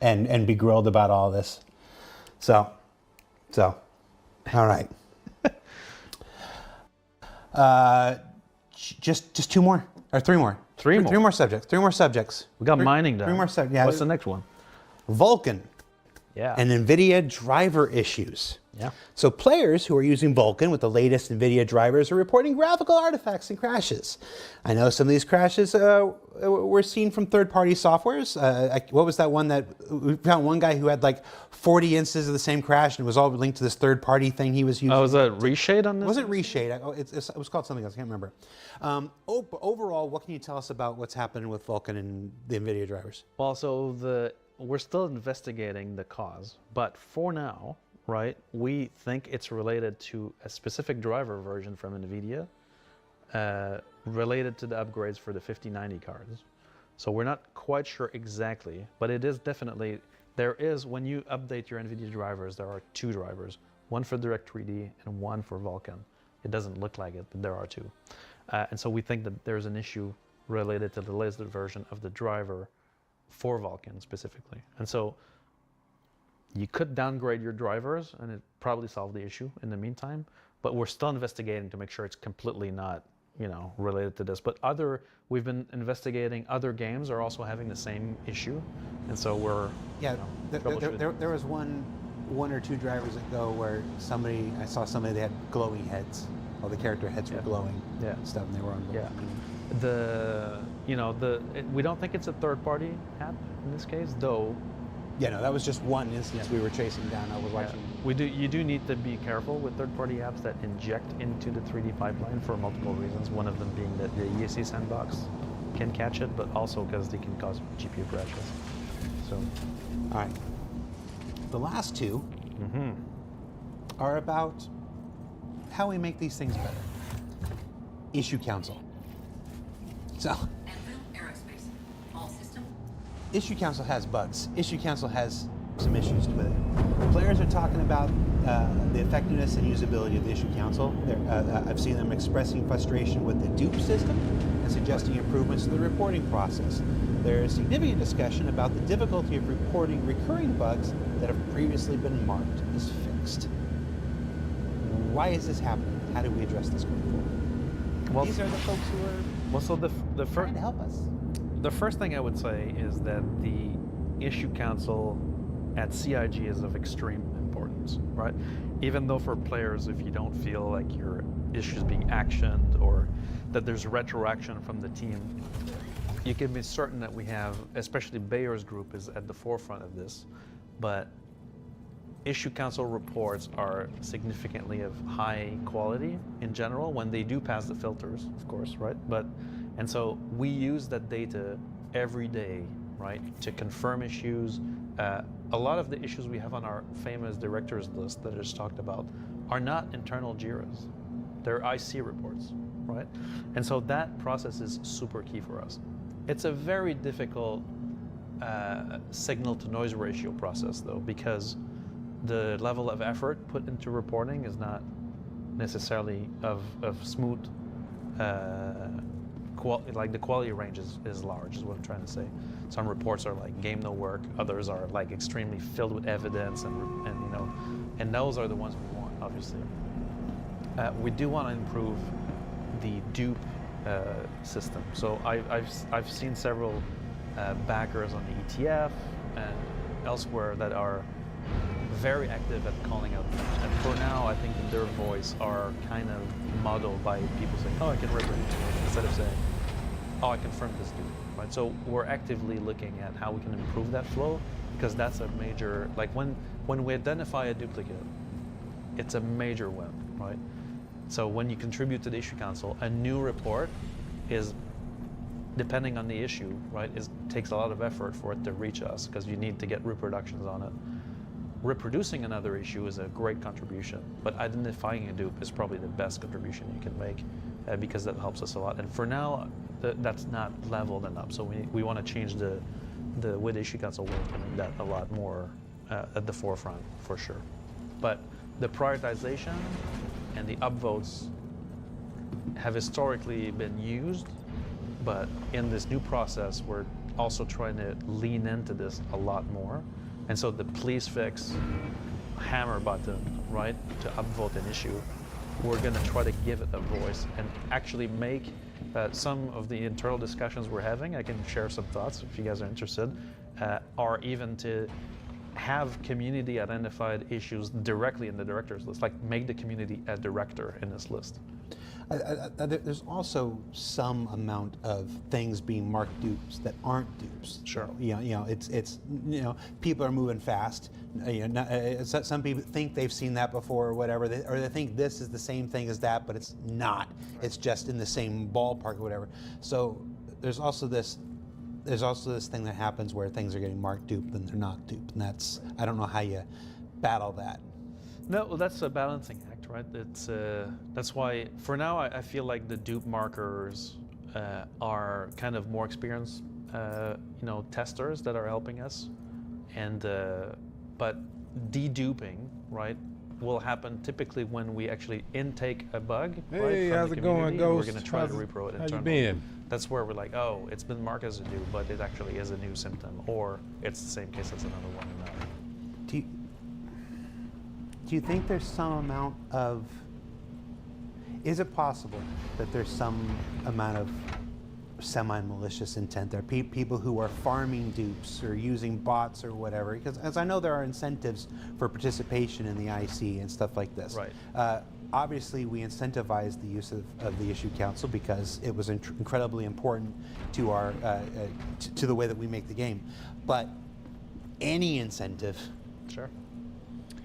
and be grilled about all this. So, all right. Just two more or three more. Three more subjects. We got mining done. Three more subjects. Yeah. What's the next one? Vulkan. Yeah. And NVIDIA driver issues. Yeah. So players who are using Vulkan with the latest NVIDIA drivers are reporting graphical artifacts and crashes. I know some of these crashes were seen from third-party softwares. What was that one that we found? One guy who had like 40 instances of the same crash and it was all linked to this third-party thing he was using. Oh, was that Reshade on this? Was it Reshade? It was called something else. I can't remember. Overall, what can you tell us about what's happening with Vulkan and the NVIDIA drivers? Well, so we're still investigating the cause, but for now, right, we think it's related to a specific driver version from NVIDIA related to the upgrades for the 5090 cards. So we're not quite sure exactly, but it is definitely, when you update your NVIDIA drivers, there are two drivers, one for Direct3D and one for Vulkan. It doesn't look like it, but there are two. And so we think that there's an issue related to the latest version of the driver for Vulkan specifically. And so you could downgrade your drivers and it probably solve the issue in the meantime, but we're still investigating to make sure it's completely not, related to this. But we've been investigating other games are also having the same issue. And so we're, there was one or two drivers ago where I saw somebody that had glowing heads. All the character heads were glowing stuff and they were on we don't think it's a third-party app in this case, though. Yeah, no, that was just one instance we were chasing down. I was watching. You do need to be careful with third-party apps that inject into the 3D pipeline for multiple reasons. One of them being that the ESC sandbox can catch it, but also because they can cause GPU crashes. So, all right. The last two are about how we make these things better. Issue Council. So, Issue Council has bugs. Issue Council has some issues with it. Players are talking about the effectiveness and usability of the Issue Council. I've seen them expressing frustration with the dupe system and suggesting improvements to the reporting process. There is significant discussion about the difficulty of reporting recurring bugs that have previously been marked as fixed. Why is this happening? How do we address this going forward? Well, these are the folks who are trying to help us. The first thing I would say is that the Issue Council at CIG is of extreme importance, right? Even though for players, if you don't feel like your issue is being actioned or that there's retroaction from the team, you can be certain that we have, especially Bayer's group is at the forefront of this, but Issue Council reports are significantly of high quality in general when they do pass the filters, of course, right? And so we use that data every day, right, to confirm issues. A lot of the issues we have on our famous directors list that I just talked about are not internal JIRAs. They're IC reports, right? And so that process is super key for us. It's a very difficult signal-to-noise ratio process, though, because the level of effort put into reporting is not necessarily of smooth, like the quality range is large, is what I'm trying to say. Some reports are like game no work, others are like extremely filled with evidence, and those are the ones we want, obviously. We do want to improve the dupe system. So I've seen several backers on the ETF and elsewhere that are very active at calling out dupe. And for now, I think that their voice are kind of modeled by people saying, oh, I can represent it, instead of saying, oh, I confirmed this dupe, right? So we're actively looking at how we can improve that flow, because that's a major, like when we identify a duplicate, it's a major win, right? So when you contribute to the Issue Council, a new report is, depending on the issue, right, takes a lot of effort for it to reach us, because you need to get reproductions on it. Reproducing another issue is a great contribution, but identifying a dupe is probably the best contribution you can make, because that helps us a lot. And for now, that's not leveled enough, so we want to change the way the Issue Council works to make that a lot more at the forefront, for sure. But the prioritization and the upvotes have historically been used, but in this new process, we're also trying to lean into this a lot more. And so the please fix hammer button, right, to upvote an issue, we're going to try to give it a voice and actually make some of the internal discussions we're having, I can share some thoughts if you guys are interested, or even to have community identified issues directly in the directors list, like make the community a director in this list. There's also some amount of things being marked dupes that aren't dupes. Sure. It's people are moving fast. Some people think they've seen that before or whatever, or they think this is the same thing as that, but it's not. Right. It's just in the same ballpark or whatever. So there's also this thing that happens where things are getting marked dupe and they're not dupe, and I don't know how you battle that. No, well, that's a balancing act, right? It's that's why for now I feel like the dupe markers are kind of more experienced, testers that are helping us, and but deduping, right, will happen typically when we actually intake a bug. Hey, right, from how's the it going, community. Ghost? We're going to try to repro it internally. How you been? That's where we're like, oh, it's been marked as a dupe, but it actually is a new symptom, or it's the same case as another one. Do you think there's some amount of, is it possible that there's some amount of semi-malicious intent there? People who are farming dupes or using bots or whatever, because as I know there are incentives for participation in the IC and stuff like this. Right. Obviously, we incentivized the use of the issue council because it was incredibly important to our to the way that we make the game. But any incentive, Sure,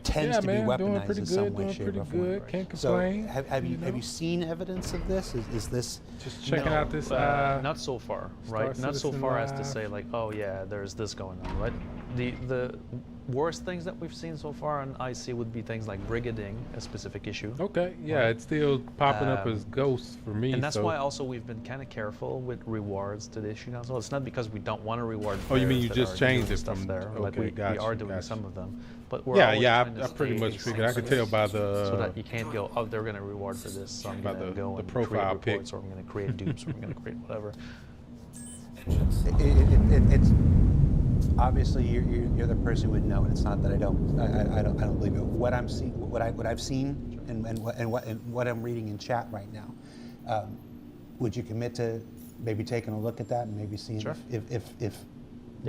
tends to be doing weaponized pretty in good, some way, doing shape, pretty or form. good. Can't complain. So have you seen evidence of this? Is this Just checking No, out this? not so far, right? Star Not so Citizen far as to Live. say like, oh yeah, there's this going on, right? The worst things that we've seen so far on IC would be things like brigading a specific issue. Okay, yeah, it's still popping up as ghosts for me. And that's so. why also we've been kind of careful with rewards to the issue council. It's not because we don't want to reward. Oh, you mean players you that just are changed doing it stuff from- there? Like okay, we gotcha, are doing gotcha. some of them, but we're Yeah, always yeah, trying to I pretty stay much figured. I could tell by the so that you can't go, oh, they're going to reward for this, so I'm by going to the go and profile create pic. reports, or I'm going to create dupes, or I'm going to create whatever. it's obviously you're the person who would know, and it's not that I don't believe it. What I'm seeing, what I've seen, and what I'm reading in chat right now, would you commit to maybe taking a look at that and maybe seeing Sure. if Yeah.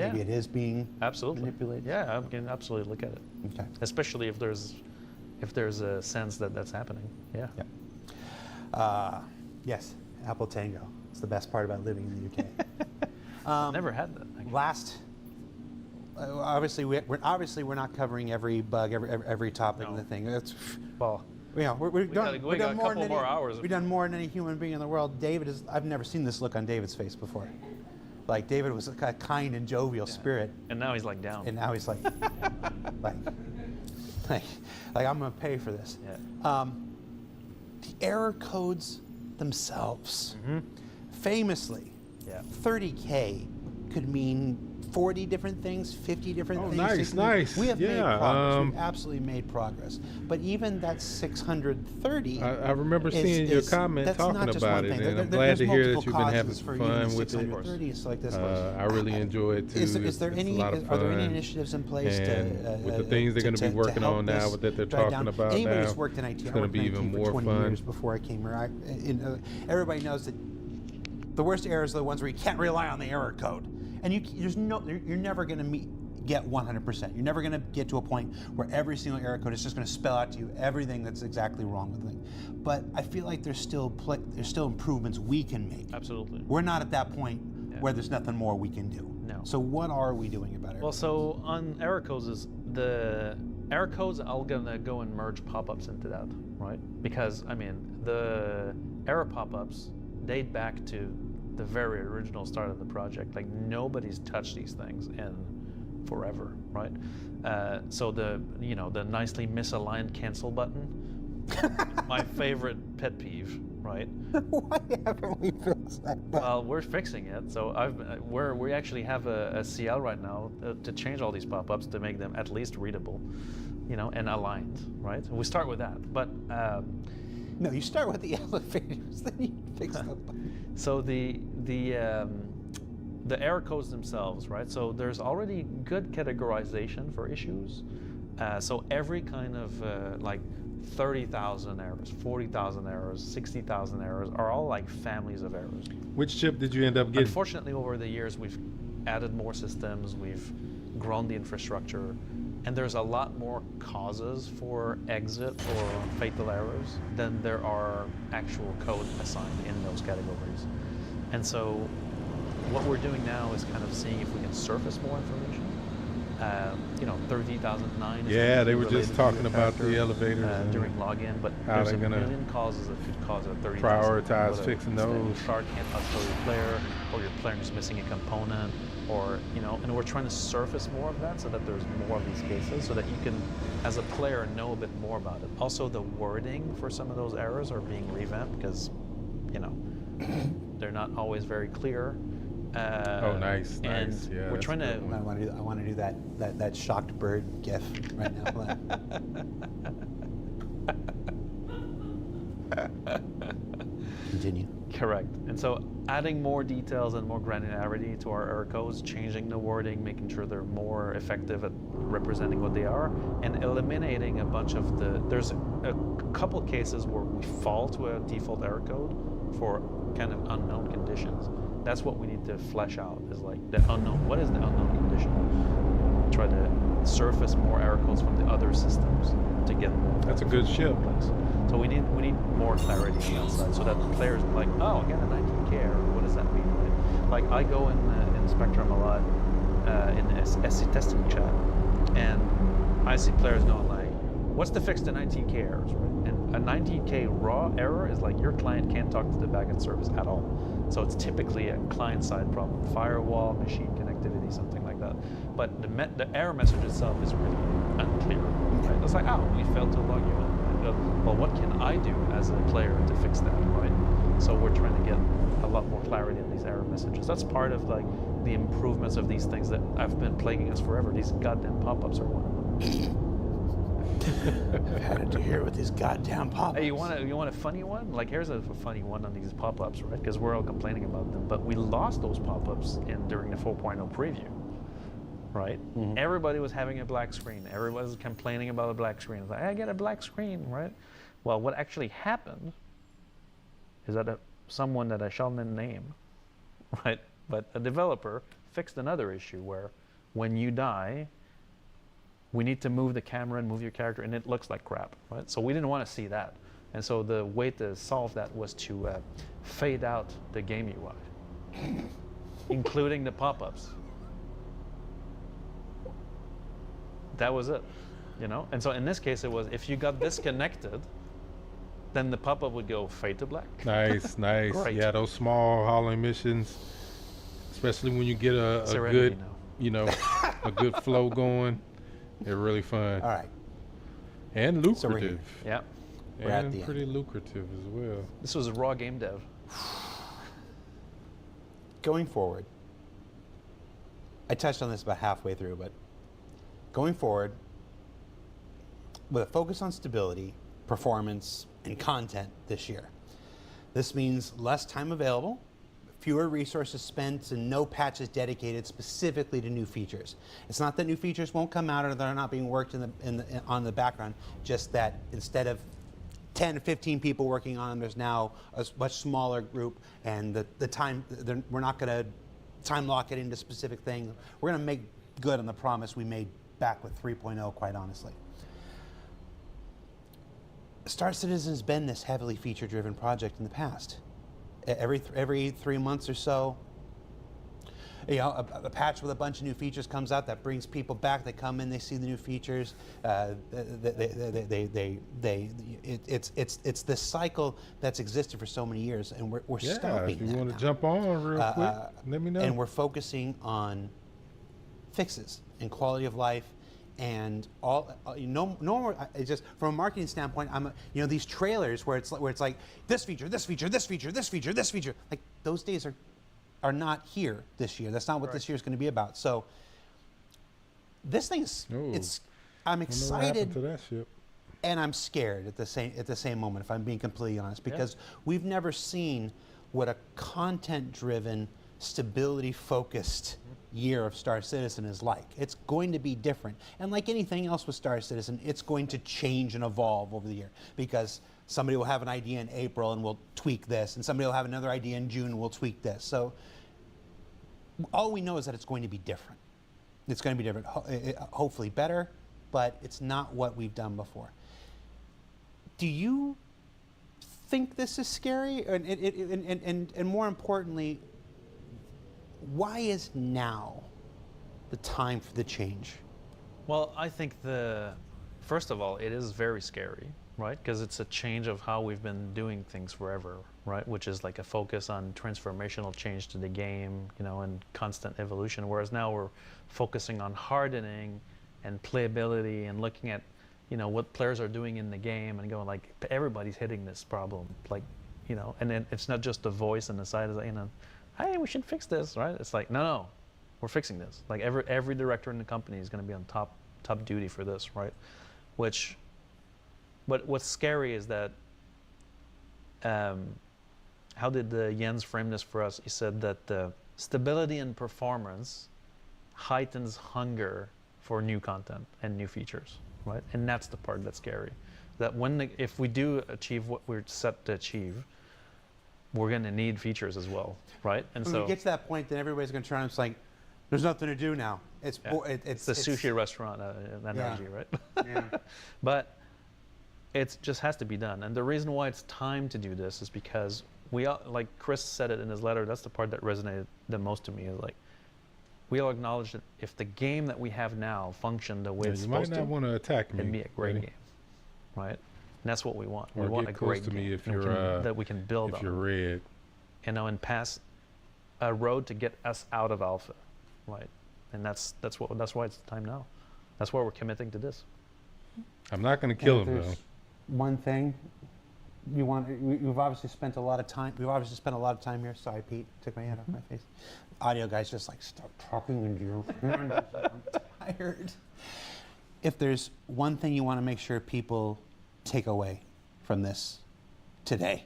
maybe it is being Absolutely manipulated? Yeah, I can absolutely look at it. Okay. Especially if there's a sense that that's happening. Yeah. Yeah. Yes, Apple Tango. It's the best part about living in the UK. Never had that. Actually. Last. Obviously, we're not covering every bug, every topic in the thing. That's, Well, we've done we got a more couple than more hours. We've done more than any human being in the world. David is. I've never seen this look on David's face before. Like David was a kind and jovial spirit, and now he's like down. and now he's like, like I'm gonna pay for this. Yeah. The error codes themselves, famously, Yeah. 30K could mean 40 different things, 50 different Oh, things. nice, 60 nice. We have made Yeah, progress. We've absolutely made progress. But even that 630. I remember seeing your comment that's talking not just about one it, thing. and I'm There- glad there's to hear that multiple you've been having causes for fun even with it. 630 and stuff like this. I really enjoy it too. Is there It's any? a lot of Are there fun. any initiatives in place And with the things they're going to be working on now that they're drive talking down? about Anybody now, who's worked in IT, it's I going to worked be in even IT for more 20 fun. years before I came here. Everybody knows that the worst errors are the ones where you can't rely on the error code, and you're never going to get 100%. You're never going to get to a point where every single error code is just going to spell out to you everything that's exactly wrong with it. But I feel like there's still improvements we can make. Absolutely. We're not at that point where there's nothing more we can do. No. So what are we doing about it? Well, so on error codes, the error codes, I'm gonna go and merge pop-ups into that, right? Because I mean, the error pop-ups date back to the very original start of the project. Like nobody's touched these things in forever, right? So the nicely misaligned cancel button, my favorite pet peeve, right? Why haven't we fixed that? Well, we're fixing it. So we actually have a CL right now to change all these pop-ups to make them at least readable, and aligned, right? We start with that, but no, you start with the elevators, then you fix the button. so the error codes themselves, right? So there's already good categorization for issues. So every kind of like 30,000 errors, 40,000 errors, 60,000 errors are all like families of errors. Which chip did you end up getting? Unfortunately, over the years, we've added more systems, we've grown the infrastructure, and there's a lot more causes for exit or fatal errors than there are actual code assigned in those categories. And so what we're doing now is kind of seeing if we can surface more information. 30,009 Yeah, they were just talking about the elevators during login, but how there's they're a gonna million causes that could cause a 30,000. prioritize fixing those. Your card can't outkill your player, or your player is missing a component, or and we're trying to surface more of that so that there's more of these cases, so that you can, as a player, know a bit more about it. Also, the wording for some of those errors are being revamped because, they're not always very clear. Oh, nice. And Yeah, we're trying to. I want to do that shocked bird gif right now. Continue. Correct. And so adding more details and more granularity to our error codes, changing the wording, making sure they're more effective at representing what they are, and eliminating a bunch of there's a couple cases where we fall to a default error code for kind of unknown conditions. That's what we need to flesh out, is like the unknown. What is the unknown condition? Try to surface more error codes from the other systems to get more. That's a good ship. So we need more clarity on that side, so that the players are like, oh, I got a 19K error. What does that mean, right? Like I go in Spectrum a lot in the SC testing chat, and I see players going like, what's to fix the 19K errors, right? And a 19K raw error is like your client can't talk to the backend service at all. So it's typically a client-side problem, firewall, machine connectivity, something like that. But the error message itself is really unclear. Right? It's like, oh, we failed to log you in. I go, well, what can I do as a player to fix that, right? So we're trying to get a lot more clarity on these error messages. That's part of like the improvements of these things that have been plaguing us forever. These goddamn pop-ups are one of them. I've had it to hear with these goddamn pop-ups. Hey, you want a funny one? Like, here's a funny one on these pop-ups, right? Because we're all complaining about them, but we lost those pop-ups during the 4.0 preview, right? Mm-hmm. Everybody was having a black screen. Everybody was complaining about a black screen. It's like, I get a black screen, right? Well, what actually happened is that someone that I shall not name, right? But a developer fixed another issue where when you die, we need to move the camera and move your character, and it looks like crap, right? So we didn't want to see that. And so the way to solve that was to fade out the game UI, including the pop-ups. That was it, And so in this case, it was if you got disconnected, then the pop-up would go fade to black. Nice. Great. Yeah, those small hauling missions, especially when you get a good, a good flow going. They're really fun. All right. And lucrative. So yeah. And pretty lucrative as well. This was a raw game dev. Going forward, I touched on this about halfway through, but going forward, with a focus on stability, performance, and content this year, this means less time available, fewer resources spent, and no patches dedicated specifically to new features. It's not that new features won't come out or they're not being worked on the background, just that instead of 10 or 15 people working on them, there's now a much smaller group, and the time, we're not going to time lock it into a specific thing. We're going to make good on the promise we made back with 3.0, quite honestly. Star Citizen has been this heavily feature-driven project in the past. Every 3 months or so, a patch with a bunch of new features comes out that brings people back. They come in, they see the new features. It's this cycle that's existed for so many years, and we're stopping. If you that want now. to jump on real quick, let me know. And we're focusing on fixes and quality of life. And no more. It's just from a marketing standpoint. These trailers where it's like this feature, this feature, this feature, this feature, this feature. Like those days are not here this year. That's not what this year is going to be about. So this thing is. I'm excited. To that ship. And I'm scared at the same moment. If I'm being completely honest, because we've never seen what a content-driven stability-focused year of Star Citizen is like. It's going to be different. And like anything else with Star Citizen, it's going to change and evolve over the year, because somebody will have an idea in April and we'll tweak this, and somebody will have another idea in June and we'll tweak this. So all we know is that it's going to be different. It's going to be different, hopefully better, but it's not what we've done before. Do you think this is scary? And more importantly, why is now the time for the change? Well, I think first of all, it is very scary, right? Because it's a change of how we've been doing things forever, right? Which is like a focus on transformational change to the game, you know, and constant evolution. Whereas now we're focusing on hardening and playability and looking at, you know, what players are doing in the game and going like, everybody's hitting this problem, like, you know, and then it's not just the voice and the side is like, you know, hey, we should fix this, right? It's like, no, we're fixing this. Like every director in the company is going to be on top duty for this, right? But what's scary is that, how did Jens frame this for us? He said that the stability and performance heightens hunger for new content and new features, right? And that's the part that's scary. That if we do achieve what we're set to achieve, we're going to need features as well, right? And when we get to that point, then everybody's going to turn and it's like, there's nothing to do now. It's the sushi restaurant analogy, yeah. right? Yeah. But it just has to be done. And the reason why it's time to do this is because we all, like Chris said it in his letter, that's the part that resonated the most to me, is like, we all acknowledge that if the game that we have now functioned the way it's supposed to, you might not want to attack me. It'd be a great game, right? And that's what we want. Or we want a get close great to me game if you're, that we can build on. if you're red. You know, and pass a road to get us out of alpha, right? And that's why it's time now. That's why we're committing to this. I'm not going to kill him though. One thing we've obviously spent a lot of time. We've obviously spent a lot of time here. Sorry, Pete, took my hand off my face. Audio guys, just like stop talking into your hand. I'm tired. If there's one thing you want to make sure people take away from this today,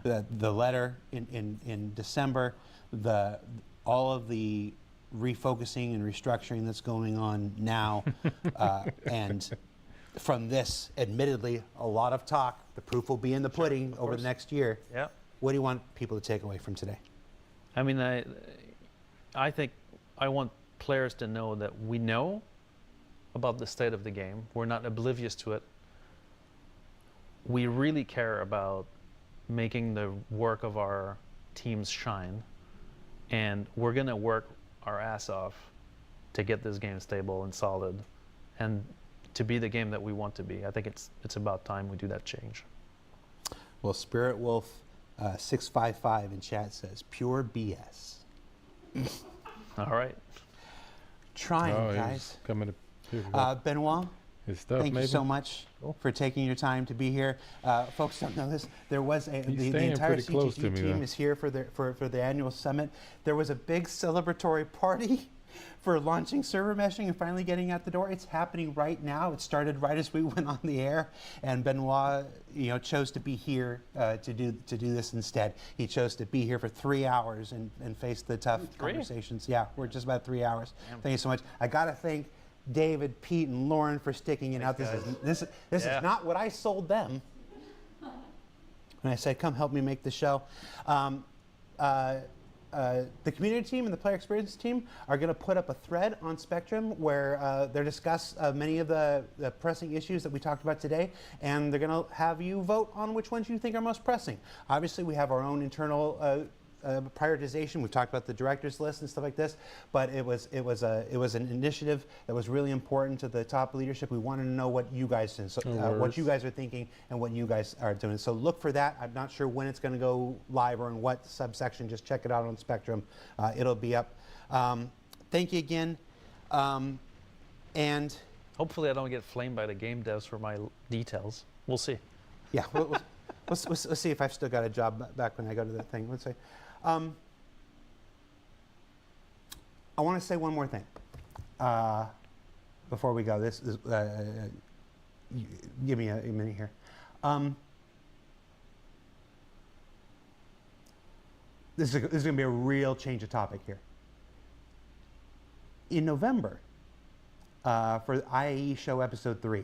the letter in December, all of the refocusing and restructuring that's going on now, and from this, admittedly, a lot of talk. The proof will be in the pudding over the next year. Yeah. What do you want people to take away from today? I mean, I think I want players to know that we know about the state of the game. We're not oblivious to it. We really care about making the work of our teams shine, and we're going to work our ass off to get this game stable and solid and to be the game that we want to be. I think it's about time we do that change. Well, Spirit Wolf 655 in chat says pure BS. All right. Trying, guys. Coming to Benoit, his stuff, thank you so much for taking your time to be here. Folks don't know this. There was the entire CTG team is here for the annual summit. There was a big celebratory party for launching server meshing and finally getting out the door. It's happening right now. It started right as we went on the air, and Benoit, chose to be here to do this instead. He chose to be here for 3 hours and face the tough conversations. Yeah, we're just about 3 hours. Damn. Thank you so much. I gotta thank David, Pete, and Lauren for sticking it out. This is not what I sold them when I said, come help me make the show. The community team and the player experience team are going to put up a thread on Spectrum where they discuss many of the pressing issues that we talked about today, and they're going to have you vote on which ones you think are most pressing. Obviously, we have our own internal prioritization. We've talked about the directors list and stuff like this, but it was an initiative that was really important to the top leadership. We wanted to know what you guys what you guys are thinking and what you guys are doing. So look for that. I'm not sure when it's going to go live or in what subsection. Just check it out on Spectrum. It'll be up. Thank you again, and hopefully I don't get flamed by the game devs for my details. We'll see. Yeah, let's see if I've still got a job back when I go to that thing. Let's see. I want to say one more thing before we go. This is give me a minute here. this is going to be a real change of topic here. In November, for IAE show episode 3,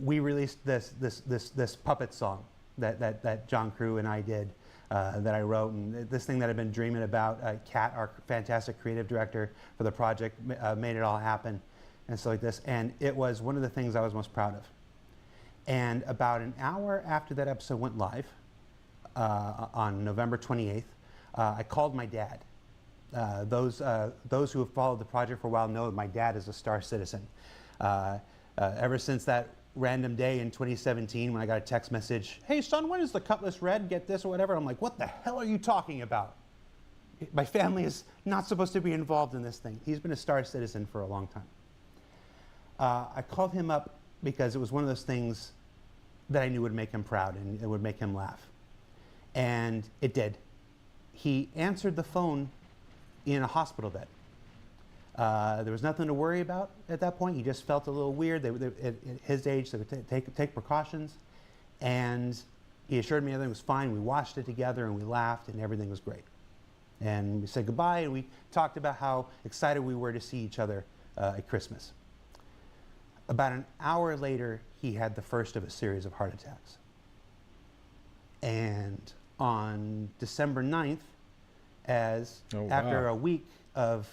we released this puppet song that John Crew and I did, that I wrote, and this thing that I've been dreaming about. Kat, our fantastic creative director for the project, made it all happen, and so like this. And it was one of the things I was most proud of. And about an hour after that episode went live, on November 28th, I called my dad. Those who have followed the project for a while know that my dad is a Star Citizen. Ever since that random day in 2017 when I got a text message, "Hey son, when is the Cutlass Red? Get this," or whatever. I'm like, what the hell are you talking about? My family is not supposed to be involved in this thing. He's been a Star Citizen for a long time. I called him up because it was one of those things that I knew would make him proud and it would make him laugh. And it did. He answered the phone in a hospital bed. There was nothing to worry about at that point. He just felt a little weird. At his age, they would take precautions. And he assured me everything was fine. We watched it together and we laughed and everything was great. And we said goodbye and we talked about how excited we were to see each other at Christmas. About an hour later, he had the first of a series of heart attacks. And on December 9th, after a week of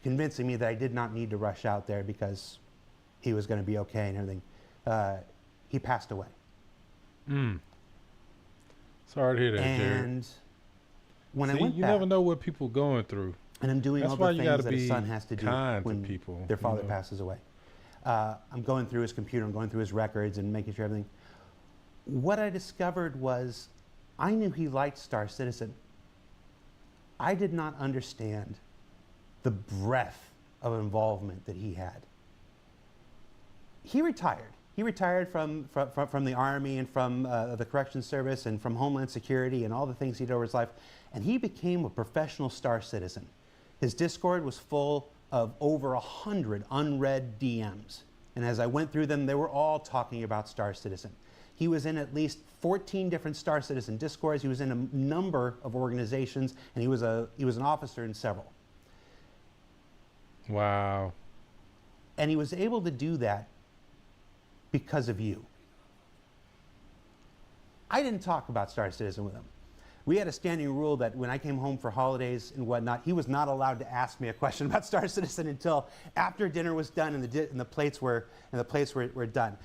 convincing me that I did not need to rush out there because he was going to be okay and everything, he passed away. Sorry to hear that, Jared. And when I went you back, never know what people going through. and I'm doing all the things that a son has to do when people, their father passes away. I'm going through his computer, I'm going through his records and making sure everything. What I discovered was I knew he liked Star Citizen. I did not understand the breadth of involvement that he had. He retired. He retired from the Army and from the Corrections Service and from Homeland Security and all the things he did over his life, and he became a professional Star Citizen. His Discord was full of over 100 unread DMs, and as I went through them, they were all talking about Star Citizen. He was in at least 14 different Star Citizen Discords. He was in a number of organizations, and he was an officer in several. Wow. And he was able to do that because of you. I didn't talk about Star Citizen with him. We had a standing rule that when I came home for holidays and whatnot, he was not allowed to ask me a question about Star Citizen until after dinner was done and the plates were done.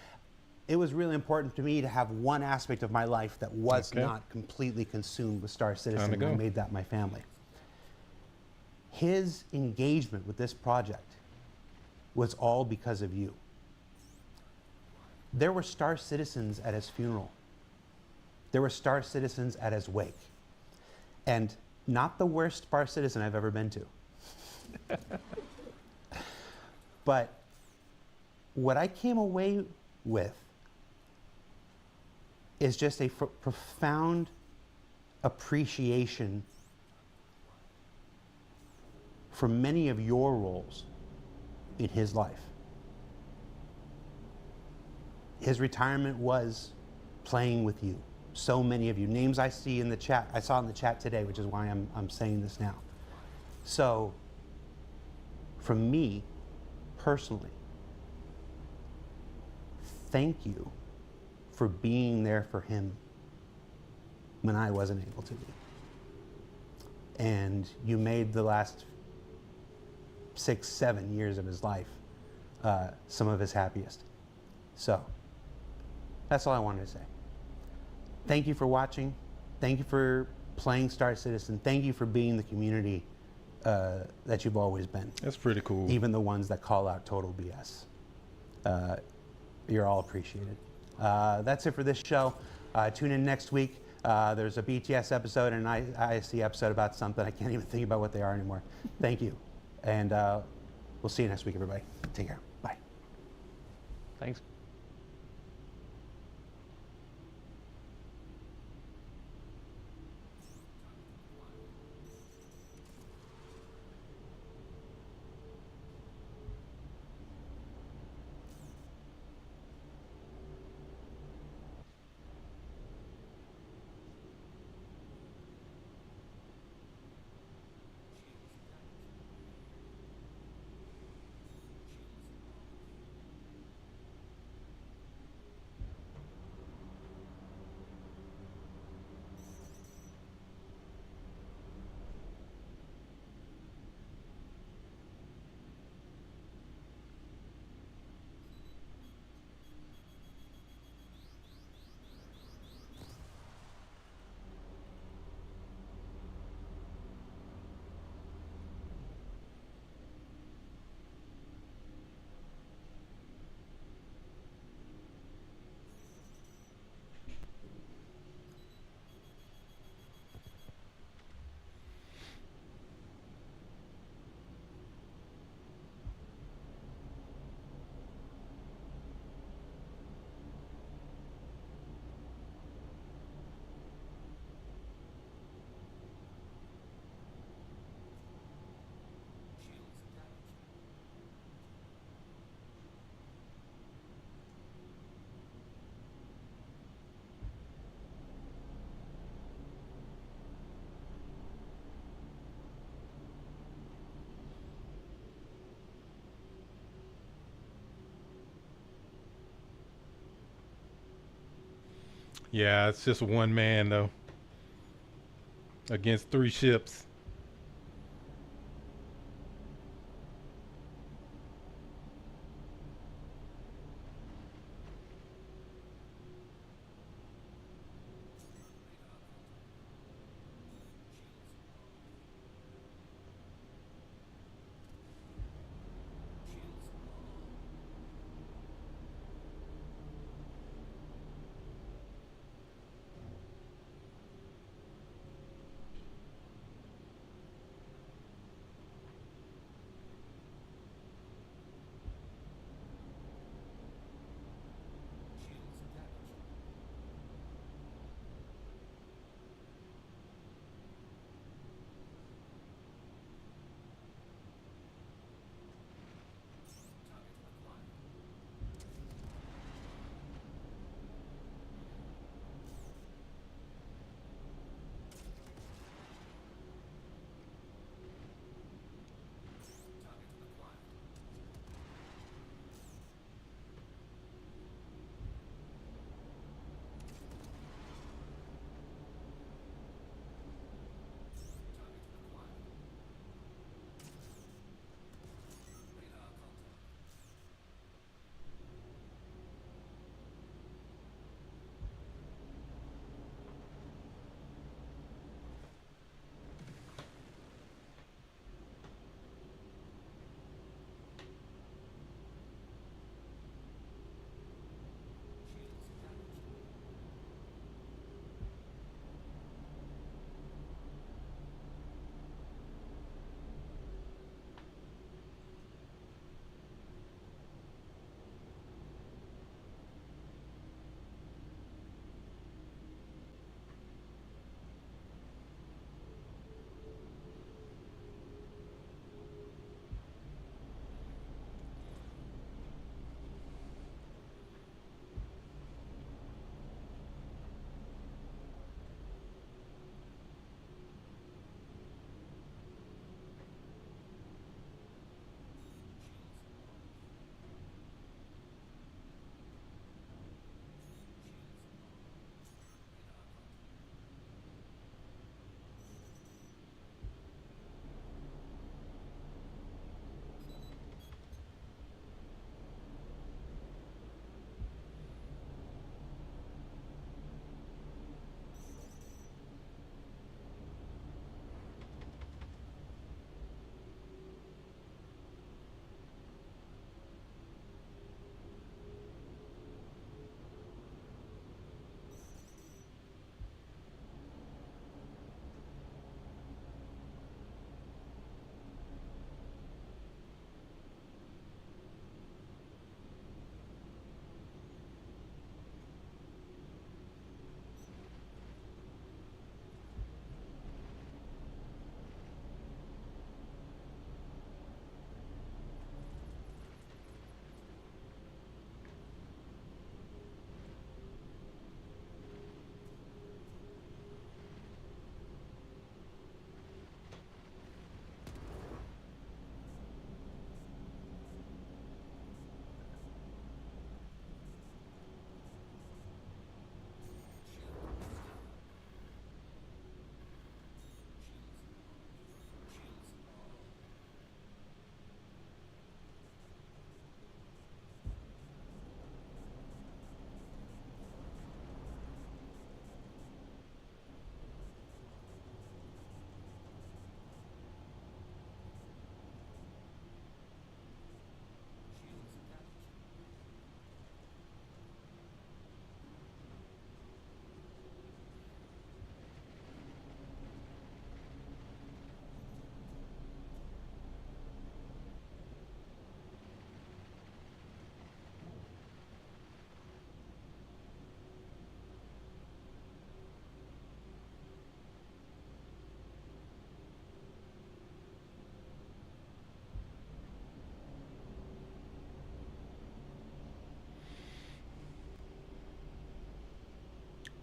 It was really important to me to have one aspect of my life that was not completely consumed with Star Citizen, and I made that my family. His engagement with this project was all because of you. There were Star Citizens at his funeral. There were Star Citizens at his wake. And not the worst Star Citizen I've ever been to. But what I came away with is just a profound appreciation for many of your roles in his life. His retirement was playing with you. So many of you, names I see in the chat, I saw in the chat today, which is why I'm saying this now. So, from me, personally, thank you for being there for him when I wasn't able to be. And you made the last 6, 7 years of his life some of his happiest. So, that's all I wanted to say. Thank you for watching. Thank you for playing Star Citizen. Thank you for being the community that you've always been. That's pretty cool. Even the ones that call out total BS. You're all appreciated. That's it for this show. Tune in next week. There's a BTS episode and an ISC episode about something. I can't even think about what they are anymore. Thank you. And we'll see you next week, everybody. Take care. Bye. Thanks. Yeah, it's just one man though against 3 ships.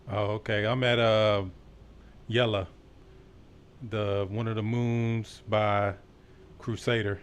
Oh, okay. I'm at Yella, the one of the moons by Crusader.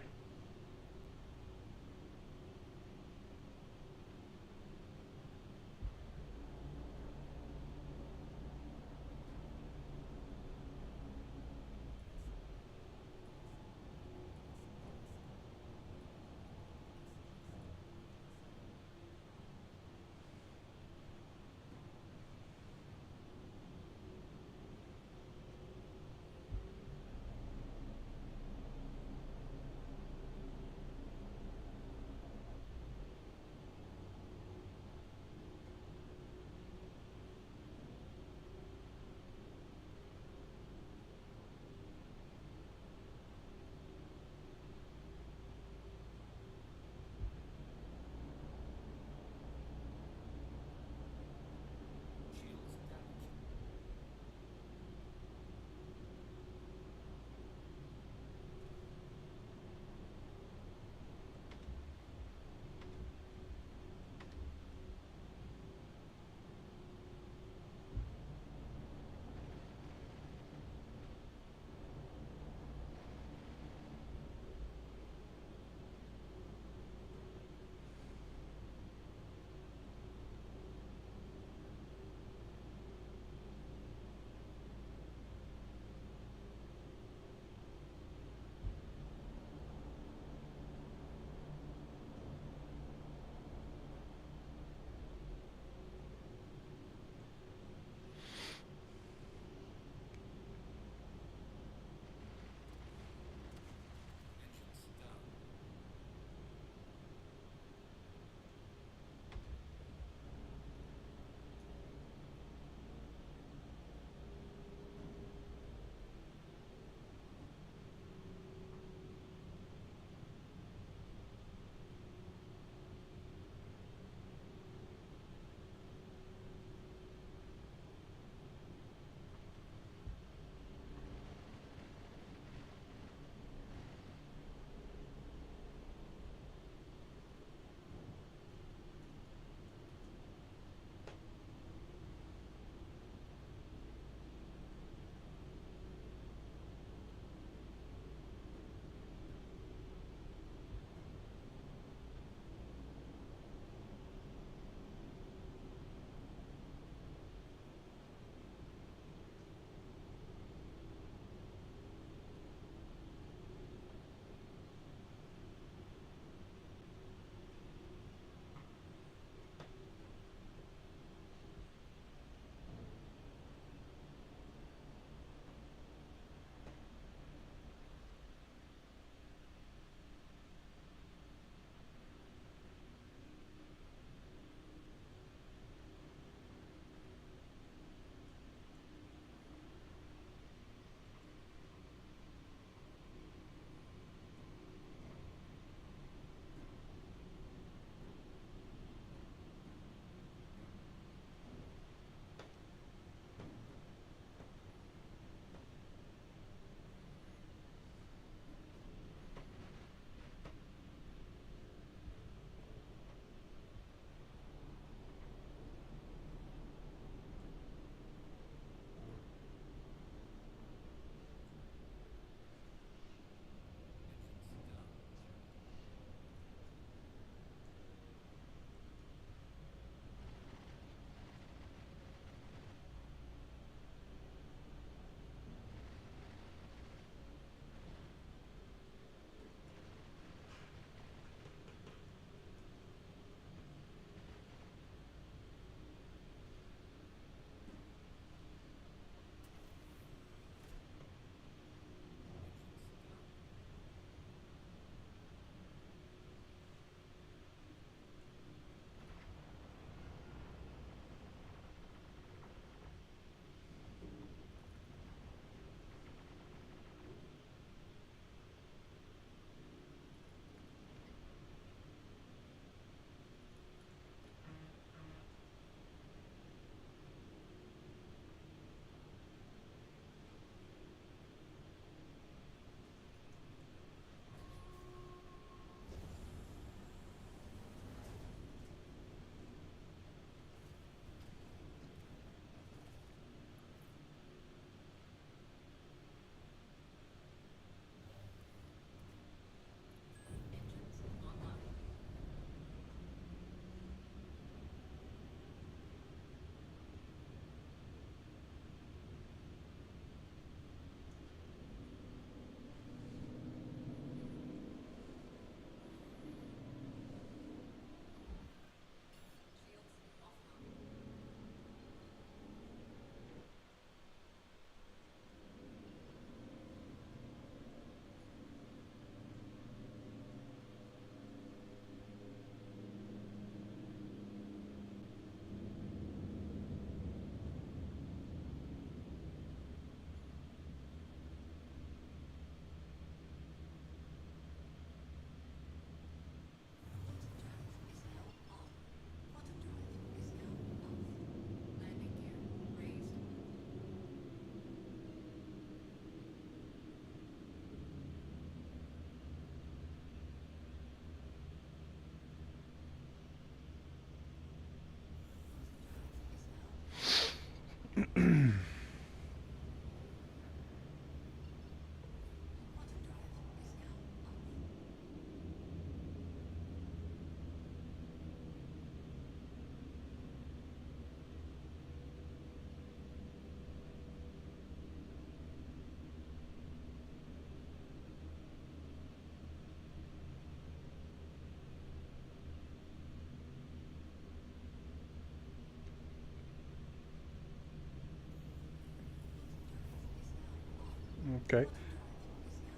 Okay.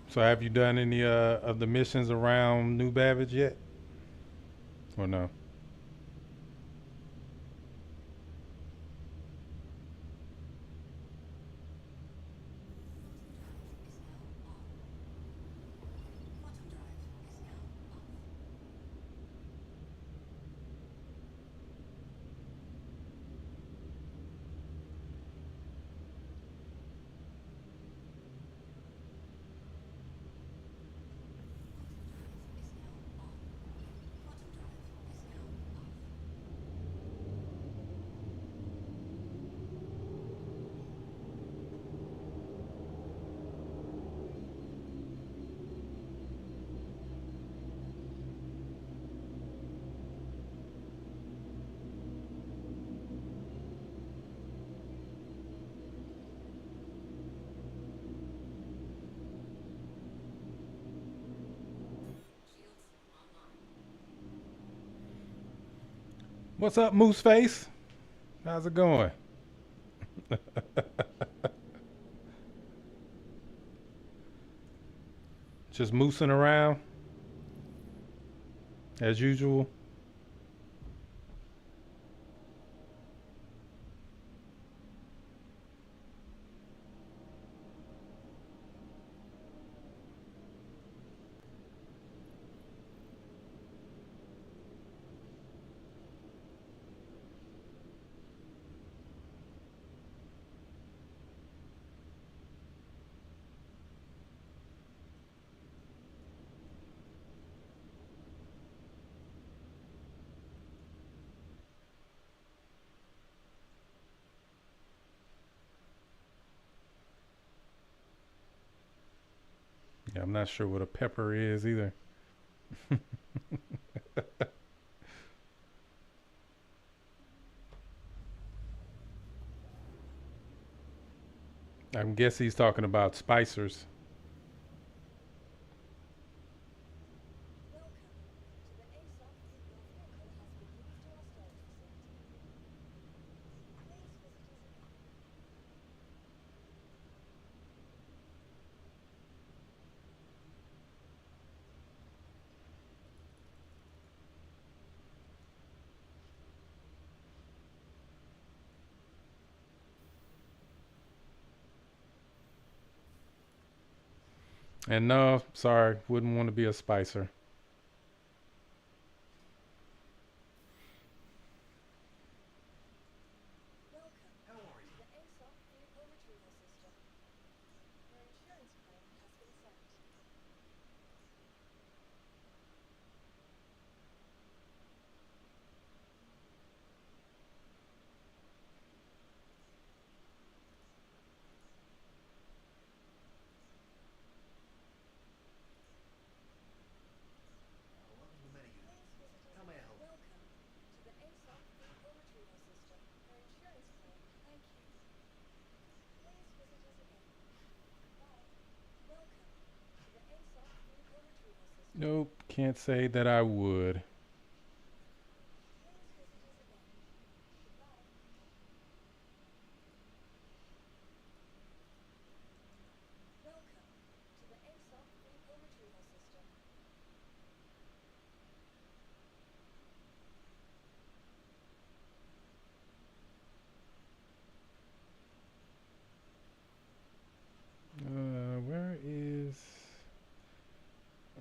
So have you done any of the missions around New Babbage yet? Or no? What's up, Moose Face? How's it going? Just moosing around as usual. Yeah, I'm not sure what a pepper is either. I guess he's talking about spicers. And no, sorry, wouldn't want to be a spicer. Nope, can't say that I would. Where is...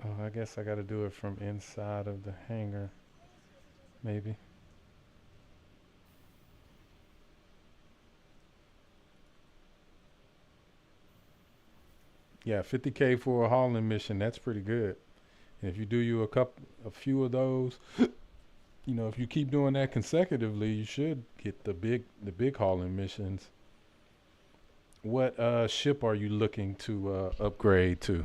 Oh, I guess I gotta do it from inside of the hangar. Maybe. Yeah, 50K for a hauling mission, that's pretty good. And if you do a few of those, if you keep doing that consecutively, you should get the big hauling missions. What ship are you looking to upgrade to?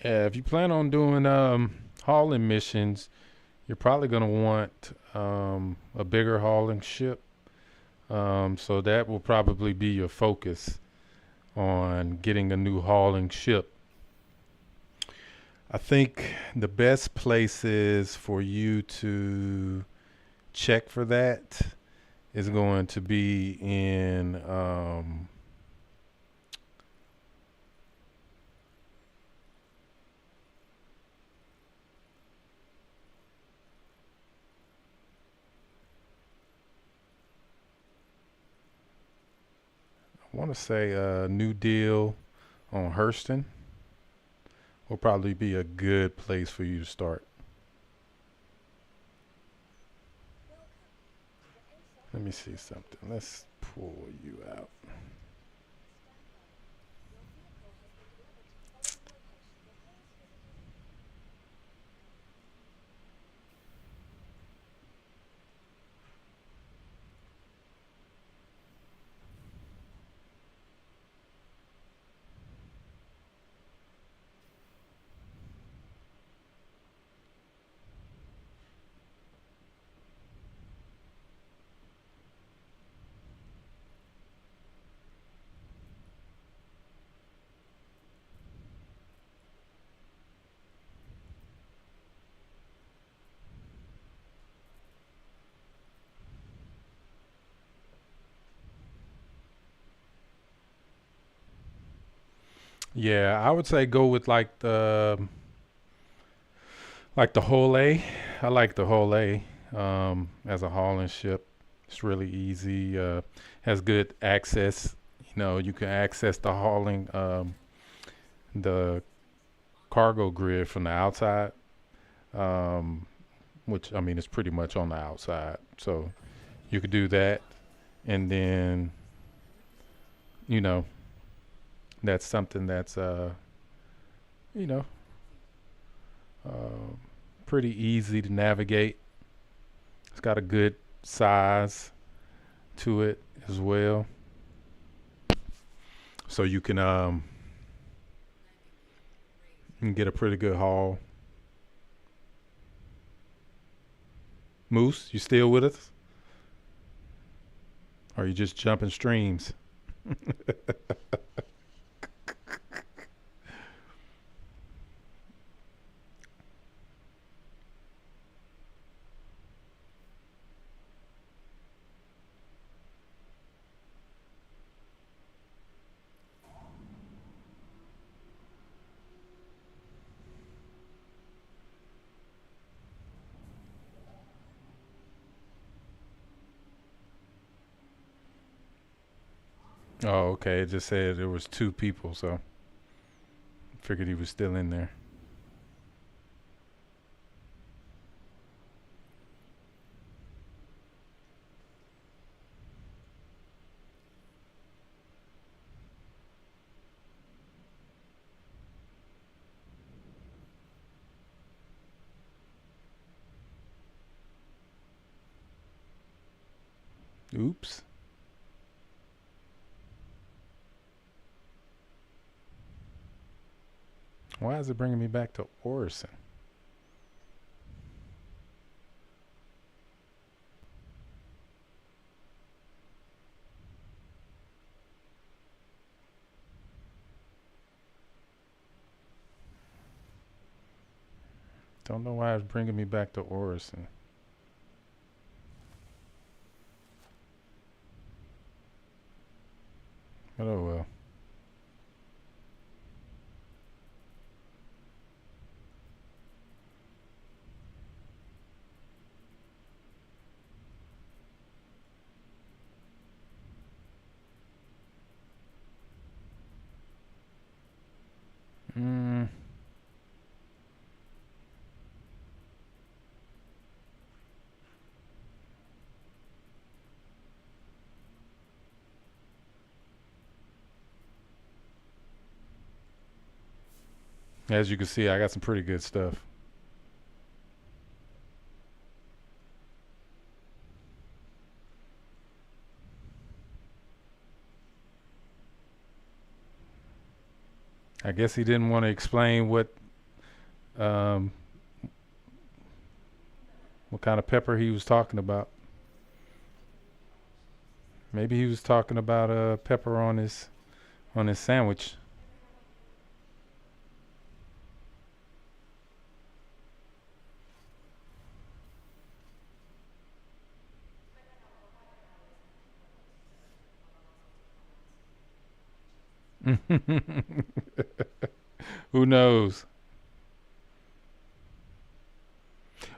Yeah, if you plan on doing hauling missions, you're probably going to want a bigger hauling ship. So that will probably be your focus on getting a new hauling ship. I think the best places for you to check for that is going to be in I want to say New Deal on Hurston will probably be a good place for you to start. Let me see something. Let's pull you out. Yeah, I would say go with like the whole A. I like the whole A as a hauling ship. It's really easy. Has good access. You know, you can access the hauling the cargo grid from the outside, which I mean is pretty much on the outside. So you could do that, and then you know that's something that's you know uh, pretty easy to navigate. It's got a good size to it as well, so you can get a pretty good haul. Moose, you still with us? Or are you just jumping streams? Oh, okay. It just said there was two people, so figured he was still in there. Oops. Why is it bringing me back to Orison? Don't know why it's bringing me back to Orison. But oh well. Mm. As you can see, I got some pretty good stuff. I guess he didn't want to explain um, what kind of pepper he was talking about. Maybe he was talking about pepper on his sandwich. Who knows?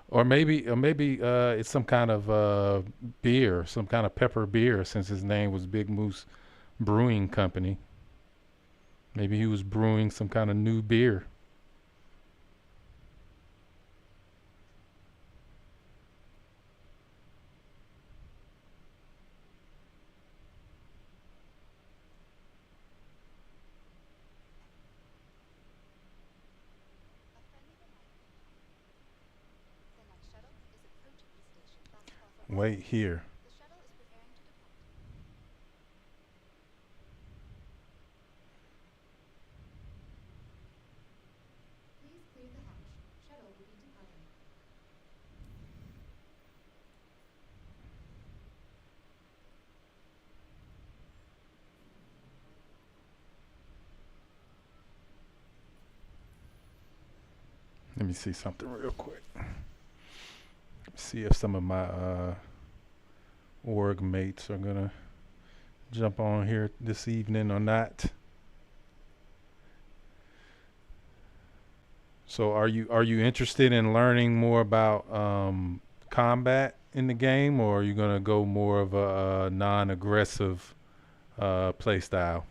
Or maybe it's some kind of beer, some kind of pepper beer, since his name was Big Moose Brewing Company. Maybe he was brewing some kind of new beer. Wait here. Let me see something real quick. See if some of my org mates are gonna jump on here this evening or not. So are you interested in learning more about combat in the game, or are you gonna go more of a non-aggressive play style?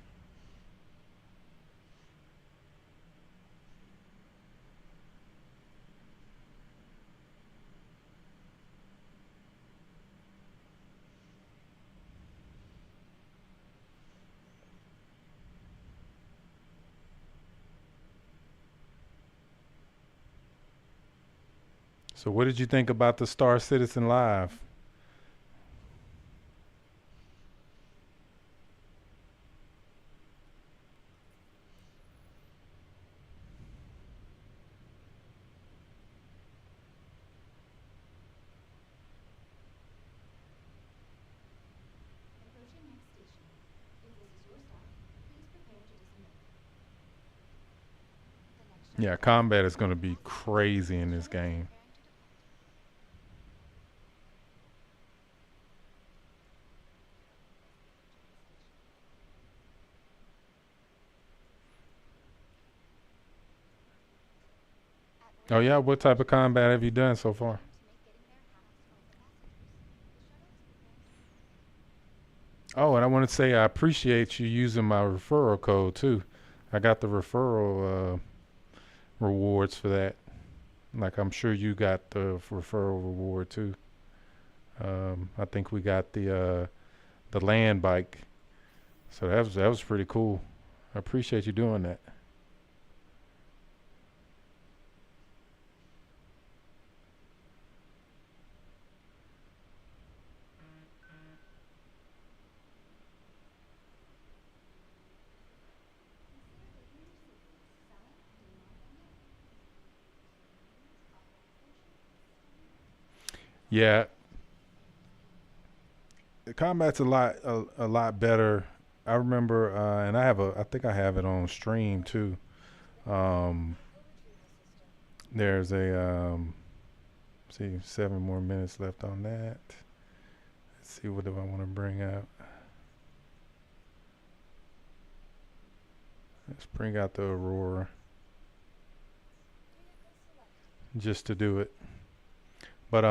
So what did you think about the Star Citizen Live? Yeah, combat is going to be crazy in this game. Oh yeah, what type of combat have you done so far? Oh, and I want to say I appreciate you using my referral code too. I got the referral rewards for that. Like I'm sure you got the referral reward too. I think we got the land bike, so that was pretty cool. I appreciate you doing that. Yeah, the combat's a lot better. I remember, and I think I have it on stream too. Um, there's a see 7 more minutes left on that. Let's see what do I want to bring up. Let's bring out the Aurora just to do it. But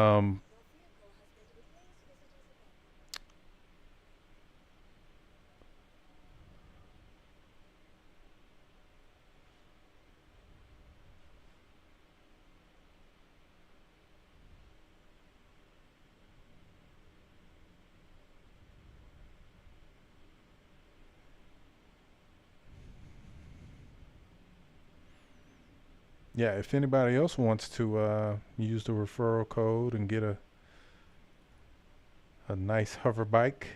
yeah, if anybody else wants to use the referral code and get a nice hover bike,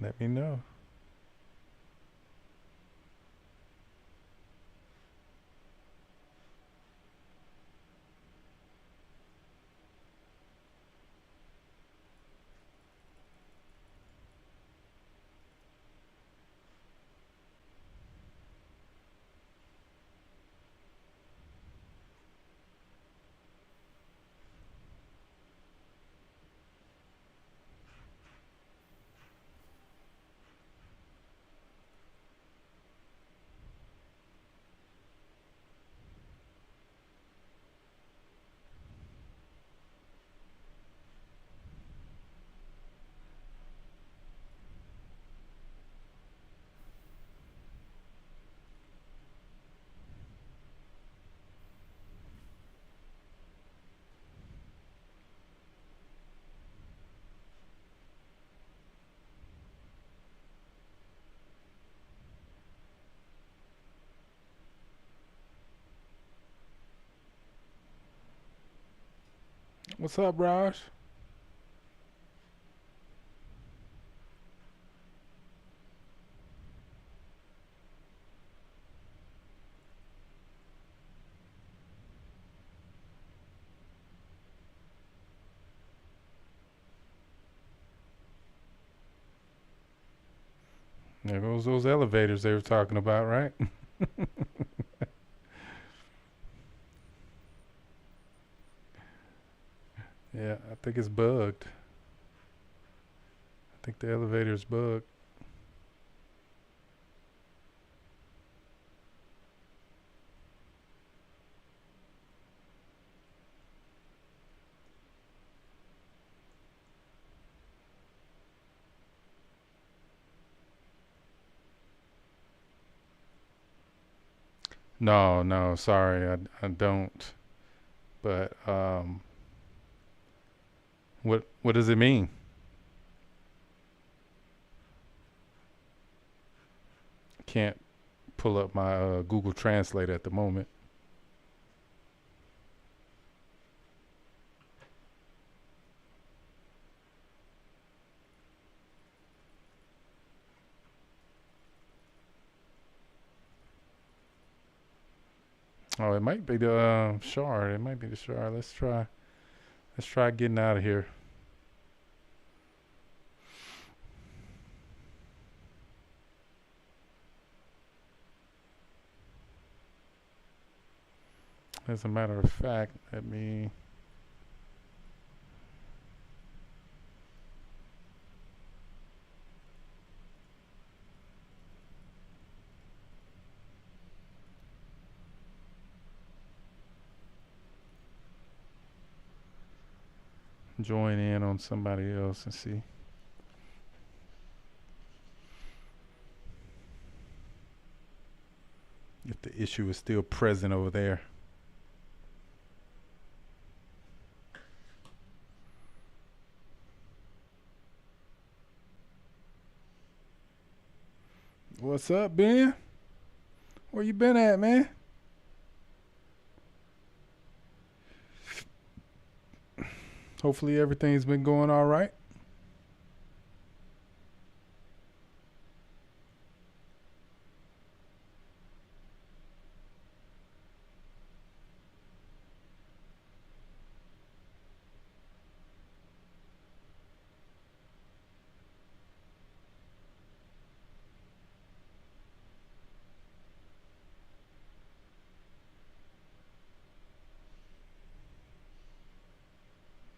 let me know. What's up, Raj? There goes those elevators they were talking about, right? Yeah, I think it's bugged. I think the elevator's bugged. No, no, sorry, I don't. But what does it mean? Can't pull up my Google Translate at the moment. Oh, it might be the shard. It might be the shard. Let's try getting out of here. As a matter of fact, let me join in on somebody else and see. If the issue is still present over there. What's up, Ben? Where you been at, man? Hopefully everything's been going all right.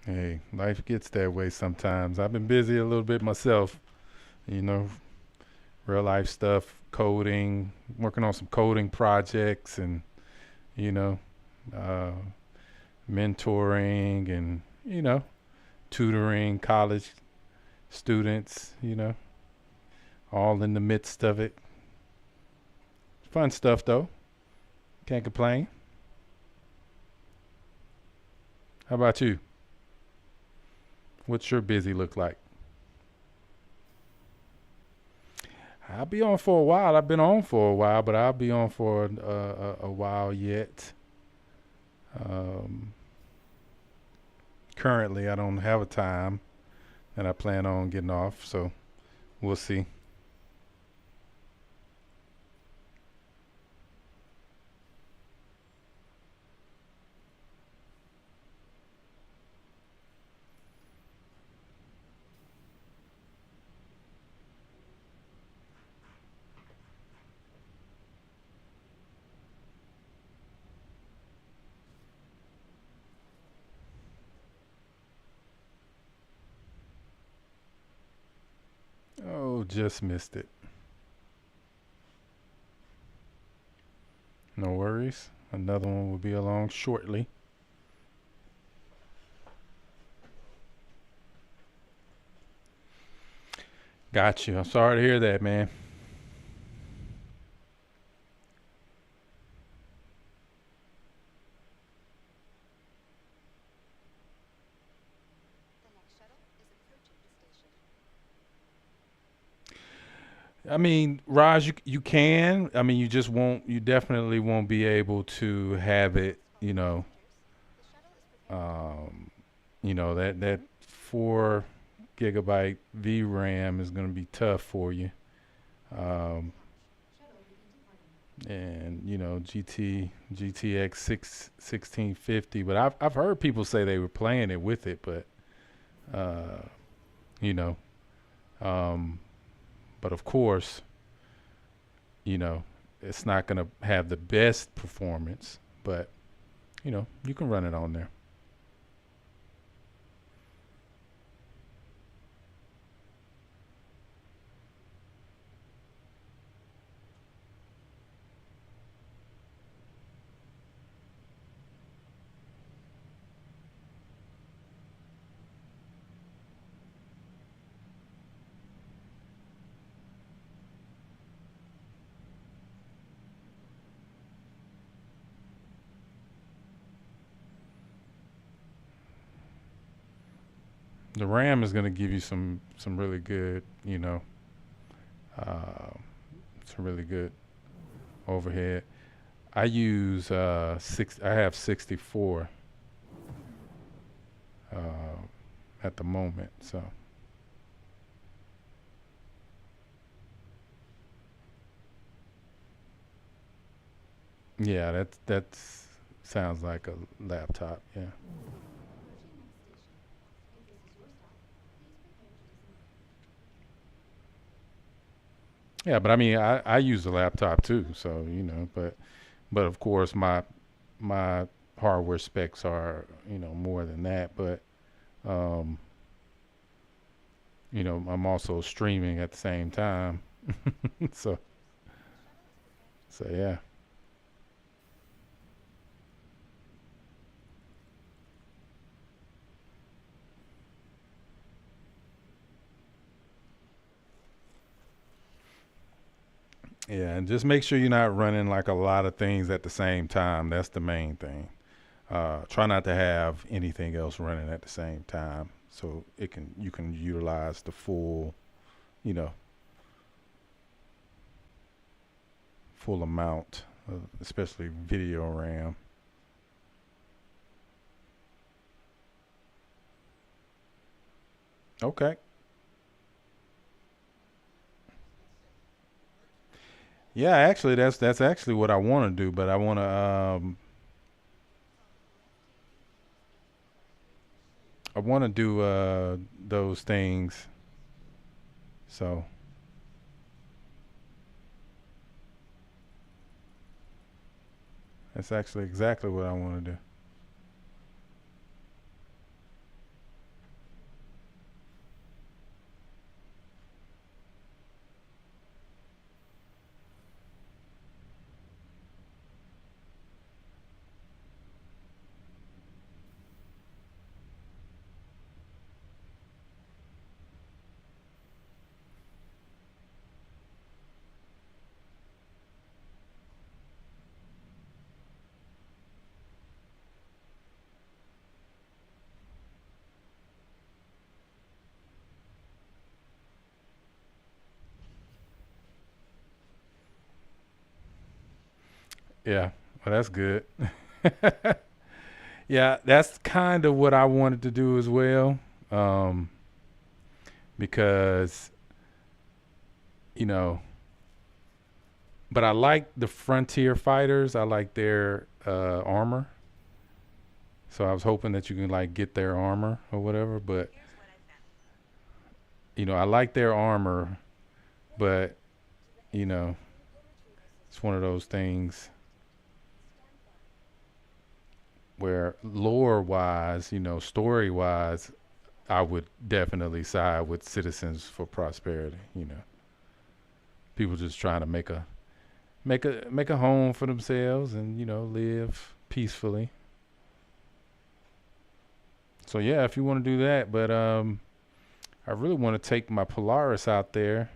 Hey, life gets that way sometimes. I've been busy a little bit myself, you know, real life stuff, coding, working on some coding projects, and you know, uh, mentoring, and you know, tutoring college students. You know, all in the midst of it. Fun stuff though. Can't complain. How about you? What's your busy look like? I'll be on for a while. I've been on for a while, but I'll be on for a while yet. Currently, I don't have a time that I plan on getting off, so we'll see. Oh, just missed it. No worries. Another one will be along shortly. Got you. I'm sorry to hear that, man. I mean, Raj, you can. I mean, you just won't. You definitely won't be able to have it. Um, that 4 GB VRAM is going to be tough for you. Um, and GTX 1650. But I've heard people say they were playing it with it, but you know, um, but of course, it's not going to have the best performance, but you can run it on there. The RAM is going to give you some really good, some really good overhead. I use I have 64 at the moment, so yeah, that's sounds like a laptop, yeah. Yeah, but I mean, I use a laptop too, so but of course my hardware specs are more than that, but um, I'm also streaming at the same time, so yeah. Yeah, and just make sure you're not running like a lot of things at the same time. That's the main thing. Try not to have anything else running at the same time, so you can utilize the full, you know, full amount, especially video RAM. Okay. Yeah, actually, that's actually what I want to do, but I want to do those things. So that's actually exactly what I want to do. Yeah, well, that's good. Yeah, that's kind of what I wanted to do as well, um, because you know, but I like the Frontier fighters. I like their armor. So I was hoping that you can like get their armor or whatever, but I like their armor, but you know, it's one of those things where lore wise, story wise, I would definitely side with Citizens for Prosperity. People just trying to make a home for themselves and live peacefully. So yeah, if you want to do that, but I really want to take my Polaris out there.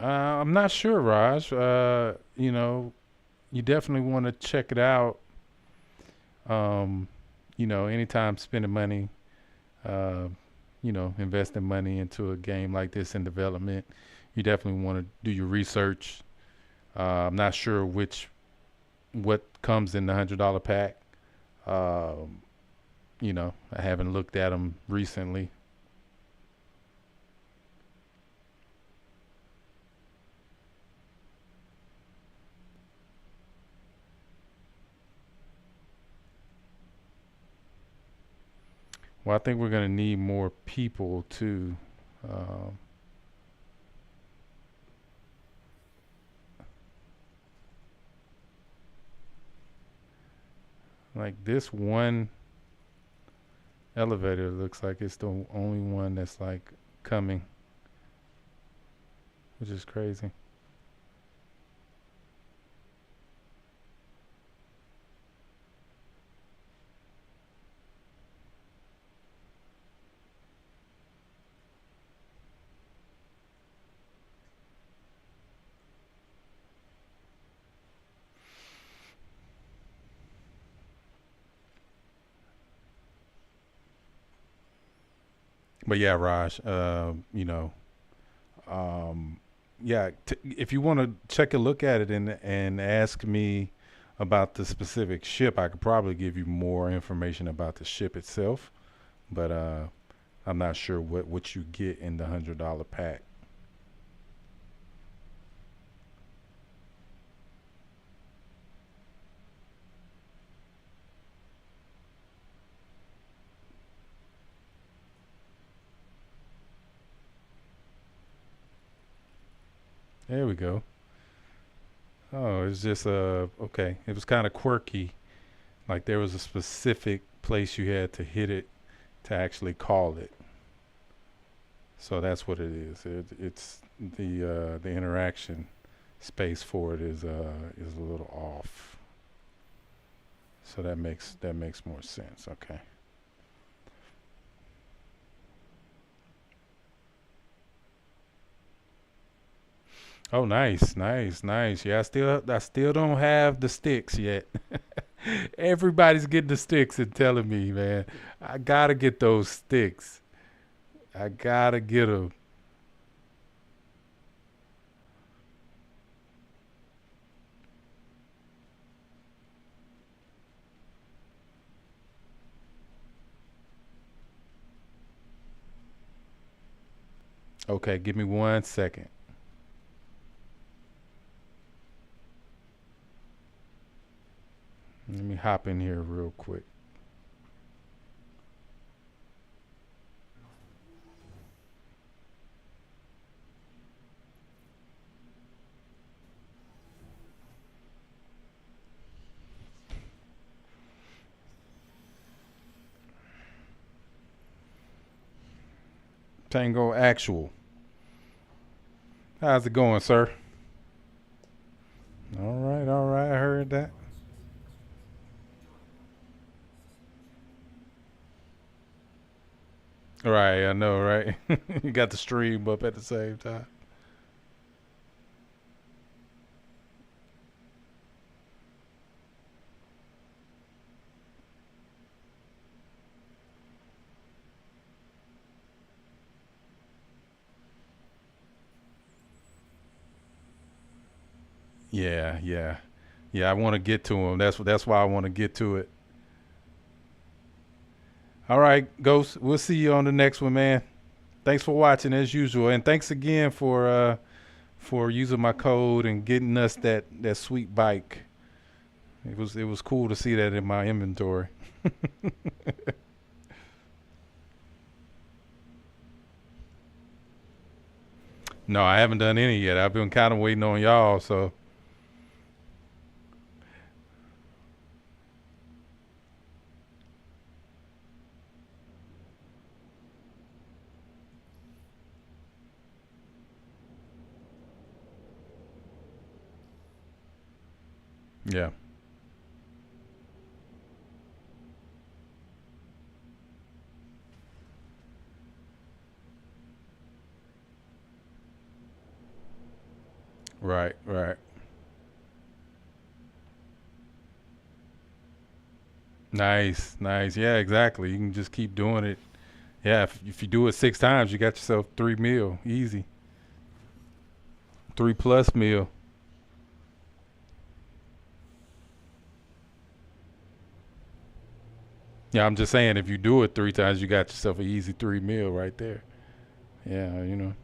I'm not sure, Raj. You definitely want to check it out. Um, anytime spending money, uh, investing money into a game like this in development, you definitely want to do your research. I'm not sure what comes in the $100 pack. Um, I haven't looked at them recently. Well, I think we're gonna need more people too. Um, like this one elevator looks like it's the only one that's like coming, which is crazy. But yeah, Raj, um, yeah, if you want to check a look at it and ask me about the specific ship, I could probably give you more information about the ship itself. But I'm not sure what you get in the $100 pack. There we go. Oh, it's just okay. It was kind of quirky. Like there was a specific place you had to hit it to actually call it. So that's what it is. It's the interaction space for it is a little off. So that makes more sense. Okay. Oh, nice, nice, nice. Yeah, I still don't have the sticks yet. Everybody's getting the sticks and telling me, man, I gotta get those sticks. I gotta get them. Okay, give me 1 second. Let me hop in here real quick. Tango Actual. How's it going, sir? All right, all right. I heard that. Right, I know, right? You got the stream up at the same time. Yeah, yeah, yeah. I want to get to him. That's why I want to get to it. All right, Ghost. We'll see you on the next one, man. Thanks for watching as usual, and thanks again for using my code and getting us that sweet bike. It was cool to see that in my inventory. No, I haven't done any yet. I've been kind of waiting on y'all. So yeah, right, right. Nice, nice. Yeah, exactly. You can just keep doing it. Yeah, if you do it 6 times, you got yourself 3 meal, easy. 3+ meal. Yeah, I'm just saying if you do it 3 times, you got yourself an easy 3 meal right there. Yeah, you know.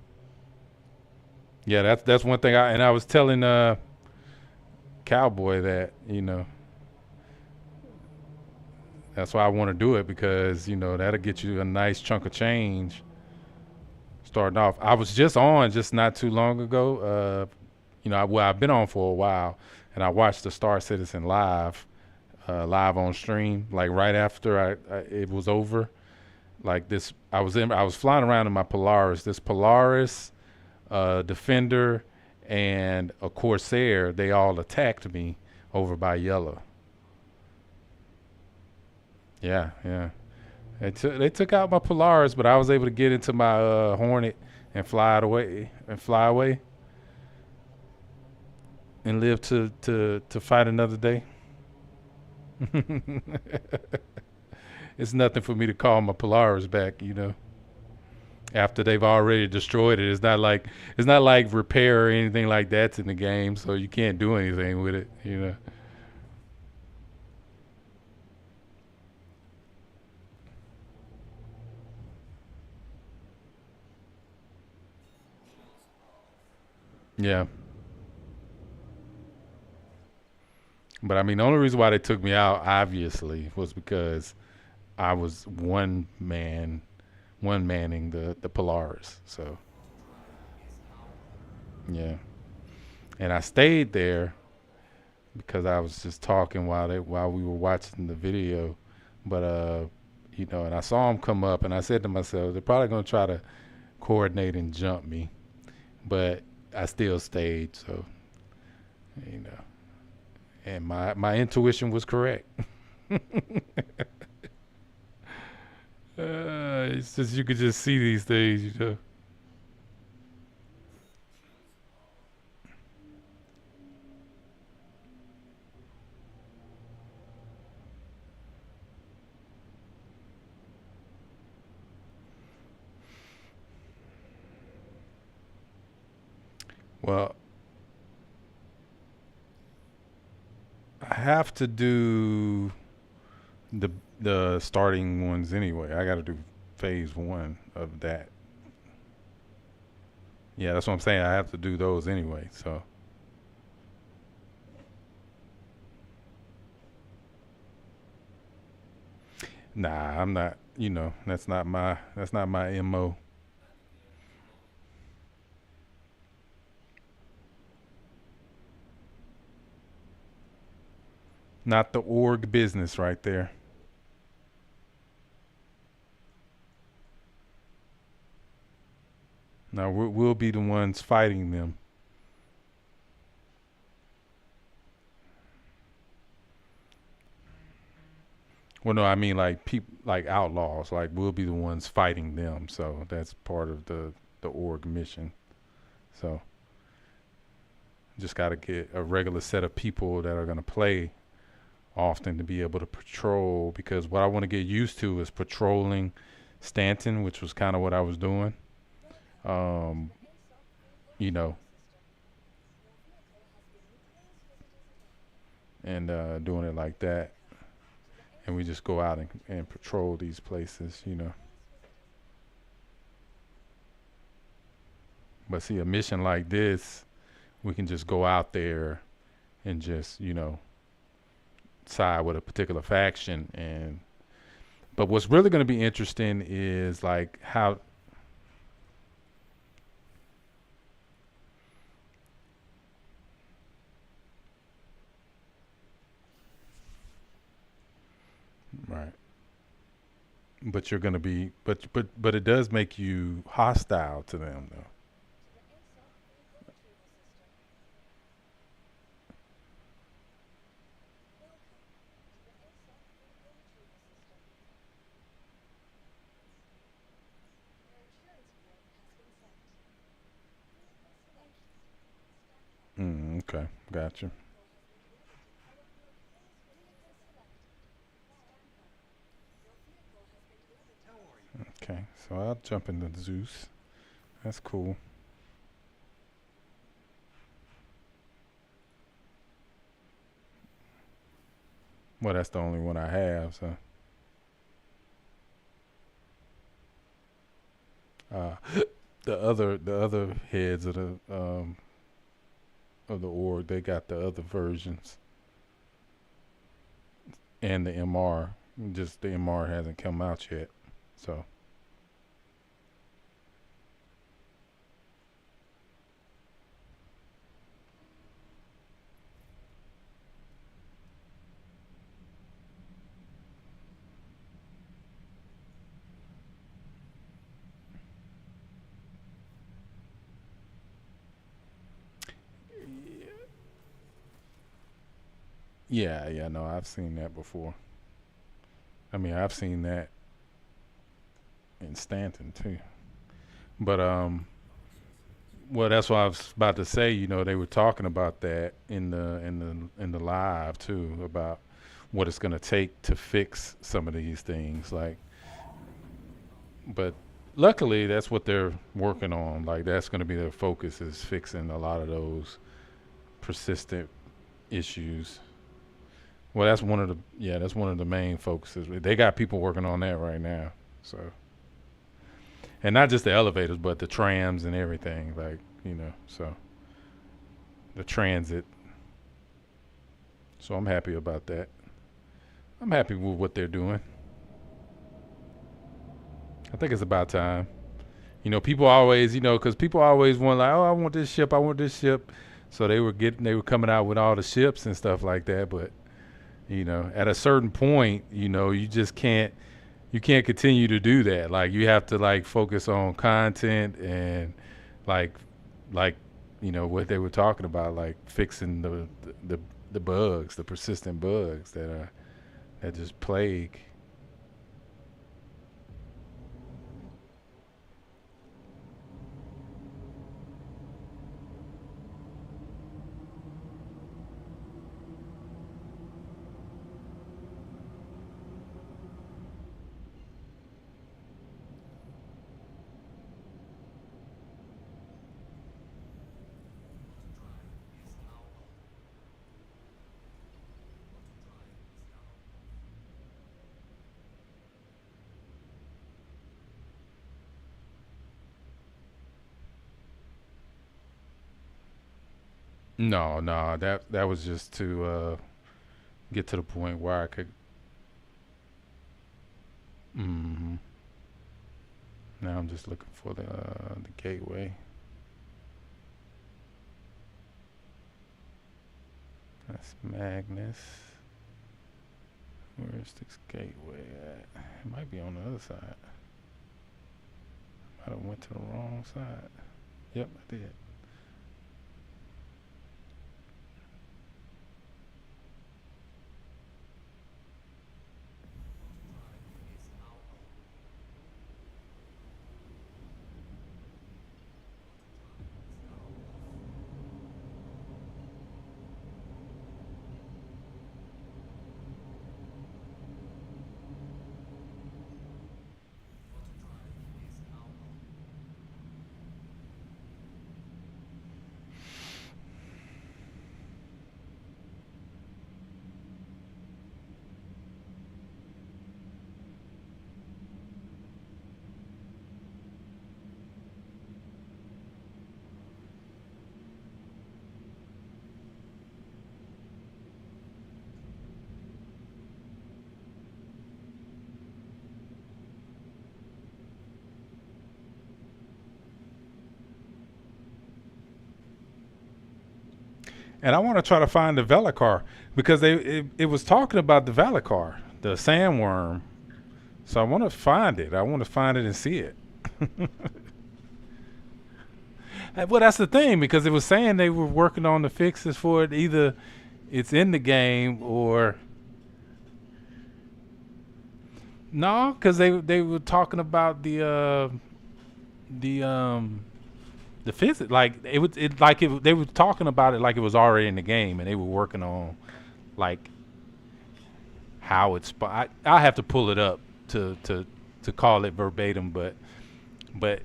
Yeah, that's one thing. I was telling Cowboy that that's why I want to do it because that'll get you a nice chunk of change starting off. I was just on just not too long ago. I've been on for a while, and I watched the Star Citizen live on stream, like right after it was over. Like this, I was flying around in my Polaris. This Polaris, Defender, and a Corsair. They all attacked me over by Yellow. Yeah, yeah. They took out my Polaris, but I was able to get into my Hornet and fly away, and live to fight another day. It's nothing for me to call my Polaris back. After they've already destroyed it. It's not like repair or anything like that's in the game, so you can't do anything with it. Yeah. But I mean, the only reason why they took me out, obviously, was because I was one manning the Polaris. So yeah, and I stayed there because I was just talking while we were watching the video. But and I saw them come up, and I said to myself, they're probably gonna try to coordinate and jump me, but I still stayed. So you know, and my intuition was correct. It's just you could just see these things. Well, I have to do the the starting ones anyway. I got to do phase 1 of that. Yeah, that's what I'm saying. I have to do those anyway. So nah, I'm not. That's not my mo. Not the org business right there. Now we'll be the ones fighting them. Well, no, I mean like like outlaws. Like we'll be the ones fighting them. So that's part of the org mission. So just got to get a regular set of people that are going to play often to be able to patrol. Because what I want to get used to is patrolling Stanton, which was kind of what I was doing. You know, and doing it like that. And we just go out and patrol these places, you know. But see, a mission like this, we can just go out there and just, you know, side with a particular faction. And but what's really going to be interesting is like how right. But you're going to be but it does make you hostile to them though. Okay, gotcha. Okay, so I'll jump into Zeus. That's cool. Well, that's the only one I have. So, uh, the other heads of the org, they got the other versions and the MR. Just the MR hasn't come out yet. So, yeah, no, I've seen that before. I mean, I've seen that in Stanton too. But well, that's what I was about to say. You know, they were talking about that in the live too about what it's going to take to fix some of these things. Like, but luckily, that's what they're working on. Like, that's going to be their focus is fixing a lot of those persistent issues. Well, that's one of the main focuses. They got people working on that right now. So, and not just the elevators, but the trams and everything. Like, you know, so the transit. So I'm happy about that. I'm happy with what they're doing. I think it's about time. You know, people always, you know, because people always want like, oh, I want this ship, I want this ship. So they were coming out with all the ships and stuff like that. But you know, at a certain point, you know, you can't continue to do that. Like you have to like focus on content and like like you know what they were talking about, like fixing the bugs, the persistent bugs that just plague. No, that was just to get to the point where I could. Mm, now I'm just looking for the gateway. That's Magnus. Where's this gateway at? It might be on the other side. I done went to the wrong side. Yep, I did. And I want to try to find the Velicar because it was talking about the Velicar, the sandworm. So I want to find it. I want to find it and see it. Well, that's the thing, because it was saying they were working on the fixes for it. Either it's in the game or no, because they were talking about the physics. Like they were talking about it like it was already in the game, and they were working on like how it's. I have to pull it up to call it verbatim, but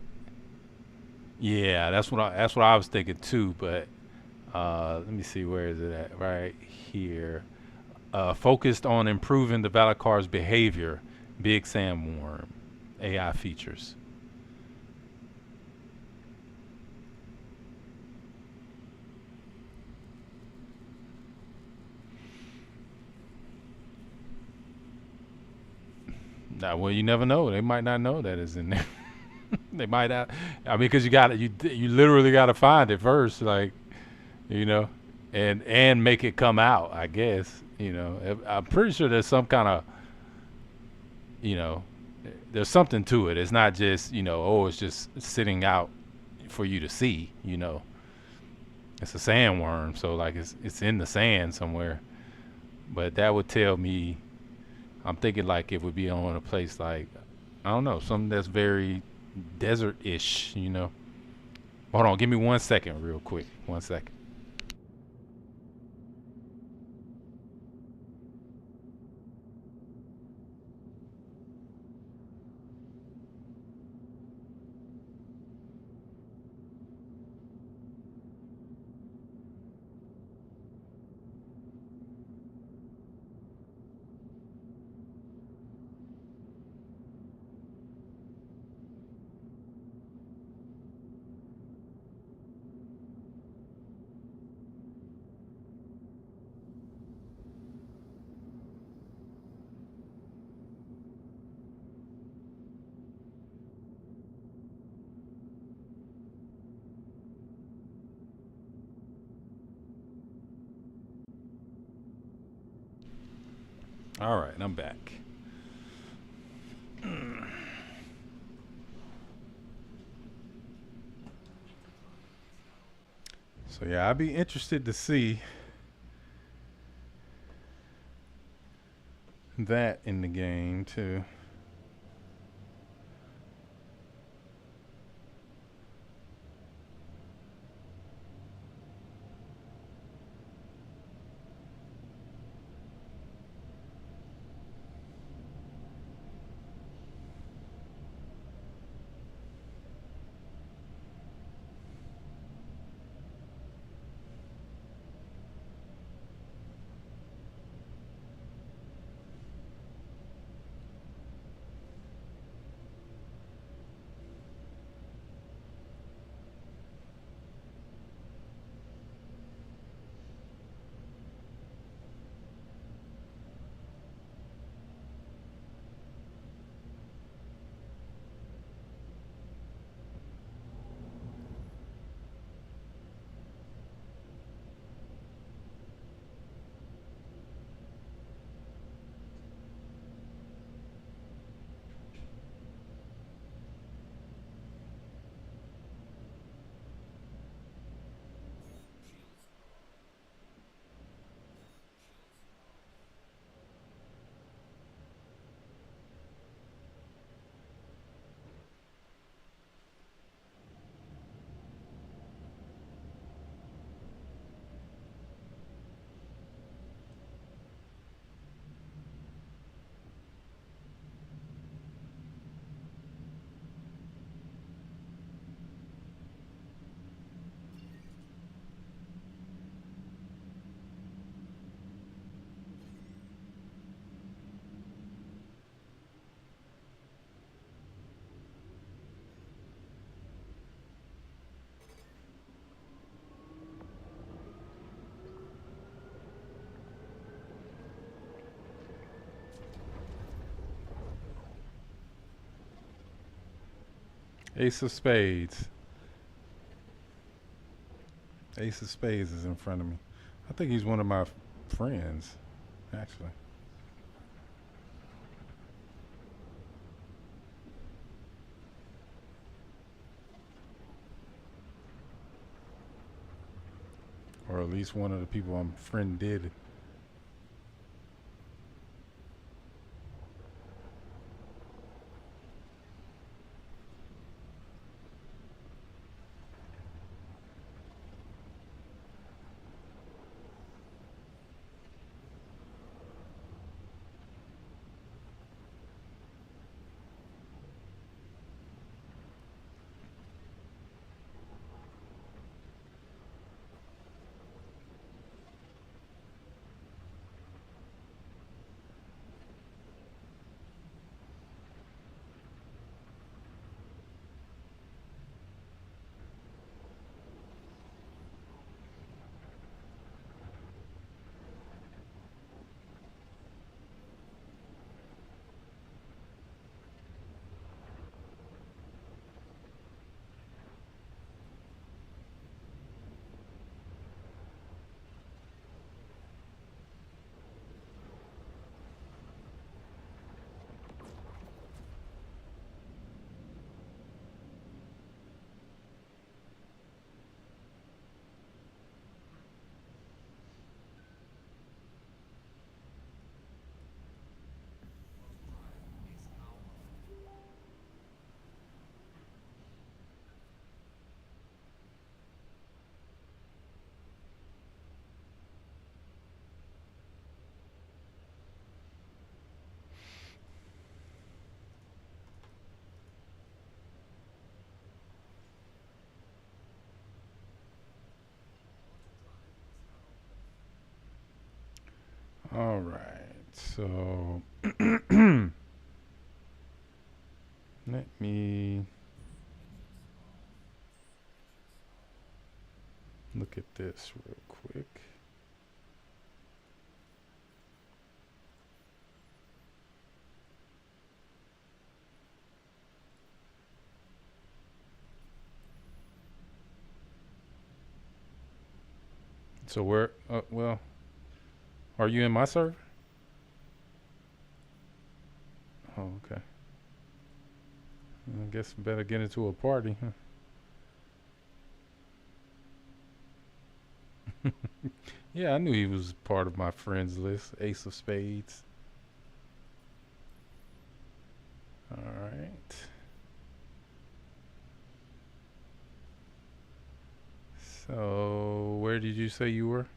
yeah, that's what I was thinking too. But let me see, where is it at? Right here. Focused on improving the Velicar's behavior, big sandworm, AI features. Now, well, you never know. They might not know that it's in there. They might not. I mean, because you literally got to find it first, like, you know, and make it come out. I guess, you know. I'm pretty sure there's some kind of, you know, there's something to it. It's not just, you know, oh, it's just sitting out for you to see. You know, it's a sandworm, so like it's in the sand somewhere. But that would tell me. I'm thinking like it would be on a place like, I don't know, something that's very desert-ish, you know. Hold on, give me 1 second real quick. 1 second. All right, I'm back. So yeah, I'd be interested to see that in the game too. Ace of spades. Ace of spades is in front of me. I think he's one of my friends, actually. Or at least one of the people I'm friended. All right, so let me look at this real quick. So where, well, are you in my server? Oh, okay. I guess we better get into a party, huh? Yeah, I knew he was part of my friends list. Ace of spades. All right. So, where did you say you were?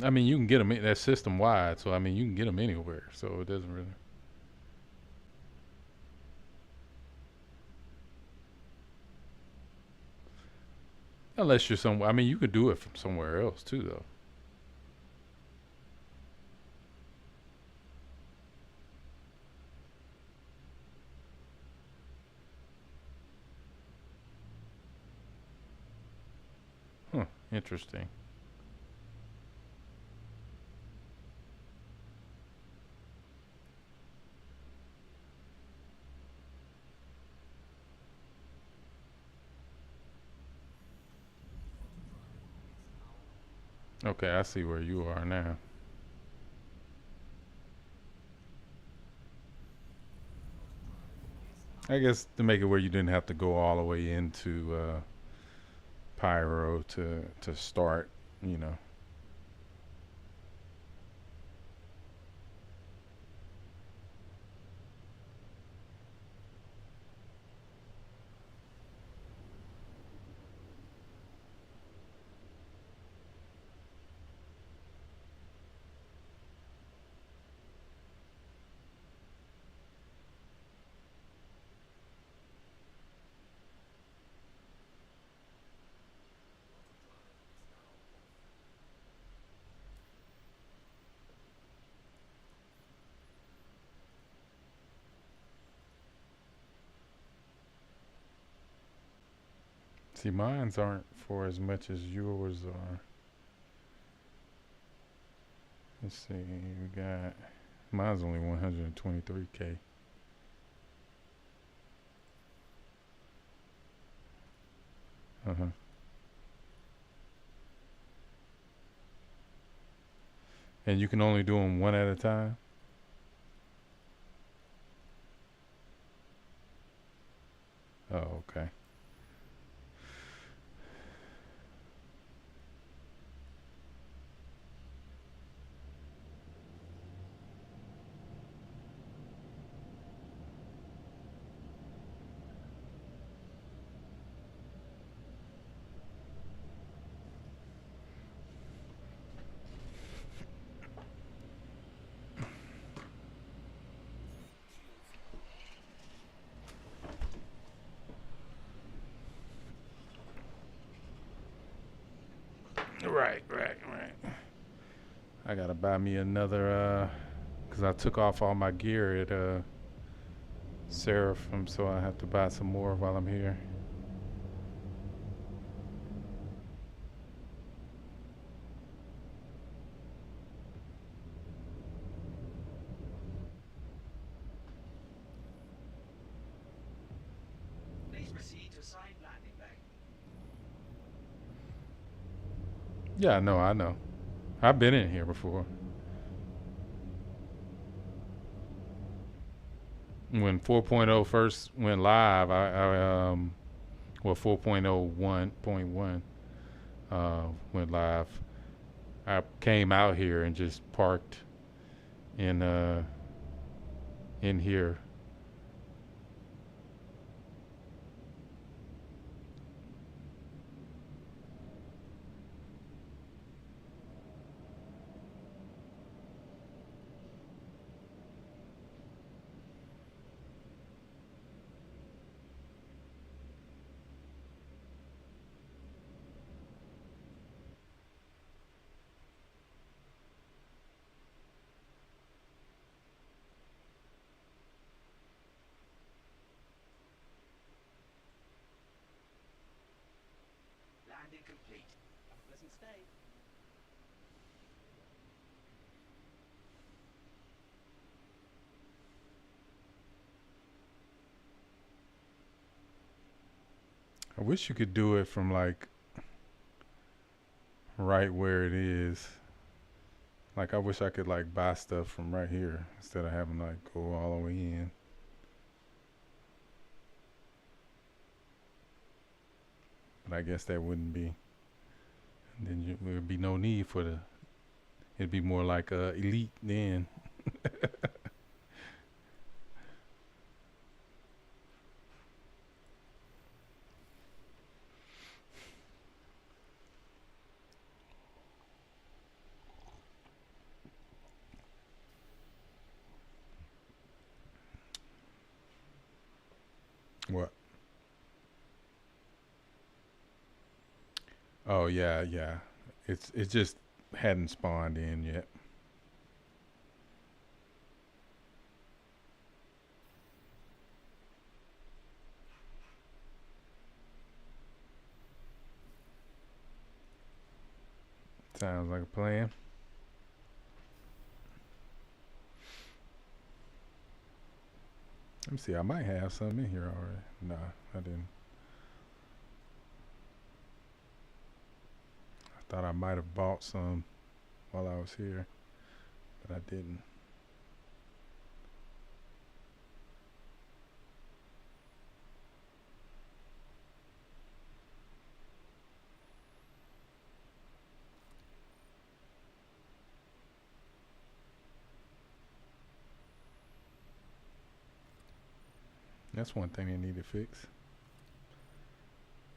I mean, you can get them. That's system wide, so I mean, you can get them anywhere. So it doesn't really. Unless you're somewhere. I mean, you could do it from somewhere else too, though. Huh. Interesting. Okay, I see where you are now. I guess to make it where you didn't have to go all the way into Pyro to start, you know. See, mines aren't for as much as yours are. Let's see, we got, mine's only 123K. Uh-huh. And you can only do them one at a time? Oh, okay. Right. I gotta buy me another, cause I took off all my gear at Seraphim, so I have to buy some more while I'm here. Please proceed to assigned landing bay. Yeah, I know. I've been in here before. When 4.0 first went live, well, 4.01.1 went live. I came out here and just parked in here. Landing complete. Have a pleasant stay. I wish you could do it from like right where it is. Like I wish I could like buy stuff from right here instead of having to like go all the way in. But I guess that wouldn't be. And then there would be no need for the. It'd be more like elite then. What? Oh yeah. It just hadn't spawned in yet. Sounds like a plan. Let me see. I might have some in here already. Nah, I didn't. I thought I might have bought some while I was here, but I didn't. That's one thing they need to fix.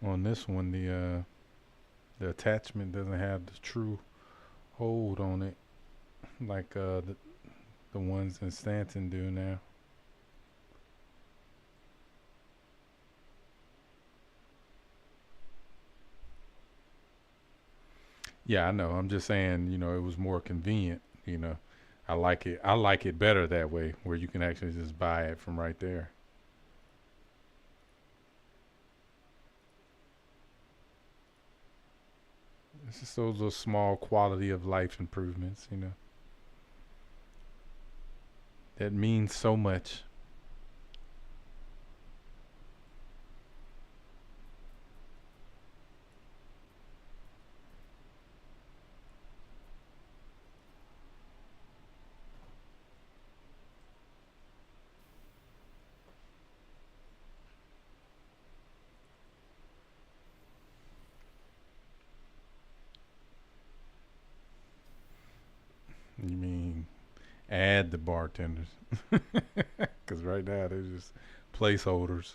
On this one, the attachment doesn't have the true hold on it like the ones in Stanton do now. Yeah, I know. I'm just saying, it was more convenient, I like it. I like it better that way, where you can actually just buy it from right there. It's just those little small quality of life improvements, you know, that means so much. You mean add the bartenders? Because right now they're just placeholders.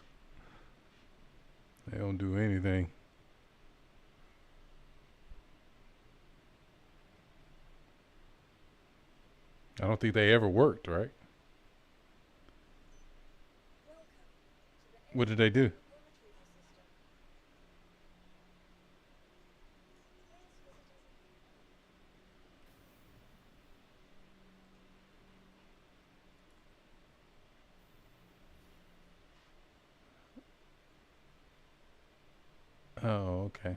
They don't do anything. I don't think they ever worked, right? What did they do? Oh, okay.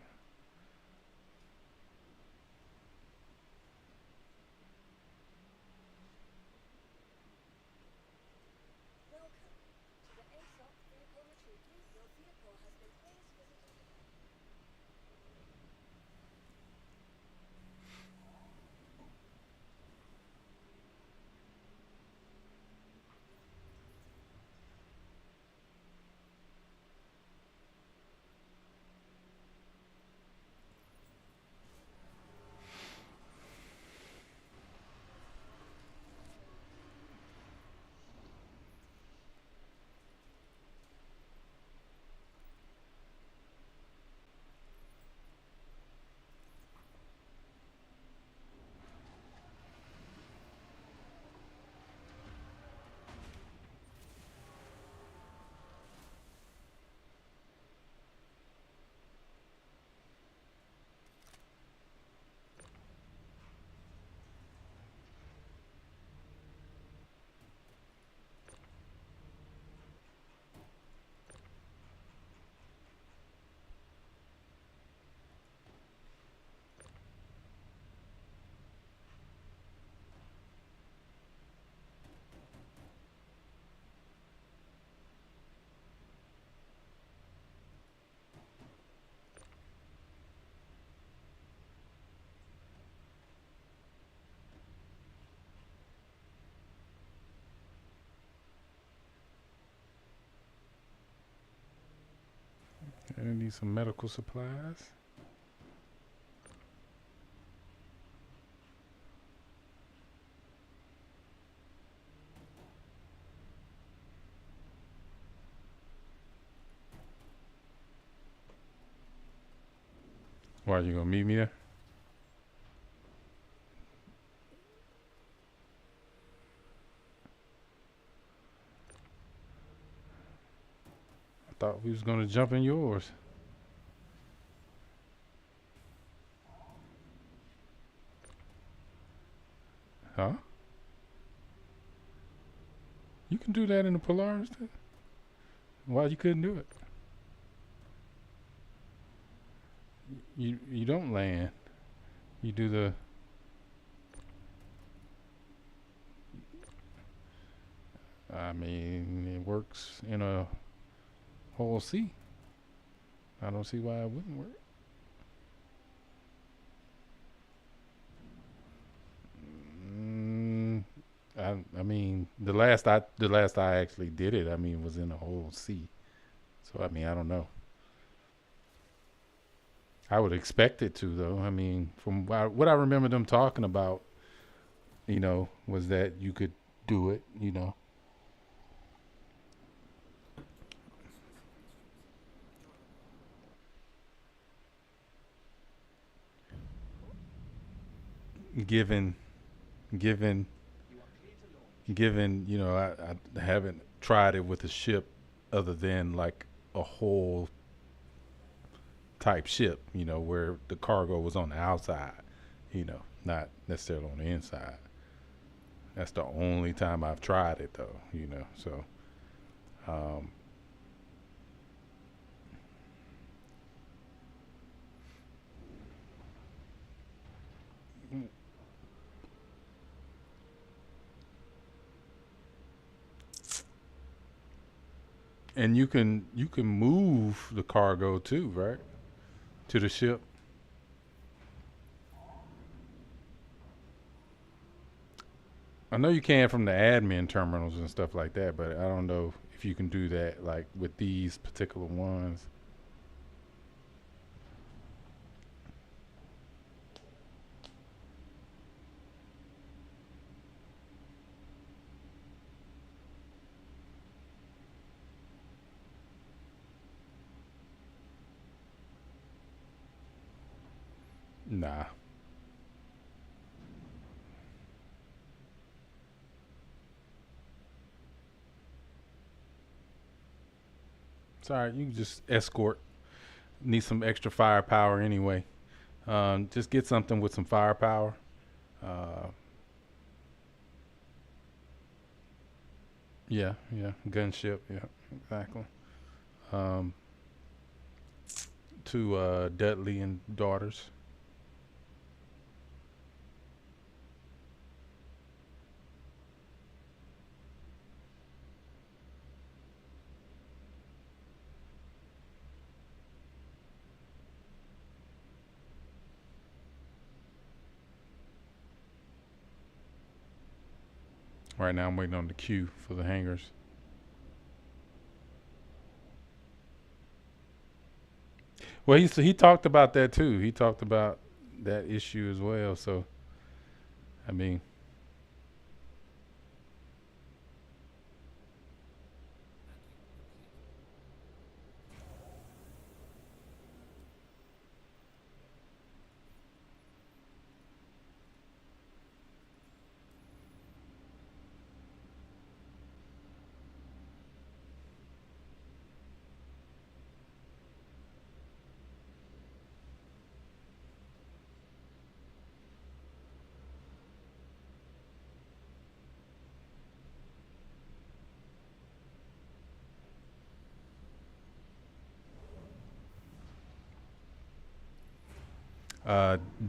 I need some medical supplies. Why, you gonna meet me there? I thought we was gonna jump in yours. Huh? You can do that in the Polaris then? Why you couldn't do it? You don't land. You do the. I mean, it works in a whole C. I don't see why it wouldn't work. Mm, I mean, the last I actually did it, I mean, was in a whole C. So I mean, I don't know. I would expect it to, though. I mean, from what I remember them talking about, you know, was that you could do it, you know. Given, given, you know, I haven't tried it with a ship other than like a whole type ship, you know, where the cargo was on the outside, you know, not necessarily on the inside. That's the only time I've tried it, though, you know. So, um, And you can move the cargo too, right? To the ship. I know you can from the admin terminals and stuff like that, but I don't know if you can do that like with these particular ones. Nah. It's all right. You can just escort. Need some extra firepower anyway. Just get something with some firepower. Uh, yeah, gunship. Yeah, exactly. Um, to Dudley and daughters. Right now, I'm waiting on the queue for the hangars. Well, he talked about that too. He talked about that issue as well. So, I mean,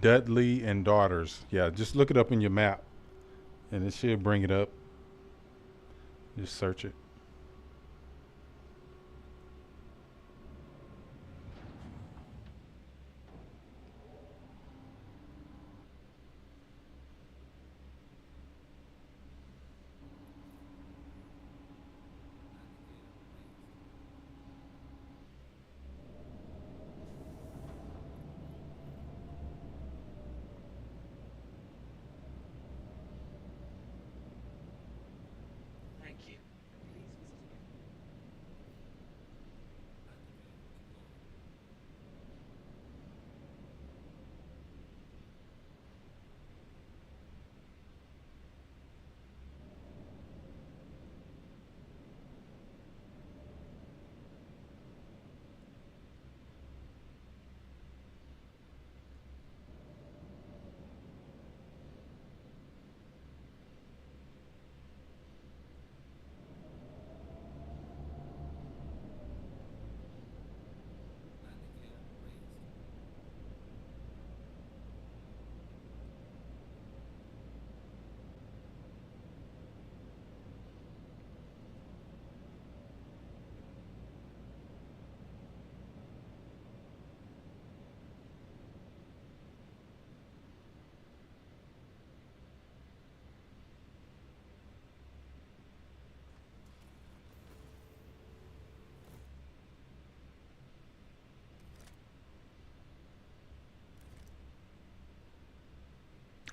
Dudley and daughters. Yeah, just look it up in your map, and it should bring it up. Just search it. Thank you. Please visit again.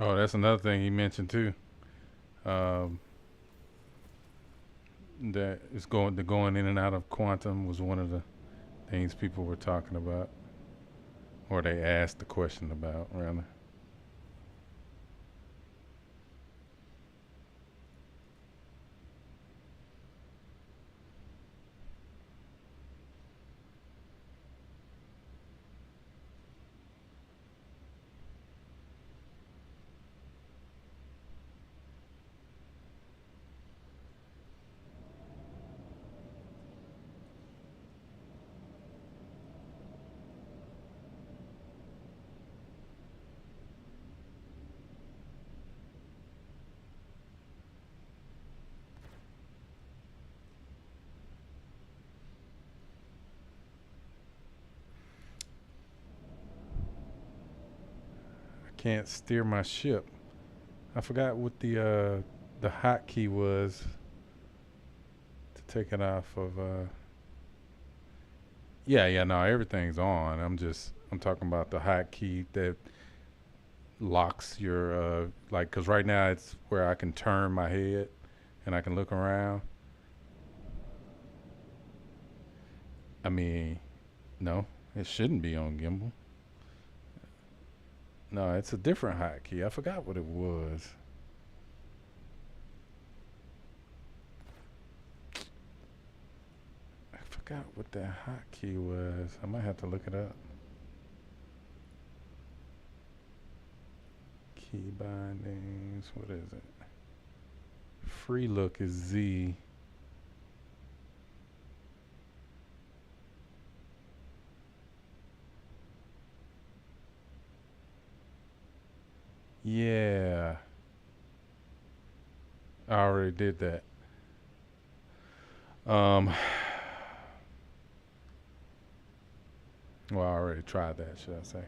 Oh, that's another thing he mentioned too. Um, that is going in and out of quantum was one of the things people were talking about, or they asked the question about, rather. can't steer my ship. I forgot what the hotkey was to take it off of. Yeah, no, everything's on. I'm talking about the hotkey that locks your like, cause right now it's where I can turn my head and I can look around. I mean, no, it shouldn't be on gimbal. No, it's a different hotkey. I forgot what it was. I forgot what that hotkey was. I might have to look it up. Key bindings. What is it? Free look is Z. Yeah. I already did that. Well, I already tried that, should I say.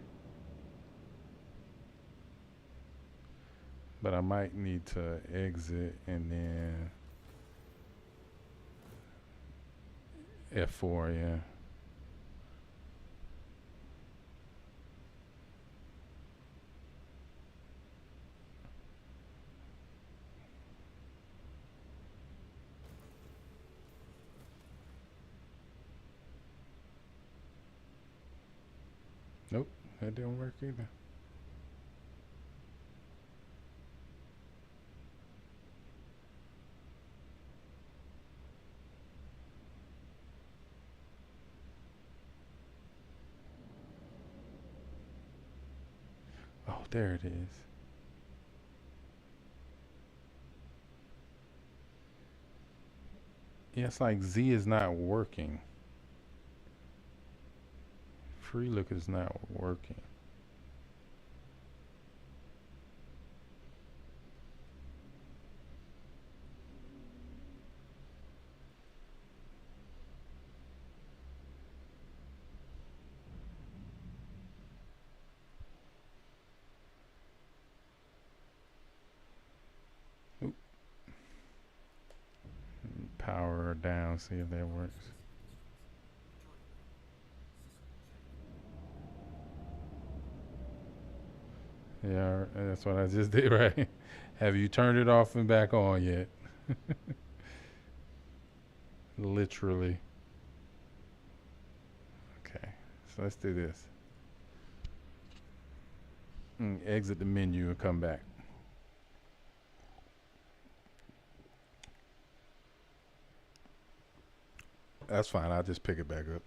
But I might need to exit and then F4, yeah. Nope, that didn't work either. Oh, there it is. Yeah, it's like Z is not working. Free look is not working. Oop. Power her down, see if that works. Yeah, that's what I just did, right? Have you turned it off and back on yet? Literally. Okay, so let's do this. Exit the menu and come back. That's fine, I'll just pick it back up.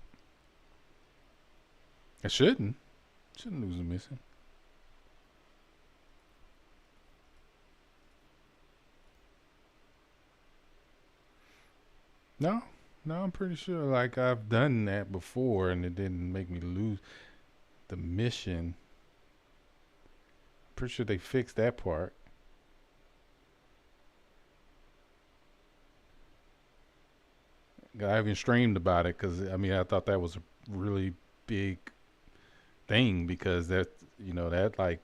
I shouldn't lose a mission. No, I'm pretty sure. Like, I've done that before, and it didn't make me lose the mission. Pretty sure they fixed that part. I even streamed about it because I thought that was a really big thing because that that like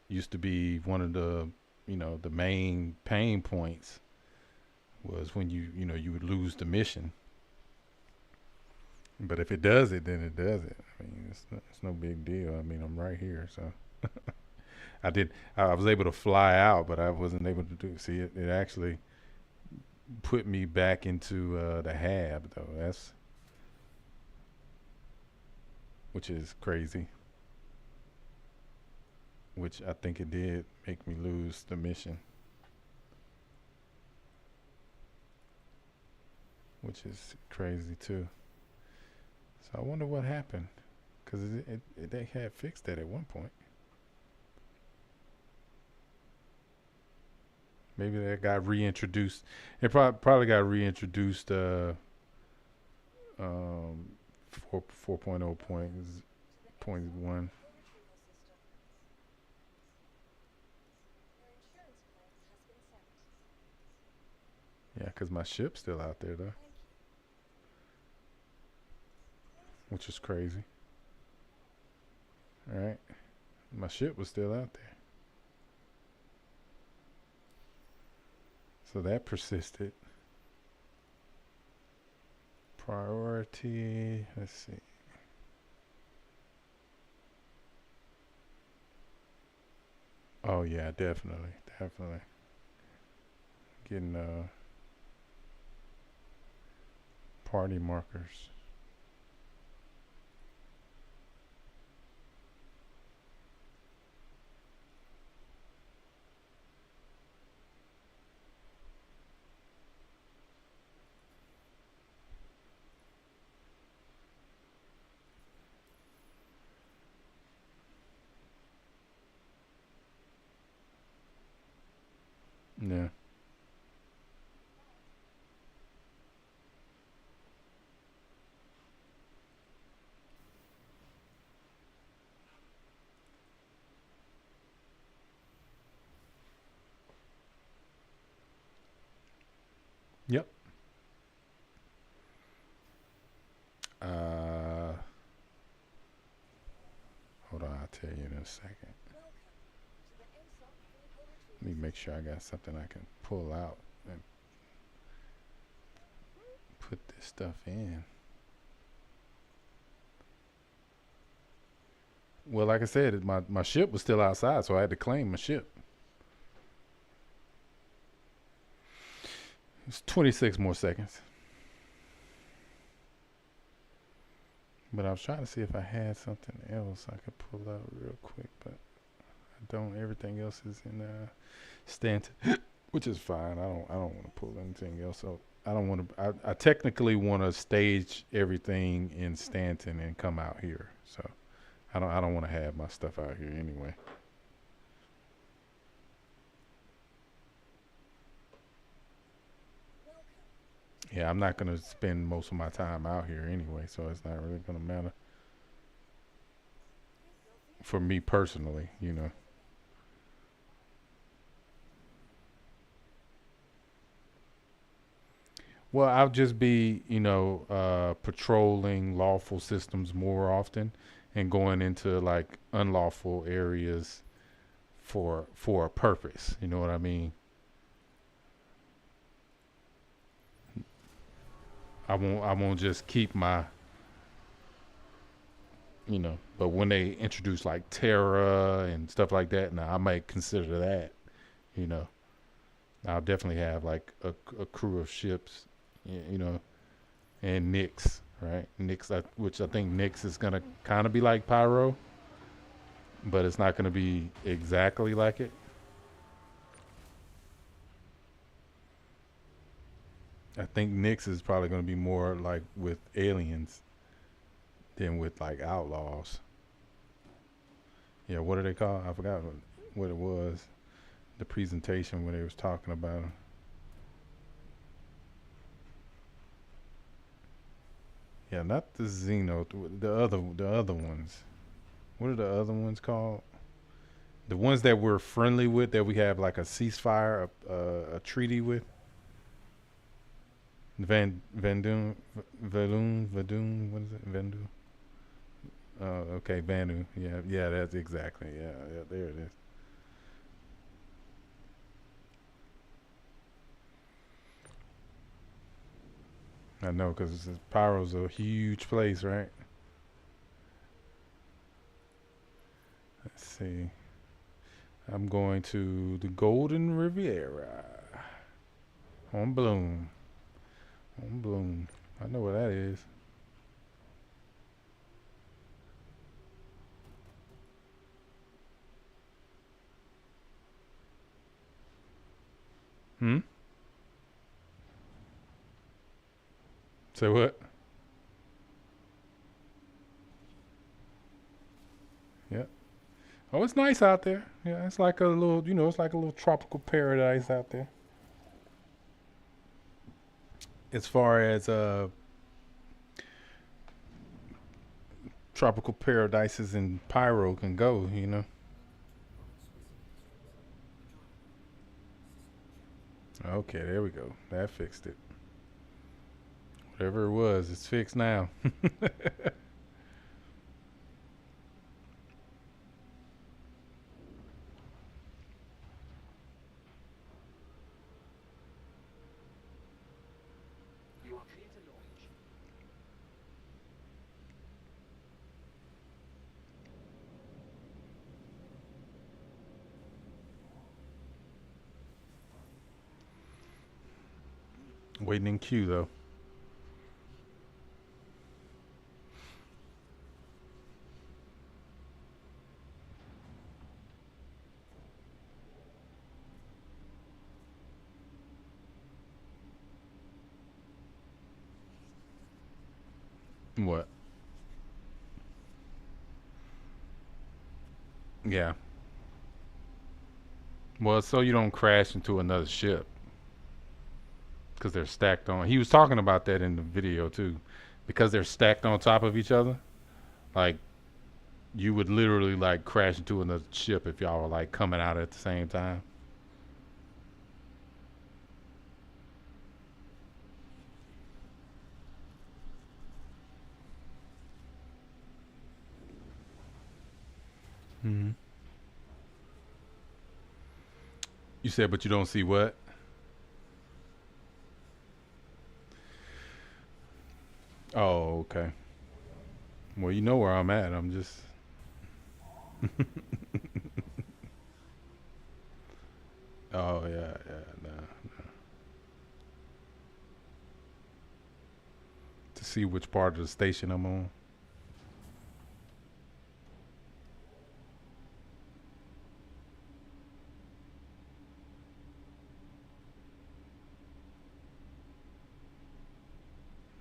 used to be one of the the main pain points. Was when you would lose the mission. But if it does it, then it does it. I mean, it's no big deal. I mean, I'm right here, so I was able to fly out, but I wasn't able to see it. It actually put me back into the hab, though. Which is crazy. Which I think it did make me lose the mission. Which is crazy too. So I wonder what happened, because they had fixed that at one point. Maybe that got reintroduced. It probably got reintroduced 4.0.1. Yeah, because my ship's still out there though. Which is crazy. All right, My ship was still out there. So that persisted. Priority, let's see. Oh yeah, definitely. Getting party markers. Yeah. Yep. Hold on, I'll tell you in a second. Let me make sure I got something I can pull out and put this stuff in. Well, like I said, my ship was still outside, so I had to claim my ship. It's 26 more seconds. But I was trying to see if I had something else I could pull out real quick, but I don't. Everything else is in Stanton, which is fine. I don't want to pull anything else out. I don't want to. I technically want to stage everything in Stanton and come out here. So I don't want to have my stuff out here anyway. Yeah, I'm not going to spend most of my time out here anyway, so it's not really going to matter for me personally, you know. Well, I'll just be, patrolling lawful systems more often and going into like unlawful areas for a purpose. You know what I mean? I won't just keep my, but when they introduce like Terra and stuff like that, now I might consider that, I'll definitely have like a crew of ships, and Nyx, right? Nyx, which I think Nyx is going to kind of be like Pyro, but it's not going to be exactly like it. I think Nyx is probably going to be more like with aliens than with like outlaws. Yeah, what are they called? I forgot what it was. The presentation where they was talking about them. Yeah, not the Xeno, the other ones. What are the other ones called? The ones that we're friendly with, that we have like a ceasefire, a treaty with. Vandoon, what is it? Vandu. Okay, Vandu. Yeah, that's exactly. Yeah, there it is. I know, because Pyro's a huge place, right? Let's see. I'm going to the Golden Riviera on Bloom. On Bloom. I know where that is. Say what? Yeah. Oh, it's nice out there. Yeah, it's like a little, it's like a little tropical paradise out there. As far as tropical paradises in Pyro can go, Okay, there we go. That fixed it. Whatever it was, it's fixed now. Waiting in queue though. What? Yeah. Well, so you don't crash into another ship because they're stacked on. He was talking about that in the video too, because they're stacked on top of each other. Like you would literally like crash into another ship if y'all were like coming out at the same time. Hmm. You said, but you don't see what? Oh, okay. Well, you know where I'm at. I'm just. Oh yeah, yeah, nah. To see which part of the station I'm on.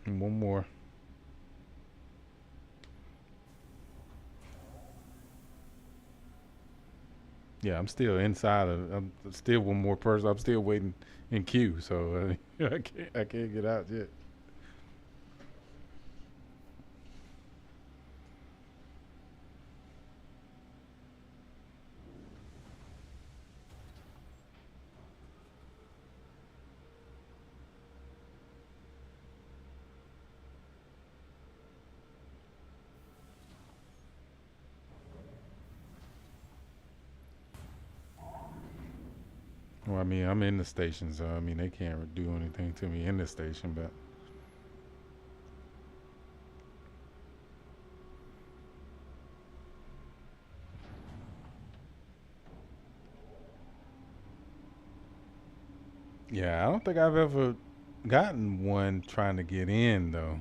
And one more. Yeah, I'm still inside of. I'm still one more person. I'm still waiting in queue, so I can't get out yet. Well, I mean, I'm in the station, so I mean, they can't do anything to me in the station, but. Yeah, I don't think I've ever gotten one trying to get in though.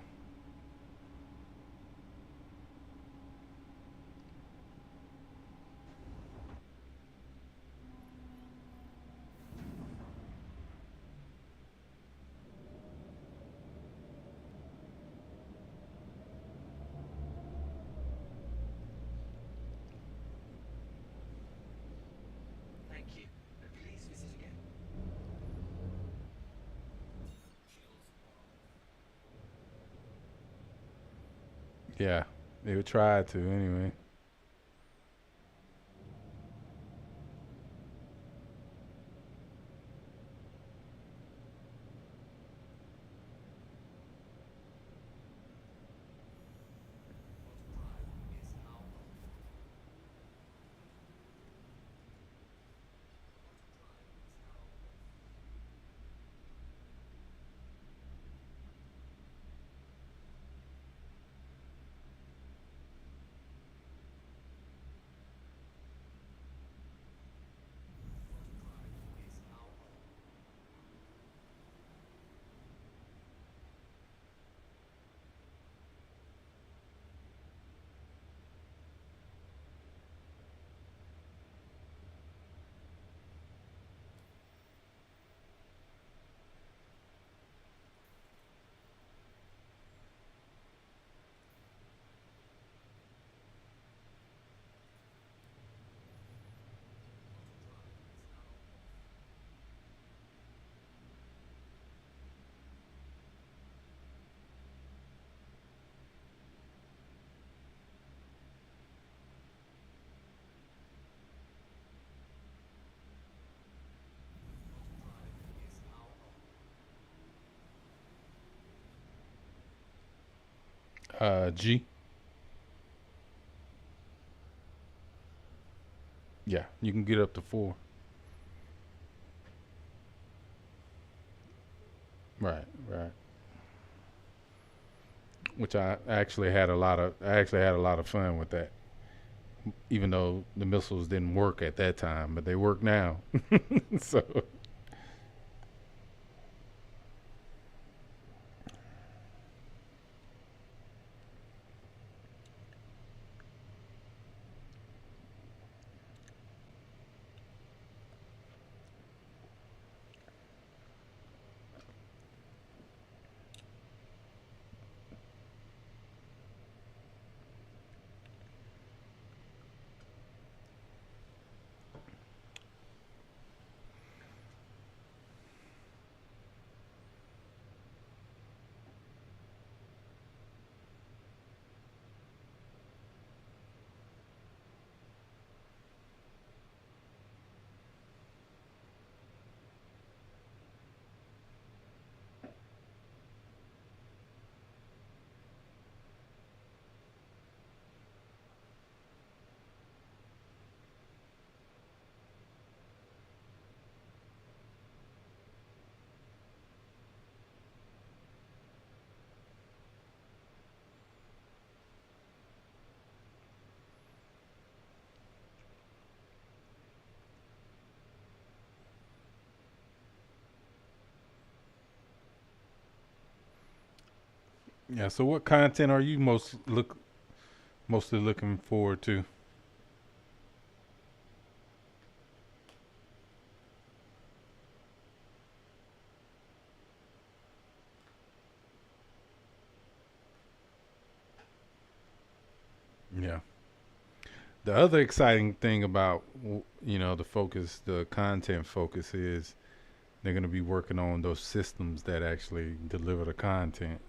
Thank you. Please visit again. Yeah, they would try to anyway. G. Yeah, you can get up to 4. Right, right. Which I actually had a lot of. I actually had a lot of fun with that, even though the missiles didn't work at that time, but they work now. So Yeah. So what content are you mostly looking forward to? Yeah. The other exciting thing about the content focus is they're going to be working on those systems that actually deliver the content.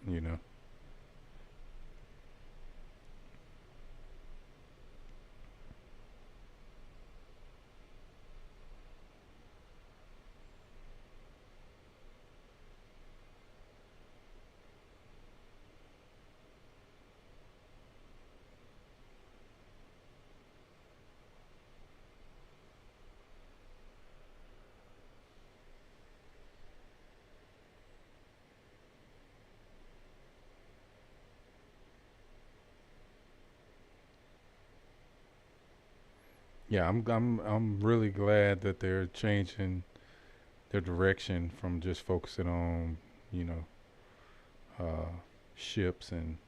Yeah, I'm really glad that they're changing their direction from just focusing on you know uh, ships and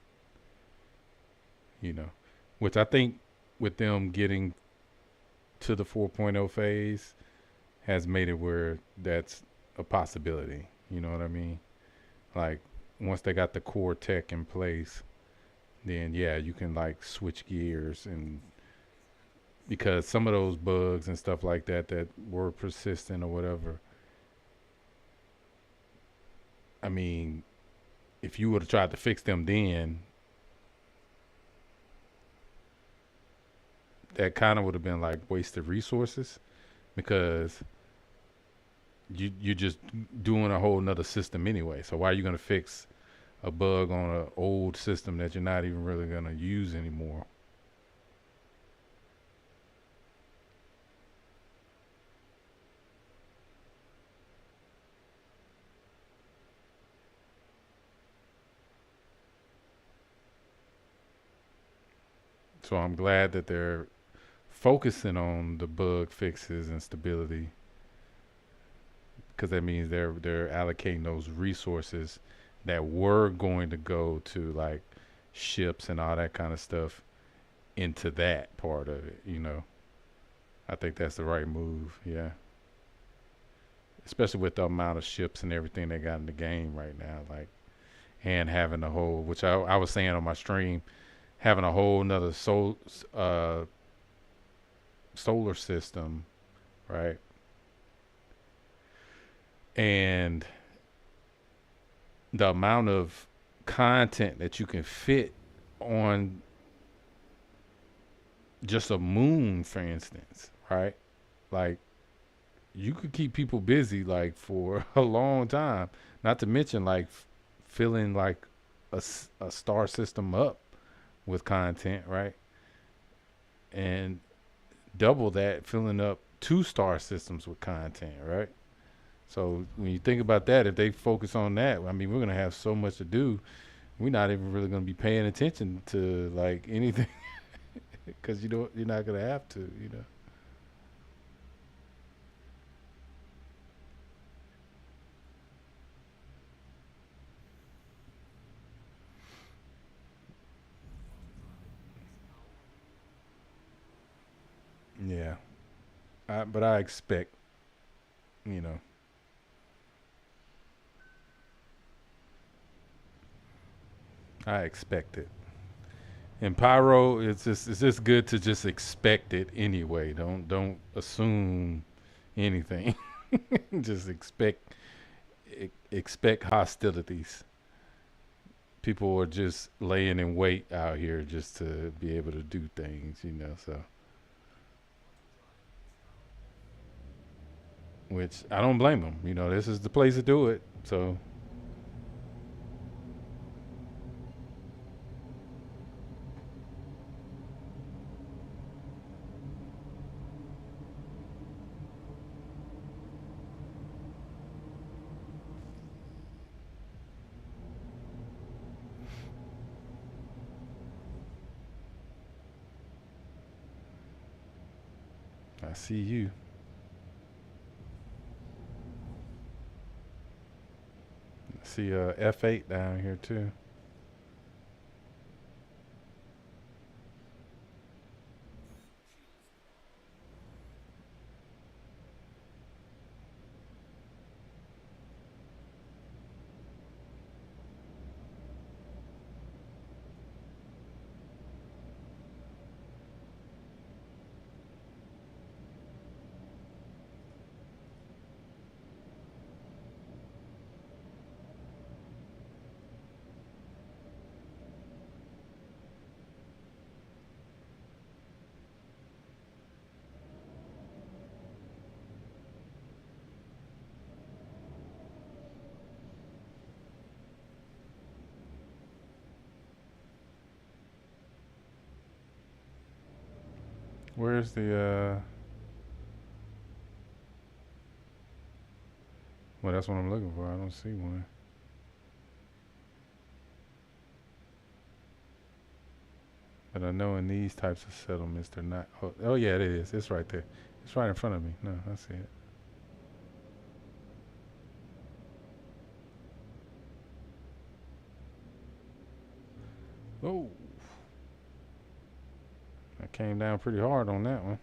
you know, which I think with them getting to the 4.0 phase has made it where that's a possibility. You know what I mean? Like once they got the core tech in place, then yeah, you can like switch gears and because some of those bugs and stuff like that that were persistent or whatever. I mean, if you would have tried to fix them then, that kind of would have been like wasted resources because you're just doing a whole nother system anyway. So why are you going to fix a bug on an old system that you're not even really going to use anymore? So I'm glad that they're focusing on the bug fixes and stability because that means they're allocating those resources that were going to go to like ships and all that kind of stuff into that part of it. I think that's the right move. Yeah. Especially with the amount of ships and everything they got in the game right now. Like, and having a whole, which I was saying on my stream, having a whole nother solar system, right? And the amount of content that you can fit on just a moon, for instance, right? Like, you could keep people busy like for a long time. Not to mention like filling like a star system up with content, right? And double that, filling up 2 star systems with content, right? So when you think about that, if they focus on that, I mean, we're gonna have so much to do. We're not even really gonna be paying attention to like anything because you're not gonna have to. Yeah, but I expect, you know, I expect it. And pyro, it's just good to just expect it anyway. Don't assume anything. Just expect hostilities. People are just laying in wait out here just to be able to do things. So, which I don't blame them. This is the place to do it. So, I see you. I see F8 down here too. Where's the well, that's what I'm looking for. I don't see one. But I know in these types of settlements, they're not. Oh yeah, it is. It's right there. It's right in front of me. No, I see it. Oh, I came down pretty hard on that one.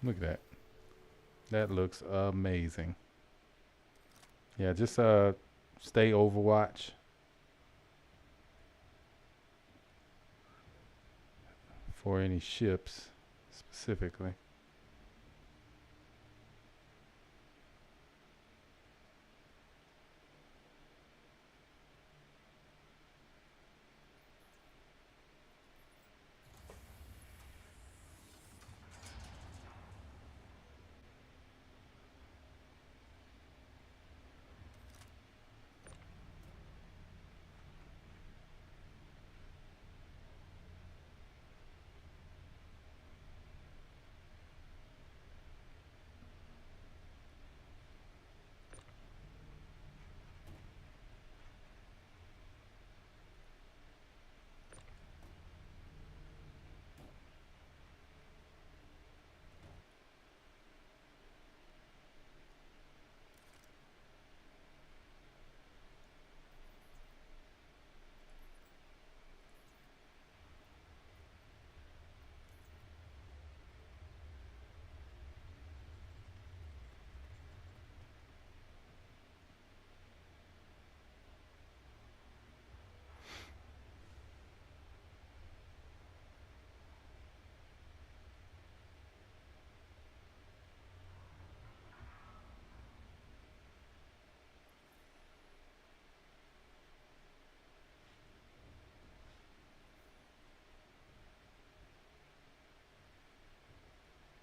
Look at that. That looks amazing. Yeah, just stay Overwatch. For any ships specifically.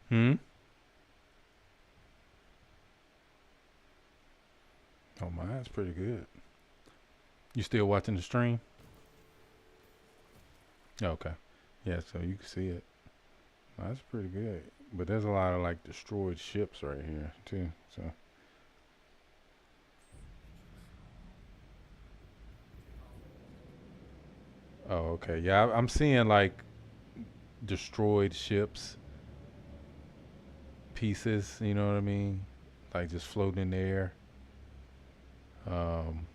Hmm? Oh, mine's pretty good. You still watching the stream? Okay. Yeah, so you can see it. That's pretty good. But there's a lot of like destroyed ships right here too. So oh, okay. Yeah, I'm seeing like destroyed ships, pieces, you know what I mean? Like just floating in the air. Um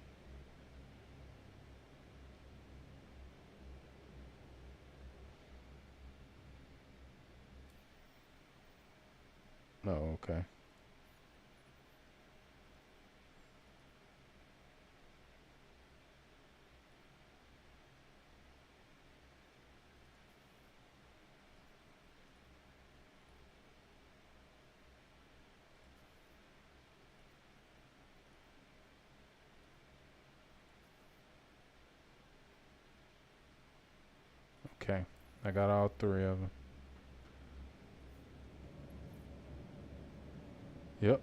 oh, okay. Okay. I got all three of them. Yep.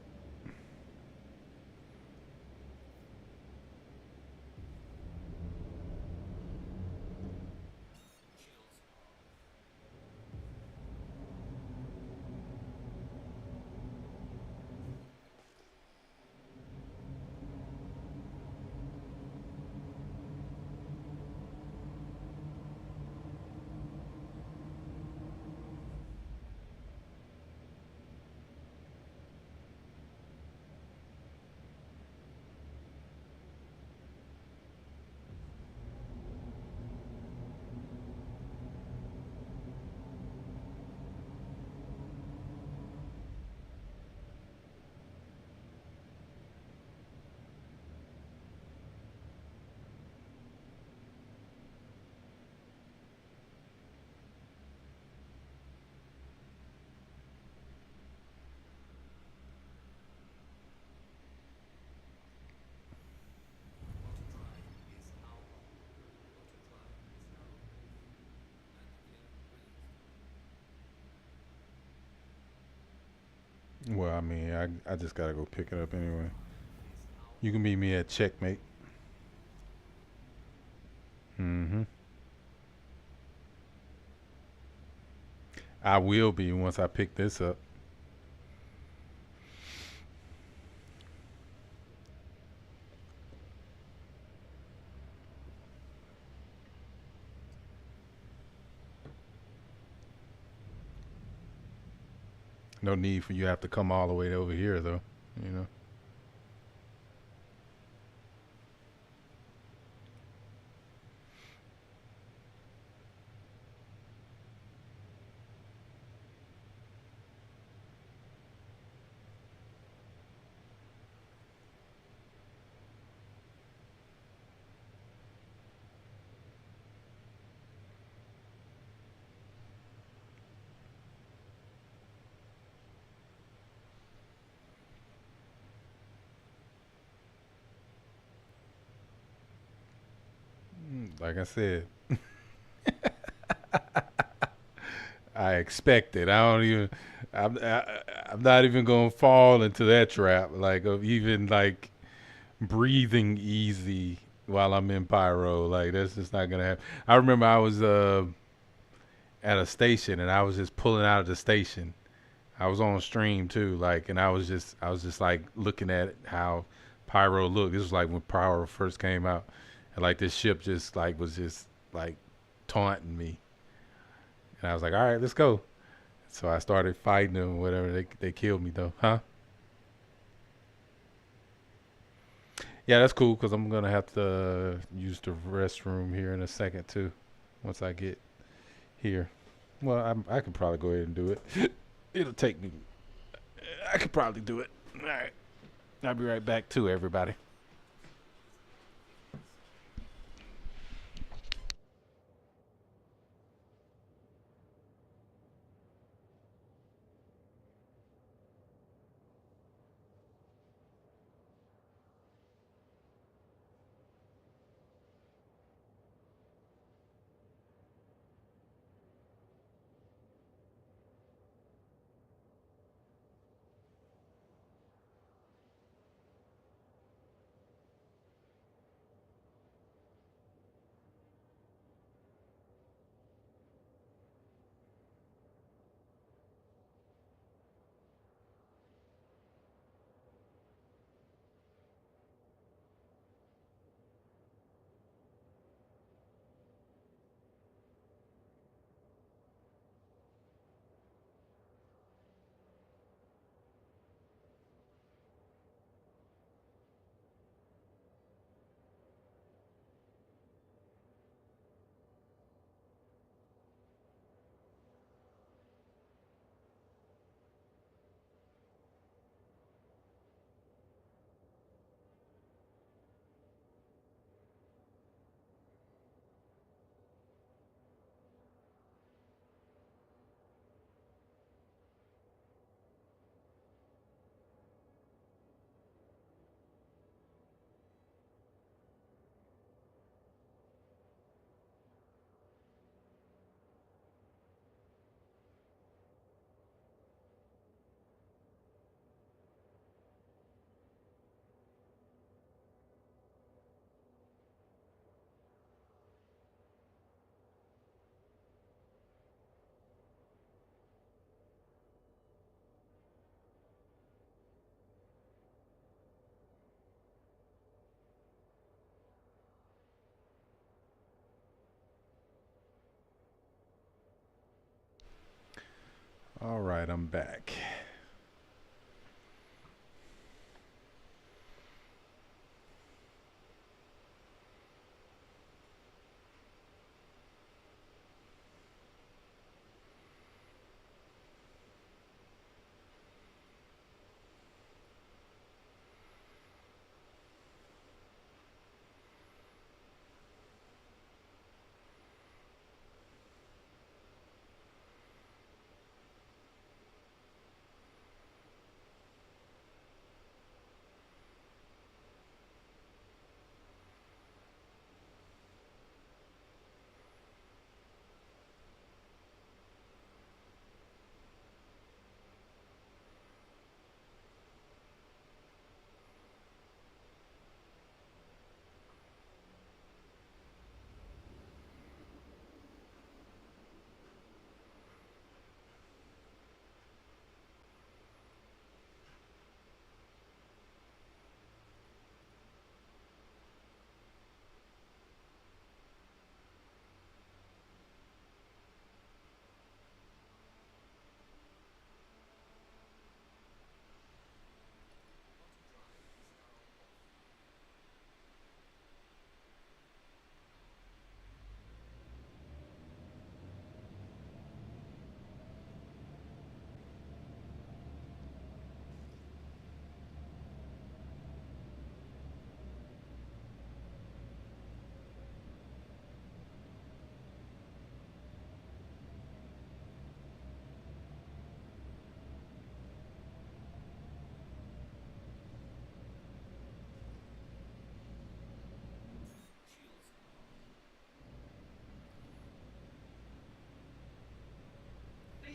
Well, I mean, I just gotta go pick it up anyway. You can meet me at checkmate. Mm-hmm. I will be once I pick this up. No need for you to have to come all the way over here, though. You know. Like I said, I expect it. I don't even. I'm not even gonna fall into that trap. Like of even like breathing easy while I'm in pyro. Like that's just not gonna happen. I remember I was at a station and I was just pulling out of the station. I was on stream too, like, and I was just like looking at how pyro looked. This was like when pyro first came out, and like this ship just like was just like taunting me, and I was like, all right, let's go. So I started fighting them, whatever. They killed me though, huh? Yeah, that's cool because I'm gonna have to use the restroom here in a second too, once I get here. Well, I can probably go ahead and do it. It'll take me. I could probably do it. All right. I'll be right back too, everybody. All right, I'm back.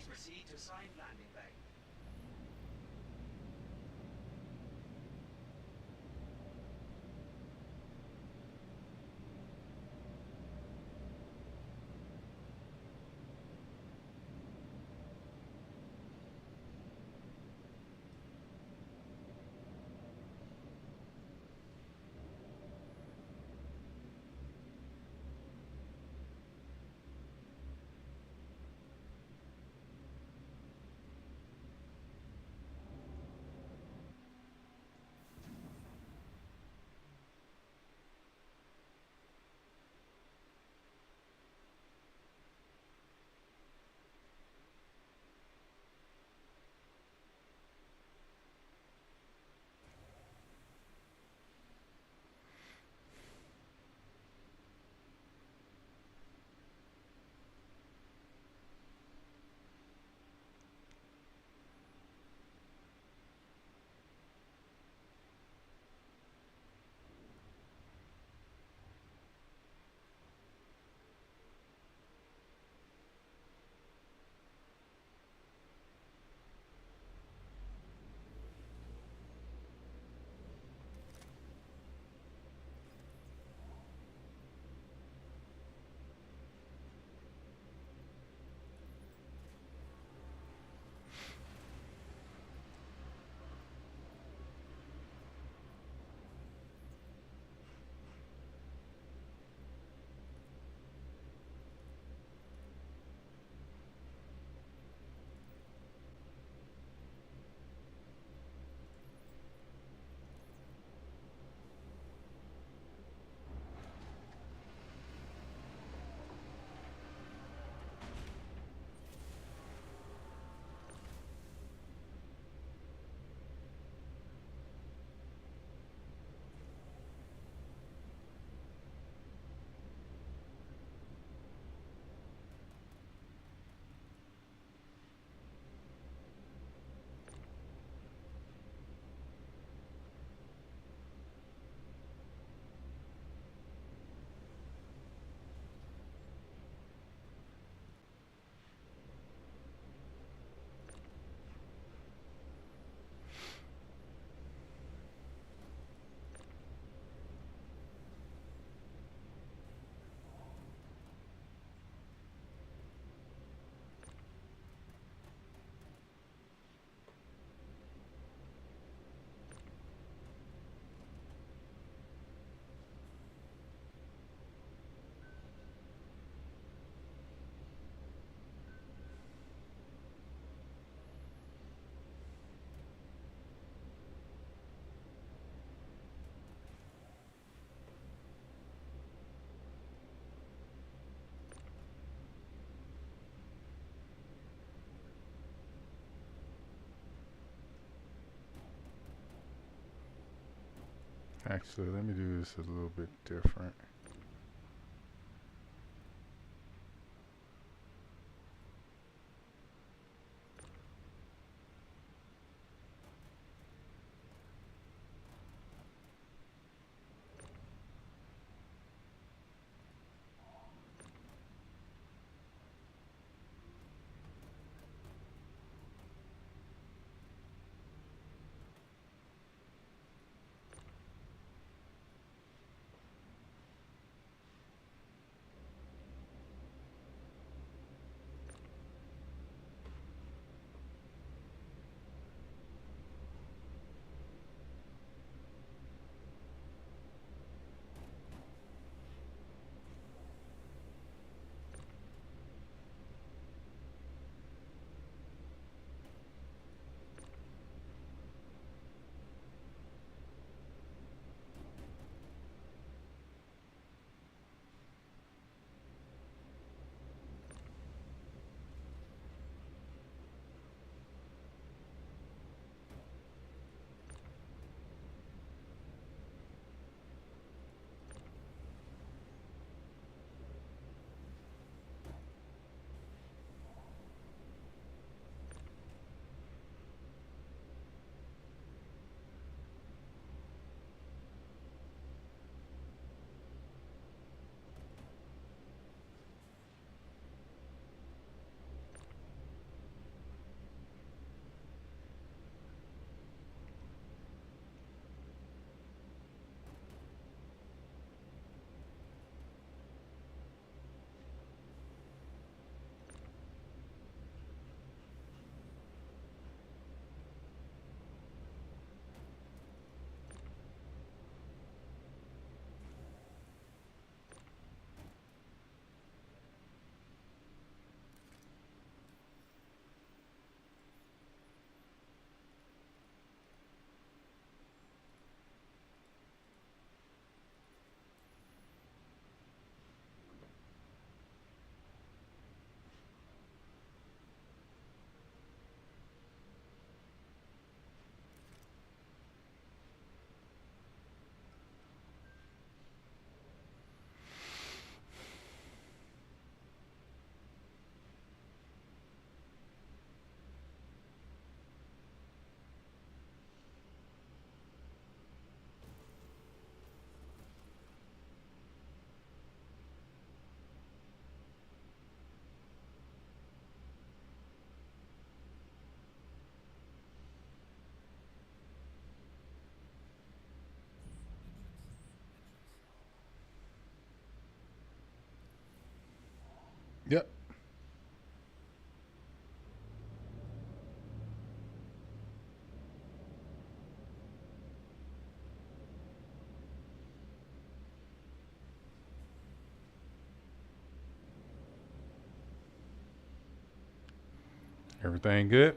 Please proceed to assigned landing bay. Actually, let me do this a little bit different. Yep. Everything good?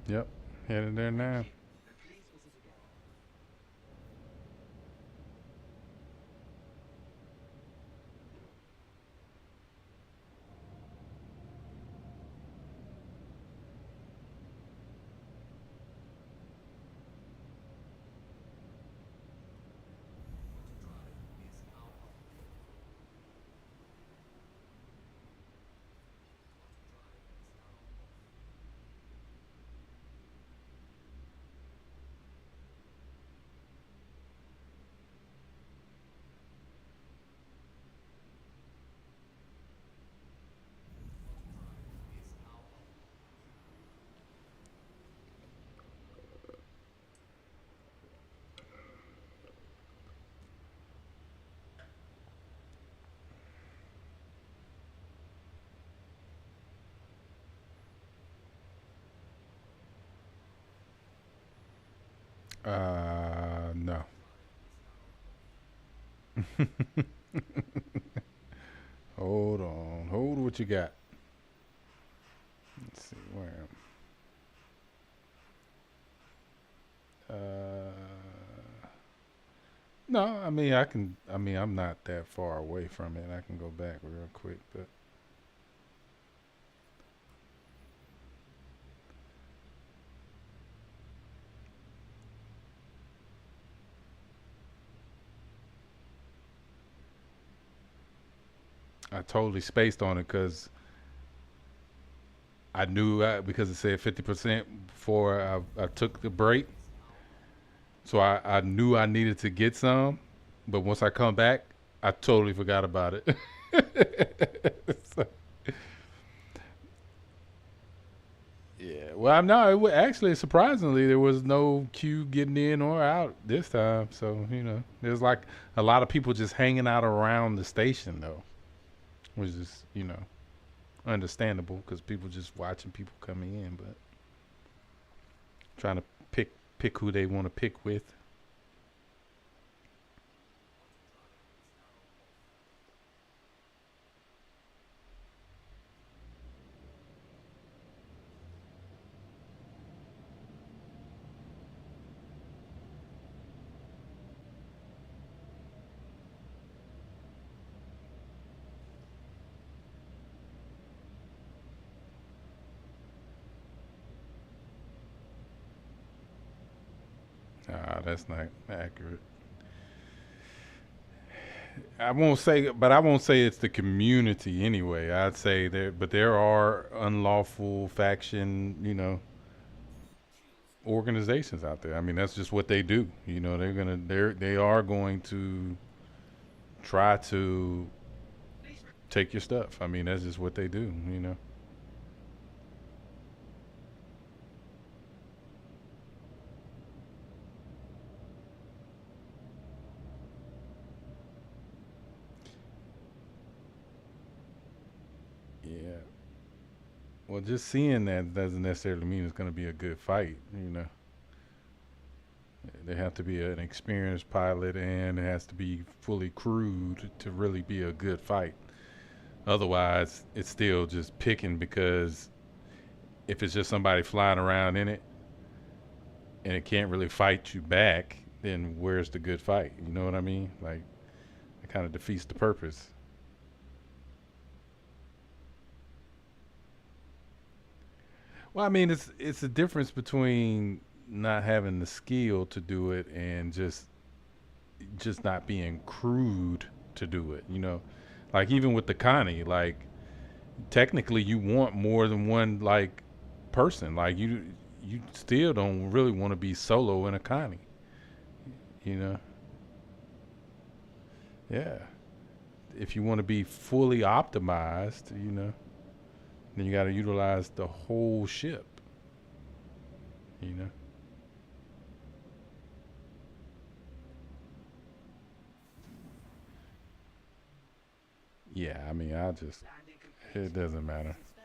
Yep. Headed there now. No. Hold on. Hold what you got. Let's see where no, I mean I can. I mean I'm not that far away from it. I can go back real quick, but I totally spaced on it because I knew because it said 50% before I took the break, so I knew I needed to get some. But once I come back, I totally forgot about it. So, yeah. Well, I'm not. Actually, surprisingly, there was no queue getting in or out this time. So there's like a lot of people just hanging out around the station though, which is understandable because people just watching people coming in, but trying to pick who they want to pick with. That's not accurate. I won't say it's the community anyway. I'd say but there are unlawful faction, organizations out there. I mean, that's just what they do. They are going to try to take your stuff. I mean, that's just what they do. Yeah. Well, just seeing that doesn't necessarily mean it's going to be a good fight. They have to be an experienced pilot and it has to be fully crewed to really be a good fight. Otherwise, it's still just picking because if it's just somebody flying around in it and it can't really fight you back, then where's the good fight? You know what I mean? Like, it kind of defeats the purpose. Well, I mean, it's a difference between not having the skill to do it and just not being crewed to do it. Like even with the Connie, like technically you want more than one like person. Like you still don't really want to be solo in a Connie. You know? Yeah. if you want to be fully optimized, you know, then you got to utilize the whole ship, you know. Yeah, I mean, Landing complete. it doesn't matter. Stay.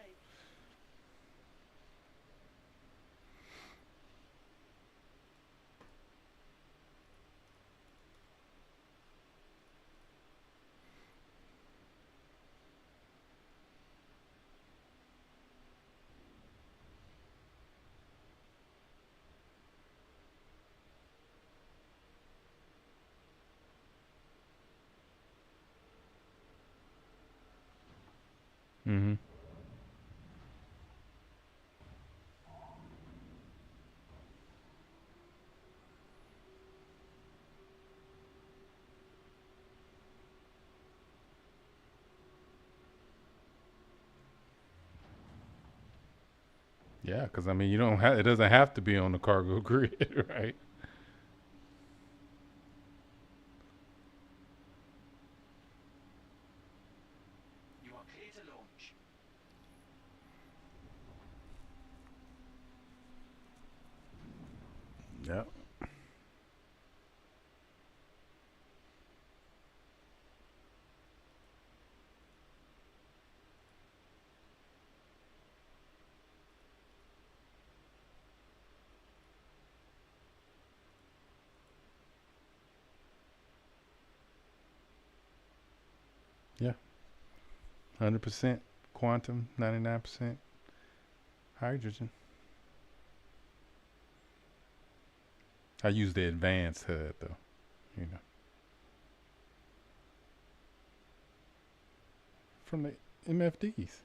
Mm-hmm. Yeah, because I mean, you don't have. It doesn't have to be on the cargo grid, right? You are clear to launch. Yep. Yeah. 100% quantum, 99% hydrogen. I use the advanced HUD though, you know, from the MFDs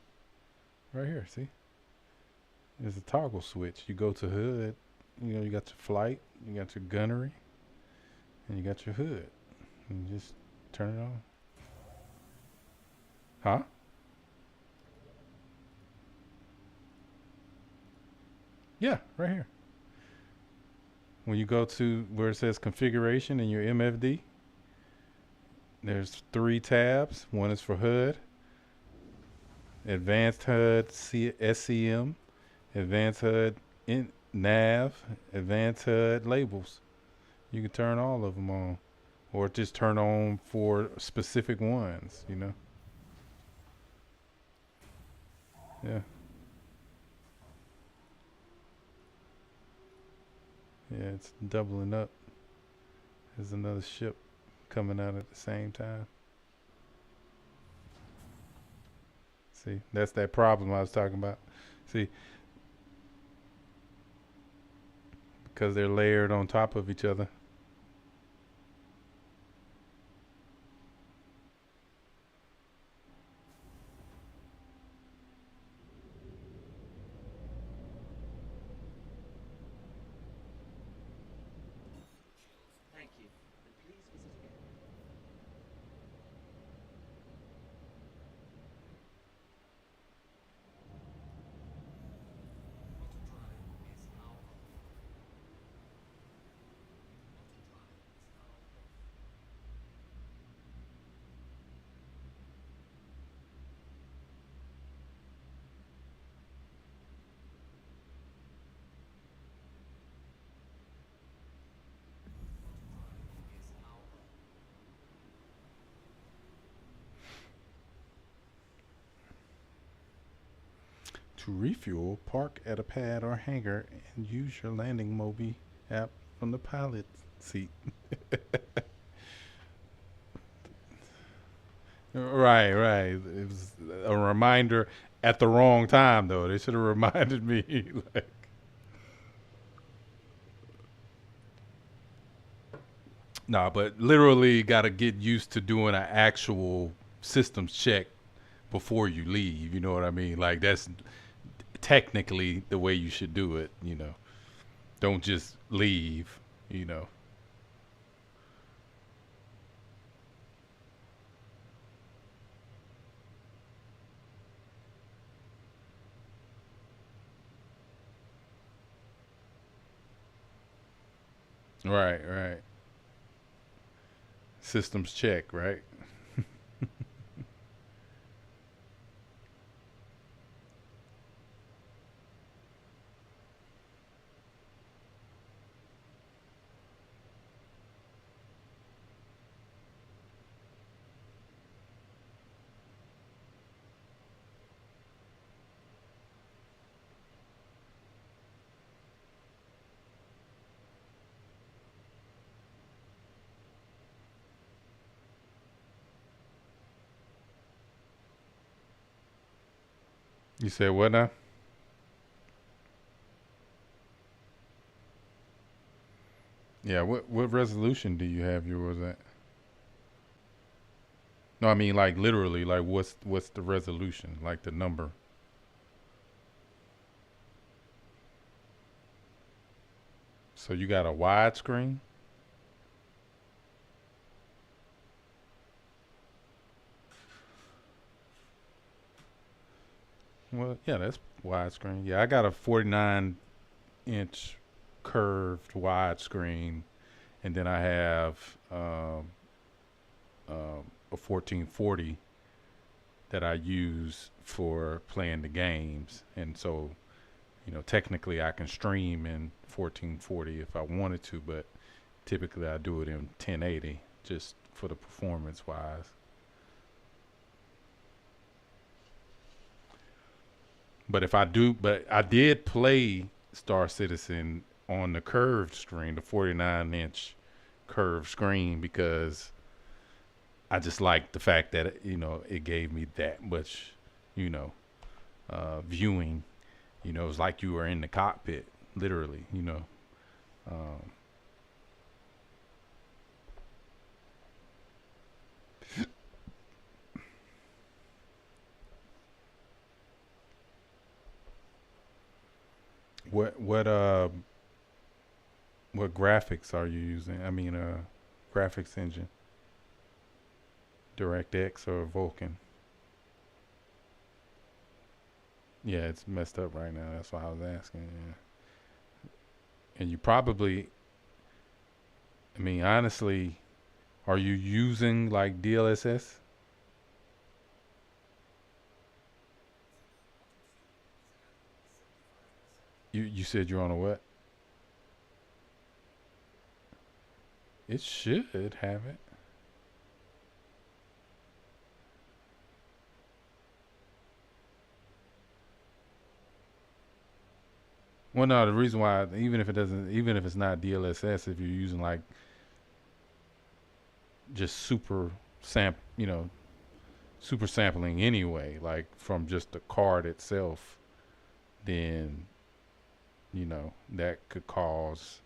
right here. See, there's a toggle switch. You go to HUD, you know, you got your flight, you got your gunnery, and you got your HUD. And you just turn it on. Huh? Yeah, right here. When you go to where it says configuration in your MFD, there's 3 tabs. One is for HUD, advanced HUD SCM, advanced HUD nav, advanced HUD labels. You can turn all of them on, or just turn on for specific ones, you know. Yeah. Yeah, it's doubling up. There's another ship coming out at the same time. See, that's that problem I was talking about. See, because they're layered on top of each other. Thank you. And please visit again. To refuel, park at a pad or hangar and use your landing Mobi app from the pilot seat. Right, right. It was a reminder at the wrong time, though. They should have reminded me. Like, nah, but literally got to get used to doing an actual systems check before you leave. You know what I mean? Like that's technically the way you should do it. You know, don't just leave. You know. Right, right. Systems check, right? You said what now? Yeah, what resolution do you have yours at? No, I mean like literally, like what's the resolution, like the number? So you got a widescreen? Well, yeah, that's widescreen. Yeah, I got a 49-inch curved widescreen, and then I have a 1440 that I use for playing the games, and so technically I can stream in 1440 if I wanted to, but typically I do it in 1080 just for the performance wise. But I did play Star Citizen on the curved screen, the 49-inch curved screen, because I just liked the fact that it gave me that much, viewing. It was like you were in the cockpit, literally. Um, what graphics are you using? I mean, graphics engine. DirectX or Vulkan? Yeah, it's messed up right now. That's why I was asking. Yeah. And you probably, I mean, honestly, are you using like DLSS? You said you're on a what? It should have it. Well, no, the reason why, even if it's not DLSS, if you're using like just super sampling anyway, like from just the card itself, then that could cause.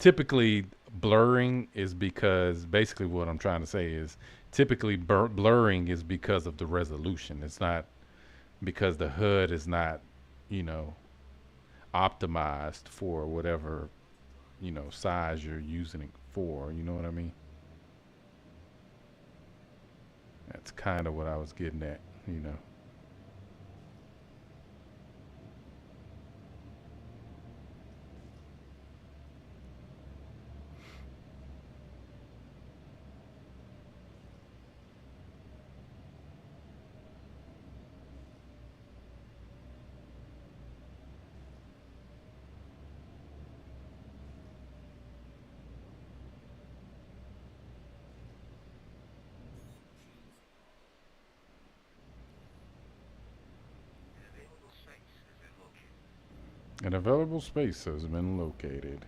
Typically, blurring is because basically what I'm trying to say is typically blurring is because of the resolution. It's not because the HUD is not, optimized for whatever, size you're using it for. You know what I mean? That's kind of what I was getting at. An available space has been located.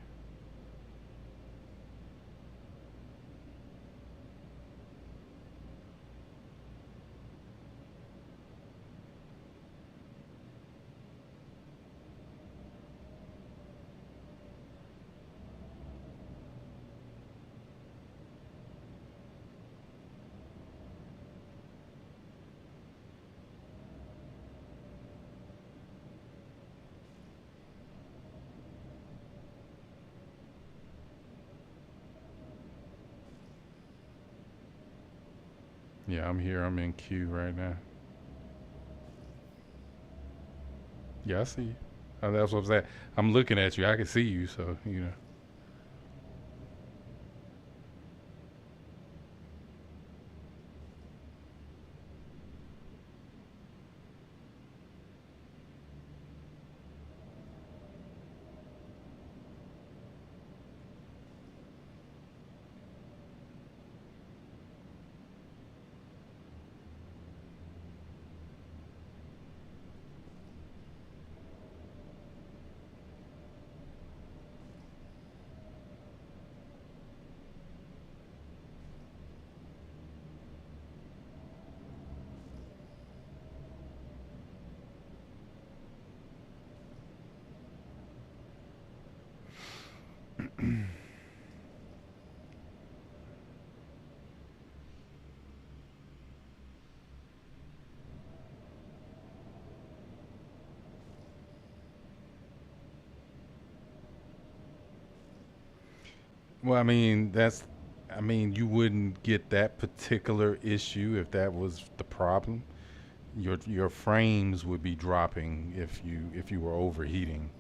Yeah, I'm here. I'm in queue right now. Yeah, I see you. That's what I'm saying. I'm looking at you. I can see you, so. Well, I mean, you wouldn't get that particular issue if that was the problem. Your frames would be dropping if you were overheating.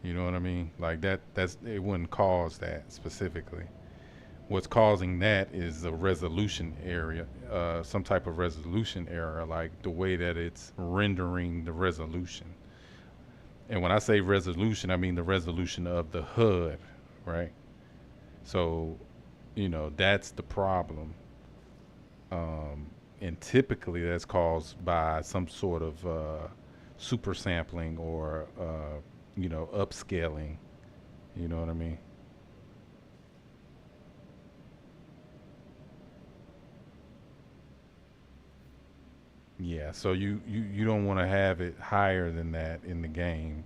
You know what I mean? Like that's it wouldn't cause that specifically. What's causing that is a resolution area, some type of resolution error, like the way that it's rendering the resolution. And when I say resolution, I mean the resolution of the HUD, right? So, that's the problem. And typically that's caused by some sort of super sampling or, upscaling. You know what I mean? Yeah, so you don't want to have it higher than that in the game.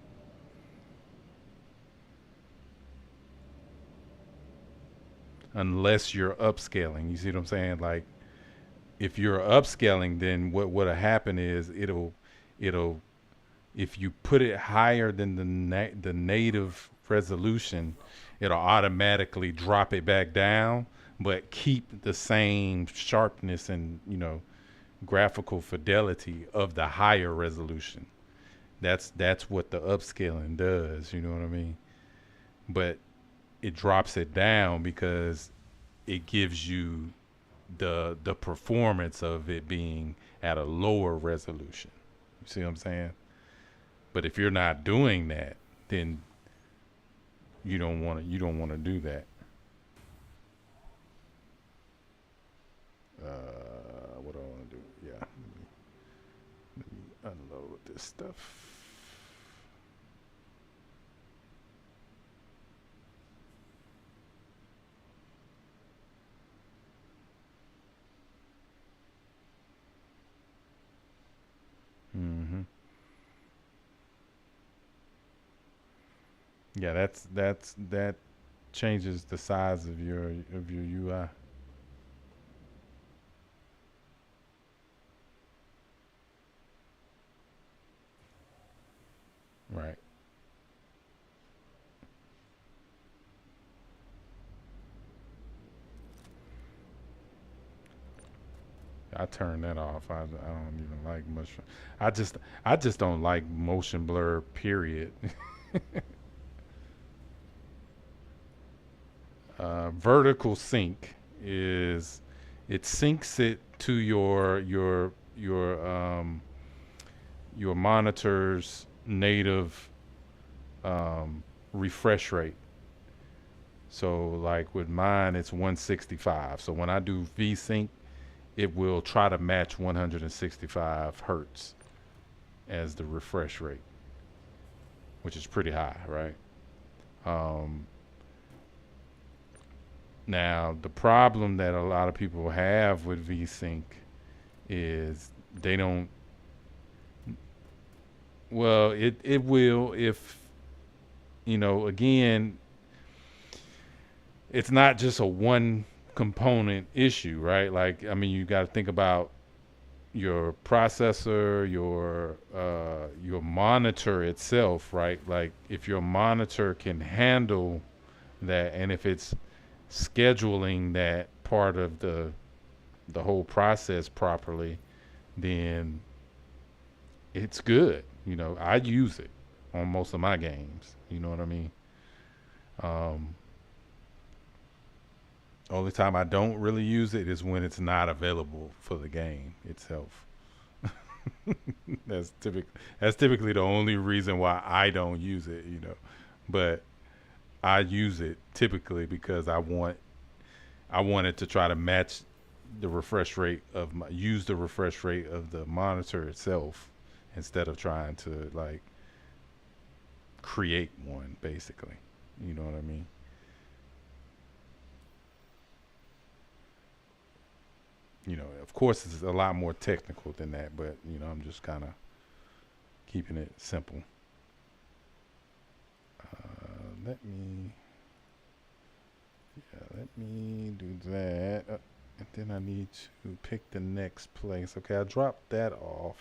Unless you're upscaling. You see what I'm saying? Like if you're upscaling, then what'll happen is it'll if you put it higher than the native resolution, it'll automatically drop it back down, but keep the same sharpness and graphical fidelity of the higher resolution. That's what the upscaling does. You know what I mean? But it drops it down because it gives you the performance of it being at a lower resolution. You see what I'm saying? But if you're not doing that, then you don't want to do that. What do I want to do? Yeah, let me unload this stuff. hmm Yeah, that changes the size of your UI. Right. I turn that off. I don't even like motion. I just I just don't like motion blur. Period. Vertical sync is it syncs it to your monitor's native refresh rate. So like with mine, it's 165. So when I do VSync, it will try to match 165 hertz as the refresh rate, which is pretty high, right? Um, Now, the problem that a lot of people have with VSync is they don't, well, it will if, again, it's not just a one component issue, right? Like, I mean, you got to think about your processor, your monitor itself, right? Like, if your monitor can handle that, and if it's scheduling that part of the whole process properly, then it's good. I use it on most of my games. You know what I mean? Um, Only time I don't really use it is when it's not available for the game itself. That's typically the only reason why I don't use it. But I use it typically because I want it to try to match the refresh rate of use the refresh rate of the monitor itself instead of trying to like create one basically. You know what I mean? Of course it's a lot more technical than that, but I'm just kind of keeping it simple. Let me do that. And then I need to pick the next place. Okay, I dropped that off.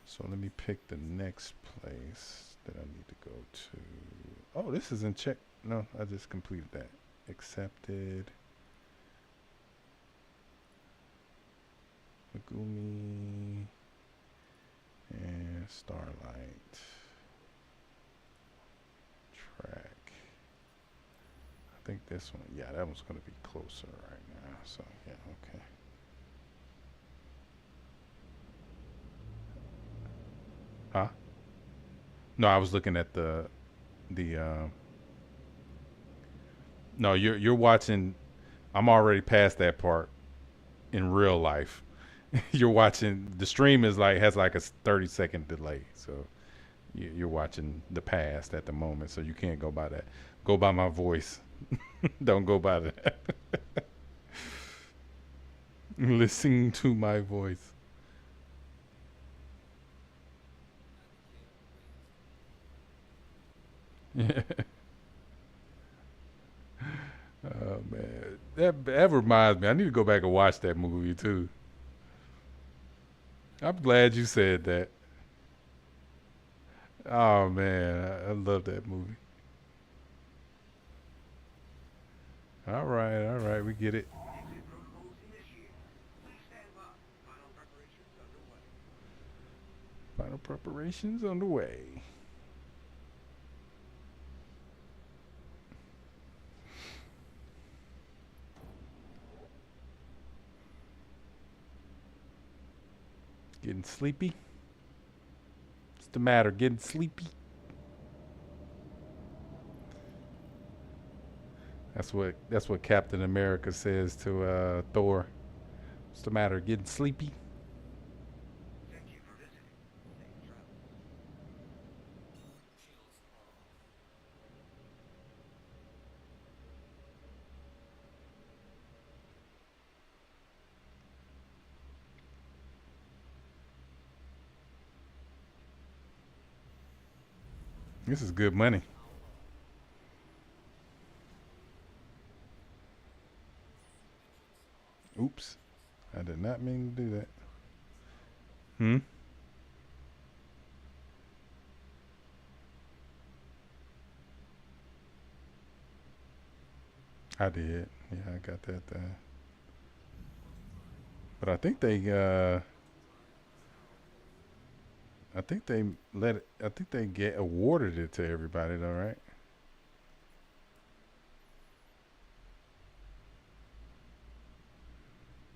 So let me pick the next place that I need to go to. Oh, this is in check. No, I just completed that. accepted. Megumi and Starlight. Track. I think this one, yeah, that one's going to be closer right now. So, yeah, okay. Huh? No, I was looking at the no, you're watching. I'm already past that part in real life. You're watching, the stream is like, has like a 30-second delay. So you're watching the past at the moment. So you can't go by that. Go by my voice. Don't go by that. Listen to my voice. Yeah. Oh man, that reminds me. I need to go back and watch that movie too. I'm glad you said that. Oh man, I love that movie. All right, we get it. Exit protocols initiated. Please stand by. Final preparations underway. Final preparations underway. Getting sleepy? What's the matter? Getting sleepy? That's what Captain America says to Thor. What's the matter? Getting sleepy? Thank you for visiting. Safe travels. Shields off. This is good money. Oops. I did not mean to do that. Hmm? I did. Yeah, I got that. But I think they let it, I think they get awarded it to everybody though, right?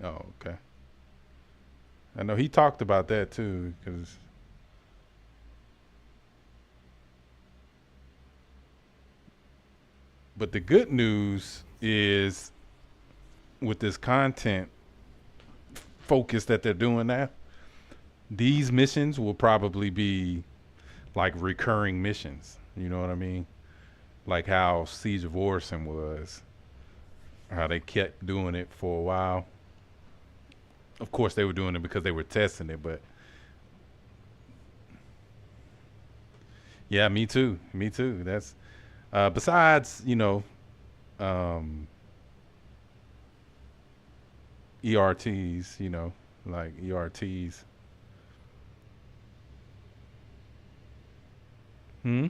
Oh, okay. I know he talked about that too, because but the good news is with this content focus that they're doing now, these missions will probably be like recurring missions. You know what I mean? Like how Siege of Orson was, how they kept doing it for a while. Of course, they were doing it because they were testing it, but yeah, me too. Me too. That's besides, um, ERTs, like ERTs. Hmm?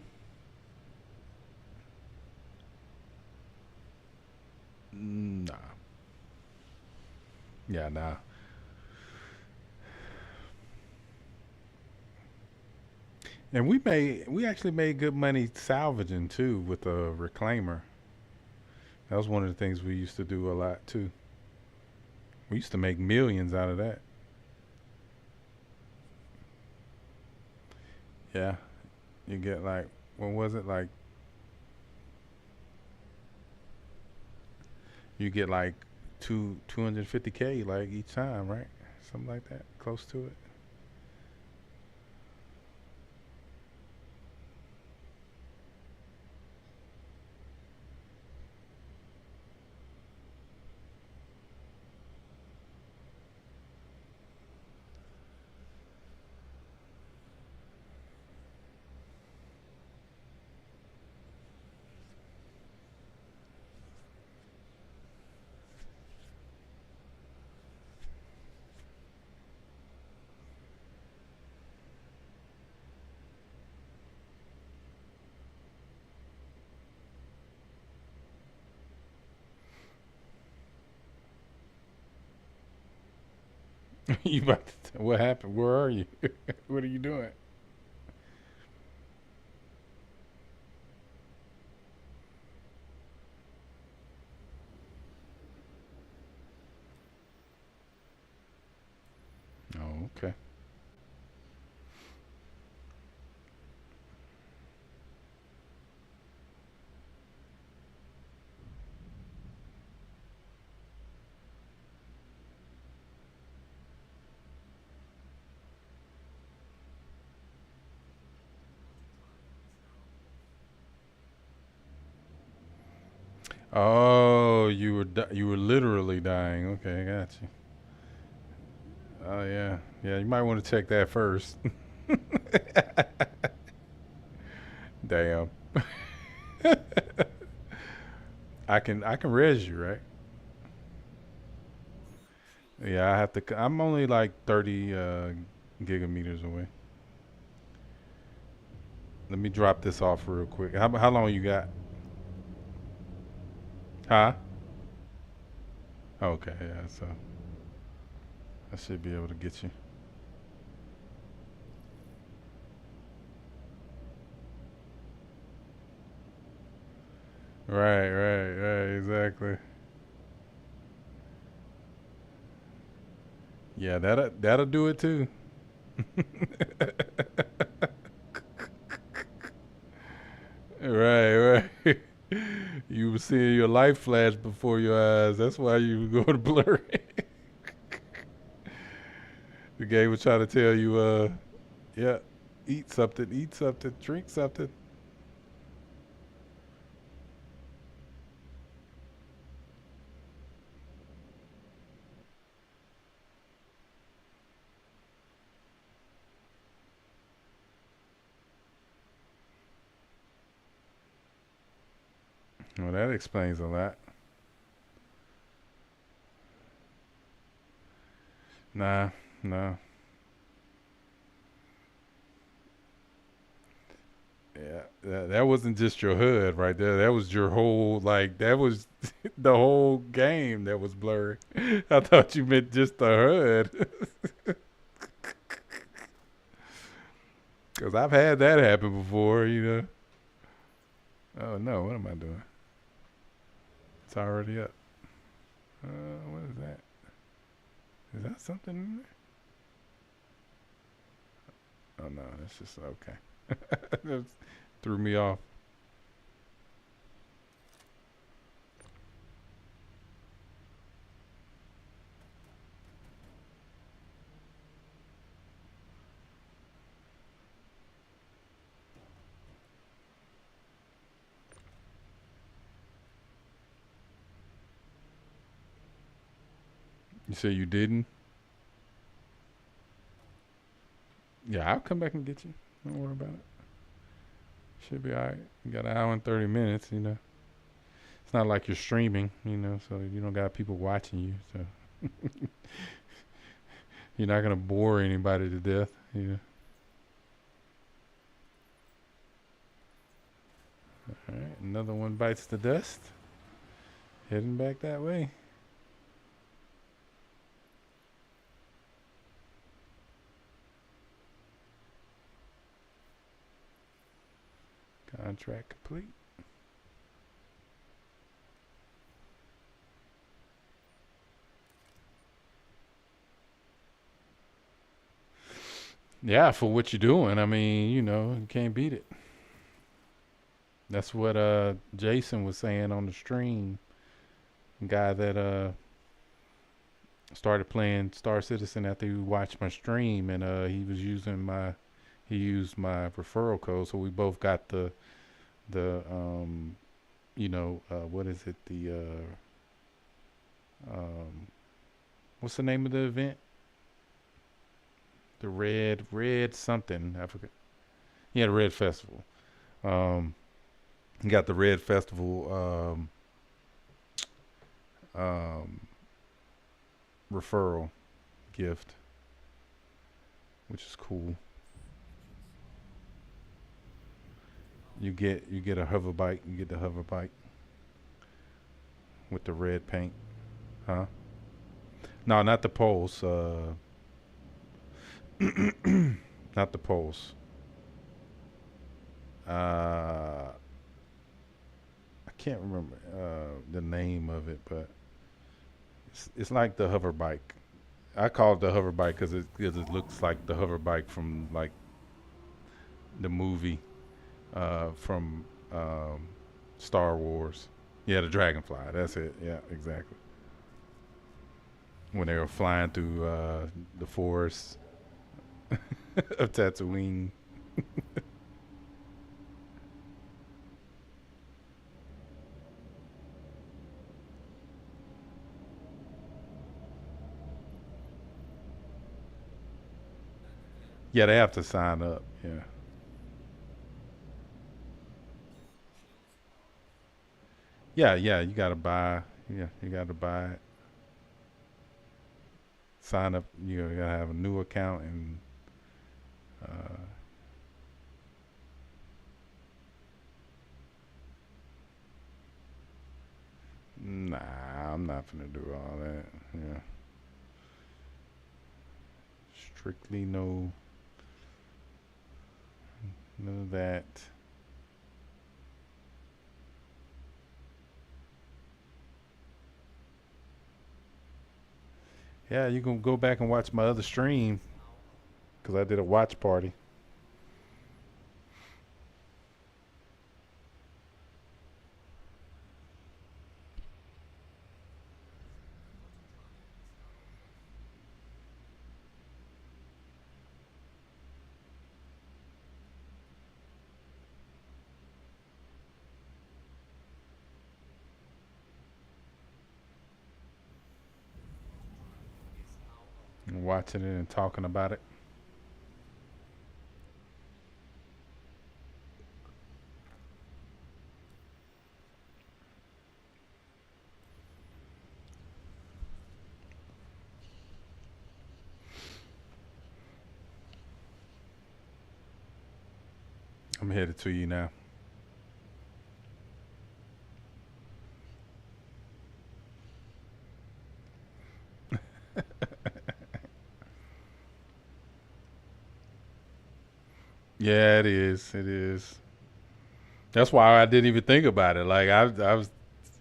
Nah. Yeah, nah. And we actually made good money salvaging too with a reclaimer. That was one of the things we used to do a lot too. We used to make millions out of that. Yeah. You get like, what was it like? You get like 250K like each time, right? Something like that, close to it. You about to, what happened? Where are you? What are you doing? Oh, okay. Oh, you were literally dying. Okay, I got you. Oh yeah, yeah. You might want to check that first. Damn. I can res you, right? Yeah, I have to. I'm only like 30 gigameters away. Let me drop this off real quick. How long you got? Huh? Okay, yeah. So I should be able to get you. Right. Exactly. Yeah, that'll do it too. Right. You were seeing your life flash before your eyes. That's why you were going blurry. The game was trying to tell you, yeah, eat something, drink something. Well, that explains a lot. Nah, no. Yeah, that wasn't just your HUD right there. That was your whole, like, that was the whole game that was blurry. I thought you meant just the HUD. Because I've had that happen before, you know. Oh, no, what am I doing? It's already up. What is that? Is that something in there? Oh, no, that's just, okay. That threw me off. You say you didn't? Yeah, I'll come back and get you. Don't worry about it. Should be all right. You got an hour and 30 minutes, you know. It's not like you're streaming, you know, so you don't got people watching you. So you're not going to bore anybody to death, you know. All right, another one bites the dust. Heading back that way. Contract complete. Yeah, for what you're doing, I mean, you know, you can't beat it. That's what Jason was saying on the stream. Guy that started playing Star Citizen after he watched my stream, and he used my referral code, so we both got the what is it, what's the name of the event? The red something, I forget. Yeah, the Red Festival. Got the Red Festival referral gift, which is cool. You get a hover bike. You get the hover bike with the red paint, huh? No, not the Pulse. Not the pulse. I can't remember the name of it, but it's like the hover bike. I call it the hover bike because it looks like the hover bike from like the movie from Star Wars. Yeah, the Dragonfly. That's it. Yeah, exactly. When they were flying through the forest of Tatooine. Yeah, they have to sign up. Yeah. Yeah, yeah, you gotta buy. Yeah, you gotta buy it. Sign up. You gotta have a new account and. Uh, nah, I'm not gonna do all that. Yeah, strictly no, none of that. Yeah, you can go back and watch my other stream because I did a watch party. And watching it and talking about it. I'm headed to you now. Yeah, it is. It is. That's why I didn't even think about it. Like I was,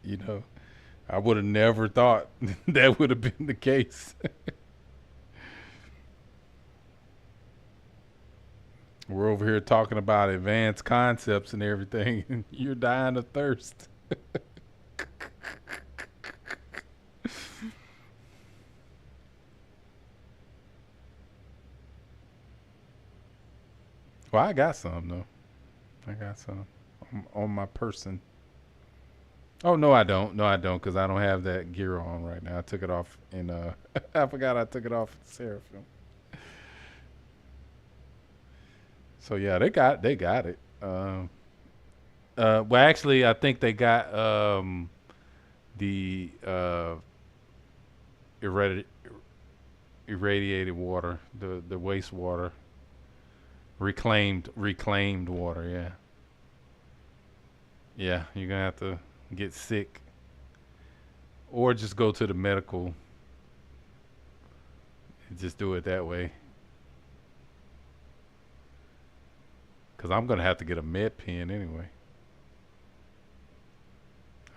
you know, I would have never thought that would have been the case. We're over here talking about advanced concepts and everything, and you're dying of thirst. Well, I got some though. I got some on my person. Oh no, I don't. No, I don't, because I don't have that gear on right now. I took it off in. I forgot I took it off in Seraphim. So yeah, they got it. Well, actually, I think they got the irradi- irradiated water, the wastewater, reclaimed water. Yeah, yeah. You're gonna have to get sick, or just go to the medical. And just do it that way. Cause I'm gonna have to get a med pen anyway.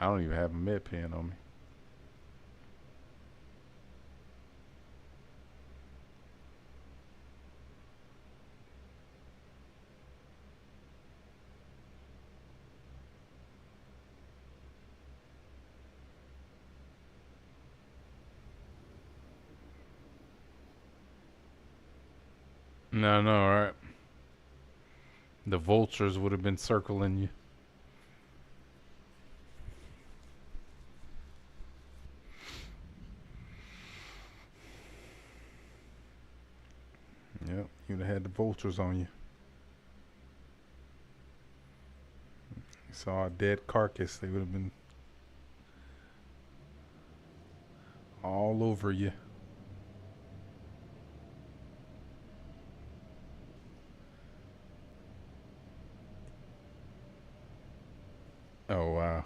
I don't even have a med pen on me. No, no, all right. The vultures would have been circling you. Yep, you'd have had the vultures on you. You saw a dead carcass, they would have been all over you. Oh wow.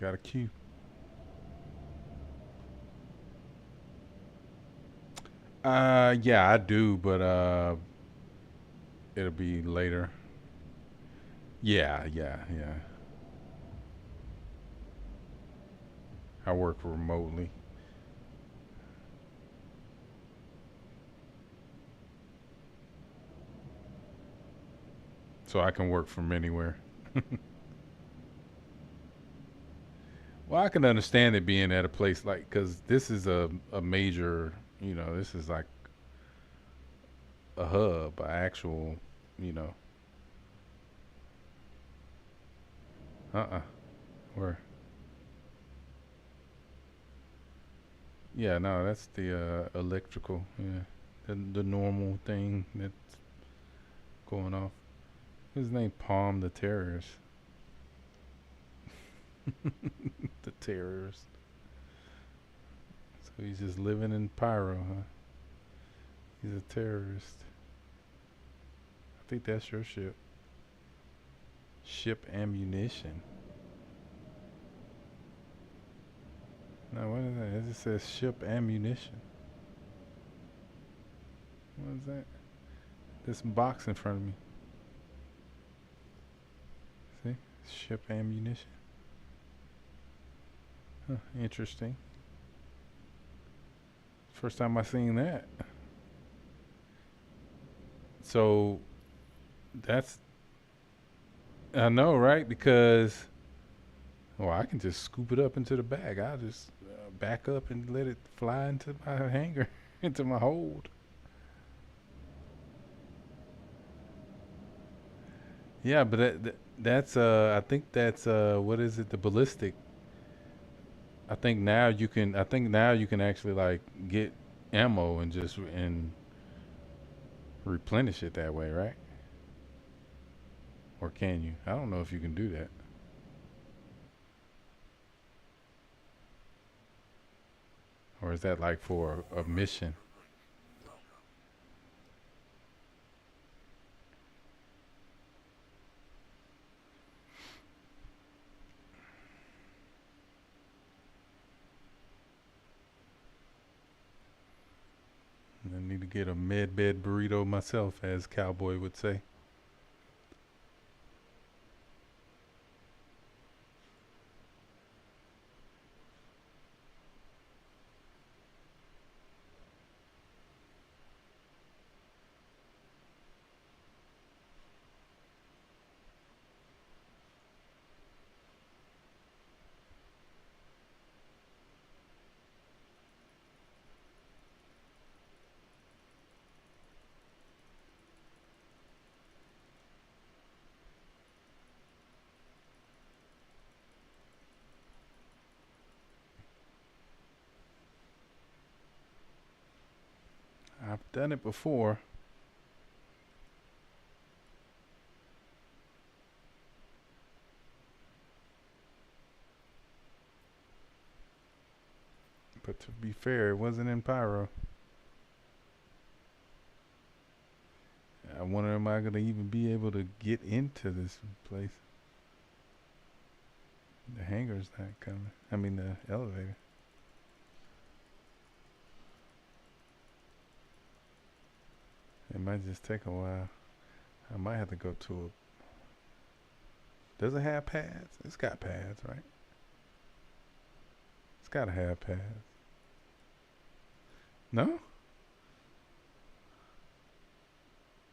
Got a queue. Yeah, I do, but it'll be later. Yeah. I work remotely. So I can work from anywhere. Well, I can understand it being at a place like, because this is a major, this is like a hub, a actual, you know, uh-uh, where, yeah, no, that's the electrical, yeah, the normal thing that's going off. His name Palm the Terrorist. The terrorist. So he's just living in Pyro, huh? He's a terrorist. I think that's your ship. Ship ammunition. No, what is that? It just says ship ammunition. What is that? This box in front of me. See? Ship ammunition. Huh, interesting. First time I seen that. So that's, I know, right? Because, well, I can just scoop it up into the bag. I'll just back up and let it fly into my hanger, into my hold. Yeah, but that's I think that's what is it? The ballistic. I think now you can actually like get ammo and just and replenish it that way, right? Or can you? I don't know if you can do that. Or is that like for a mission? I need to get a med bed burrito myself, as Cowboy would say. I've done it before. But to be fair, it wasn't in Pyro. I wonder, am I going to even be able to get into this place? The hangar's not coming. I mean, the elevator. It might just take a while. I might have to go to a... Does it have pads? It's got pads, right? It's got to have pads. No?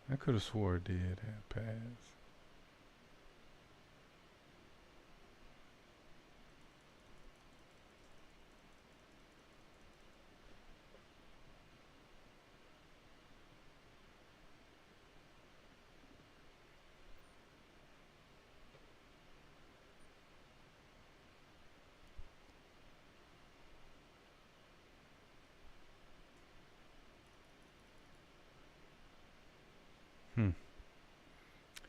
I could have swore it did have pads. Hmm.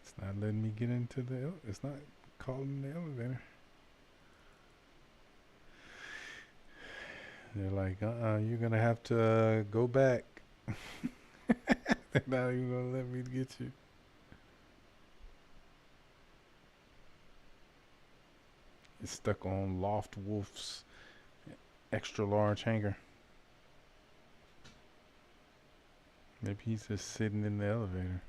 It's not letting me get into the... It's not calling the elevator. They're like, you're going to have to go back. They're not even going to let me get you. It's stuck on Loft Wolf's extra large hanger. Maybe he's just sitting in the elevator.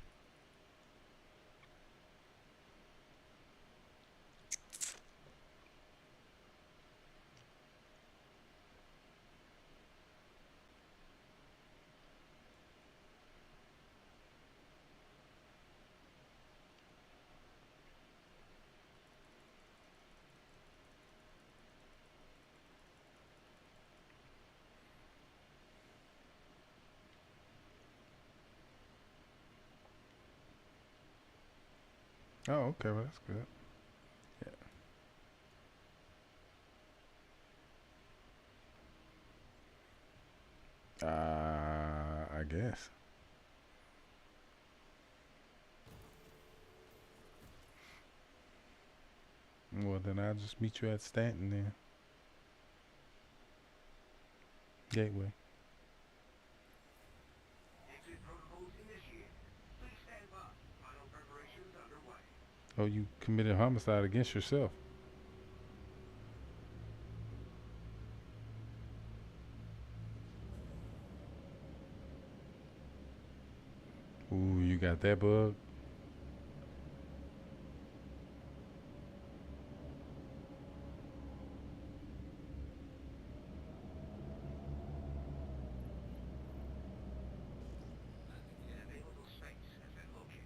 Oh, okay, well that's good. I guess. Well, then I'll just meet you at Stanton then. Gateway. Exit protocols initiated. Please stand by. Final preparations underway. Oh, you committed homicide against yourself. Ooh, you got that bug? An available space has been located.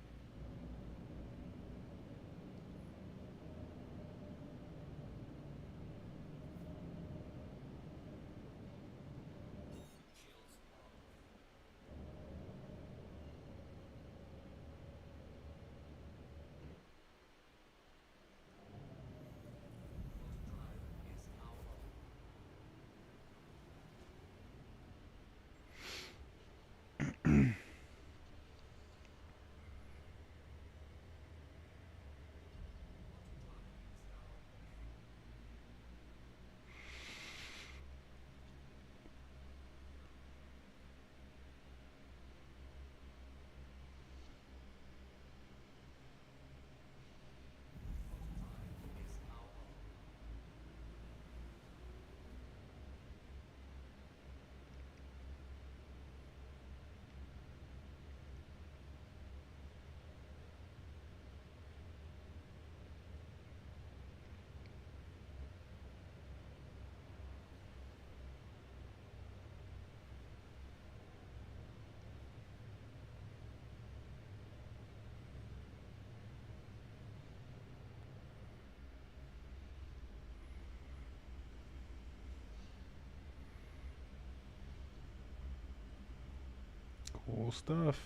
Cool stuff.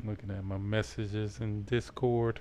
Looking at my messages in Discord.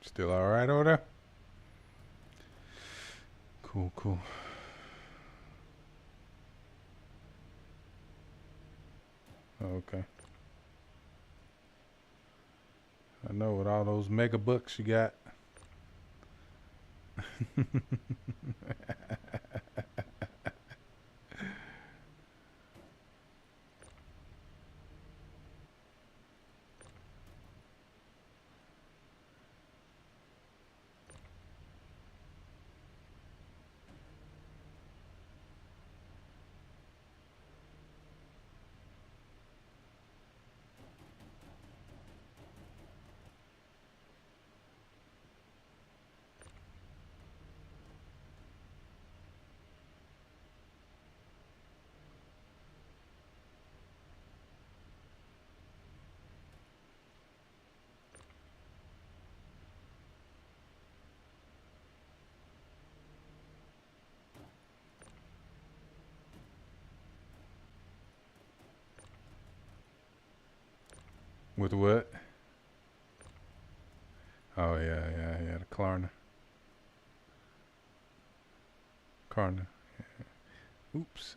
Still all right over there? Cool, cool. Okay. I know with all those mega bucks you got. With what? Oh yeah, the Klarna. Klarna. Oops.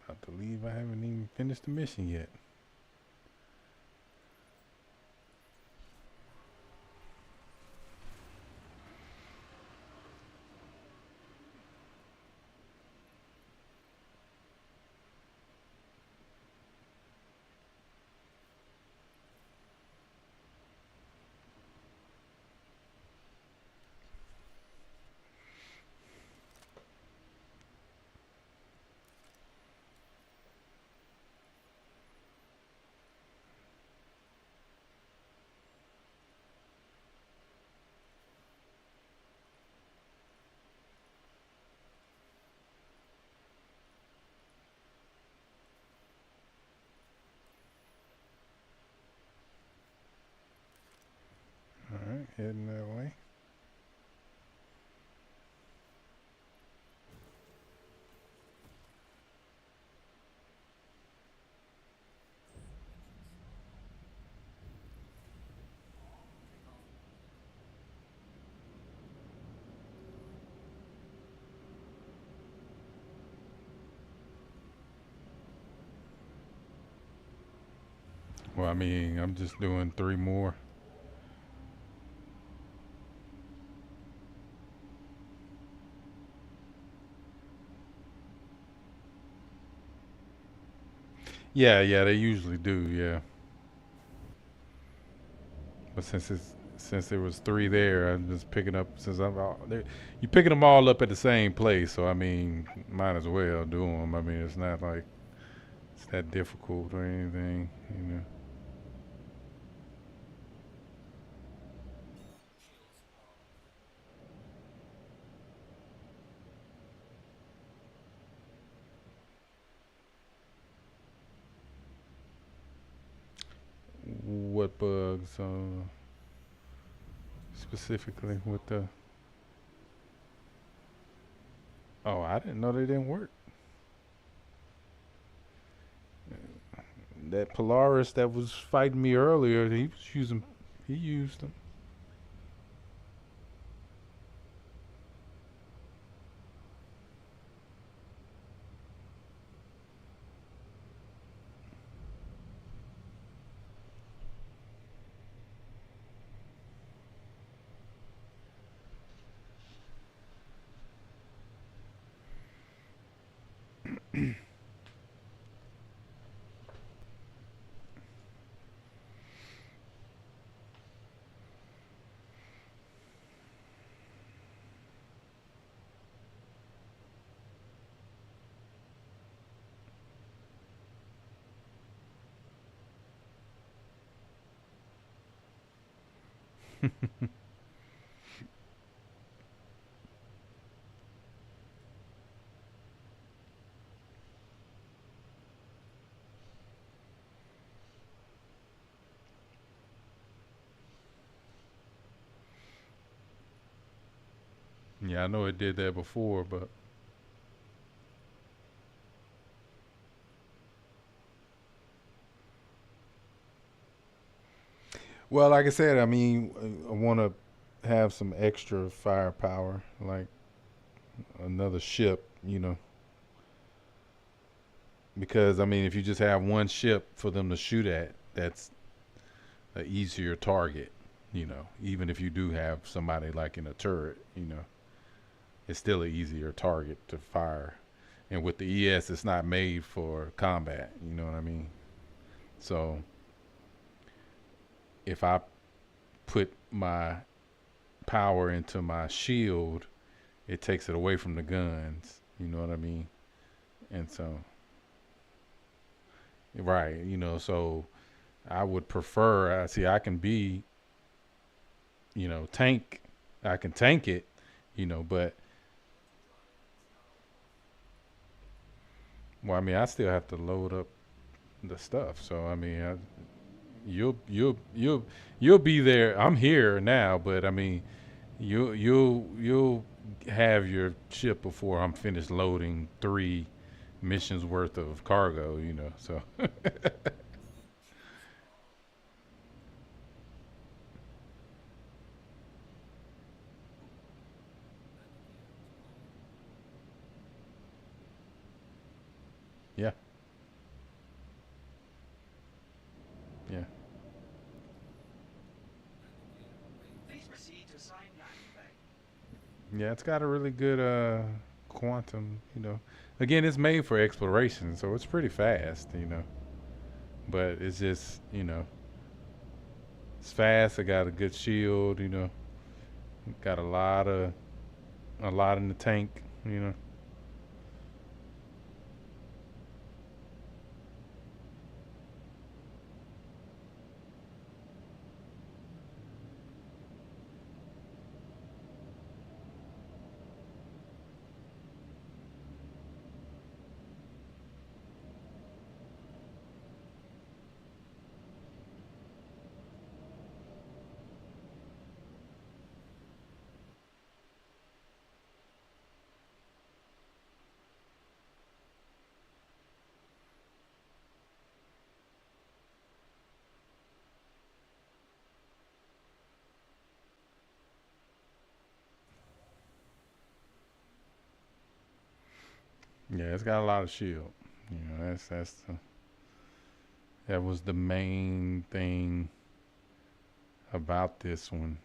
About to leave. I haven't even finished the mission yet. All right, heading that way. Well, I mean, I'm just doing 3 more. Yeah, they usually do, yeah. But since there was 3 there, I'm just picking up since I'm all there. You picking them all up at the same place, so I mean, might as well do them. I mean, it's not like it's that difficult or anything, you know. What bugs specifically with the? Oh, I didn't know they didn't work. That Polaris that was fighting me earlier, he used them. Yeah, I know it did that before, but Well, like I said, I mean, I want to have some extra firepower, like another ship, because I mean, if you just have one ship for them to shoot at, that's an easier target, even if you do have somebody like in a turret, it's still an easier target to fire. And with the ES, it's not made for combat, you know what I mean? So if I put my power into my shield, it takes it away from the guns, you know what I mean? And so, right, so I would prefer, see, I can be, tank, I can tank it, but, well, I mean, I still have to load up the stuff. So, I mean, you'll be there. I'm here now, but I mean, you'll have your ship before I'm finished loading 3 missions worth of cargo, so. Yeah, yeah. Please proceed to assigned landing bay. Yeah, it's got a really good quantum, Again, it's made for exploration, so it's pretty fast. But it's just, it's fast. It got a good shield. Got a lot in the tank. Yeah, it's got a lot of shield. That was the main thing about this one.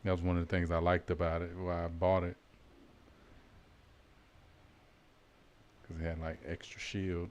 That was one of the things I liked about it, why I bought it, because it had like extra shield.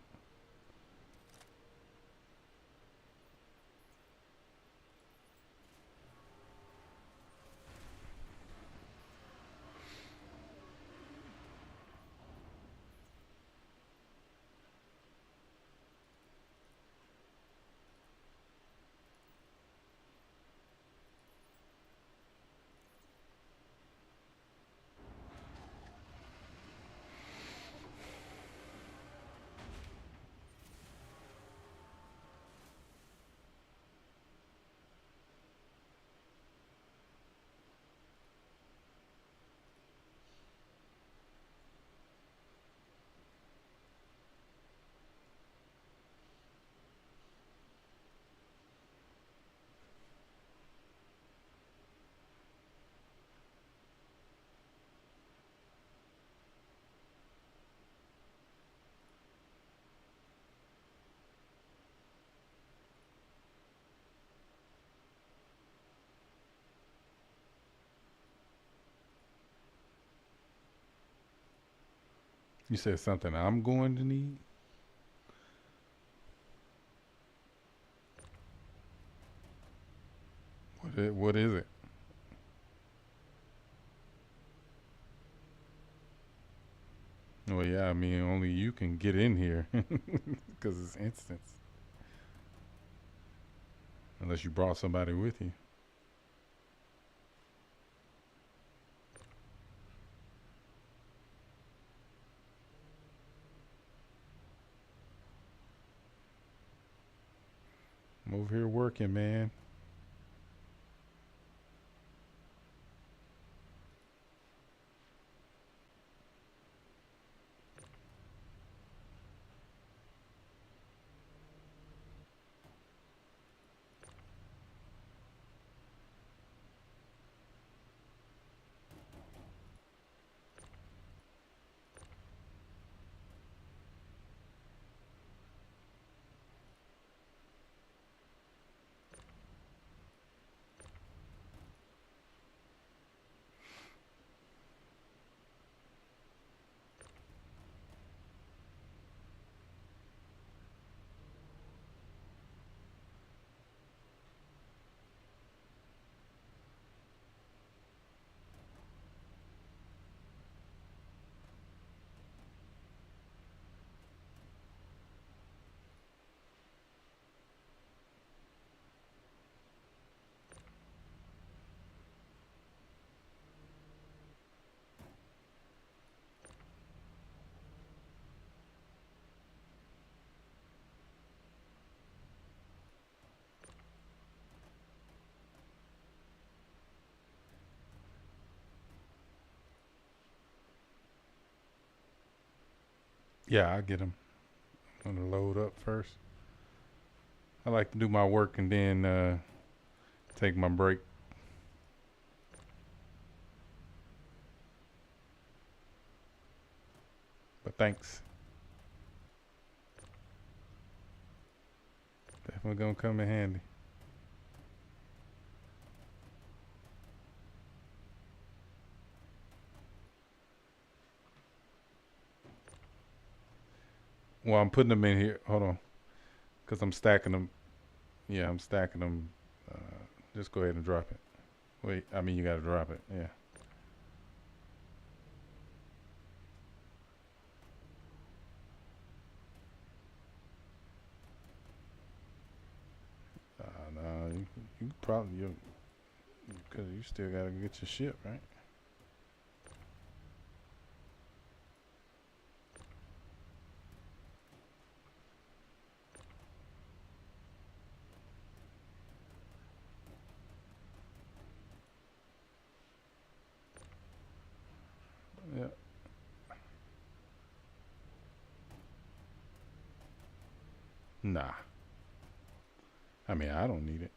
You said something I'm going to need? What is it? Well, yeah, I mean, only you can get in here because it's instance. Unless you brought somebody with you. I'm over here working, man. Yeah, I get them. I'm gonna load up first. I like to do my work and then take my break. But thanks. Definitely gonna come in handy. Well, I'm putting them in here. Hold on, cause I'm stacking them. Yeah, I'm stacking them. Just go ahead and drop it. Wait, I mean you gotta drop it. Yeah. No, you probably because you still gotta get your ship right. Yeah. Nah. I mean, I don't need it.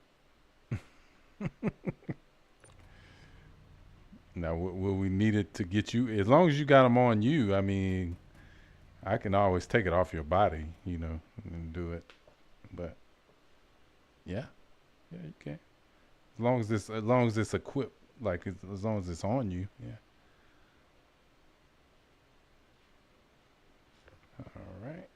Now, will we need it to get you? As long as you got them on you, I mean, I can always take it off your body, and do it. But yeah, you can. As long as it's equipped, like as long as it's on you, yeah. All right.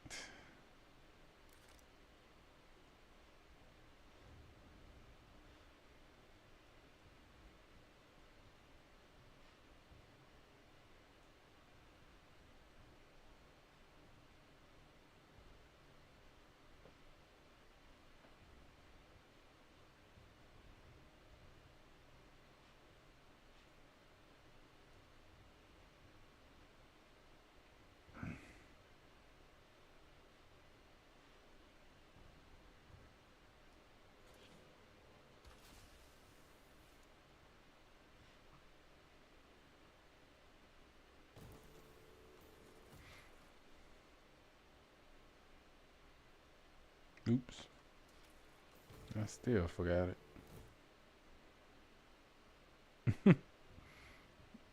Oops. I still forgot it.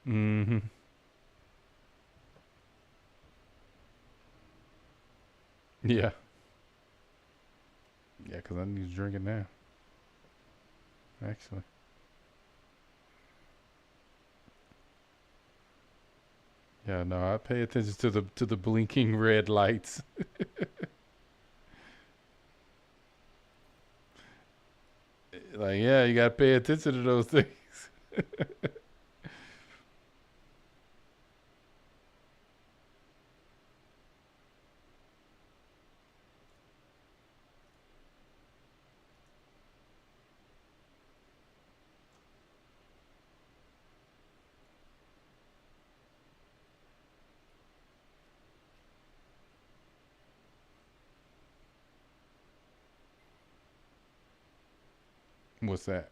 Mm-hmm. Yeah. Yeah, because I need to drink it now. Actually. Yeah, no, I pay attention to the blinking red lights. Like, yeah, you gotta pay attention to those things. What's that?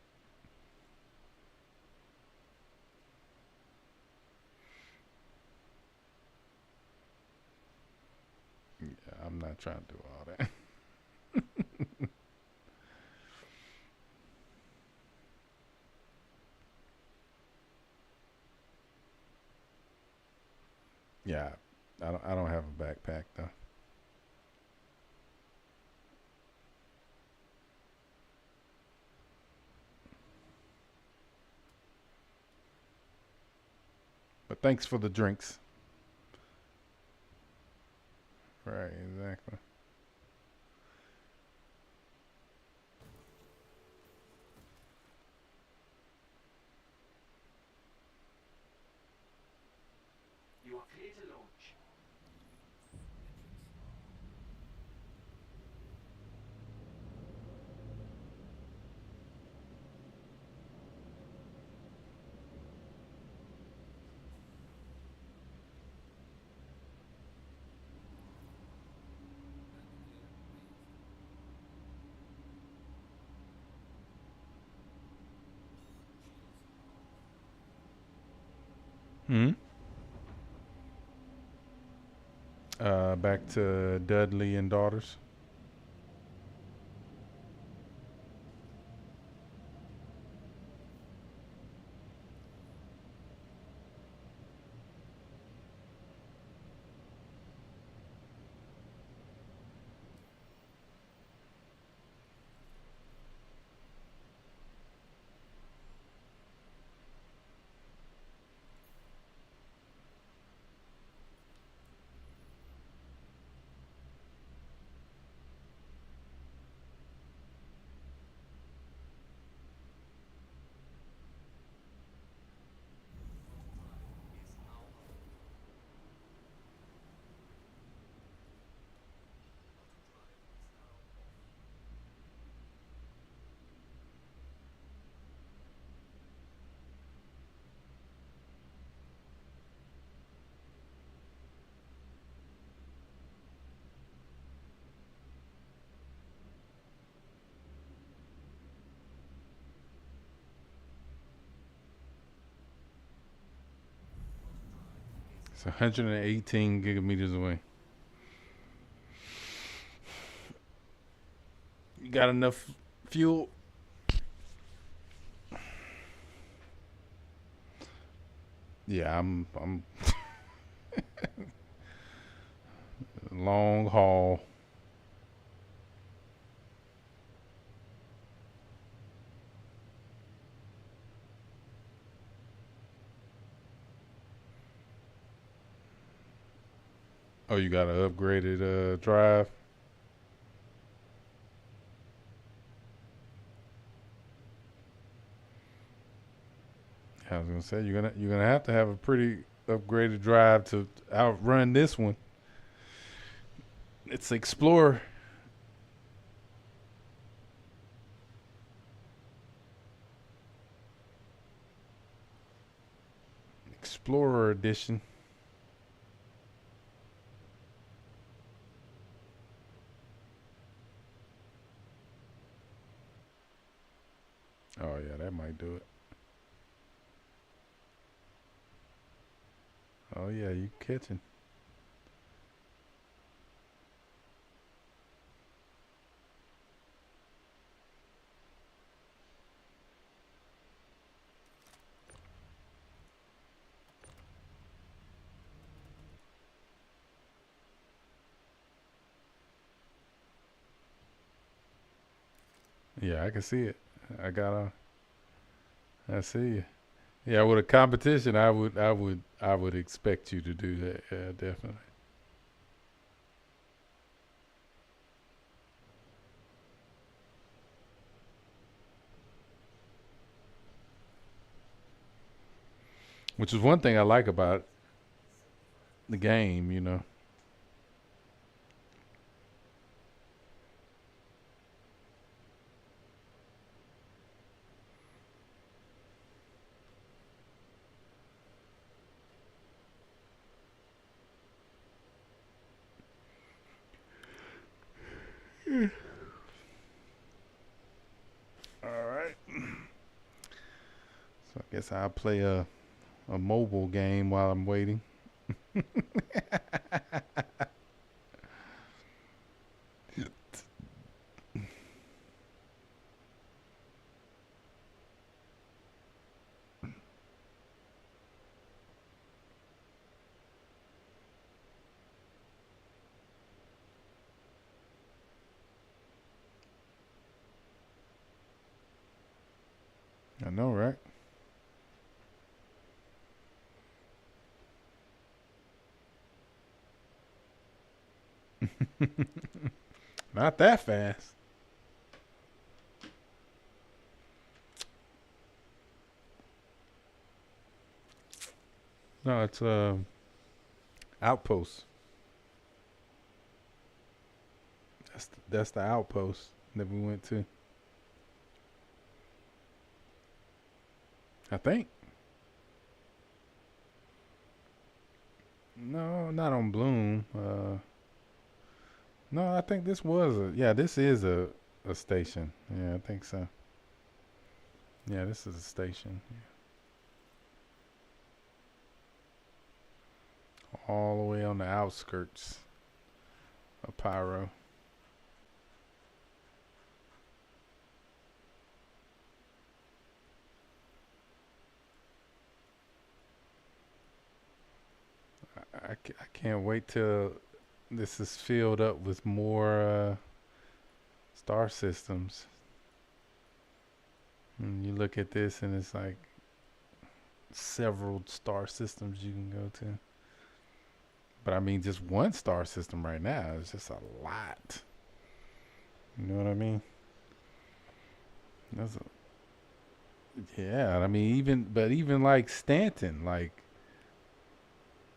Yeah, I'm not trying to do all that. Yeah, I don't have a backpack though. But thanks for the drinks. Right, exactly. You are clear to launch. Hmm. Back to Dudley and Daughters. It's 118 gigameters away. You got enough fuel? Yeah, I'm long haul. Oh, you got an upgraded drive? I was gonna say you're gonna have to have a pretty upgraded drive to outrun this one. It's Explorer. Explorer edition. Oh yeah, that might do it. Oh yeah, you catching. Yeah, I can see it. I see you. Yeah, with a competition, I would expect you to do that. Yeah, definitely. Which is one thing I like about the game, you know. All right. So I guess I'll play a mobile game while I'm waiting. I know, right? Not that fast. No, it's outpost. That's the outpost that we went to. I think. No, not on Bloom. No, I think this was this is a station. Yeah, I think so. Yeah, this is a station. All the way on the outskirts. a pyro. I can't wait till this is filled up with more star systems. And you look at this and it's like several star systems you can go to. But I mean, just one star system right now is just a lot. You know what I mean? That's a, yeah, I mean, even like Stanton, like,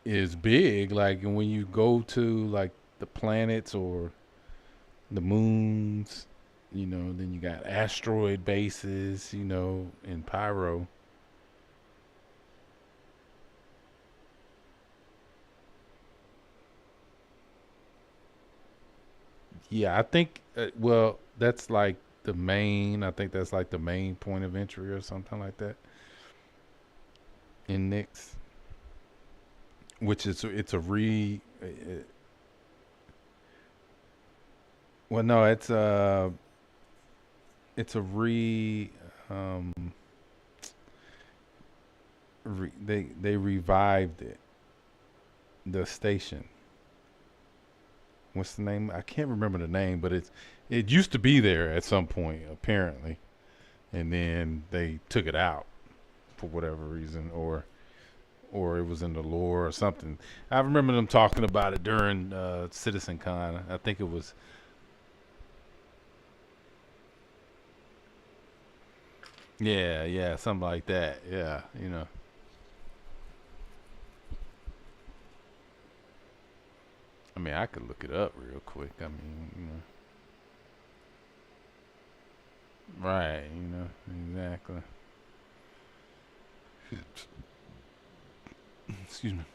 is big. Like, and when you go to like the planets or the moons, you know, then you got asteroid bases, you know, in Pyro. Yeah, I think, well, that's like the main, I think that's like the main point of entry or something like that in Nyx, which is, it's a well, no, it's a um, they revived it, the station. What's the name? I can't remember the name, but it used to be there at some point apparently, and then they took it out for whatever reason, or it was in the lore or something. I remember them talking about it during Citizen Con. I think it was. Yeah, yeah, something like that. Yeah, you know. I mean, I could look it up real quick. I mean, you know. Right, you know, exactly. Excuse me.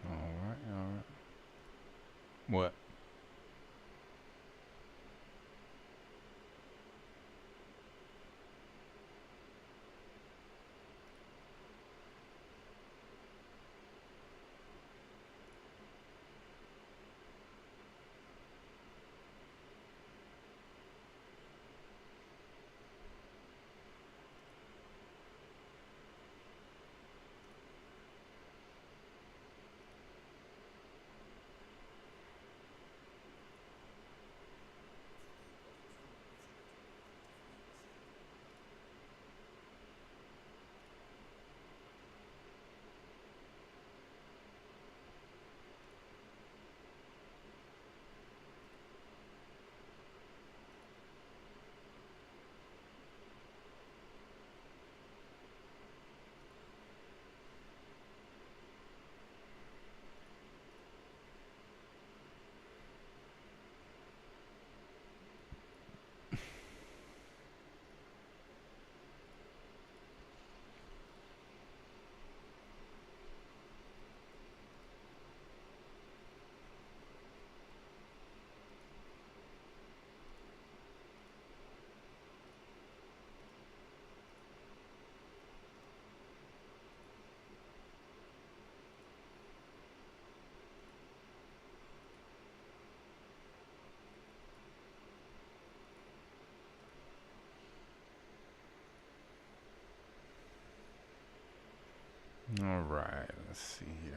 All right, all right. What? All right, let's see here.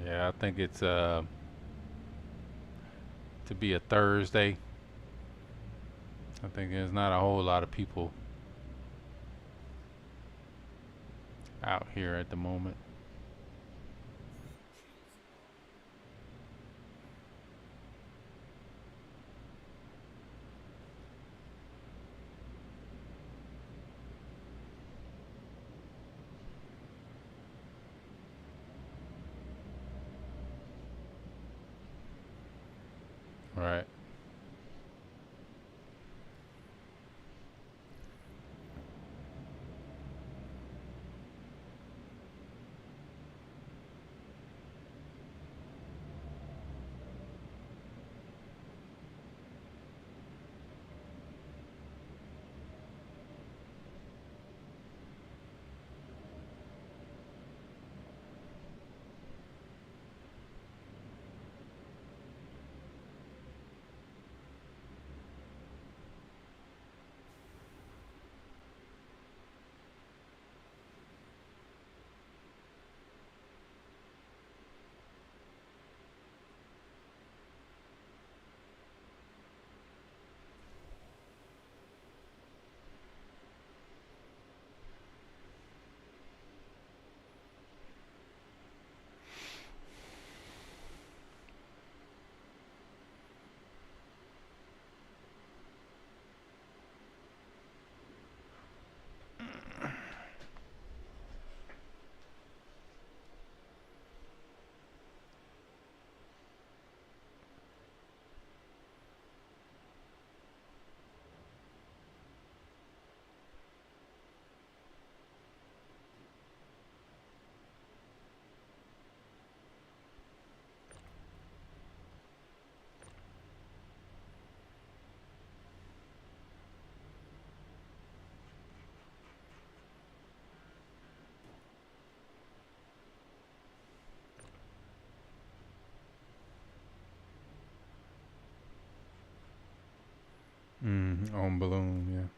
Yeah, I think it's to be a Thursday. I think there's not a whole lot of people out here at the moment. Right. On balloon, yeah.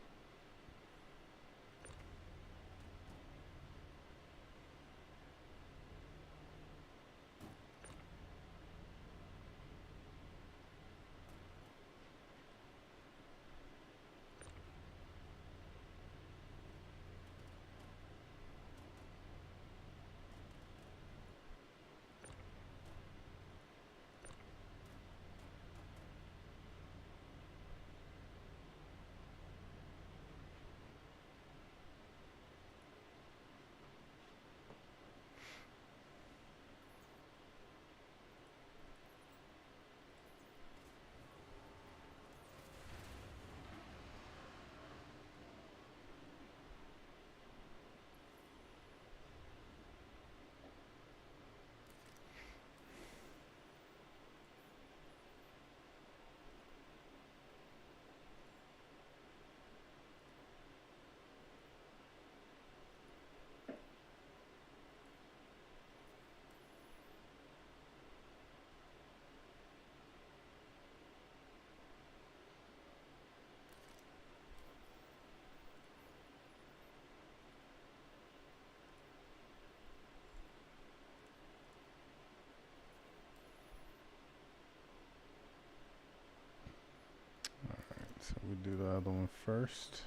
So we do the other one first.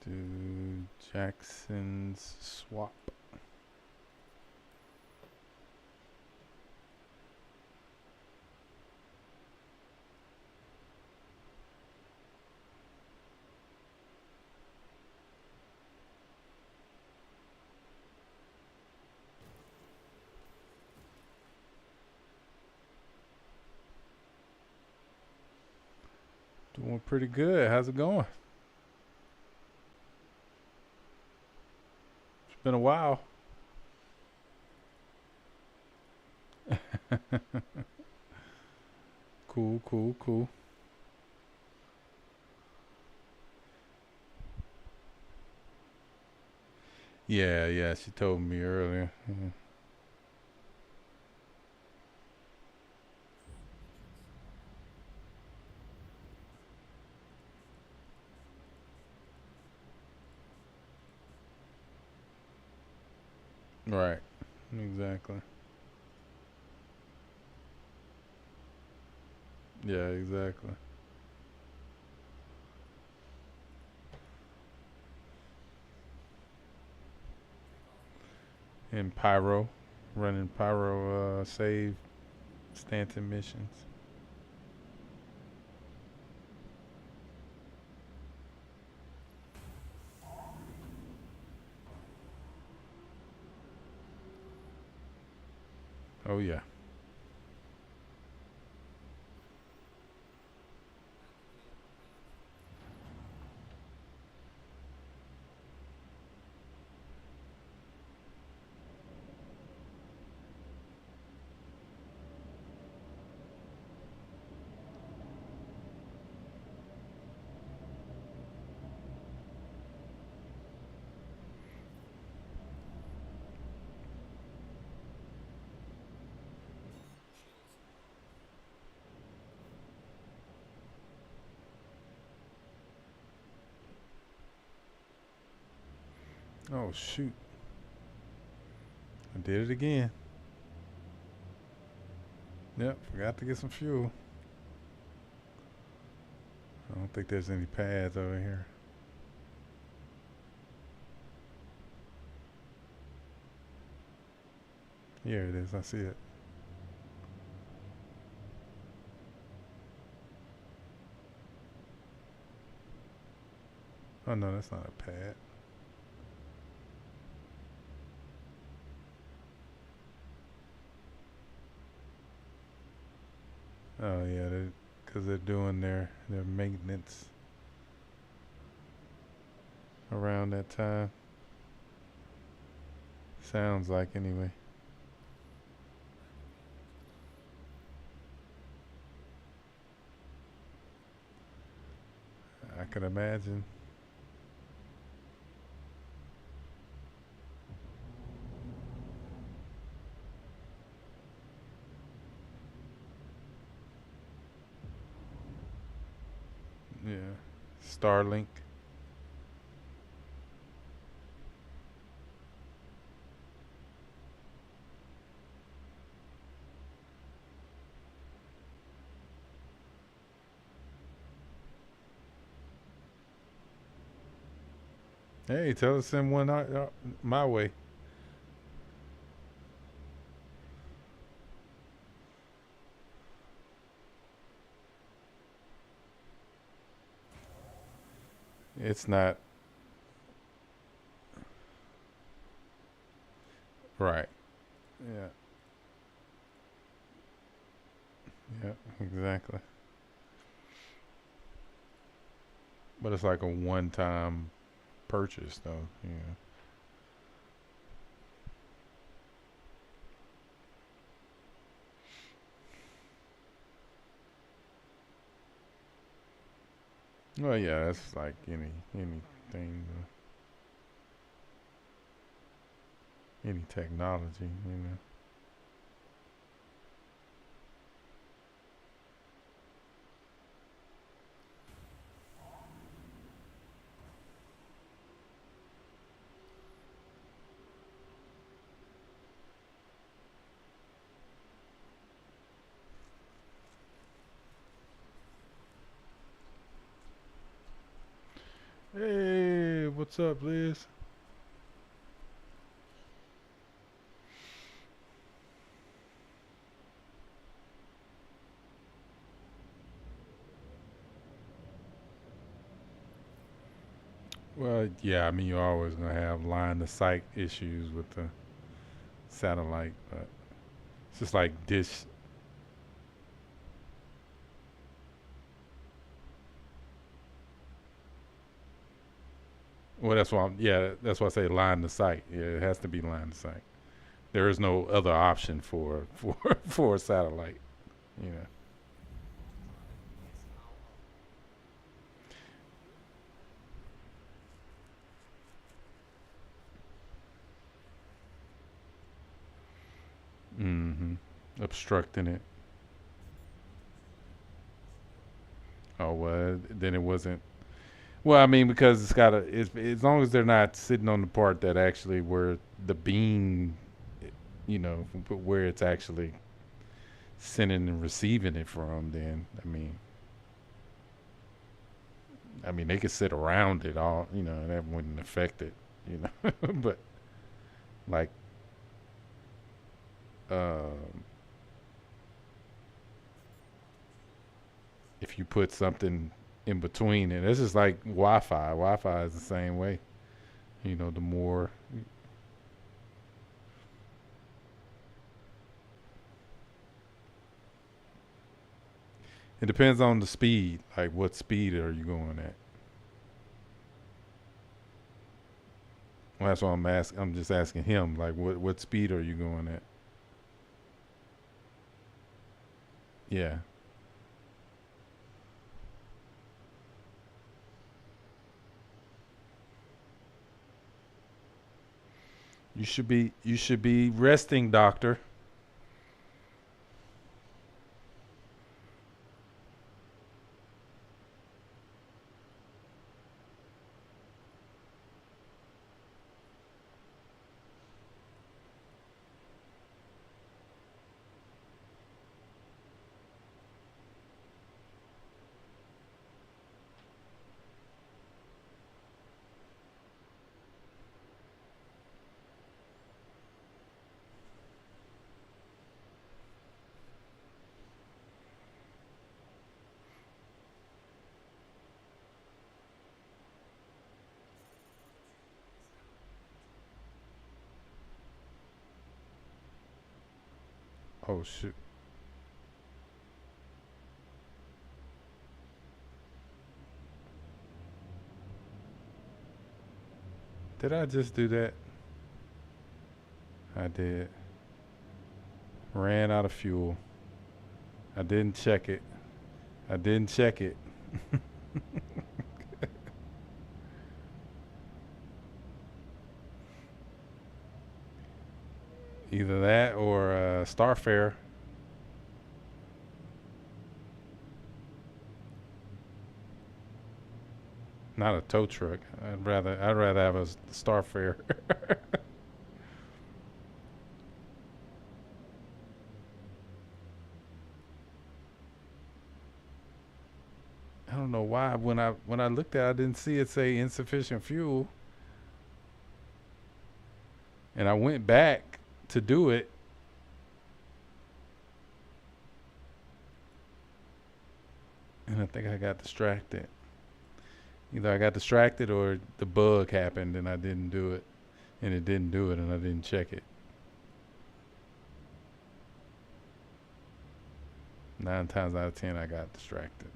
Do Jackson's swap. Oh, pretty good. How's it going? It's been a while. Cool, cool, cool. Yeah, yeah, she told me earlier. Yeah. Right. Exactly. Yeah, exactly. And Pyro, running Pyro save Stanton missions. Oh yeah. Oh shoot. I did it again. Yep, forgot to get some fuel. I don't think there's any pads over here. Here it is, I see it. Oh no, that's not a pad. Oh yeah, because they're doing their maintenance around that time. Sounds like anyway. I could imagine. Yeah. Starlink. Hey, tell us send one my way. It's not right. Yeah. Yeah. Exactly. But it's like a one-time purchase, though. Yeah. Well, yeah, it's like anything, any technology, you know. Hey, what's up, Liz? Well, yeah, I mean, you're always gonna have line of sight issues with the satellite, but it's just like dish. Well, that's why. That's why I say line of sight. Yeah, it has to be line of sight. There is no other option for a satellite. You know. Mm-hmm. Obstructing it. Oh well, then it wasn't. Well, I mean, because it's got to. As long as they're not sitting on the part that actually where the beam, you know, where it's actually sending and receiving it from, then I mean, they could sit around it all, you know, and that wouldn't affect it, you know. But like, um, if you put something in between it, this is like Wi-Fi. Wi-Fi is the same way. You know, the more it depends on the speed. Like, what speed are you going at? Well, that's what I'm asking. I'm just asking him. Like, what speed are you going at? Yeah. You should be resting, doctor. Oh shoot. Did I just do that? I did. Ran out of fuel. I didn't check it. I didn't check it. Either that or Starfare. Not a tow truck. I'd rather have a Starfare. I don't know why when I looked at it, I didn't see it say insufficient fuel. And I went back to do it. And I think I got distracted. Either I got distracted or the bug happened and I didn't do it. And it didn't do it and I didn't check it. 9 times out of 10 I got distracted.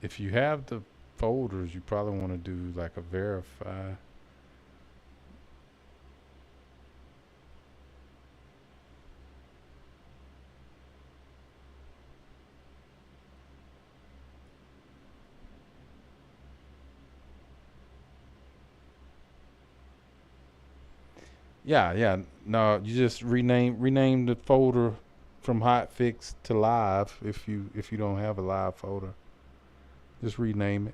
If you have the folders, you probably want to do like a verify. Yeah. No, you just rename the folder from hotfix to live if you don't have a live folder. Just rename it.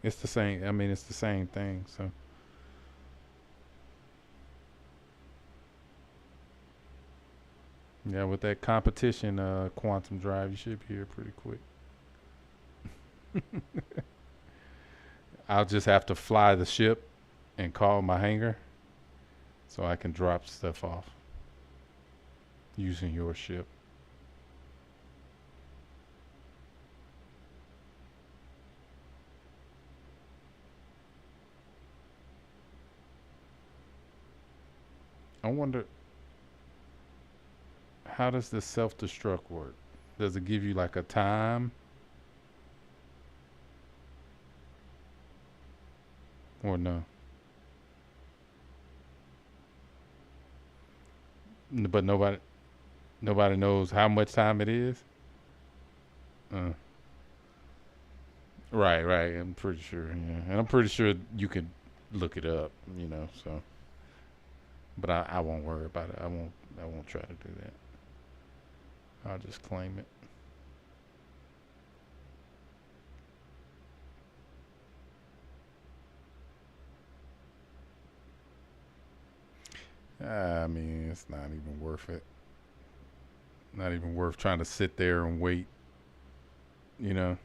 It's the same. I mean, it's the same thing. So yeah, with that competition quantum drive, you should be here pretty quick. I'll just have to fly the ship and call my hangar so I can drop stuff off using your ship. I wonder, how does this self-destruct work? Does it give you like a time? Or no? But nobody knows how much time it is? Uh, right. I'm pretty sure, yeah. And I'm pretty sure you can look it up, so. But I won't worry about it. I won't try to do that. I'll just claim it. I mean, it's not even worth it. Not even worth trying to sit there and wait, you know.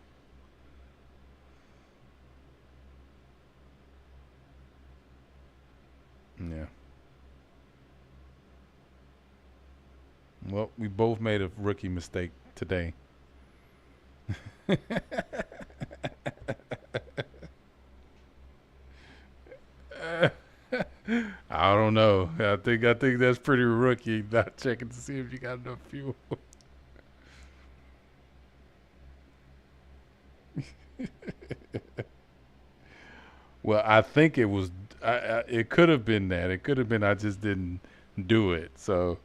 Yeah. Well, we both made a rookie mistake today. I don't know. I think that's pretty rookie. Not checking to see if you got enough fuel. Well, I think it was. It could have been that. It could have been I just didn't do it. So,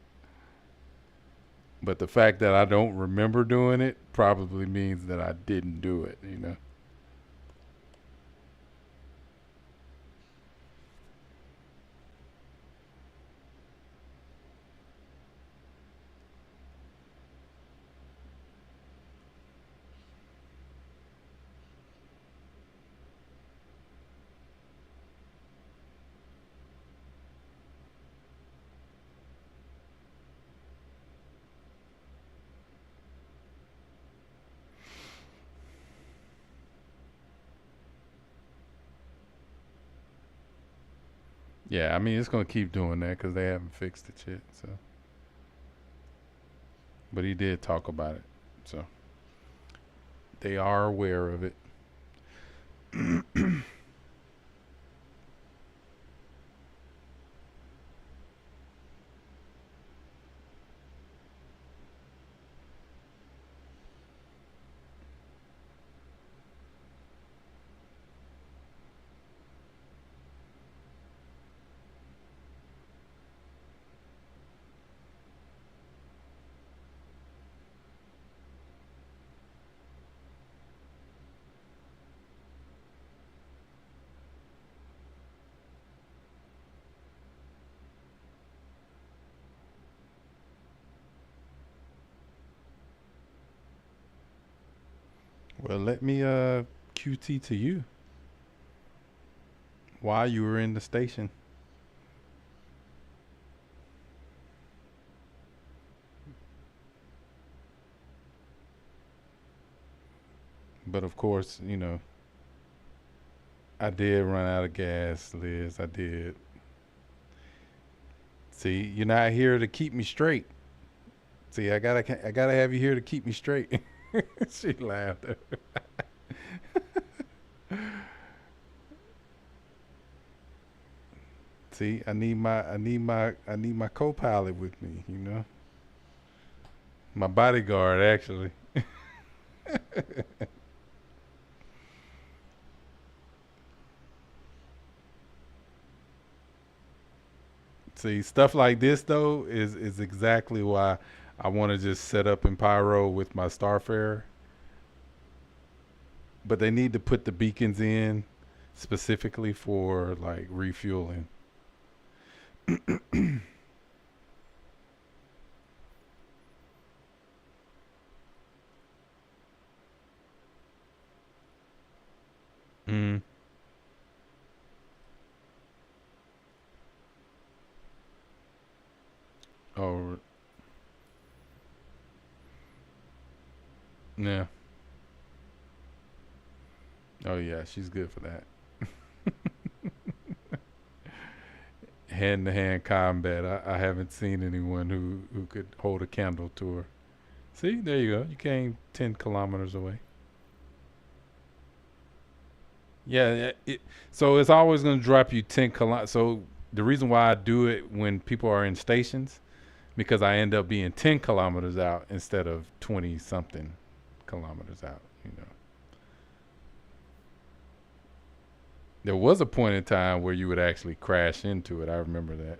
but the fact that I don't remember doing it probably means that I didn't do it. Yeah, I mean it's gonna keep doing that because they haven't fixed it yet. So, but he did talk about it, so they are aware of it. Well, let me QT to you while you were in the station. But of course, I did run out of gas, Liz. I did. See, you're not here to keep me straight. See, I gotta have you here to keep me straight. She laughed. See, I need my co-pilot with me. My bodyguard, actually. See, stuff like this though is exactly why I want to just set up in Pyro with my Starfarer. But they need to put the beacons in specifically for like refueling. Mm. Oh, yeah. Oh, yeah. She's good for that. Hand-to-hand combat. I haven't seen anyone who could hold a candle to her. See, there you go. You came 10 kilometers away. Yeah, so it's always going to drop you 10 kilometers. So the reason why I do it when people are in stations, because I end up being 10 kilometers out instead of 20 something kilometers out, you know. There was a point in time where you would actually crash into it. I remember that.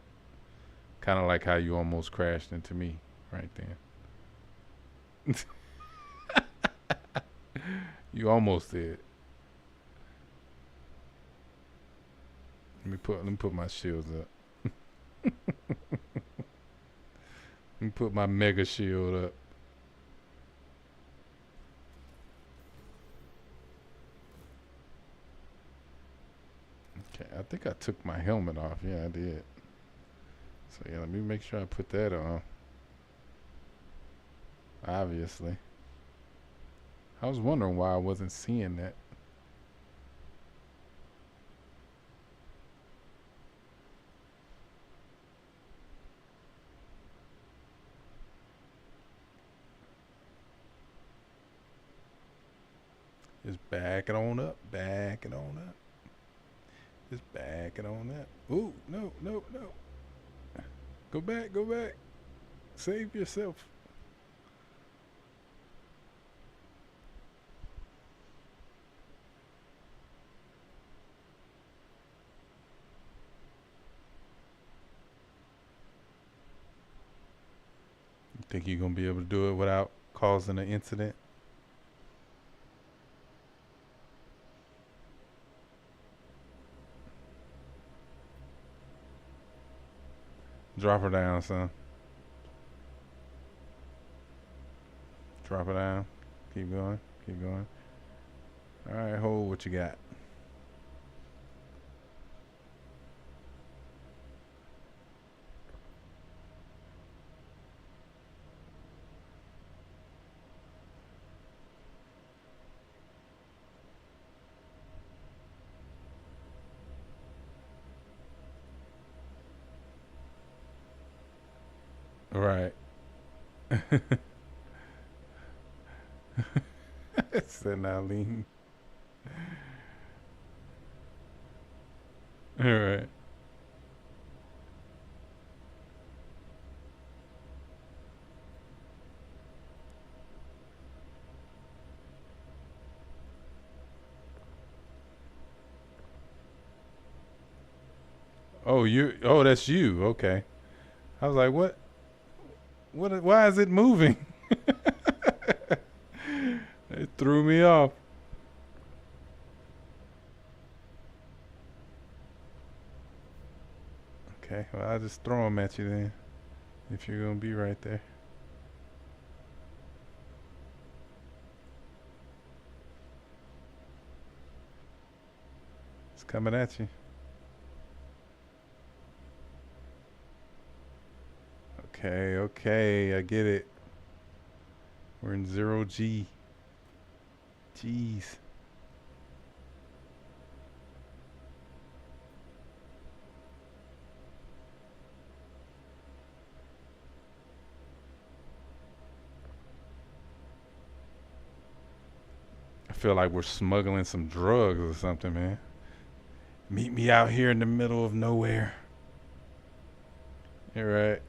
Kind of like how you almost crashed into me right then. You almost did. Let me put my shields up. Let me put my mega shield up. Okay, I think I took my helmet off. Yeah, I did. So yeah, let me make sure I put that on. Obviously. I was wondering why I wasn't seeing that. Just back it on up, back it on up. Just back it on up. Ooh, no, no, no. Go back, go back. Save yourself. You think you're gonna be able to do it without causing an incident? Drop her down, son. Drop her down. Keep going. Keep going. All right, hold what you got. Right. Said Eileen. All right. Oh, you. Oh, that's you. Okay. I was like, what? What? Why is it moving? It threw me off. Okay. Well, I'll just throw them at you then, if you're gonna be right there. It's coming at you. Okay, okay, I get it. We're in 0G. Jeez. I feel like we're smuggling some drugs or something, man. Meet me out here in the middle of nowhere. You're right.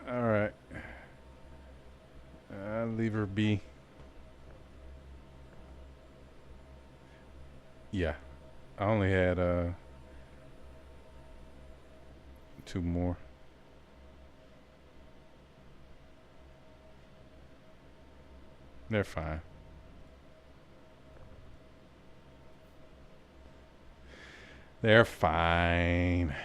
All right. I'll leave her be. Yeah. I only had 2 more. They're fine. They're fine.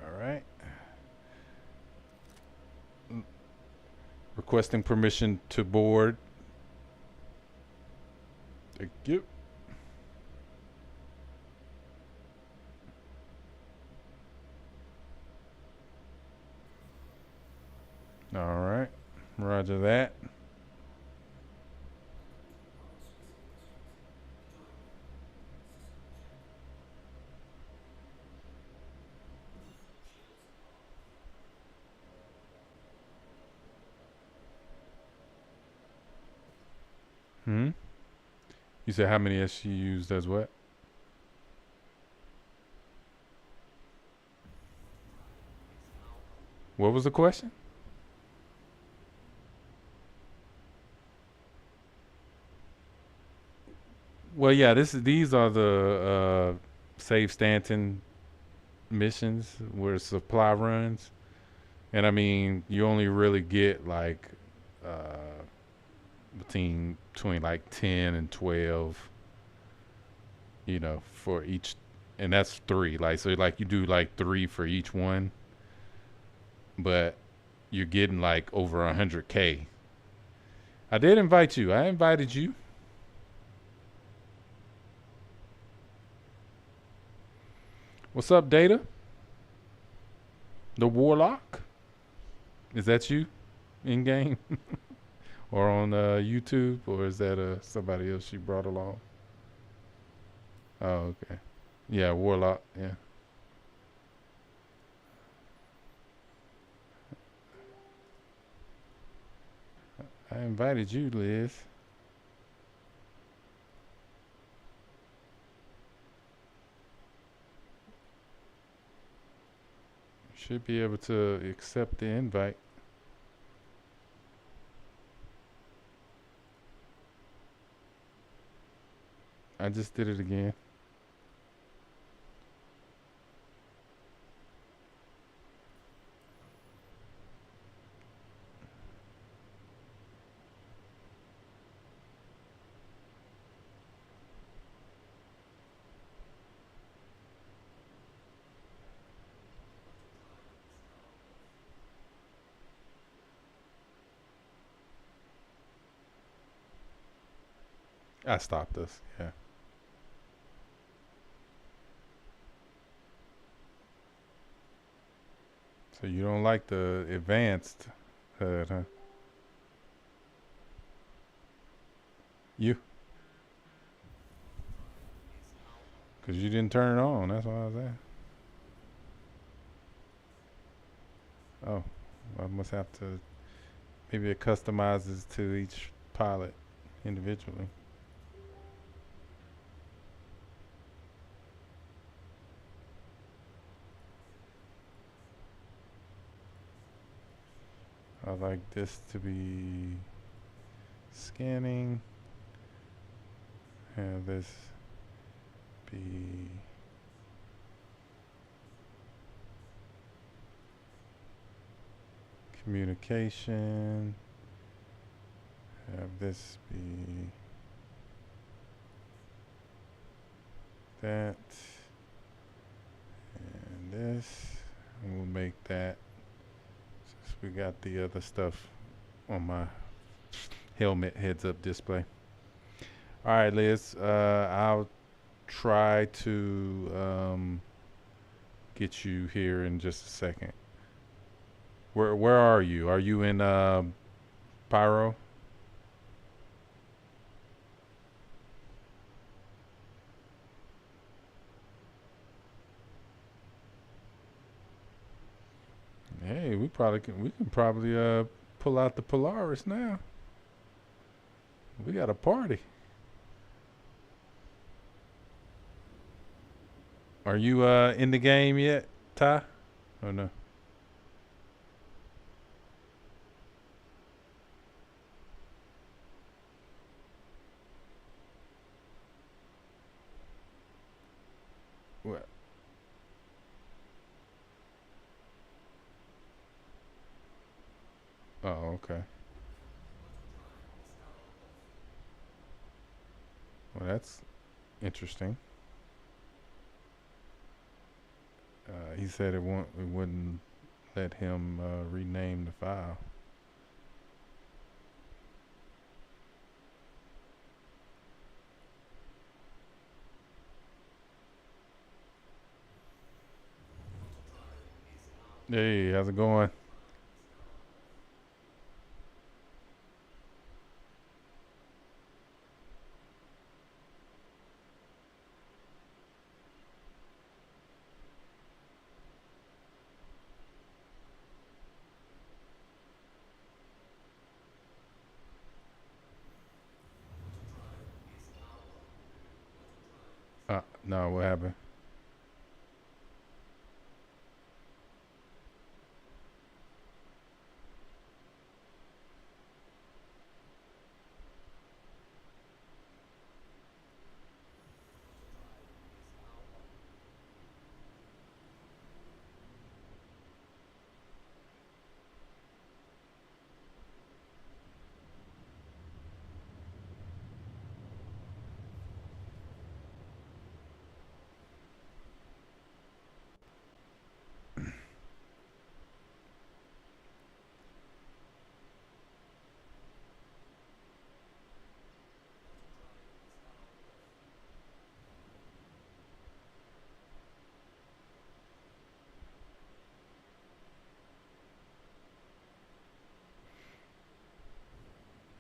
All right. Requesting permission to board. Thank you. All right. Roger that. Hmm. You said how many SCUs does what? What was the question? Well, yeah, these are the save Stanton missions where supply runs, and I mean you only really get like uh, between like 10 and 12, you know, for each, and that's three. Like so, like you do like three for each one, but you're getting like over 100K. I did invite you. I invited you. What's up, Data? The Warlock? Is that you in game or on YouTube, or is that somebody else she brought along? Oh, okay. Yeah, Warlock. Yeah. I invited you, Liz. You should be able to accept the invite. I just did it again. I stopped us. Yeah. So you don't like the advanced HUD, huh? You? Because you didn't turn it on. That's why I was there. Oh, I must have to. Maybe it customizes to each pilot individually. I like this to be scanning. Have this be communication. Have this be that. And this. And we'll make that. Since we got the other stuff on my helmet heads up display. All right, Liz. I'll try to get you here in just a second. Where are you? Are you in Pyro? Hey, we can probably pull out the Polaris now. We got a party. Are you in the game yet, Ty? Or no? What? Oh, okay. Well, that's interesting. He said it wouldn't let him rename the file. Hey, how's it going? No, what happened?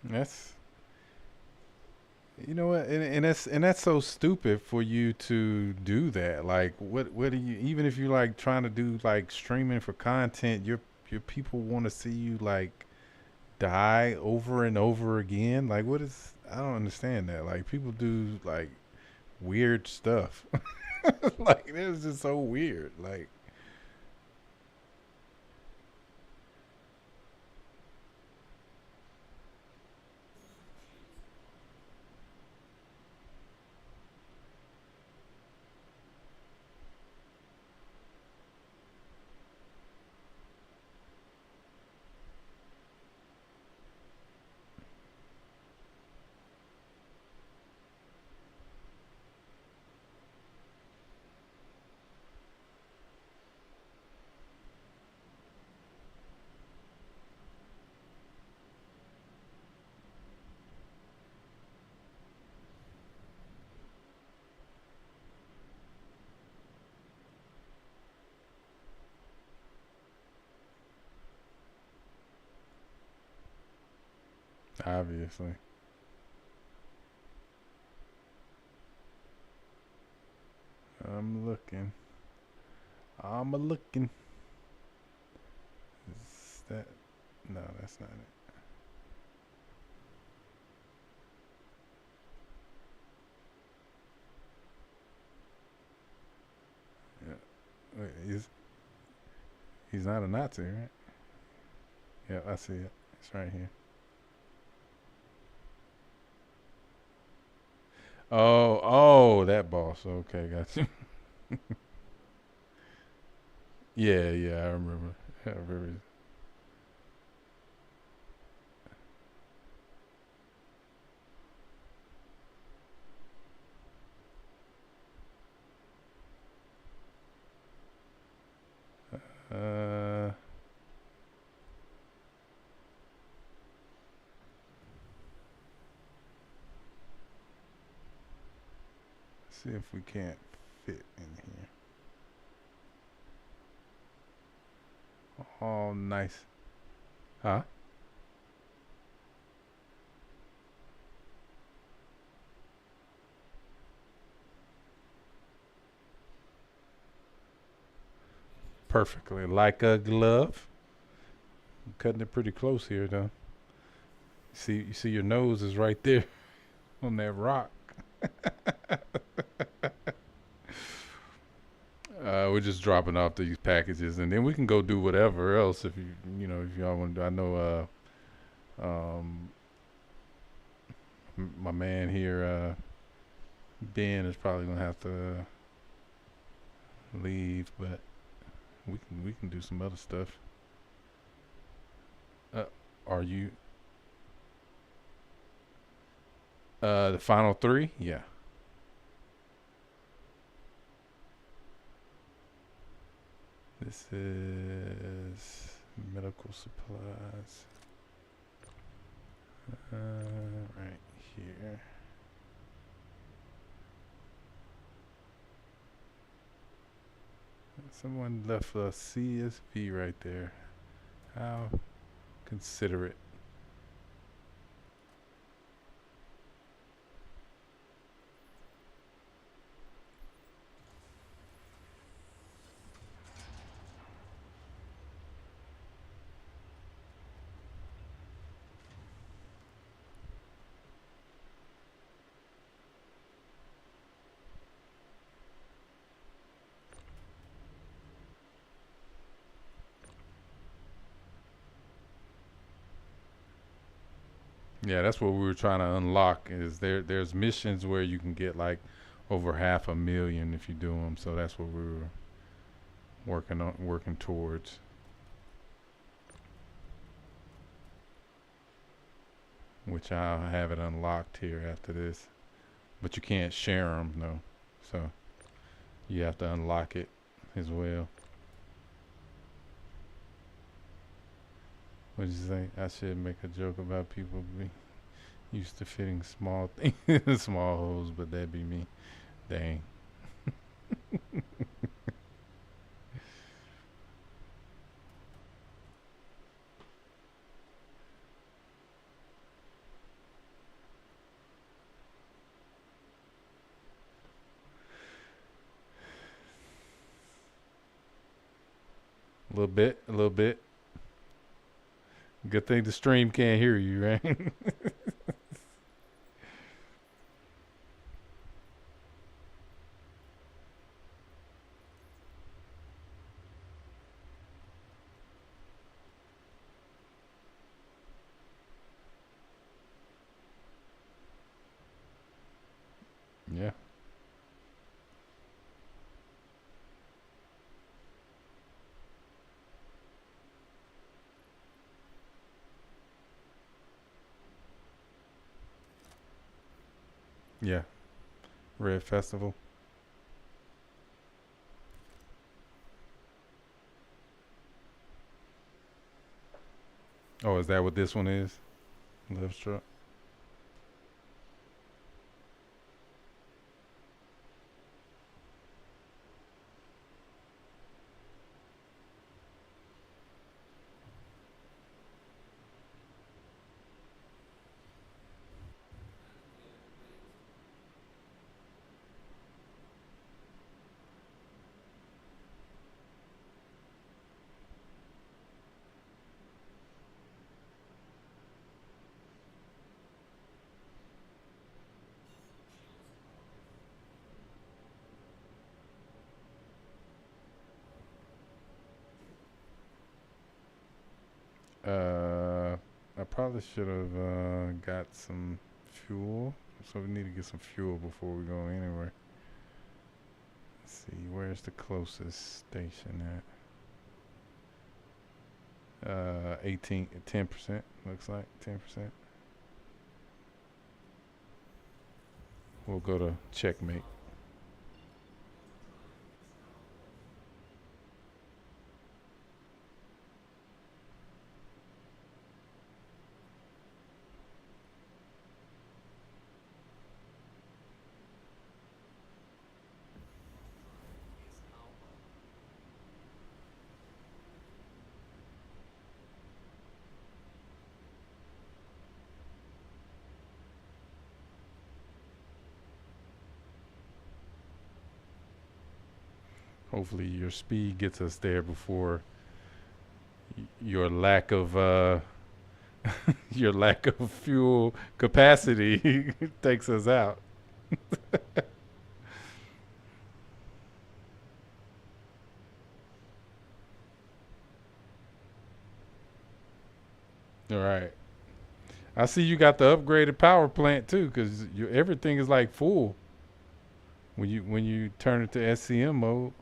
That's you know what, and that's so stupid for you to do that. Like, what do you? Even if you're like trying to do like streaming for content, your people want to see you like die over and over again. Like, what is? I don't understand that. Like, people do like weird stuff. Like, it's just so weird. Like, obviously. I'm looking. I'm a looking. Is that? No, that's not it. Yeah. Wait, he's not a Nazi, right? Yeah, I see it. It's right here. Oh, that boss. Okay, got you. Yeah, I remember. I remember. Uh, see if we can't fit in here. Oh, nice. Huh? Perfectly. Like a glove. I'm cutting it pretty close here, though. You see your nose is right there on that rock. We're just dropping off these packages, and then we can go do whatever else if if y'all want to do. I know my man here, Ben, is probably gonna have to leave, but we can do some other stuff. Are you the final three? Yeah. This is medical supplies. Right here. Someone left a CSV right there. How considerate. Yeah, that's what we were trying to unlock. Is there's missions where you can get like over 500,000 if you do them. So that's what we were working towards. Which I'll have it unlocked here after this. But you can't share them though. So you have to unlock it as well. What did you say? I should make a joke about people being used to fitting small things, small holes, but that'd be me. Dang. A little bit, a little bit. Good thing the stream can't hear you, right? Yeah. Yeah. Red Festival. Oh, is that what this one is? Love struck. I probably should have got some fuel. So we need to get some fuel before we go anywhere. Let's see, where's the closest station at? 10%, looks like 10%. We'll go to checkmate. Hopefully your speed gets us there before your lack of your lack of fuel capacity takes us out. All right. I see you got the upgraded power plant too, because everything is like full when you turn it to SCM mode.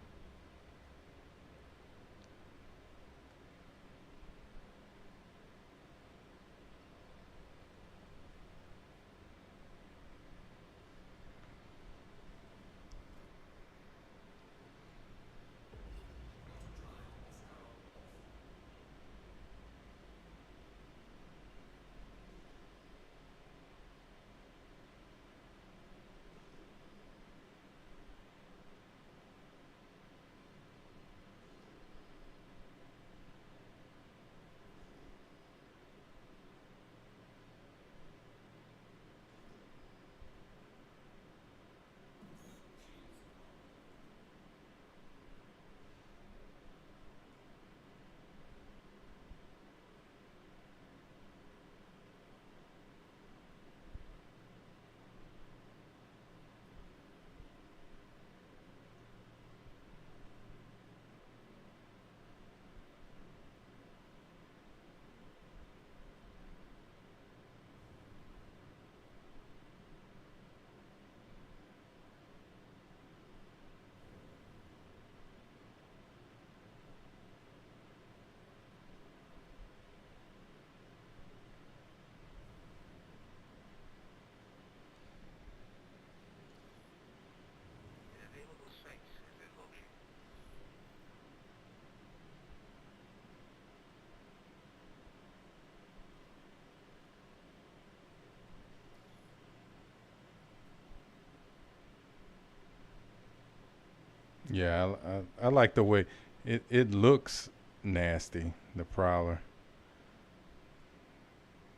Yeah, I like the way it looks nasty, the Prowler.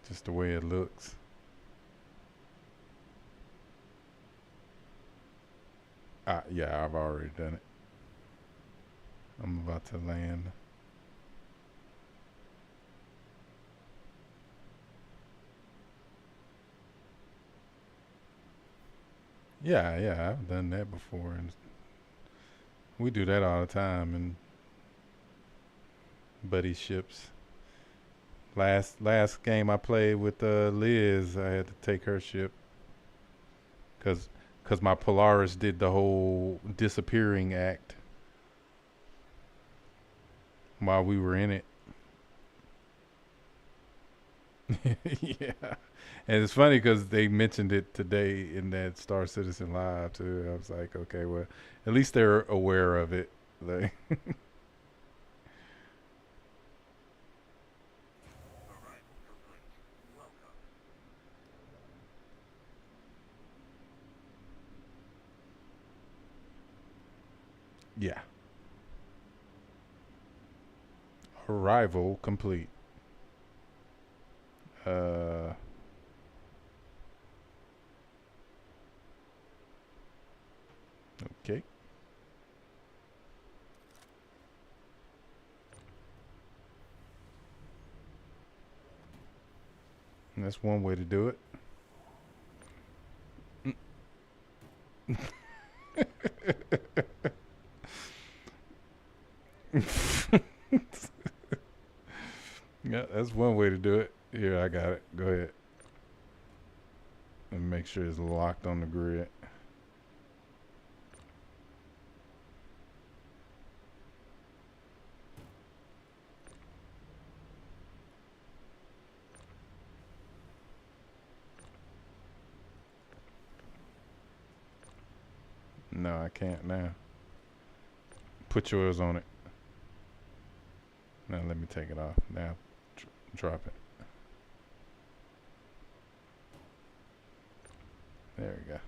Just the way it looks. Yeah, I've already done it. I'm about to land. Yeah, I've done that before, and we do that all the time in buddy ships. Last game I played with Liz, I had to take her ship because my Polaris did the whole disappearing act while we were in it. Yeah, and it's funny because they mentioned it today in that Star Citizen Live too. I was like, okay, well, at least they're aware of it. Like, Arrival complete. Welcome. yeah. Arrival complete. Okay. And that's one way to do it. Yeah, that's one way to do it. Here, I got it. Go ahead. And make sure it's locked on the grid. No, I can't now. Put yours on it. Now let me take it off. Now drop it. There we go.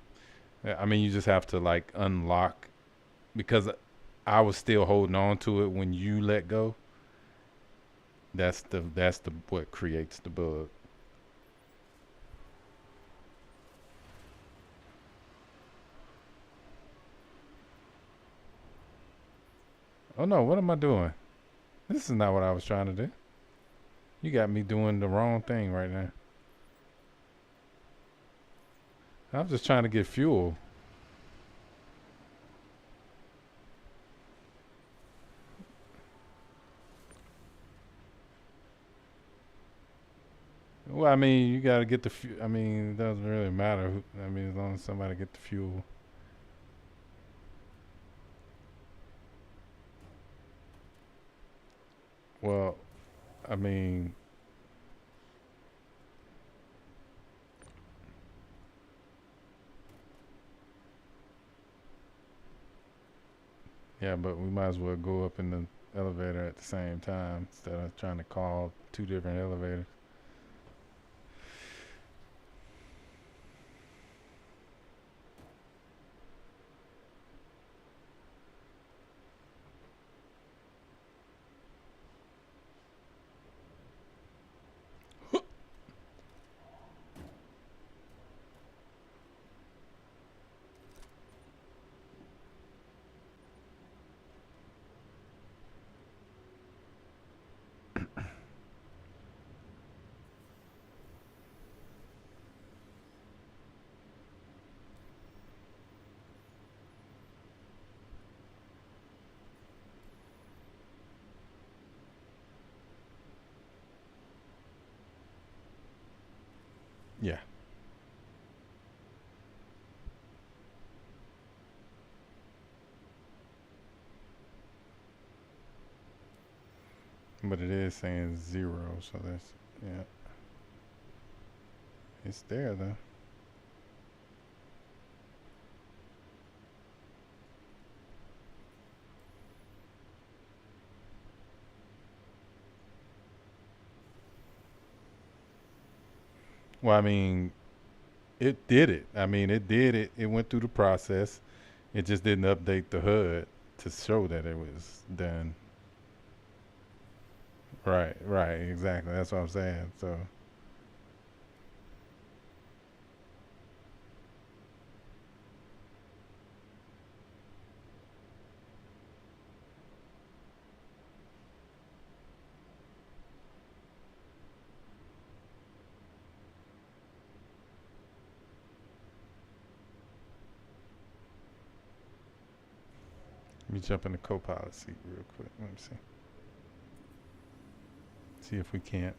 Yeah, I mean, you just have to like unlock, because I was still holding on to it when you let go. That's the what creates the bug. Oh no, what am I doing? This is not what I was trying to do. You got me doing the wrong thing right now. I was just trying to get fuel. Well, I mean, you got to get the fuel. I mean, it doesn't really matter. I mean, as long as somebody get the fuel. Well, I mean, yeah, but we might as well go up in the elevator at the same time instead of trying to call two different elevators. Yeah. But it is saying 0, so that's, yeah. It's there though. Well, I mean, it did it. I mean, it did it. It went through the process. It just didn't update the HUD to show that it was done. Right, right, exactly. That's what I'm saying. So, let me jump in the co-pilot seat real quick. Let me see. See if we can't.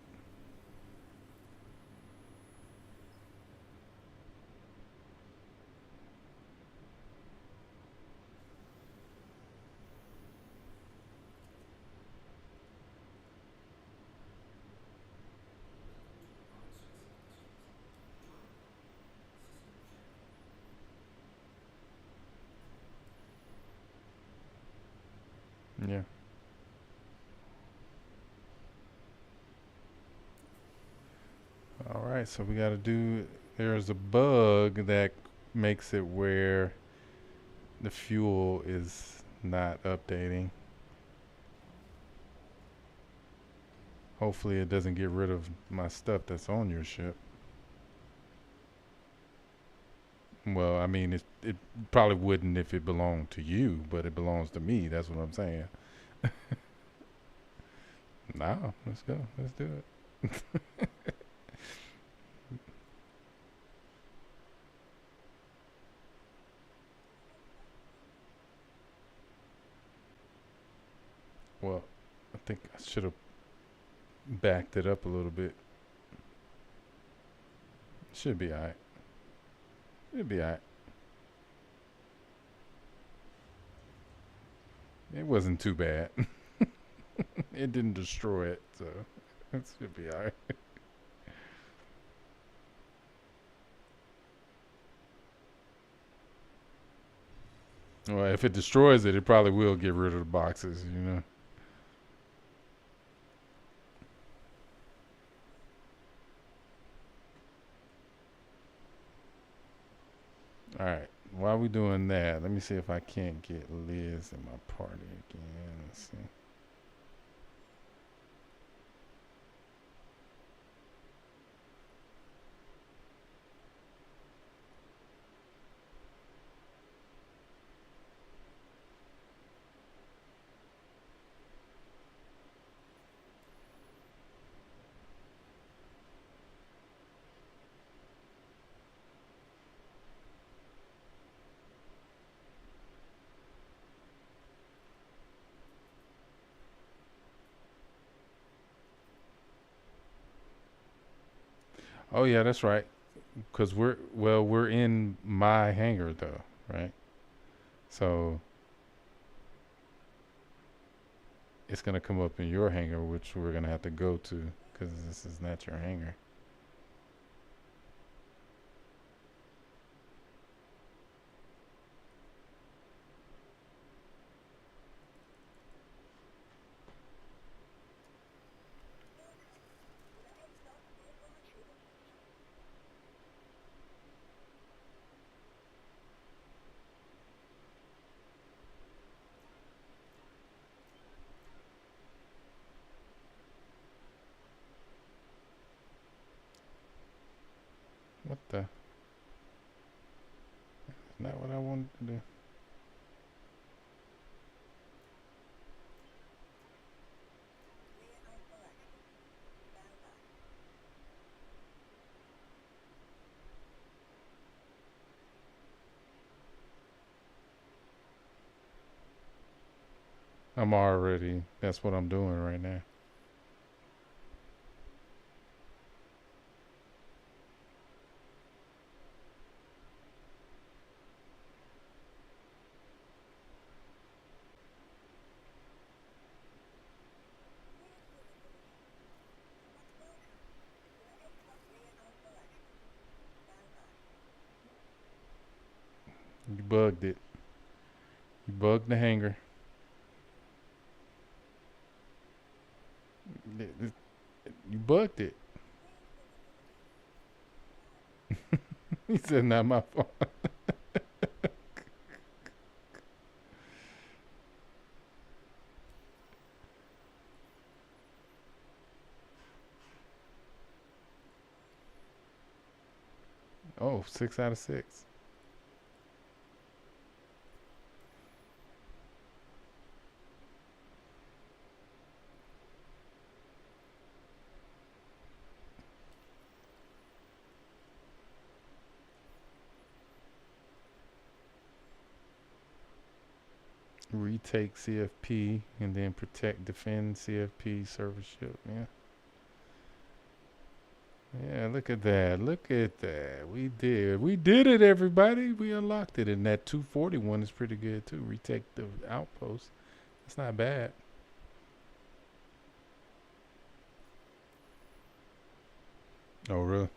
Yeah. All right, so we got to do, there's a bug that makes it where the fuel is not updating. Hopefully it doesn't get rid of my stuff that's on your ship. Well, I mean, it probably wouldn't if it belonged to you, but it belongs to me. That's what I'm saying. No, let's go. Let's do it. Well, I think I should have backed it up a little bit. Should be alright. It'll be alright. It wasn't too bad. It didn't destroy it, so it should be alright. Well, if it destroys it, it probably will get rid of the boxes, you know. Alright, while we doing that, let me see if I can't get Liz in my party again. Let's see. Oh yeah, that's right. Because we're in my hangar though, right? So it's gonna come up in your hangar, which we're gonna have to go to because this is not your hangar. What the? That's not what I wanted to do. That's what I'm doing right now. You bugged it. You bugged the hangar. You bugged it. He said, not my fault. Oh, 6 out of 6. Retake CFP and then defend CFP service ship. Yeah. Yeah, look at that. Look at that. We did it, everybody. We unlocked it. And that 241 is pretty good too. Retake the outpost. That's not bad. Oh, really?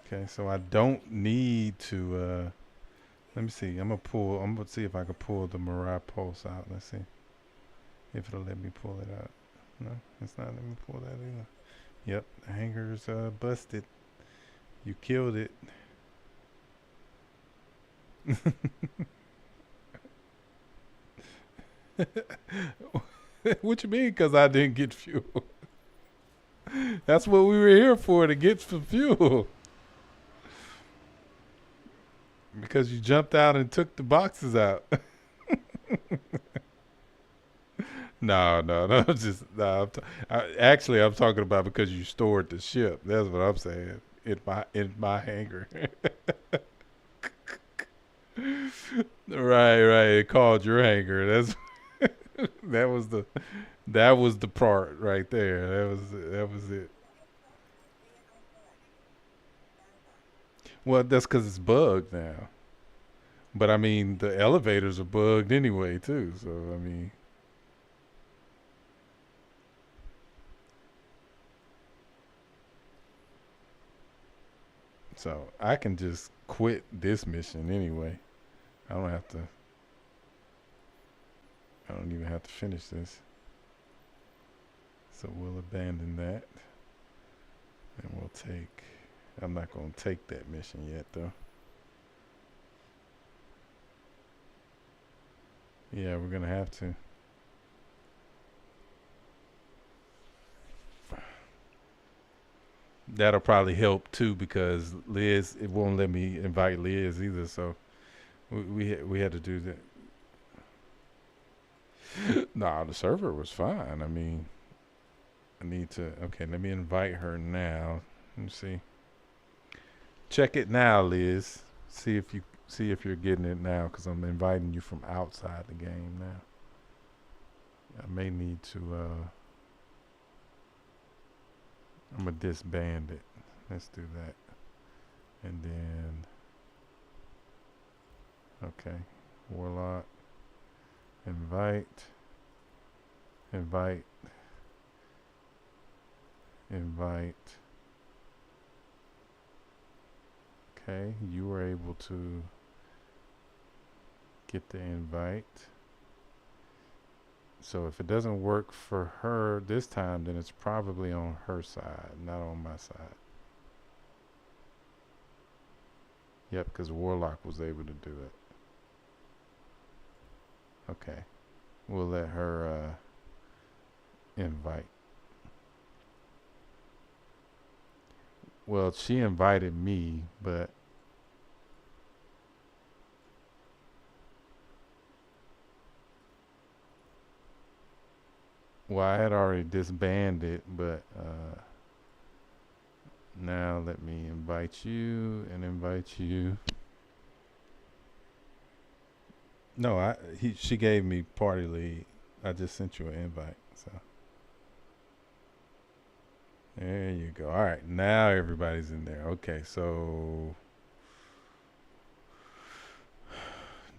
Okay, so I don't need to let me see. I'm gonna see if I can pull the Mirai Pulse out. Let's see if it'll let me pull it out. No, it's not letting me pull that either. Yep, the hanger's busted. You killed it. What you mean? Because I didn't get fuel? That's what we were here for, to get some fuel. Because you jumped out and took the boxes out. No. Just no. Actually, I'm talking about because you stored the ship. That's what I'm saying. In my hangar. Right. It called your hangar. That's that was the part right there. That was it. Well, that's because it's bugged now. But I mean, the elevators are bugged anyway too. So I mean. So I can just quit this mission anyway. I don't even have to finish this. So we'll abandon that. And we'll take, I'm not going to take that mission yet though. Yeah, we're going to have to. That'll probably help too, because Liz, it won't let me invite Liz either. So we had to do that. Nah, the server was fine. I mean, I need to. Okay, let me invite her now. Let me see. Check it now, Liz. See if you're getting it now, because I'm inviting you from outside the game now. I may need to. I'm gonna disband it. Let's do that. And then, okay, Warlock, invite. Okay, you were able to get the invite. So if it doesn't work for her this time, then it's probably on her side, not on my side. Yep, because Warlock was able to do it. Okay. We'll let her invite. Well, she invited me, but well, I had already disbanded, but now let me invite you and invite you. No, she gave me party lead. I just sent you an invite, so there you go. All right, now everybody's in there. Okay, so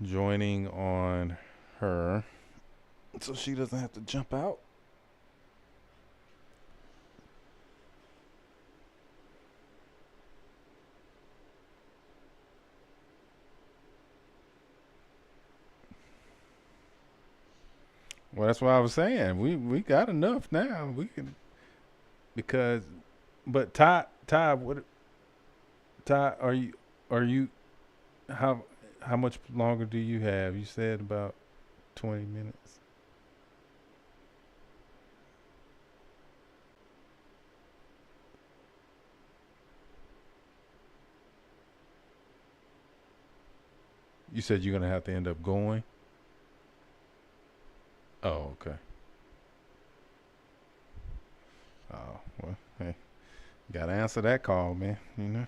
joining on her, so she doesn't have to jump out. Well, that's what I was saying. We got enough now. We can, because, but Ty, what, Ty, are you, how much longer do you have? You said about 20 minutes. You said you're gonna have to end up going. Oh, okay. Oh, well, hey, gotta answer that call, man. You know,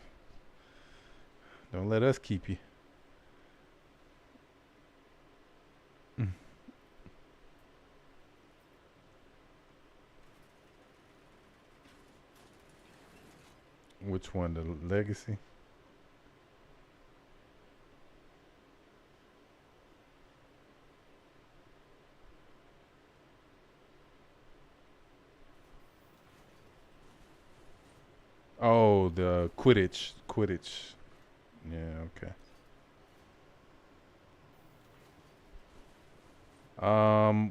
don't let us keep you. Mm. Which one? The legacy? Oh, the Quidditch. Quidditch. Yeah, okay.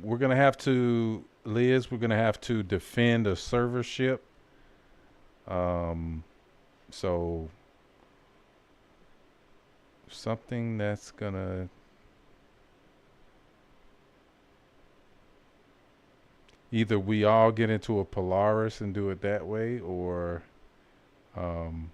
We're gonna have to, Liz. We're gonna have to defend a server ship. So something that's gonna either we all get into a Polaris and do it that way, or um,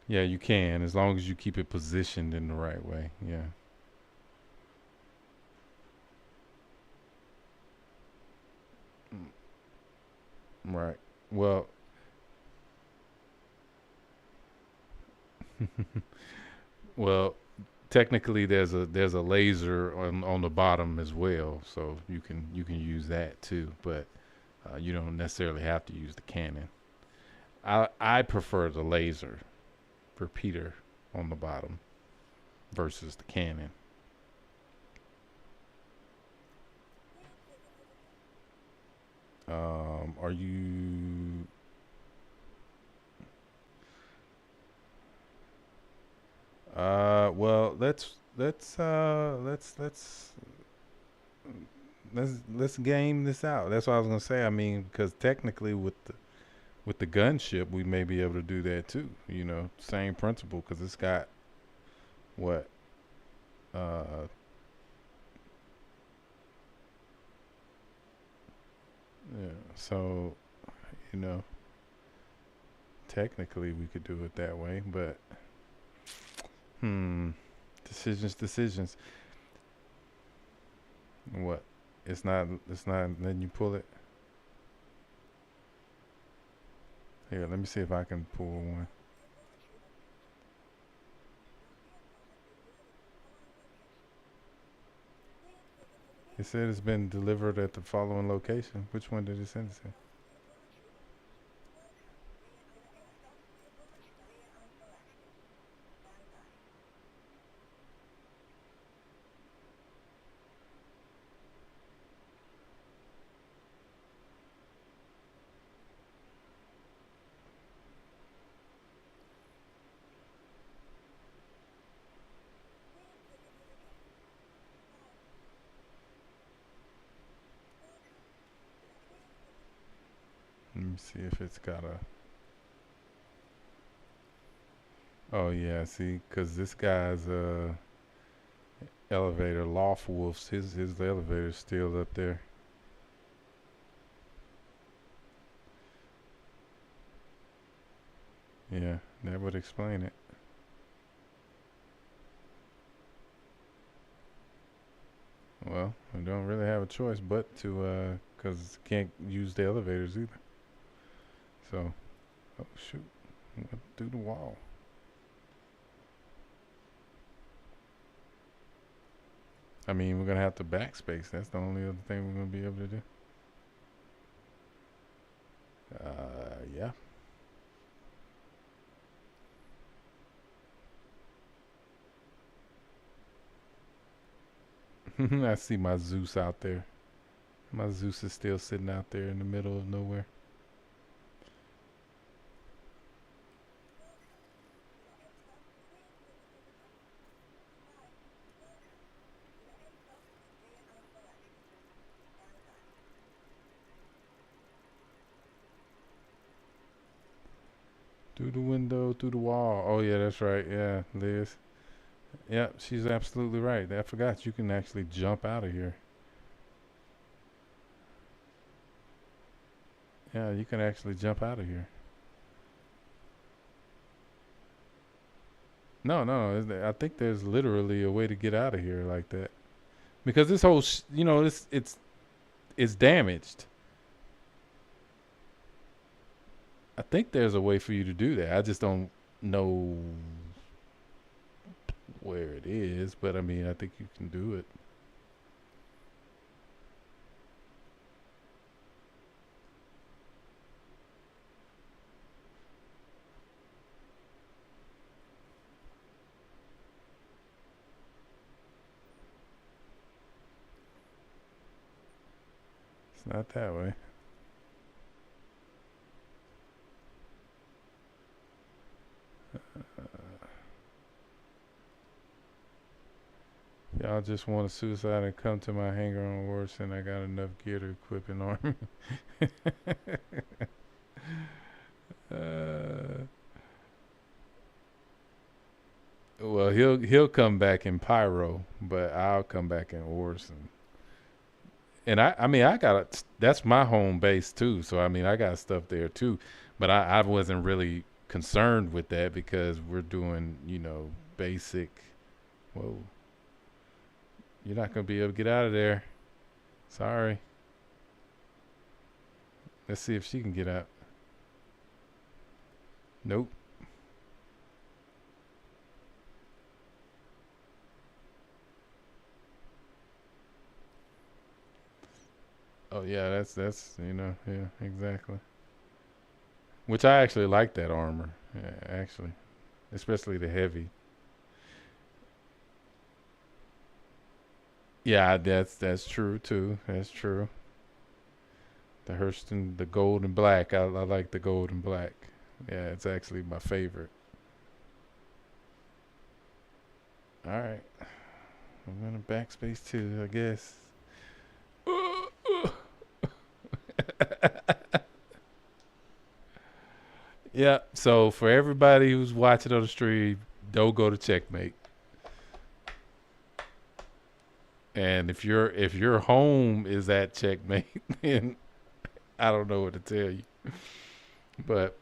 yeah, you can, as long as you keep it positioned in the right way. Yeah. Right. Well, well, technically there's a laser on the bottom as well, so you can use that too, but you don't necessarily have to use the cannon. I prefer the laser repeater on the bottom versus the cannon. Are you? Well, let's game this out. That's what I was gonna say. I mean, because technically with the gunship, we may be able to do that too. You know, same principle, because it's got what uh yeah. So you know, technically we could do it that way, but decisions. What? It's not letting you pull it. Here, let me see if I can pull one. It said it's been delivered at the following location. Which one did it send it to? Let me see if it's got a. Oh yeah, see, because this guy's elevator, Lawful's, his elevator's still up there. Yeah, that would explain it. Well, we don't really have a choice but to, because can't use the elevators either. So, oh shoot, went through the wall. I mean, we're gonna have to backspace. That's the only other thing we're gonna be able to do. Yeah. I see my Zeus out there. My Zeus is still sitting out there in the middle of nowhere. Through the window, through the wall. Oh yeah, that's right. Yeah, Liz. Yep, she's absolutely right. I forgot you can actually jump out of here. Yeah, you can actually jump out of here. No, no, I think there's literally a way to get out of here like that. Because this whole, it's damaged. I think there's a way for you to do that. I just don't know where it is, but I mean, I think you can do it. It's not that way. Y'all just want to suicide and come to my hangar on worse, and I got enough gear to equip an army. Well, he'll come back in Pyro, but I'll come back in Orson. And I mean, that's my home base too. So I mean, I got stuff there too, but I wasn't really concerned with that because we're doing, basic. Whoa. You're not going to be able to get out of there. Sorry. Let's see if she can get out. Nope. Oh yeah, that's yeah, exactly. Which I actually like that armor. Yeah, actually. Especially the heavy. Yeah, that's true too. That's true. The Hurston, the gold and black. I like the gold and black. Yeah, it's actually my favorite. All right, I'm gonna backspace too, I guess. Yeah. So for everybody who's watching on the stream, don't go to checkmate. And if your home is at checkmate, then I don't know what to tell you. But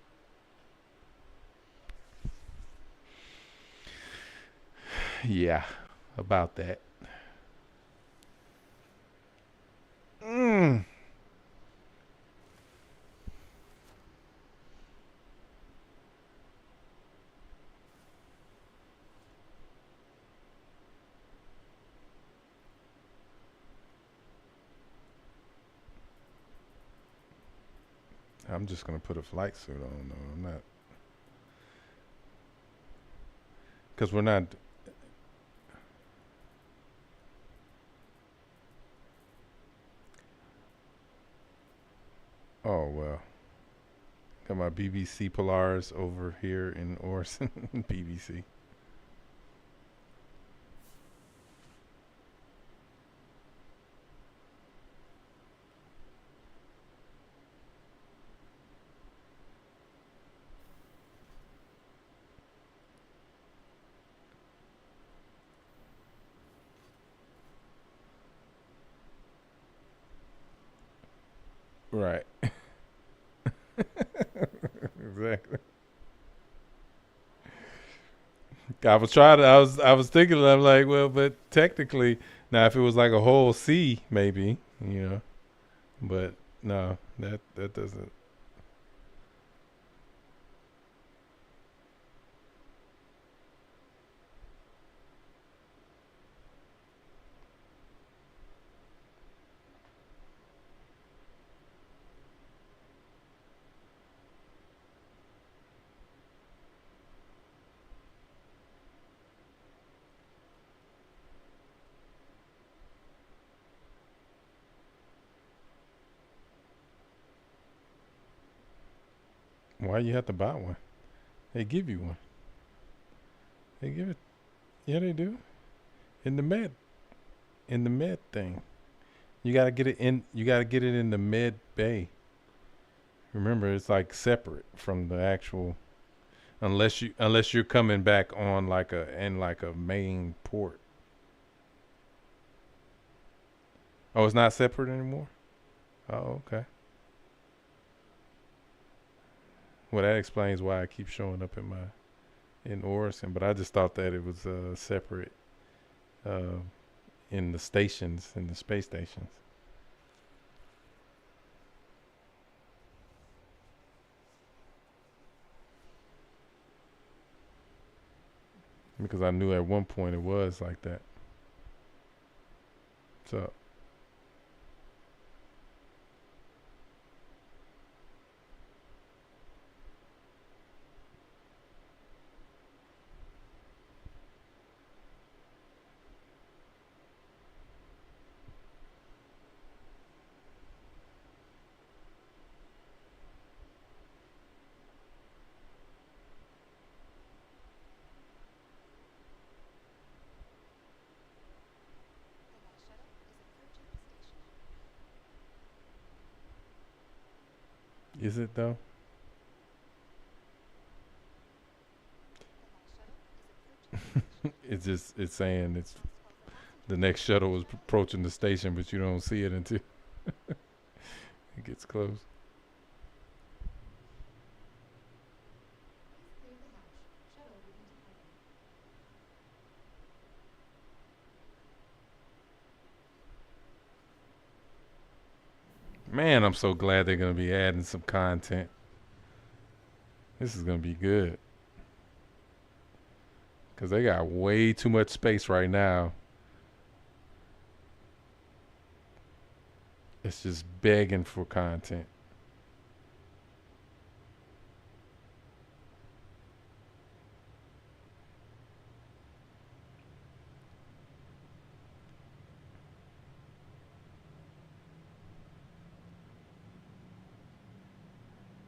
yeah, about that. Mm. I'm just gonna put a flight suit on. No, I'm not, because we're not. Oh well, got my BBC Polaris over here in Orson. BBC. Right. Exactly. I was thinking, I'm like, well, but technically, now if it was like a whole sea, maybe, but no, that doesn't. Why you have to buy one? They give you one. They give it. Yeah, they do. In the med thing. You gotta get it in. You gotta get it in the med bay. Remember, it's like separate from the actual. unless you're coming back on like a main port. Oh, it's not separate anymore? Oh, okay. Well, that explains why I keep showing up in Orison, but I just thought that it was separate uh, in the stations, in the space stations. Because I knew at one point it was like that. So is it though? It's saying it's the next shuttle is approaching the station, but you don't see it until it gets close. Man, I'm so glad they're gonna be adding some content. This is gonna be good. Cause they got way too much space right now. It's just begging for content.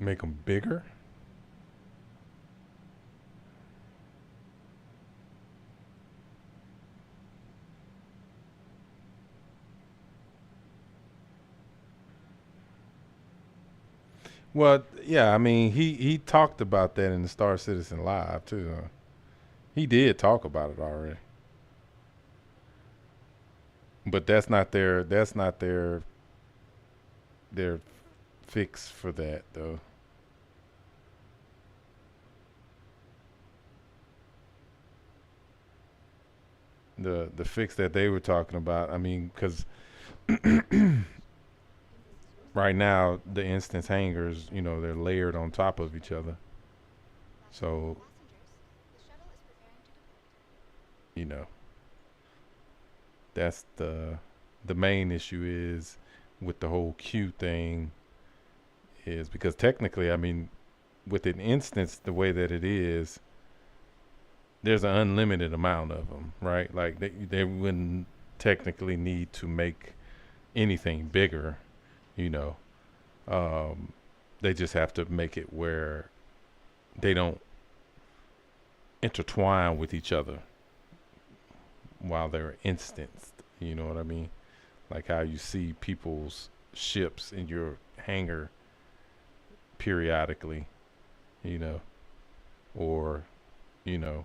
Make them bigger? Well, yeah, I mean, he talked about that in the Star Citizen Live too. He did talk about it already, but that's not their fix for that though. The fix that they were talking about, I mean, because right now the instance hangars, you know, they're layered on top of each other, so you know that's the main issue is with the whole queue thing is because technically, I mean, with an instance the way that it is, there's an unlimited amount of them, right? Like they wouldn't technically need to make anything bigger, you know. They just have to make it where they don't intertwine with each other while they're instanced. You know what I mean? Like how you see people's ships in your hangar periodically, you know, or, you know,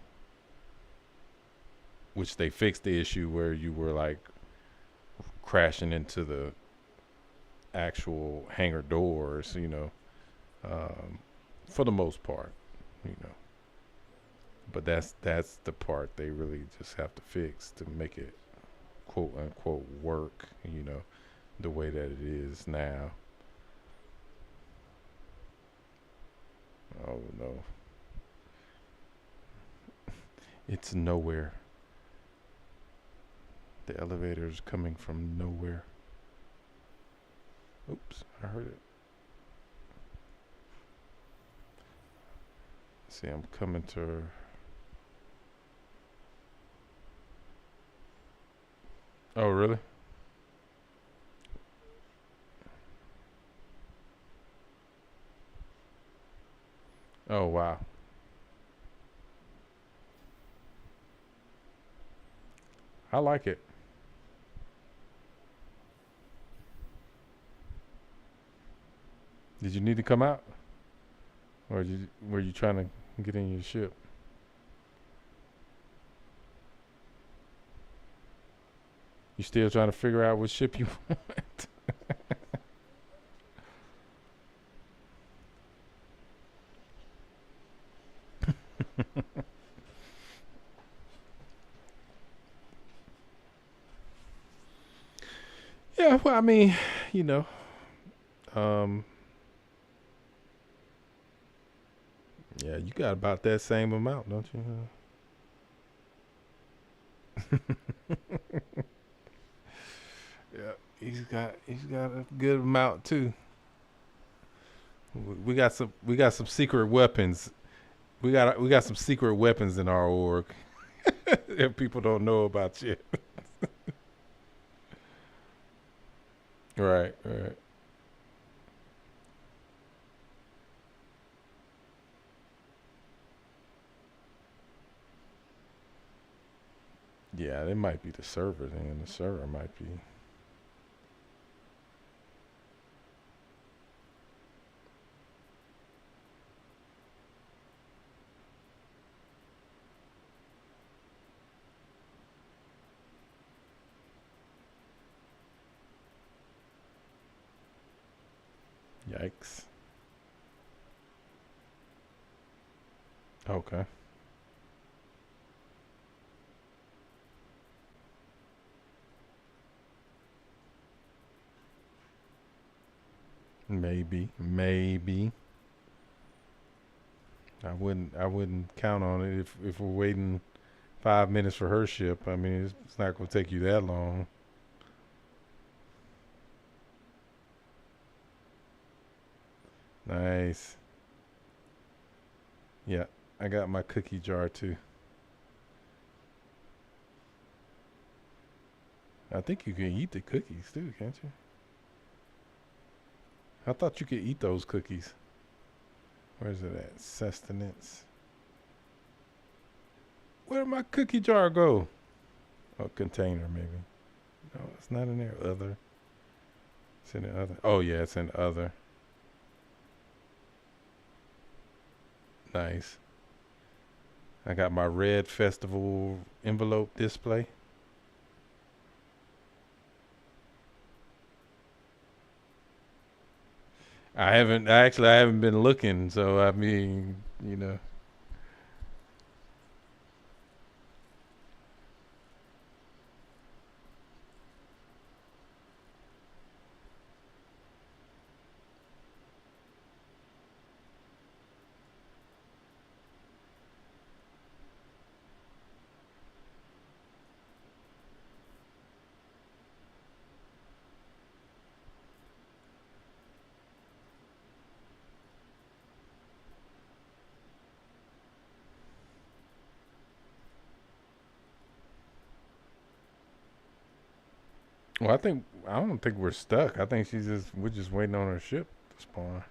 which they fixed the issue where you were like crashing into the actual hangar doors, you know, for the most part, you know. But that's the part they really just have to fix to make it quote unquote work, you know, the way that it is now. Oh no. It's nowhere. The elevator's coming from nowhere. Oops, I heard it. See, I'm coming to her. Oh, really? Oh, wow. I like it. Did you need to come out? Or were you trying to get in your ship. You still trying to figure out what ship you want? Yeah, well, I mean, you know, um, yeah, you got about that same amount, don't you? Yeah, he's got a good amount too. We got some secret weapons. We got some secret weapons in our org that people don't know about yet. Right, right. Yeah, it might be the server then. The server might be. Yikes. Okay. Maybe. I wouldn't count on it if we're waiting 5 minutes for her ship. I mean, it's not gonna take you that long. Nice. Yeah, I got my cookie jar too. I think you can eat the cookies too, can't you? I thought you could eat those cookies. Where's it at? Sustenance. Where'd my cookie jar go? Oh, container maybe. No, it's not in there. Other. It's in the other. Oh yeah, it's in other. Nice. I got my red festival envelope display. I haven't been looking, so I mean, you know. Well, I don't think we're stuck. I think we're just waiting on her ship to spawn.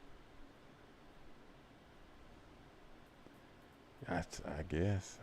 I guess.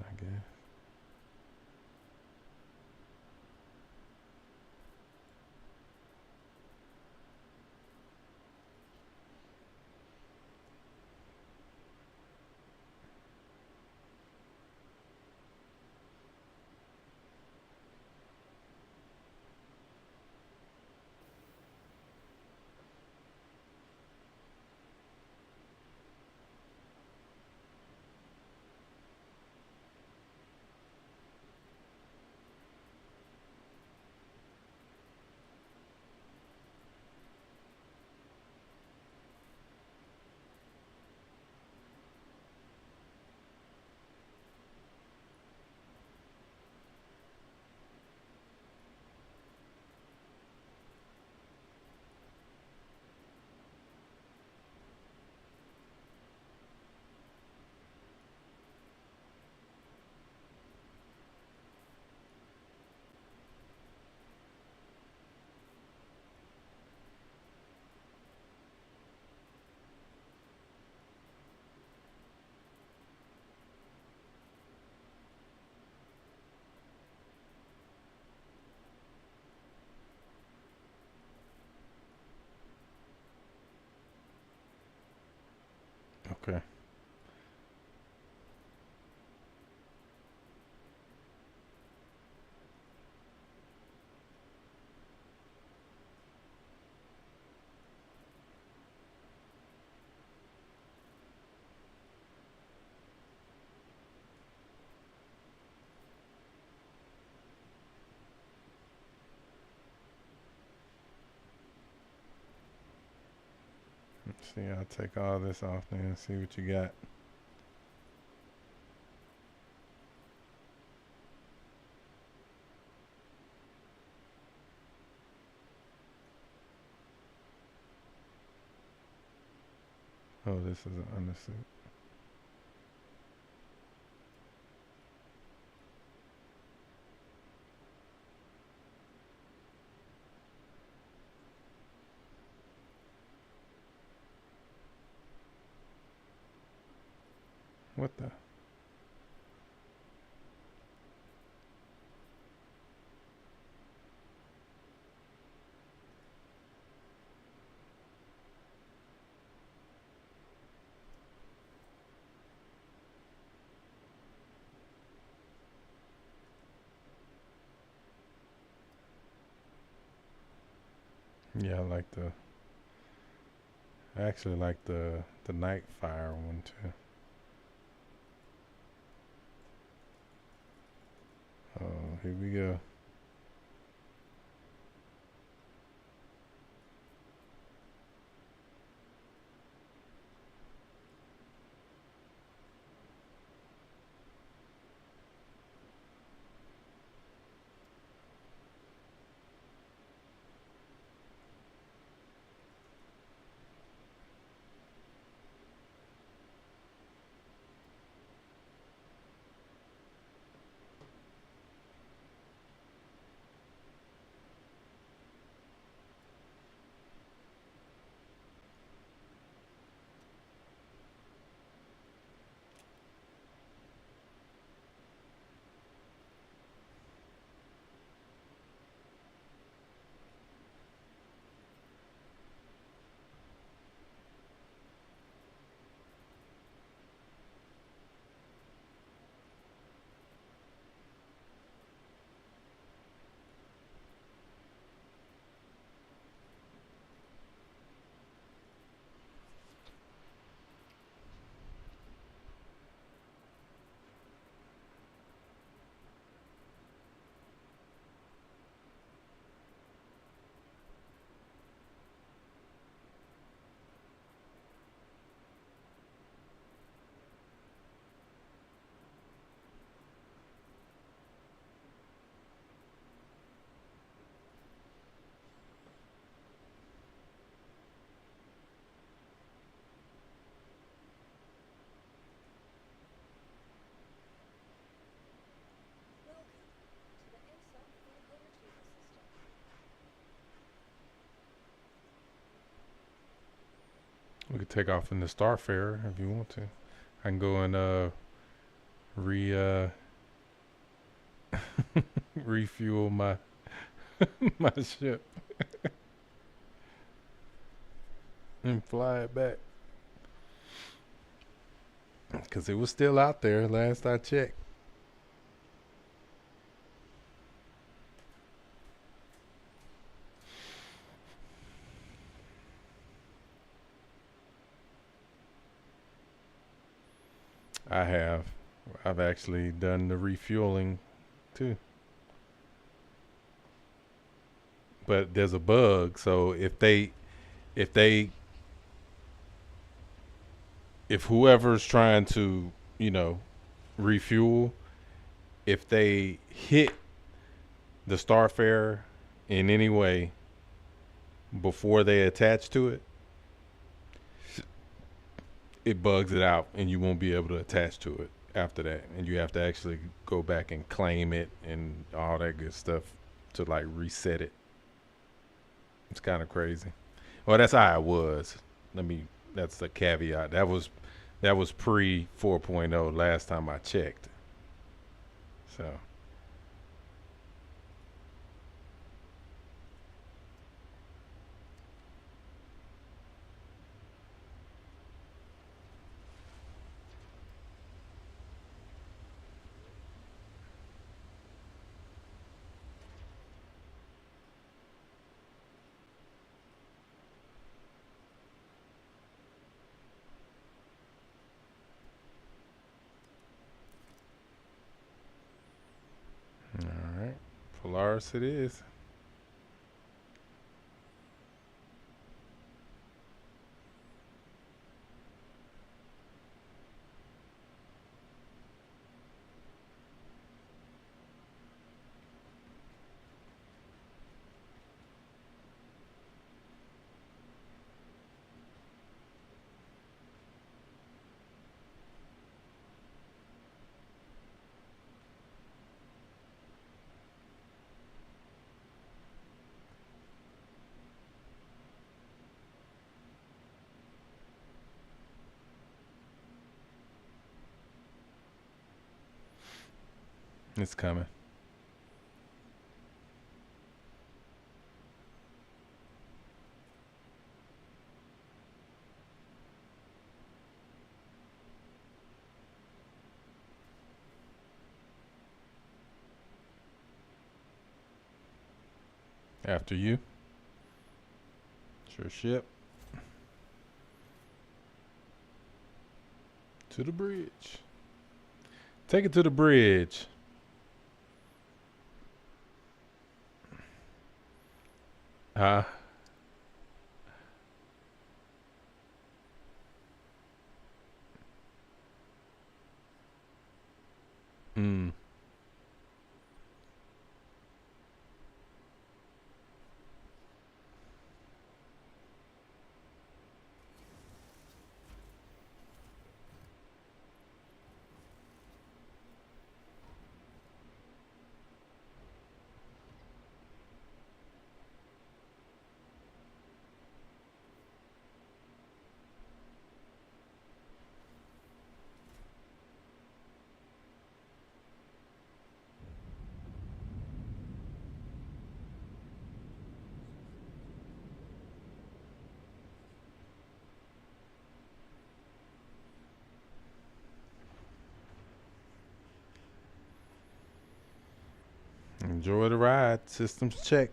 Okay. See, I'll take all this off there and see what you got. Oh, this is an undersuit. What the? Yeah, I like the. I actually like the night fire one too. Oh, here we go. We could take off in the Starfarer if you want to. I can go and refuel my my ship and fly it back. Cause it was still out there last I checked. I have. I've actually done the refueling too. But there's a bug, so if whoever's trying to, refuel, if they hit the Starfarer in any way before they attach to it, it bugs it out and you won't be able to attach to it after that. And you have to actually go back and claim it and all that good stuff to like reset it. It's kind of crazy. Well, that's how it was. That's the caveat. That was pre 4.0 last time I checked. So. All right, Polaris it is. It's coming. After you. Sure ship. To the bridge. Take it to the bridge. Huh? Mm. Enjoy the ride. Systems check.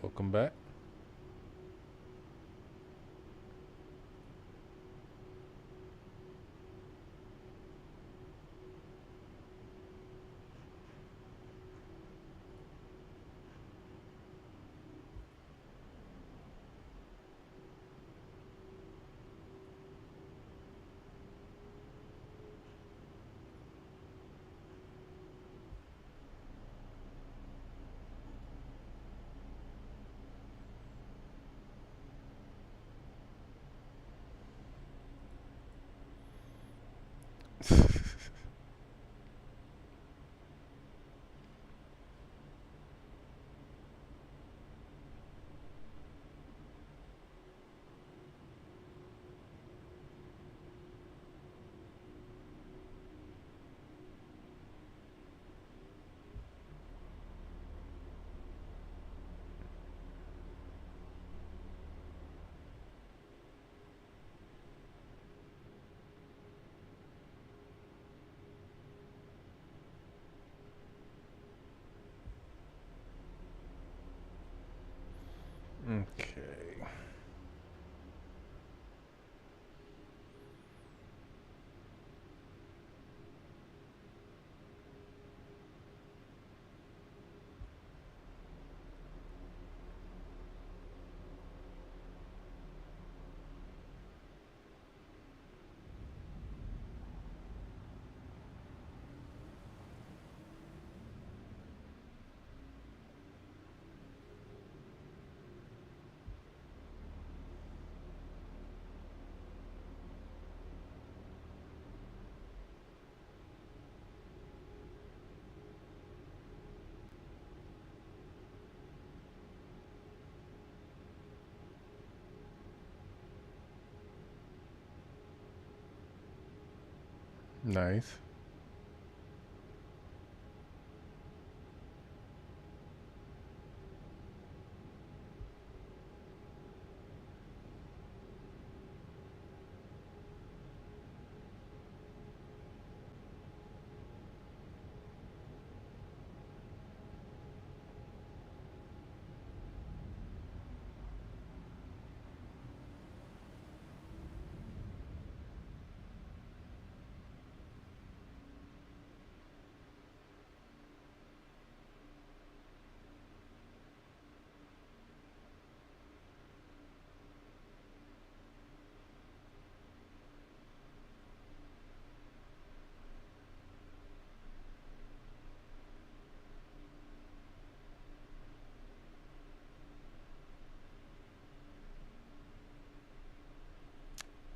Welcome back. Okay. Nice.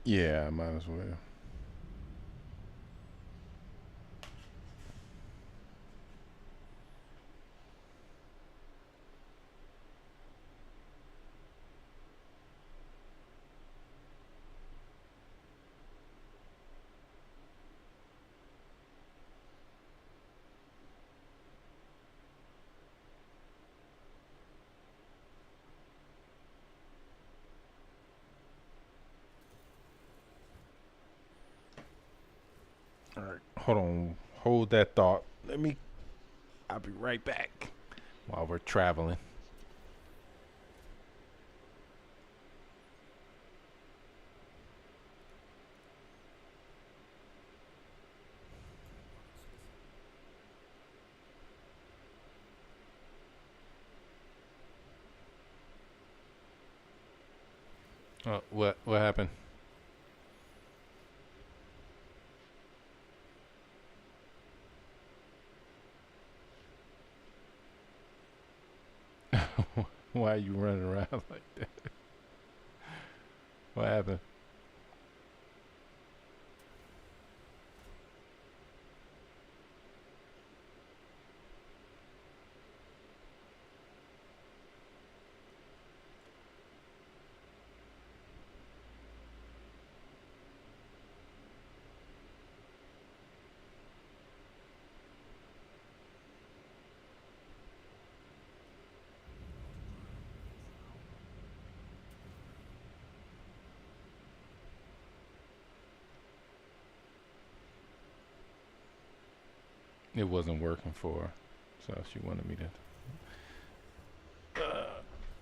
Yeah, might as well. All right, hold on. Hold that thought. I'll be right back while we're traveling. What happened? Why are you running around like that? What happened? It wasn't working for her, so she wanted me to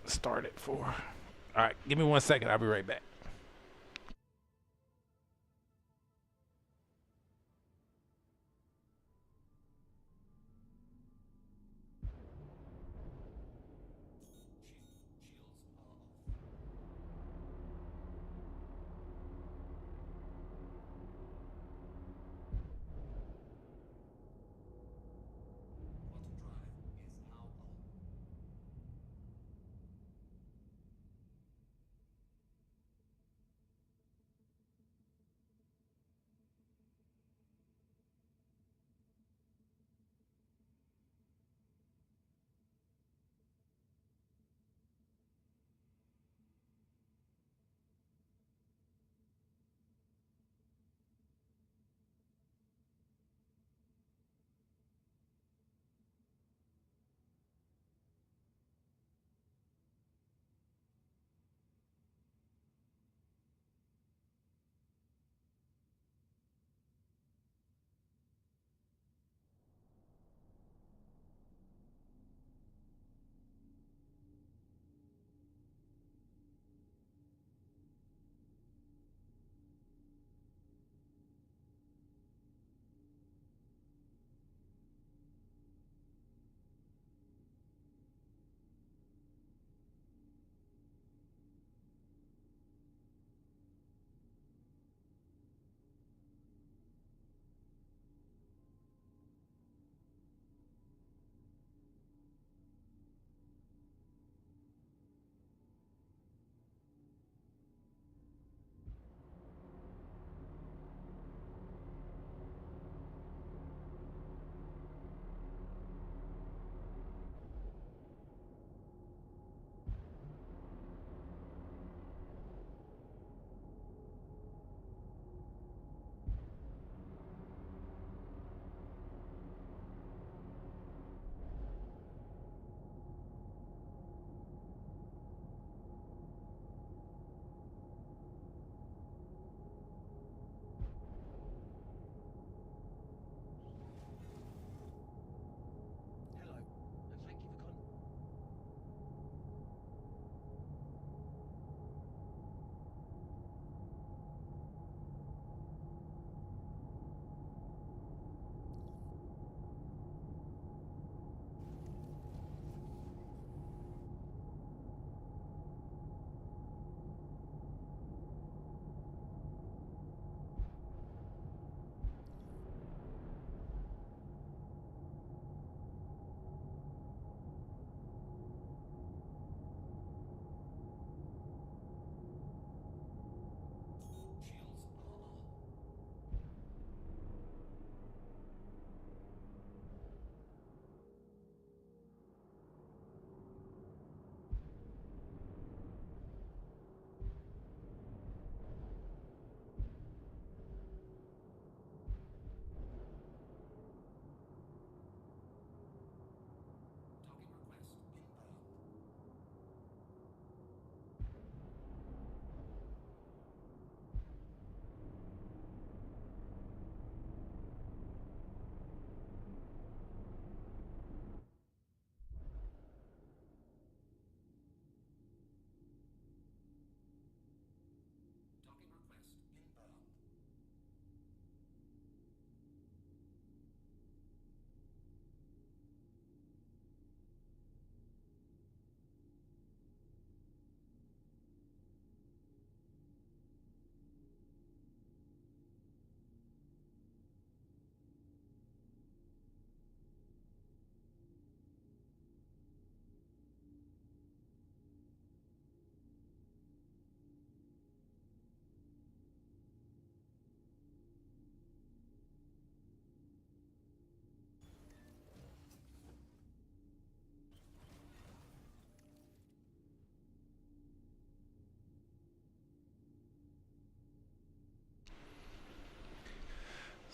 start it for her. All right, give me 1 second. I'll be right back.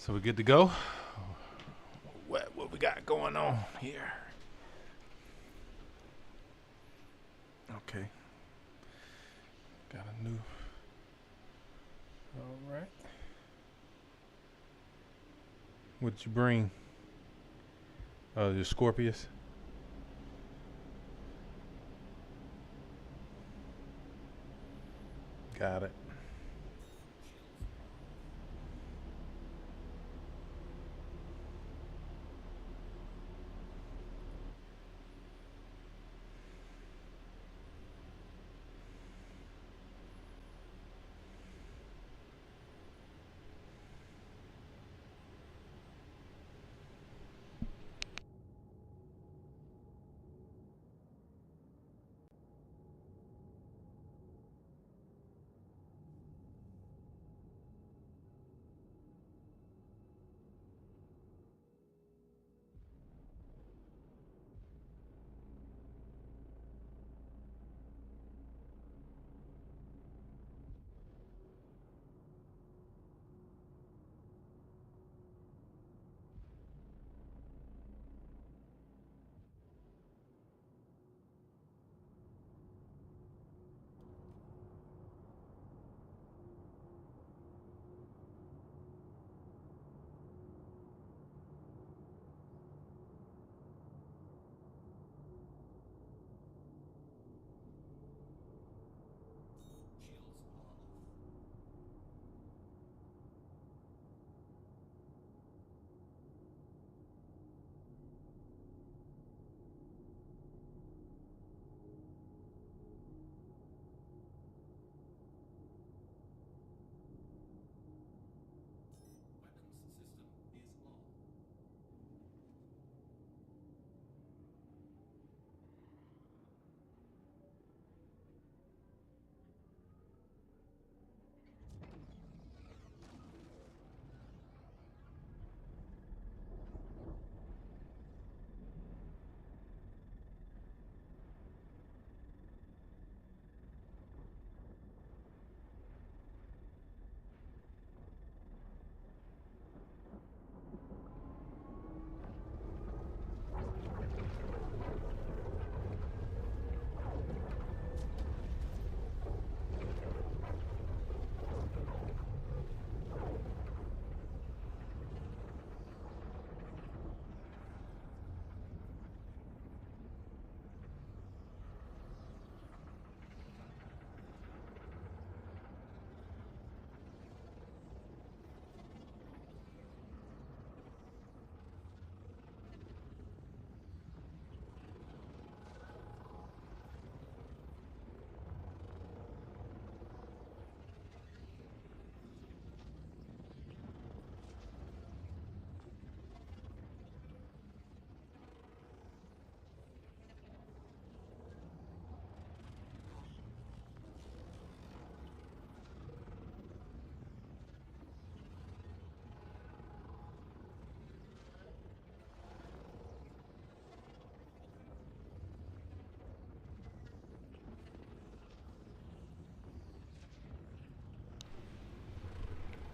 So we're good to go. What we got going on here? Okay. Got a new. All right. What'd you bring? The Scorpius. Got it.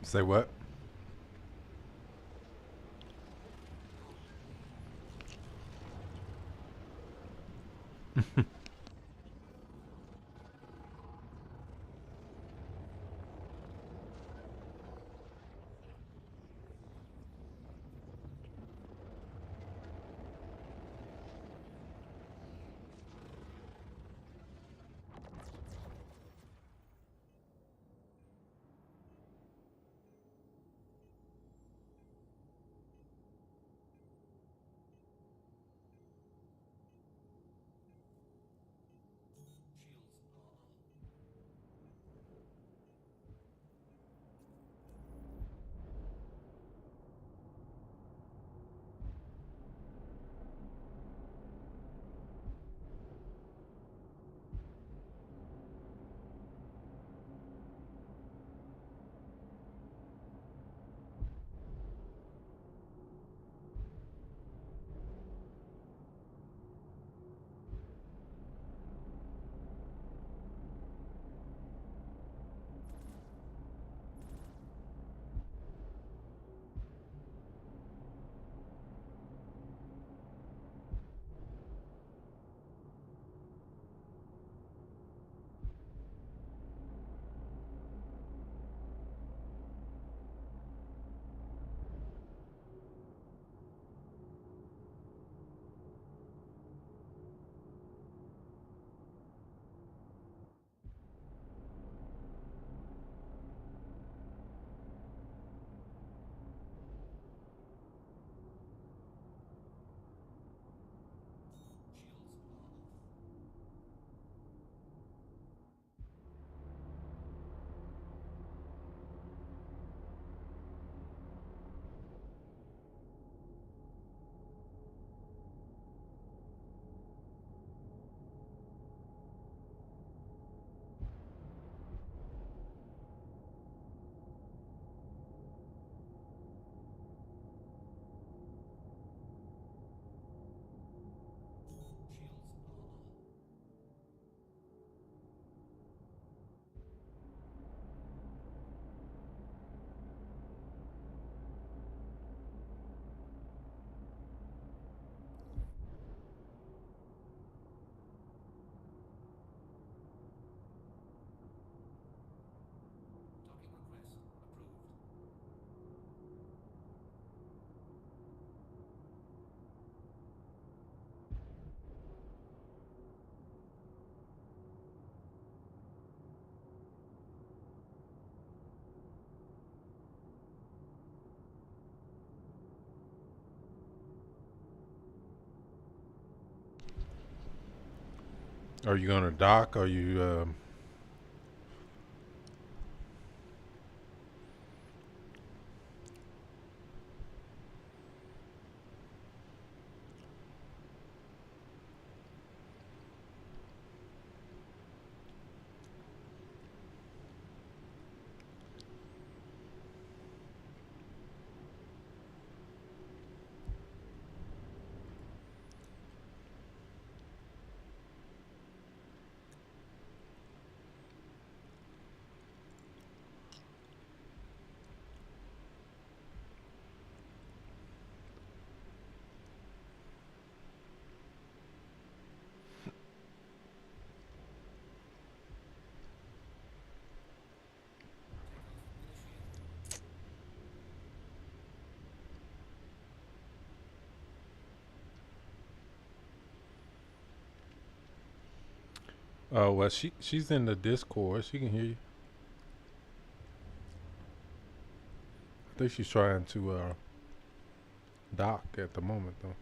Say what? Are you gonna dock? Are you? Oh well, she's in the Discord. She can hear you. I think she's trying to dock at the moment though.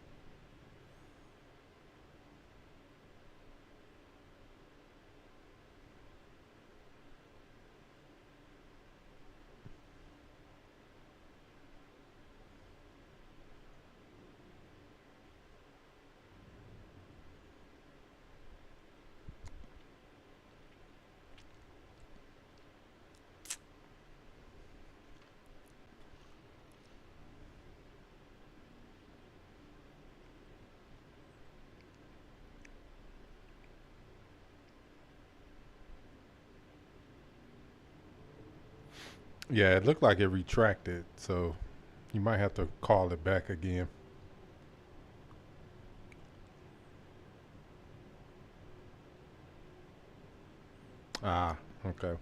Yeah, it looked like it retracted, so you might have to call it back again. Ah, okay.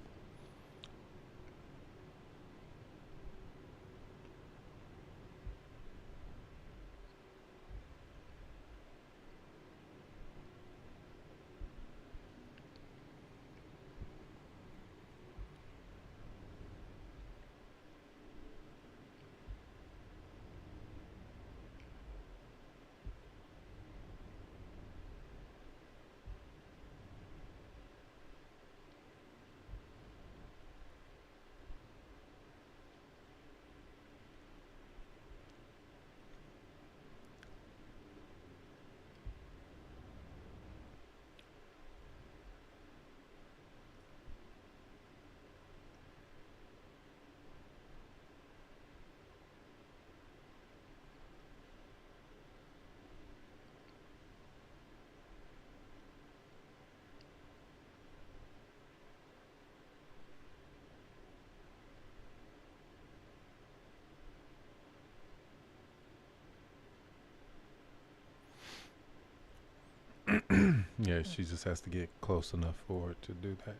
Yeah, she just has to get close enough for it to do that.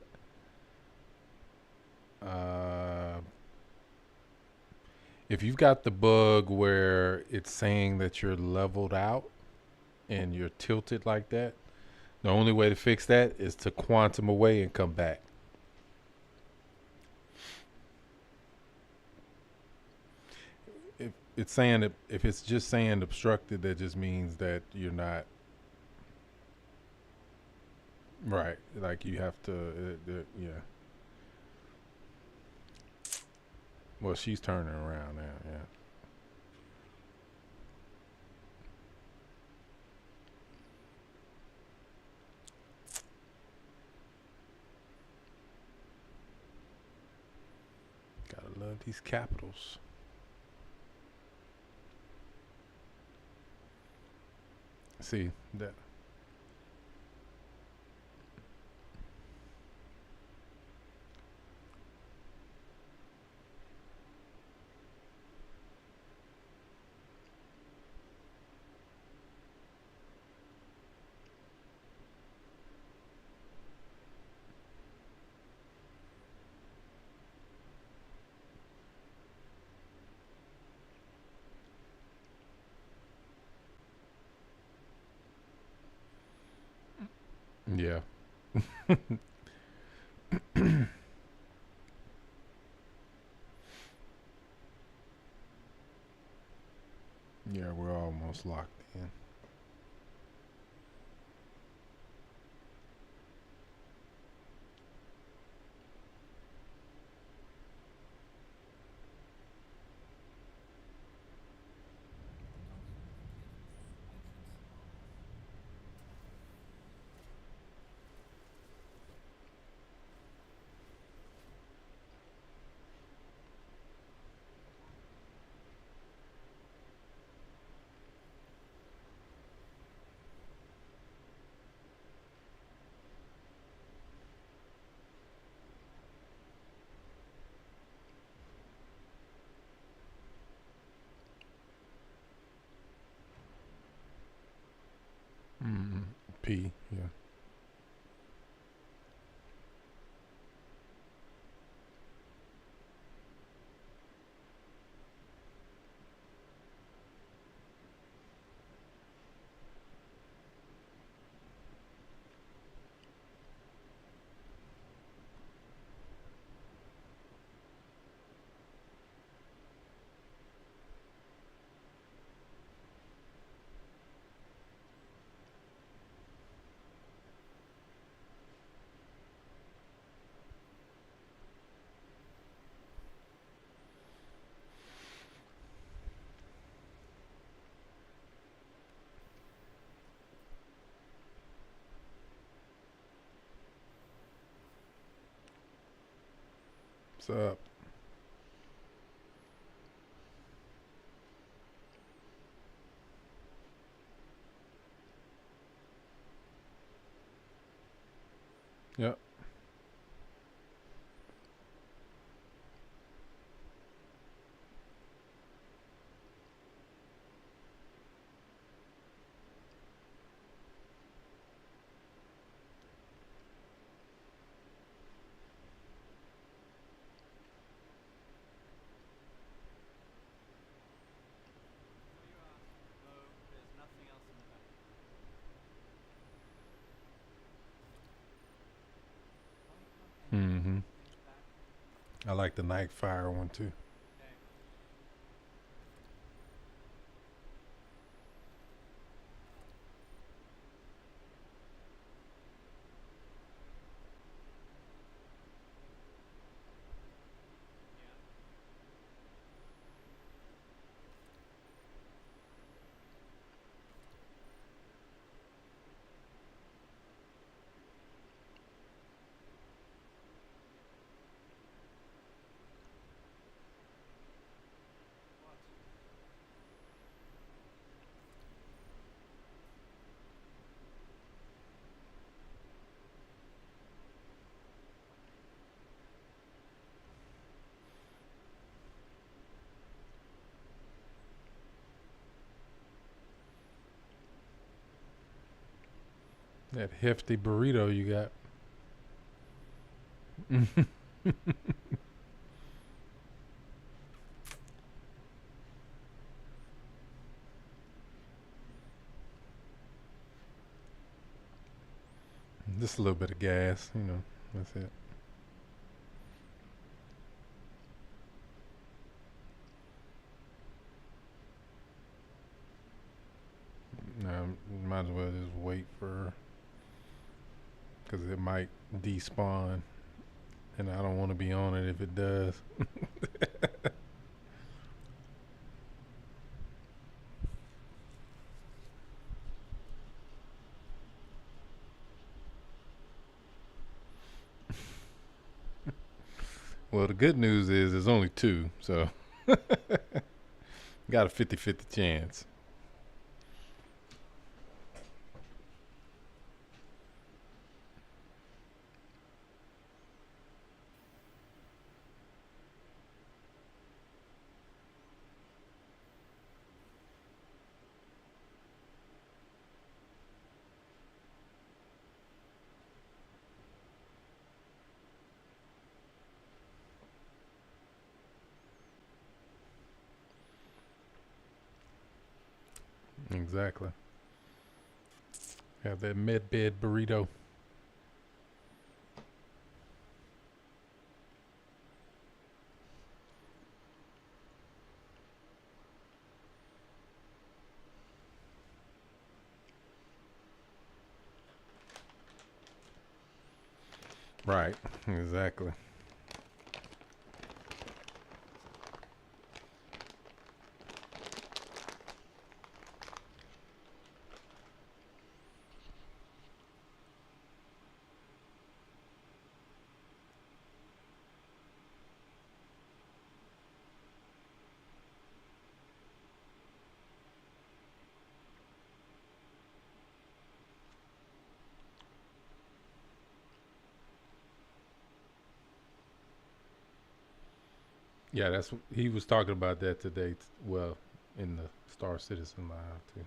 If you've got the bug where it's saying that you're leveled out and you're tilted like that, the only way to fix that is to quantum away and come back. If it's saying that, if it's just saying obstructed, that just means that you're not right. Like you have to, yeah. Well, she's turning around now. Yeah. Gotta love these capitals. See that. Yeah. Yeah, we're almost locked in. P. Yeah. What's up? Yep. Mm-hmm. I like the night fire one too. That hefty burrito you got. Just a little bit of gas, you know. That's it. Might as well just wait for, because it might despawn, and I don't want to be on it if it does. Well, the good news is there's only two, so got a 50-50 chance. Exactly. Have that med bed burrito. Right. Exactly. Yeah, he was talking about that today. Well, in the Star Citizen Live too.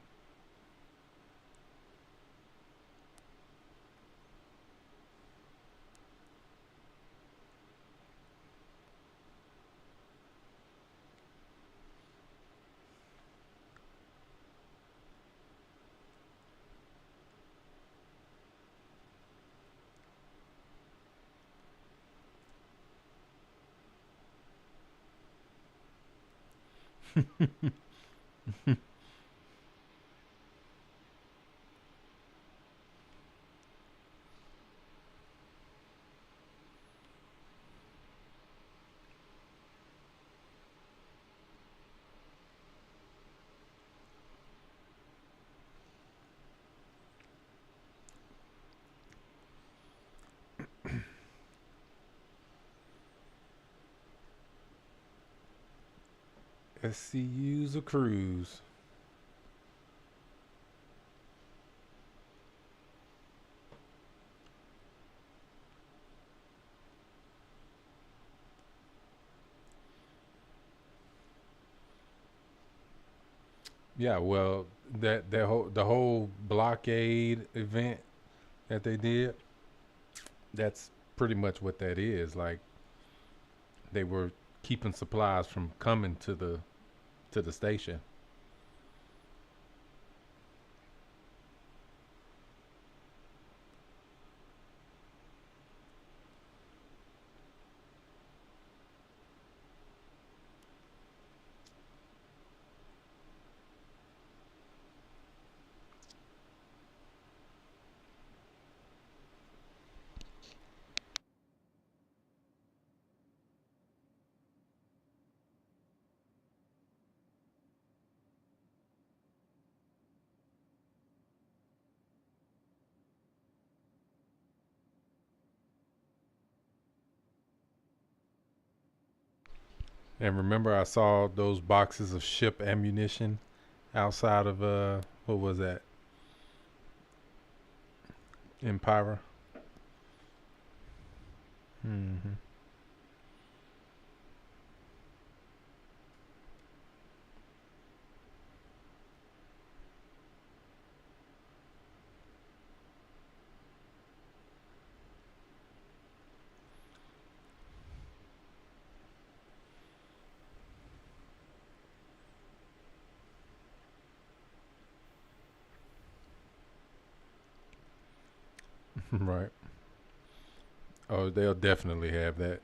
SCU's a cruise. Yeah, well, the whole blockade event that they did, that's pretty much what that is. Like they were keeping supplies from coming to the station. And remember, I saw those boxes of ship ammunition outside of what was that? Empire. Mm-hmm. Right. Oh, they'll definitely have that.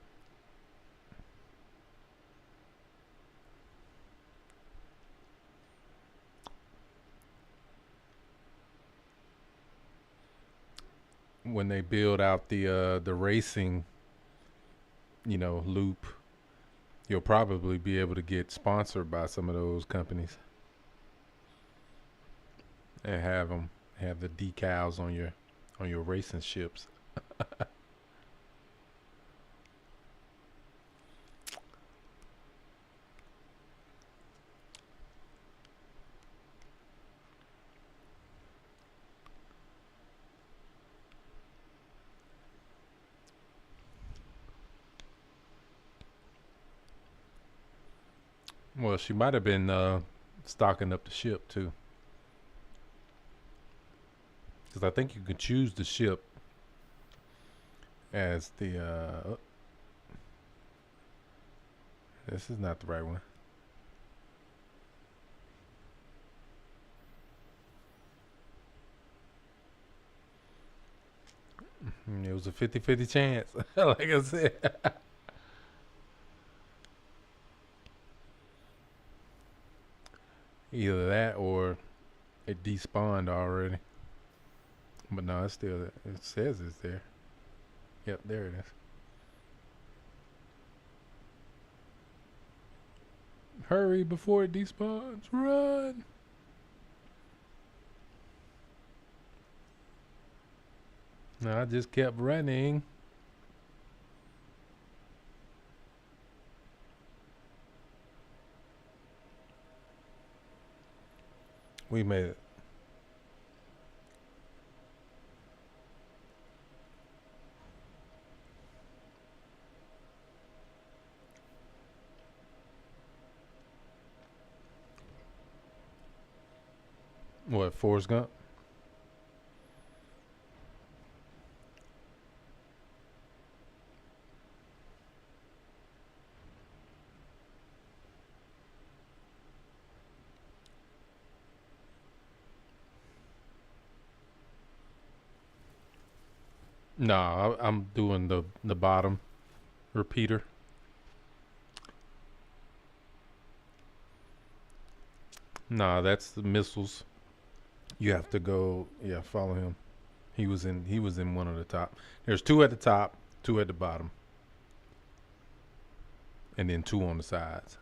When they build out the racing, loop, you'll probably be able to get sponsored by some of those companies and have the decals on your racing ships. Well, she might have been stocking up the ship too, because I think you could choose the ship as the. This is not the right one. It was a 50-50 chance, like I said. Either that or it despawned already. But no, it's still, it says it's there. Yep, there it is. Hurry before it despawns. Run! No, I just kept running. We made it. What, Forrest Gump? No, I'm doing the bottom repeater. Nah, that's the missiles. You have to go. Yeah, follow him. He was in. He was in one of the top. There's two at the top, two at the bottom, and then two on the sides.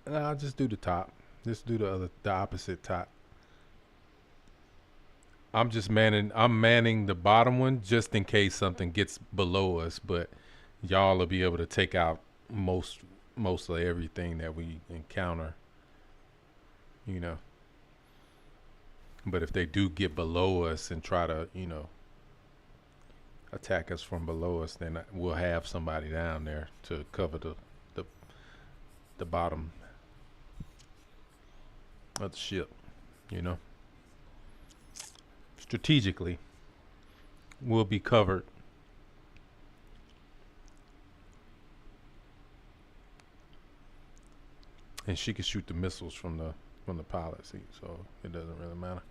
And I'll just do the top. Just do the opposite top. I'm just manning. I'm manning the bottom one just in case something gets below us. But y'all will be able to take out mostly everything that we encounter. You know. But if they do get below us and try to, attack us from below us, then we'll have somebody down there to cover the the bottom of the ship. You know. Strategically, we'll be covered. And she can shoot the missiles from the pilot seat, so it doesn't really matter.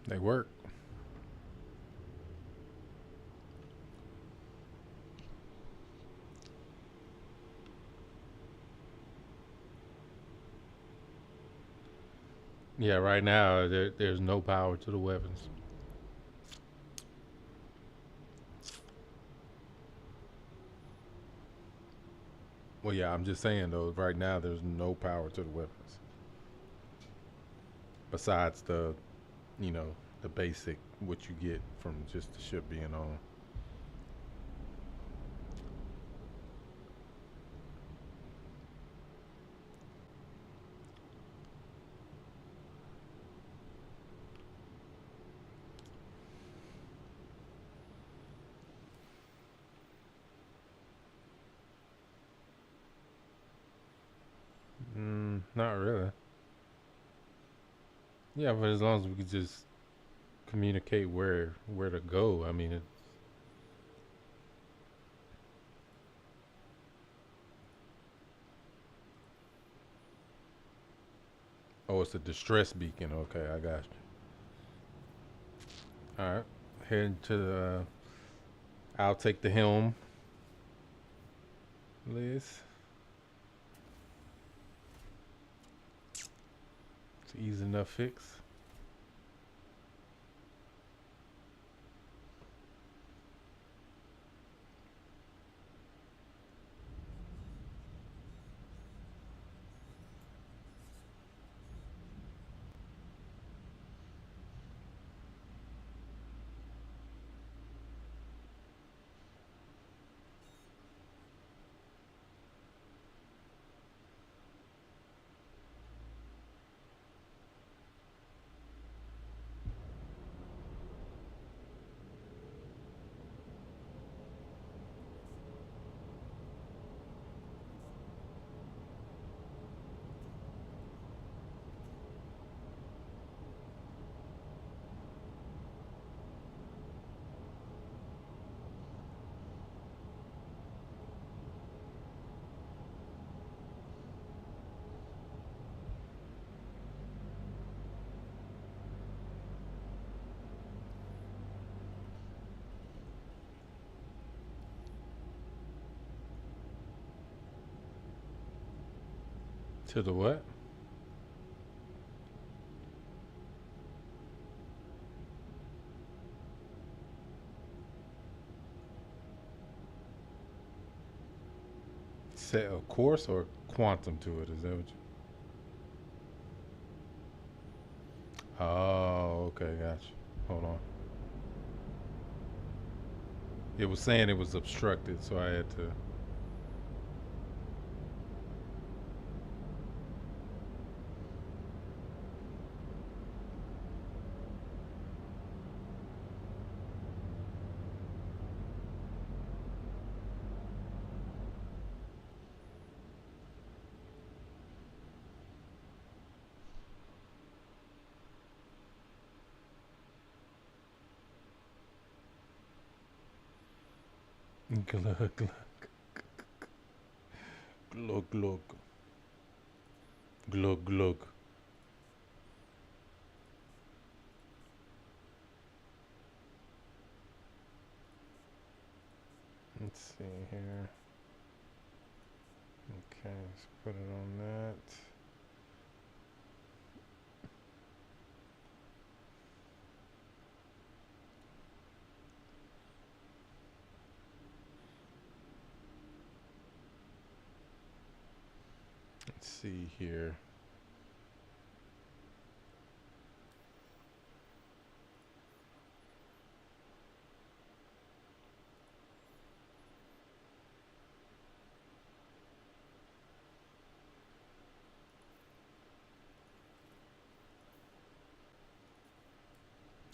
They work. Yeah, right now there's no power to the weapons. Well, yeah, I'm just saying though, right now there's no power to the weapons. Besides the basic, what you get from just the ship being on. Not really. Yeah, but as long as we could just communicate where to go, I mean, oh, it's a distress beacon. Okay, I got you. All right, heading to the. I'll take the helm, Liz. It's an easy enough fix. To the what? Set a course or quantum to it? Is that what you? Oh, okay, gotcha. Hold on. It was saying it was obstructed, so I had to. Glug, glug. Glug, glug. Glug, glug. Let's see here. Okay, let's put it on that. Let's see here.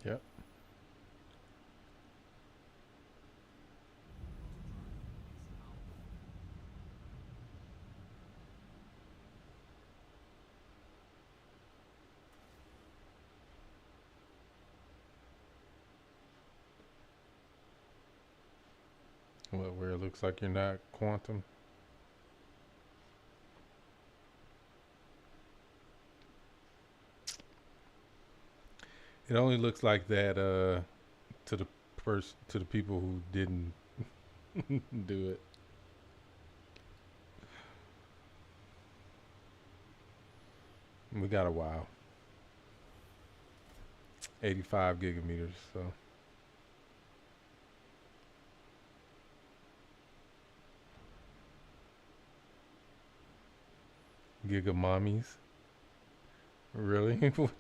Yep. What, where it looks like you're not quantum? It only looks like that to the to the people who didn't do it. We got a while. 85 gigameters, so. Giga mommies? Really? What?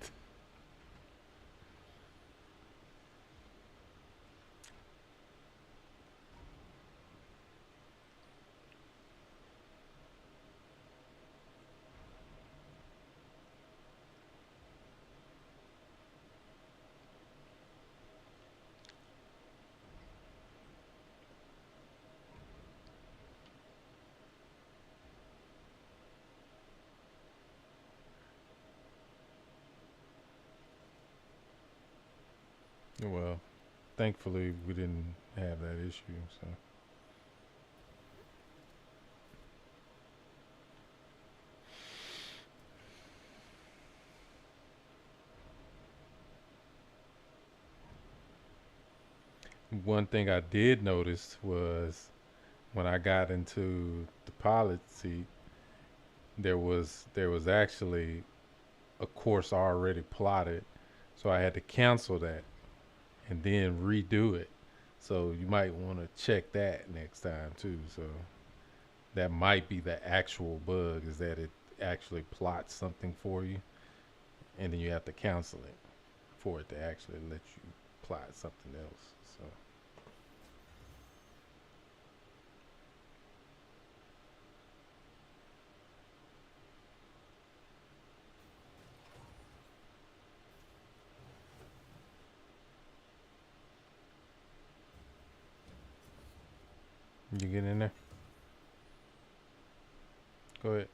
Well, thankfully we didn't have that issue, so. One thing I did notice was when I got into the pilot seat, there was actually a course already plotted, so I had to cancel that and then redo it. So you might want to check that next time too. So that might be the actual bug, is that it actually plots something for you and then you have to cancel it for it to actually let you plot something else. So you get in there? Go ahead.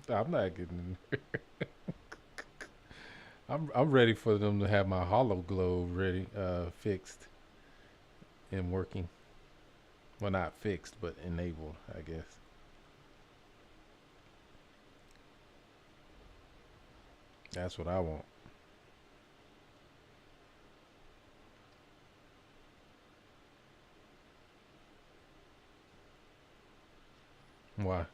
I'm not getting in there. I'm ready for them to have my hollow globe ready, fixed and working. Well, not fixed, but enabled, I guess. That's what I want. Why?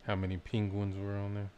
How many penguins were on there?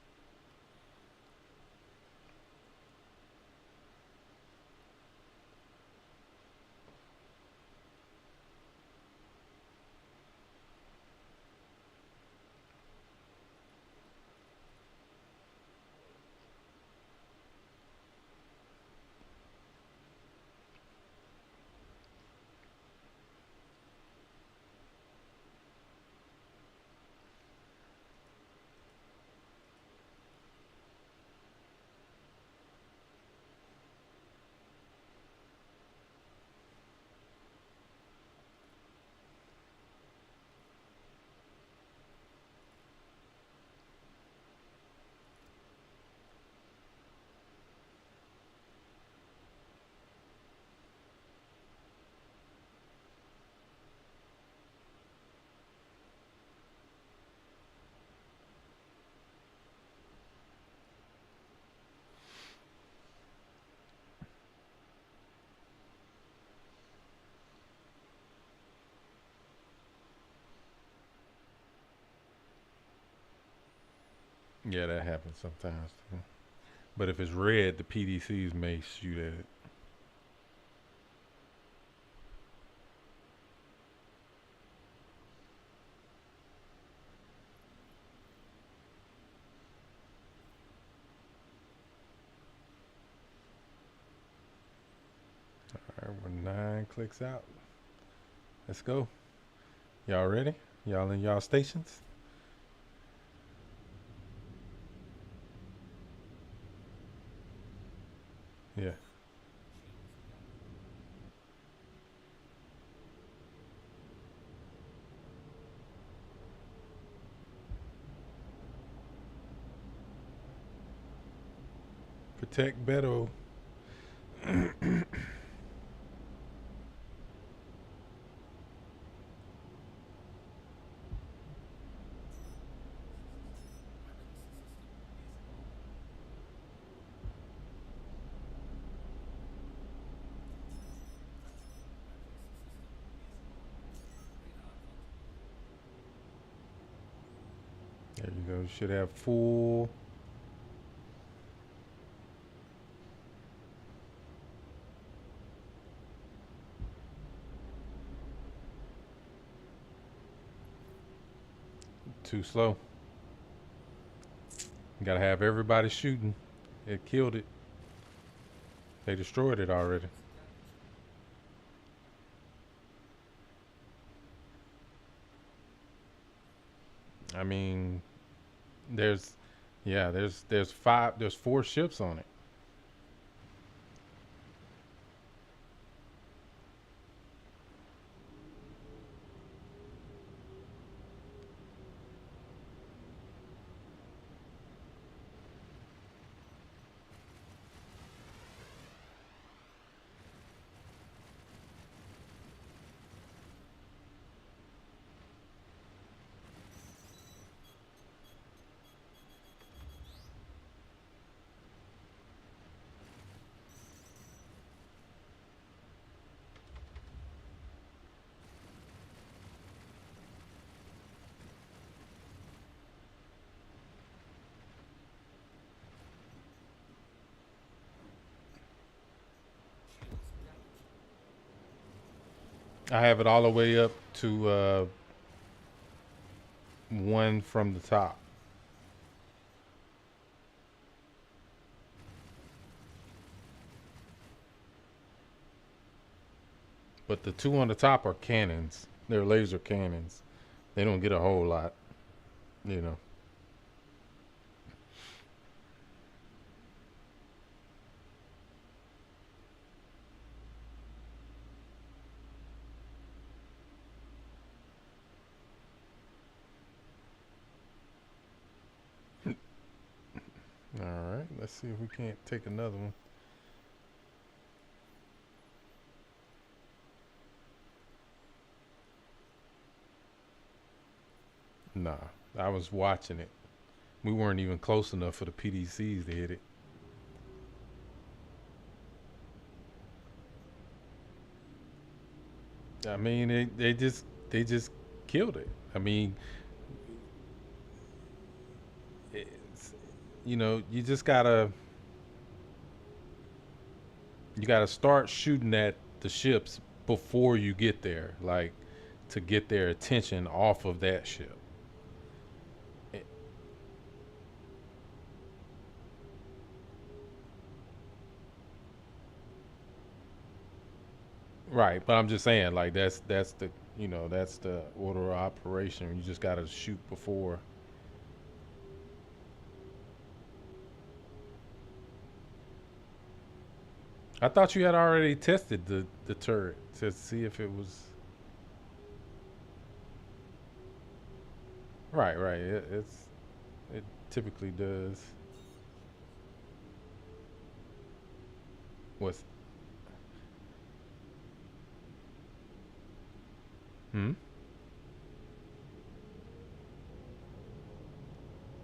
Yeah, that happens sometimes too. But if it's red, the PDCs may shoot at it. All right, we're 9 clicks out. Let's go. Y'all ready? Y'all in y'all stations? Yeah. Protect Beto. There you go. You should have full. Too slow. You gotta have everybody shooting. It killed it. They destroyed it already. I mean, there's, yeah, there's 4 ships on it. I have it all the way up to 1 from the top. But the 2 on the top are cannons. They're laser cannons. They don't get a whole lot, you know. All right, let's see if we can't take another one. Nah, I was watching it. We weren't even close enough for the PDCs to hit it. I mean, they just killed it. I mean, it's, you gotta start shooting at the ships before you get there, like to get their attention off of that ship. Eh, Right, but I'm just saying, like that's the order of operation. You just gotta shoot before. I thought you had already tested the turret to see if it was right. Right, it typically does. What's hmm?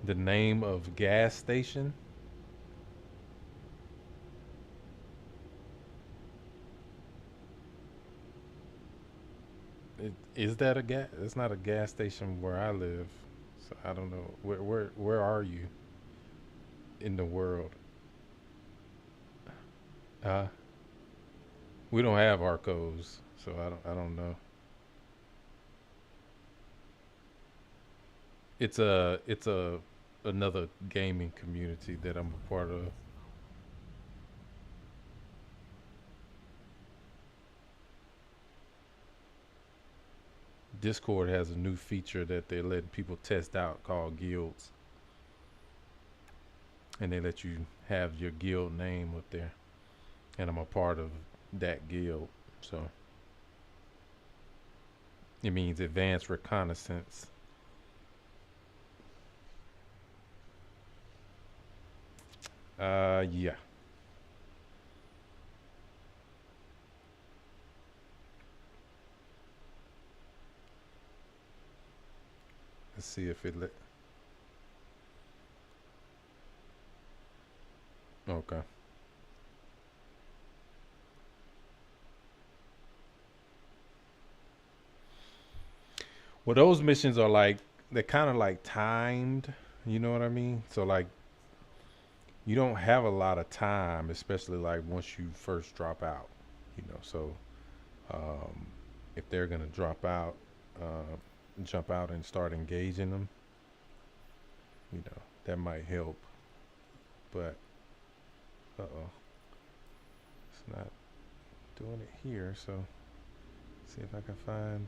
The name of gas station? Is that a gas? It's not a gas station where I live, so I don't know. Where are you? in the world. Uh, we don't have Arcos, so I don't know. It's a another gaming community that I'm a part of. Discord has a new feature that they're letting people test out called guilds, and they let you have your guild name up there, and I'm a part of that guild, so it means advanced reconnaissance. Yeah. Let's see if it let. Okay. Well, those missions are like they're kind of like timed. You know what I mean? So like you don't have a lot of time, especially like once you first drop out. You know, so um, if they're gonna drop out, jump out and start engaging them, you know, that might help. But oh, it's not doing it here. So see if I can find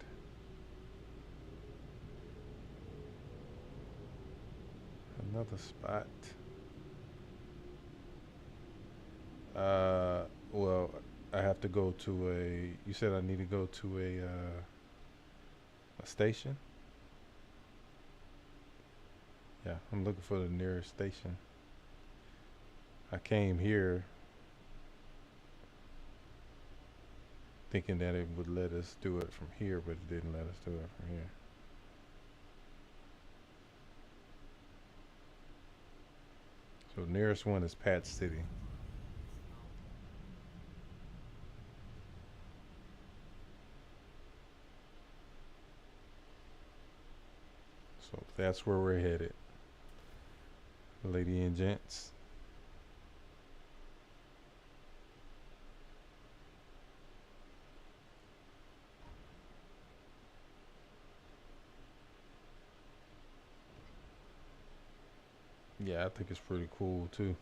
another spot. Well, I have to go to a. You said I need to go to a station. Yeah, I'm looking for the nearest station. I came here thinking that it would let us do it from here, but it didn't let us do it from here. So the nearest one is Pat City. So that's where we're headed, lady and gents. Yeah, I think it's pretty cool too.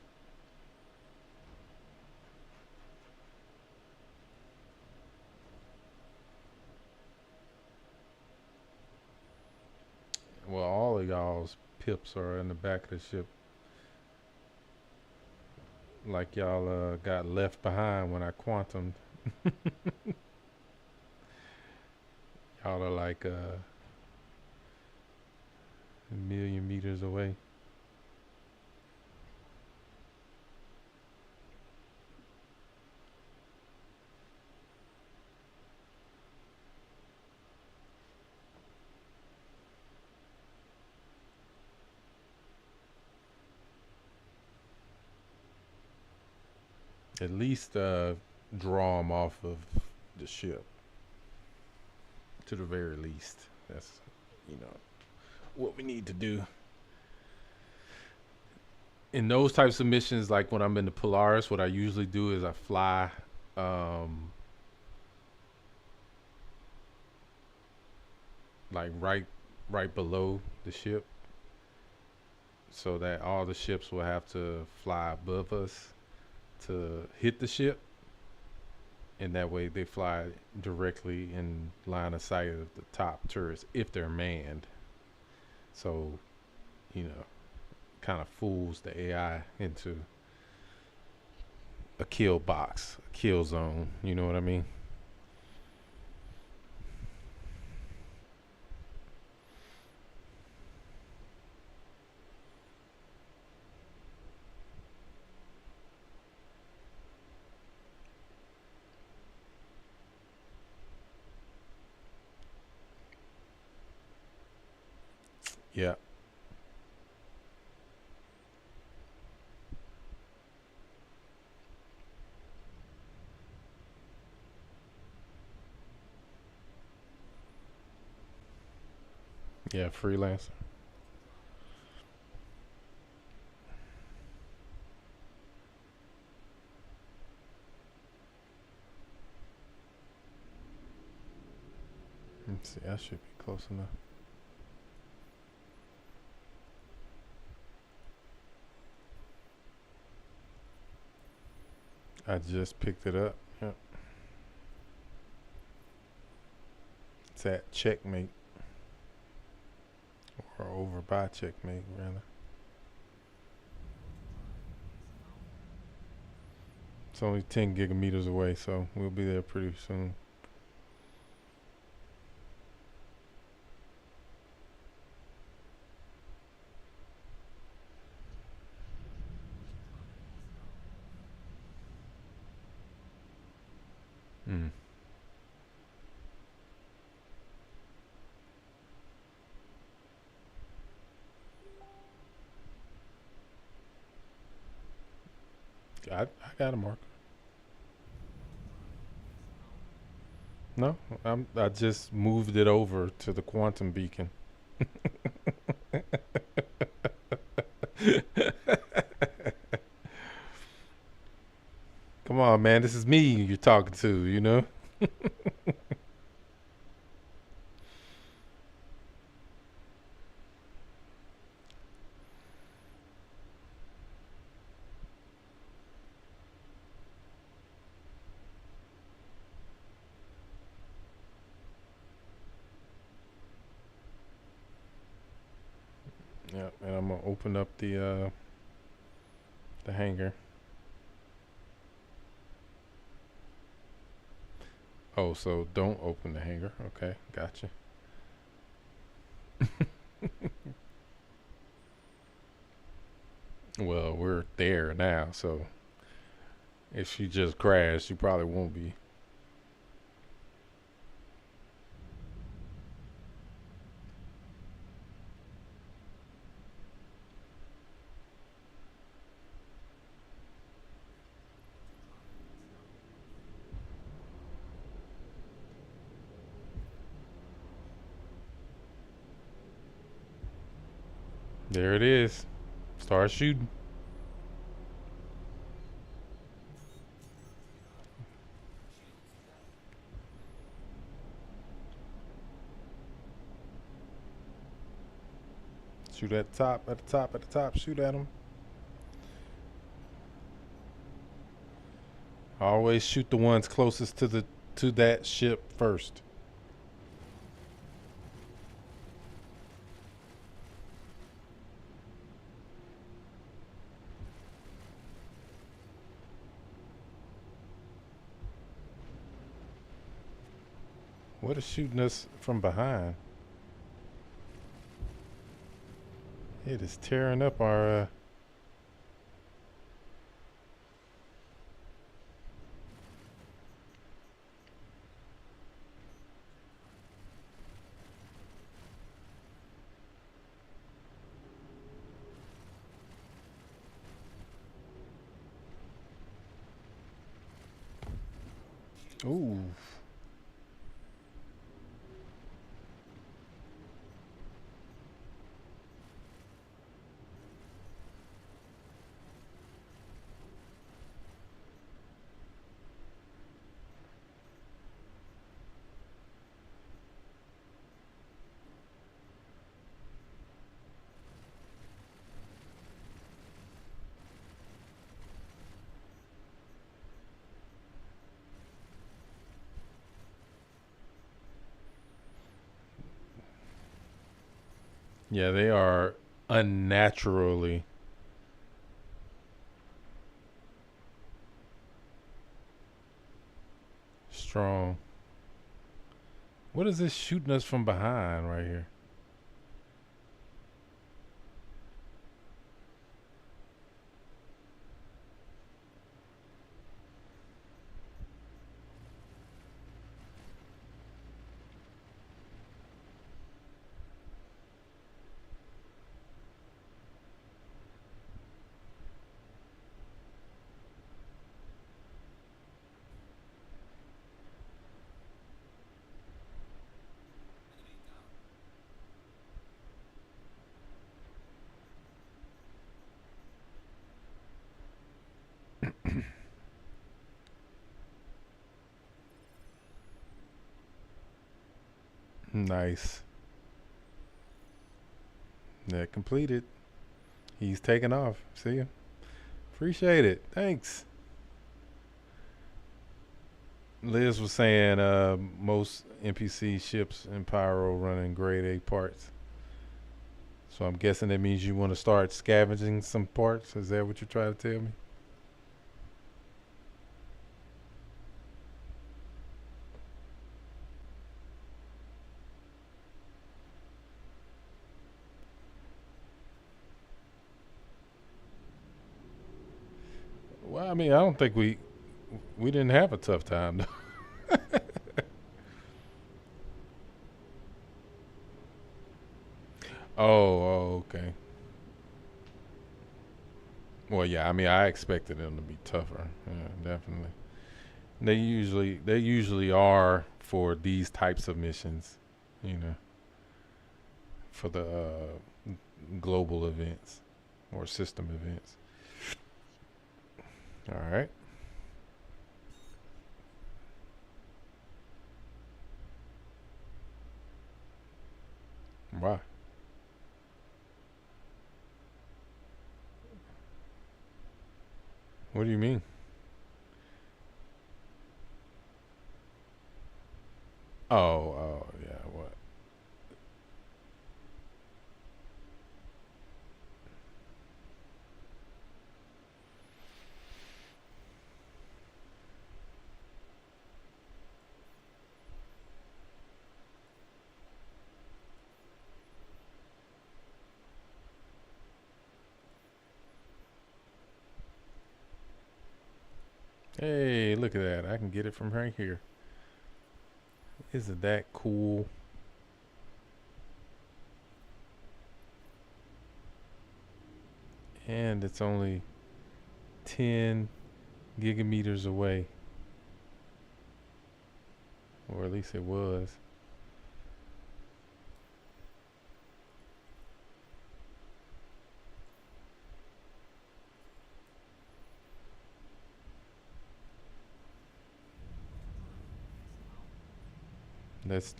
Well, all of y'all's pips are in the back of the ship, like y'all got left behind when I quantumed. Y'all are like a million meters away. At least draw them off of the ship, to the very least. That's, you know, what we need to do. In those types of missions, like when I'm in the Polaris, what I usually do is I fly like right below the ship, so that all the ships will have to fly above us to hit the ship, and that way they fly directly in line of sight of the top turrets if they're manned. So, you know, kind of fools the AI into a kill box, a kill zone. You know what I mean? Yeah. Yeah, freelancer. See, I should be close enough. I just picked it up. Yep. It's at checkmate. Or over by checkmate, rather. It's only 10 gigameters away, so we'll be there pretty soon. Mm. I got a marker. No, I just moved it over to the quantum beacon. Come on, man. This is me you're talking to, you know? Yeah, and I'm gonna open up the hangar. Oh, so don't open the hangar. Okay, gotcha. Well, we're there now, so if she just crashed, she probably won't be. There it is. Start shooting. Shoot at the top, at the top, at the top. Shoot at them. Always shoot the ones closest to that ship first. What is shooting us from behind? It is tearing up our ooh. Yeah, they are unnaturally strong. What is this shooting us from behind right here? Nice. That completed. He's taking off. See ya. Appreciate it. Thanks. Liz was saying most NPC ships in Pyro running grade A parts. So I'm guessing that means you want to start scavenging some parts. Is that what you're trying to tell me? Well, I mean, I don't think we didn't have a tough time though. Oh, okay. Well, yeah, I mean, I expected them to be tougher. Yeah, definitely. They usually are for these types of missions, you know, for the global events or system events. All right. Why? What do you mean? Oh, yeah, what? Hey, look at that. I can get it from right here. Isn't that cool? And it's only 10 gigameters away. Or at least it was.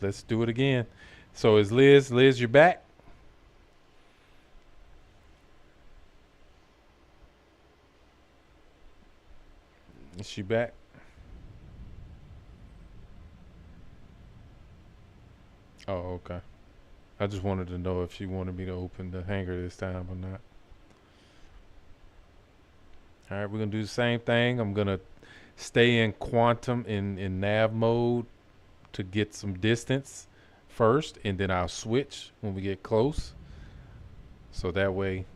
Let's do it again. So is Liz, you're back? Is she back? Oh, okay. I just wanted to know if she wanted me to open the hangar this time or not. All right, we're gonna do the same thing. I'm gonna stay in quantum in nav mode to get some distance first, and then I'll switch when we get close. So that way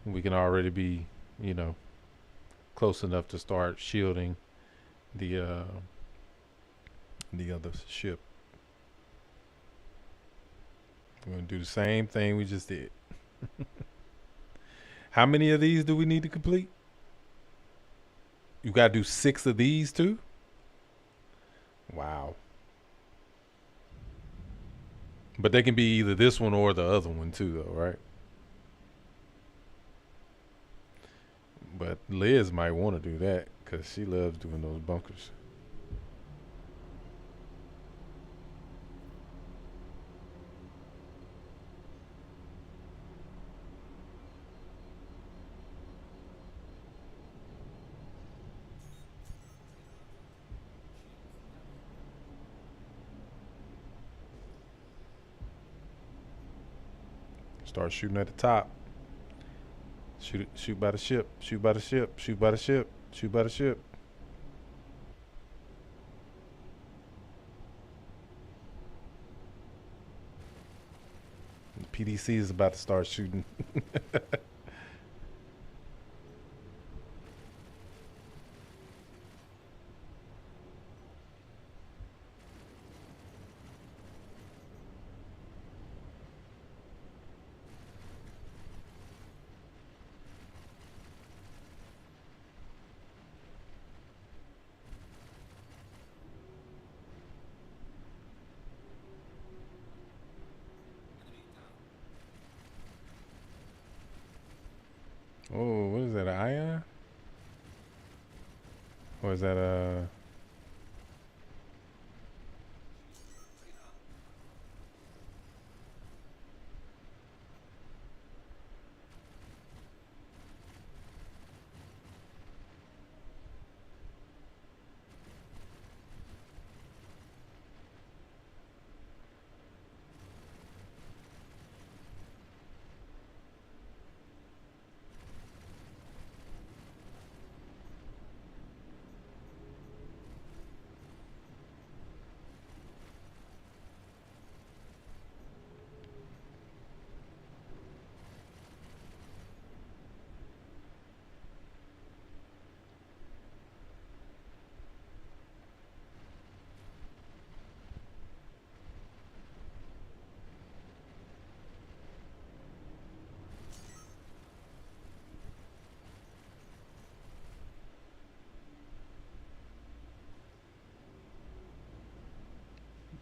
we can already be, you know, close enough to start shielding the other ship. We're gonna do the same thing we just did. How many of these do we need to complete? You gotta do 6 of these too? Wow. But they can be either this one or the other one too, though, right? But Liz might want to do that because she loves doing those bunkers. Start shooting at the top. Shoot by the ship. Shoot by the ship. Shoot by the ship. Shoot by the ship. The PDC is about to start shooting. Oh, what is that? An ion? Or is that a?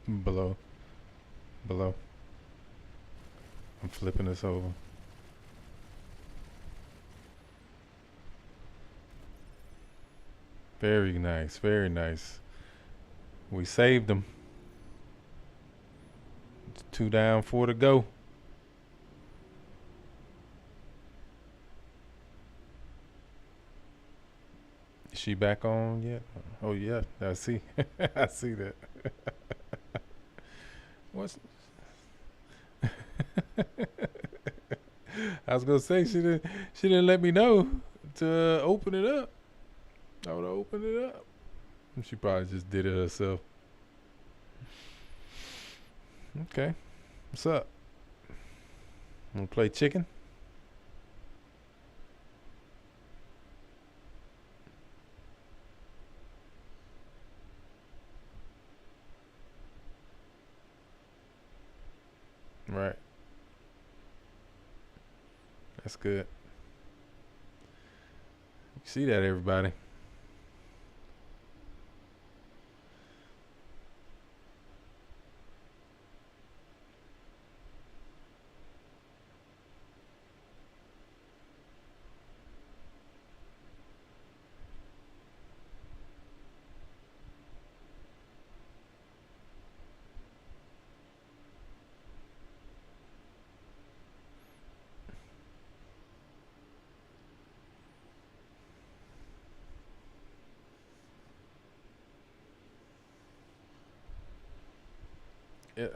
Below. Below. I'm flipping this over. Very nice. Very nice. We saved them. It's 2 down, 4 to go. Is she back on yet? Oh yeah, I see. I see that. What's? I was gonna say she didn't let me know to open it up. I would have opened it up. She probably just did it herself. Okay, what's up? Wanna play chicken? Right. That's good. You see that, everybody?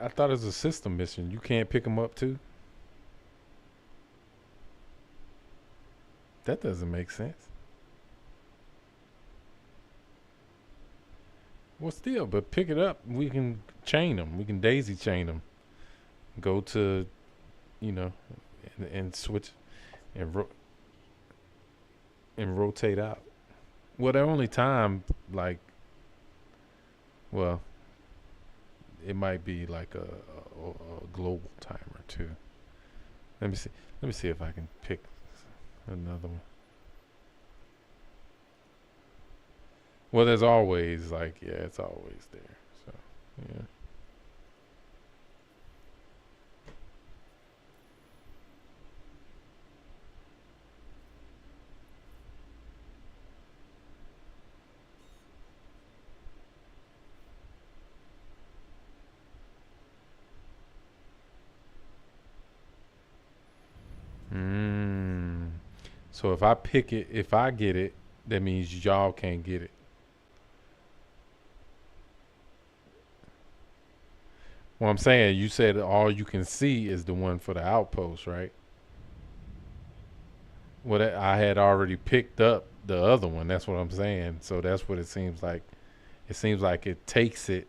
I thought it was a system mission. You can't pick them up too? That doesn't make sense. Well, still, but pick it up. We can chain them. We can daisy chain them. Go to, and switch and rotate out. Well, their only time, it might be like a global timer too. Let me see. Let me see if I can pick another one. Well, there's always it's always there. So, yeah. So if I pick it, if I get it, that means y'all can't get it. Well, I'm saying, you said all you can see is the one for the outpost, right? Well, I had already picked up the other one. That's what I'm saying. So that's what it seems like. It seems like it takes it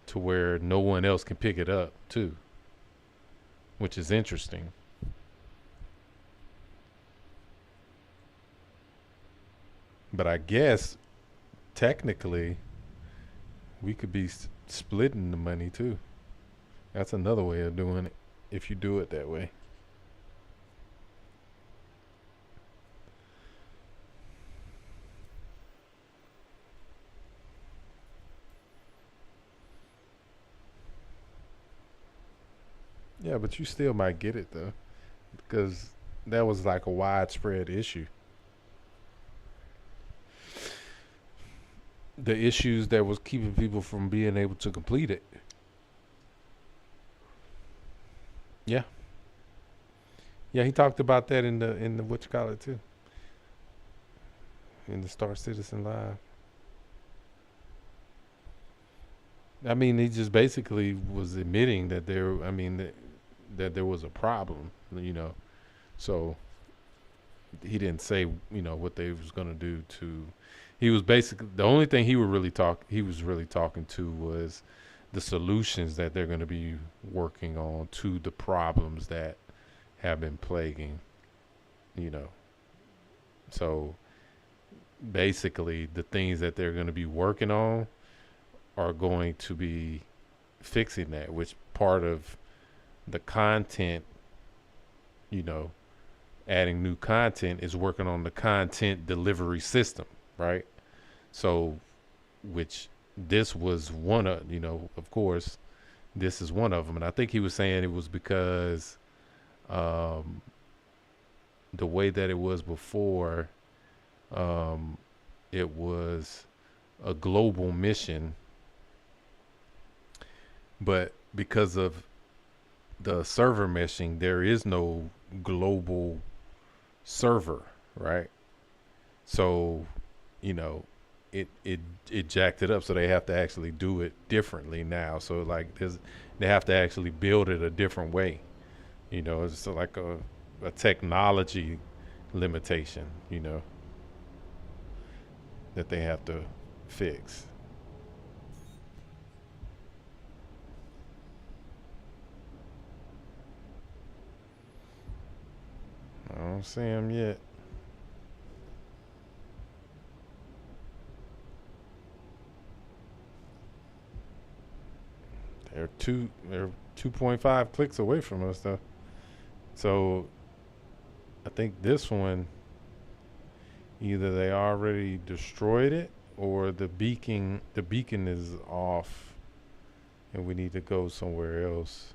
to where no one else can pick it up too, which is interesting. But I guess technically we could be splitting the money too. That's another way of doing it if you do it that way. Yeah, but you still might get it though, because that was like a widespread issue. The issues that was keeping people from being able to complete it. Yeah. Yeah, he talked about that in the what you call it too. In the Star Citizen Live. I mean, he just basically was admitting that that there was a problem, So he didn't say, what they was going to do to. He was basically, the only thing he was really talking to was the solutions that they're going to be working on to the problems that have been plaguing, So basically the things that they're going to be working on are going to be fixing that, which part of the content, adding new content is working on the content delivery system, right? So, which this was one of, of course, this is one of them. And I think he was saying it was because um, the way that it was before, um, it was a global mission, but because of the server meshing, there is no global server, right? So, you know, it jacked it up, so they have to actually do it differently now. So like they have to actually build it a different way. It's like a technology limitation, that they have to fix. I don't see him yet. They're 2.5 clicks away from us though. So I think this one, either they already destroyed it or the beacon is off and we need to go somewhere else.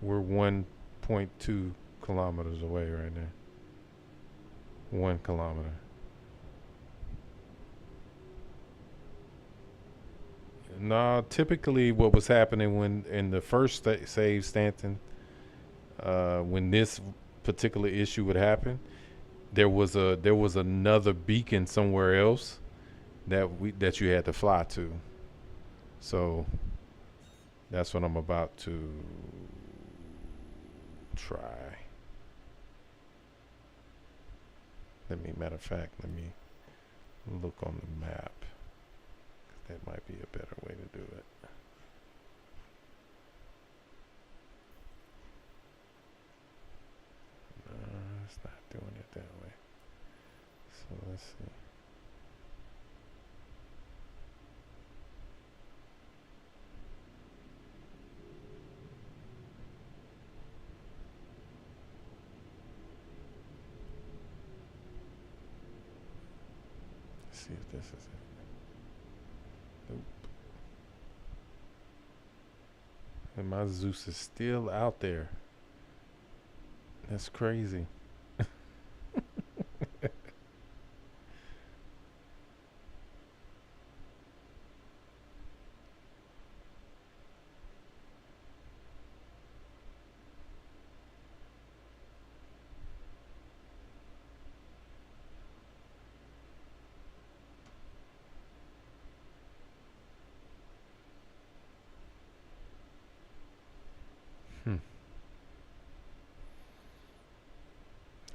We're 1.2 kilometers away right now. 1 kilometer. No, typically what was happening when in the first save Stanton, when this particular issue would happen, there was another beacon somewhere else that you had to fly to. So that's what I'm about to try. Matter of fact, let me look on the map. That might be a better way to do it. No, it's not doing it that way. So let's see. Let's see if this is it. Nope. And my Zeus is still out there. That's crazy.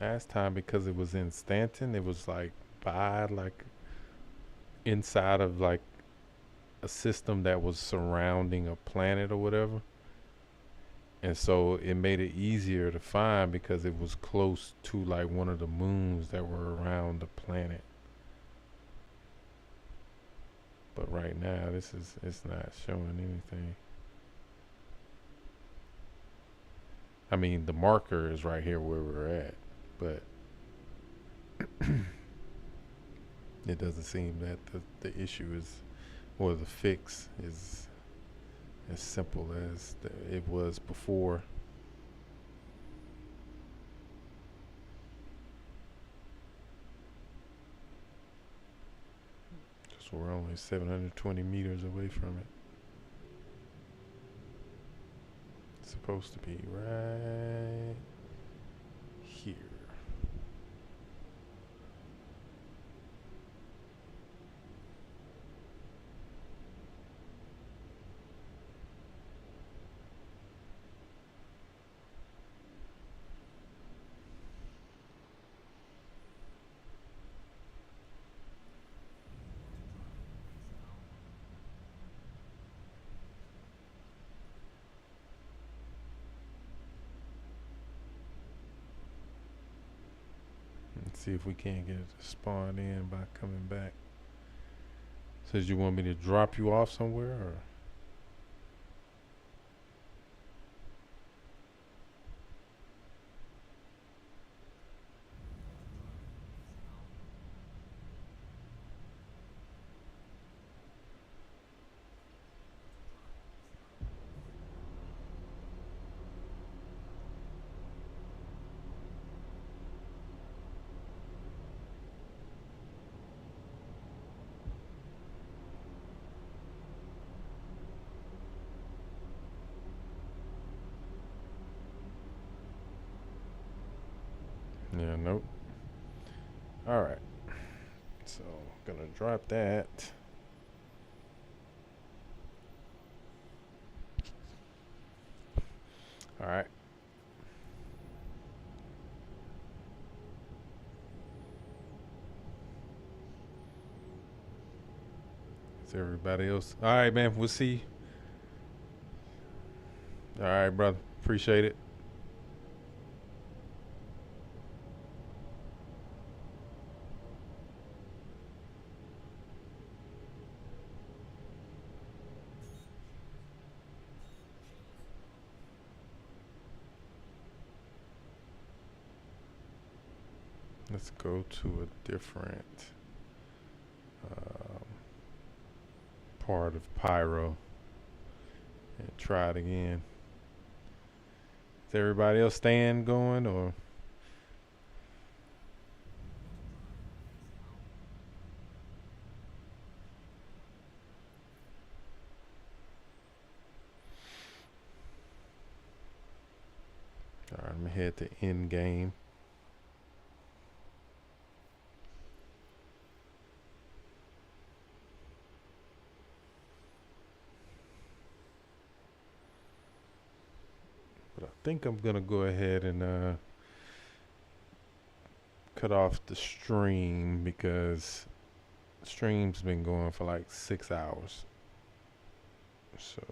Last time, because it was in Stanton, it was like inside of like a system that was surrounding a planet or whatever. And so it made it easier to find because it was close to like one of the moons that were around the planet. But right now it's not showing anything. I mean, the marker is right here where we're at, but it doesn't seem that the issue is, or the fix is as simple as it was before. Because we're only 720 meters away from it. It's supposed to be right here. Let's see if we can't get it to spawn in by coming back. Says you want me to drop you off somewhere, or? Yeah, nope. All right. So, gonna drop that. All right. Is everybody else? All right, man. We'll see. All right, brother. Appreciate it. Let's go to a different um, part of Pyro and try it again. Is everybody else staying going or? All right, I'm gonna head to end game. But I think I'm gonna go ahead and cut off the stream because the stream's been going for like 6 hours. So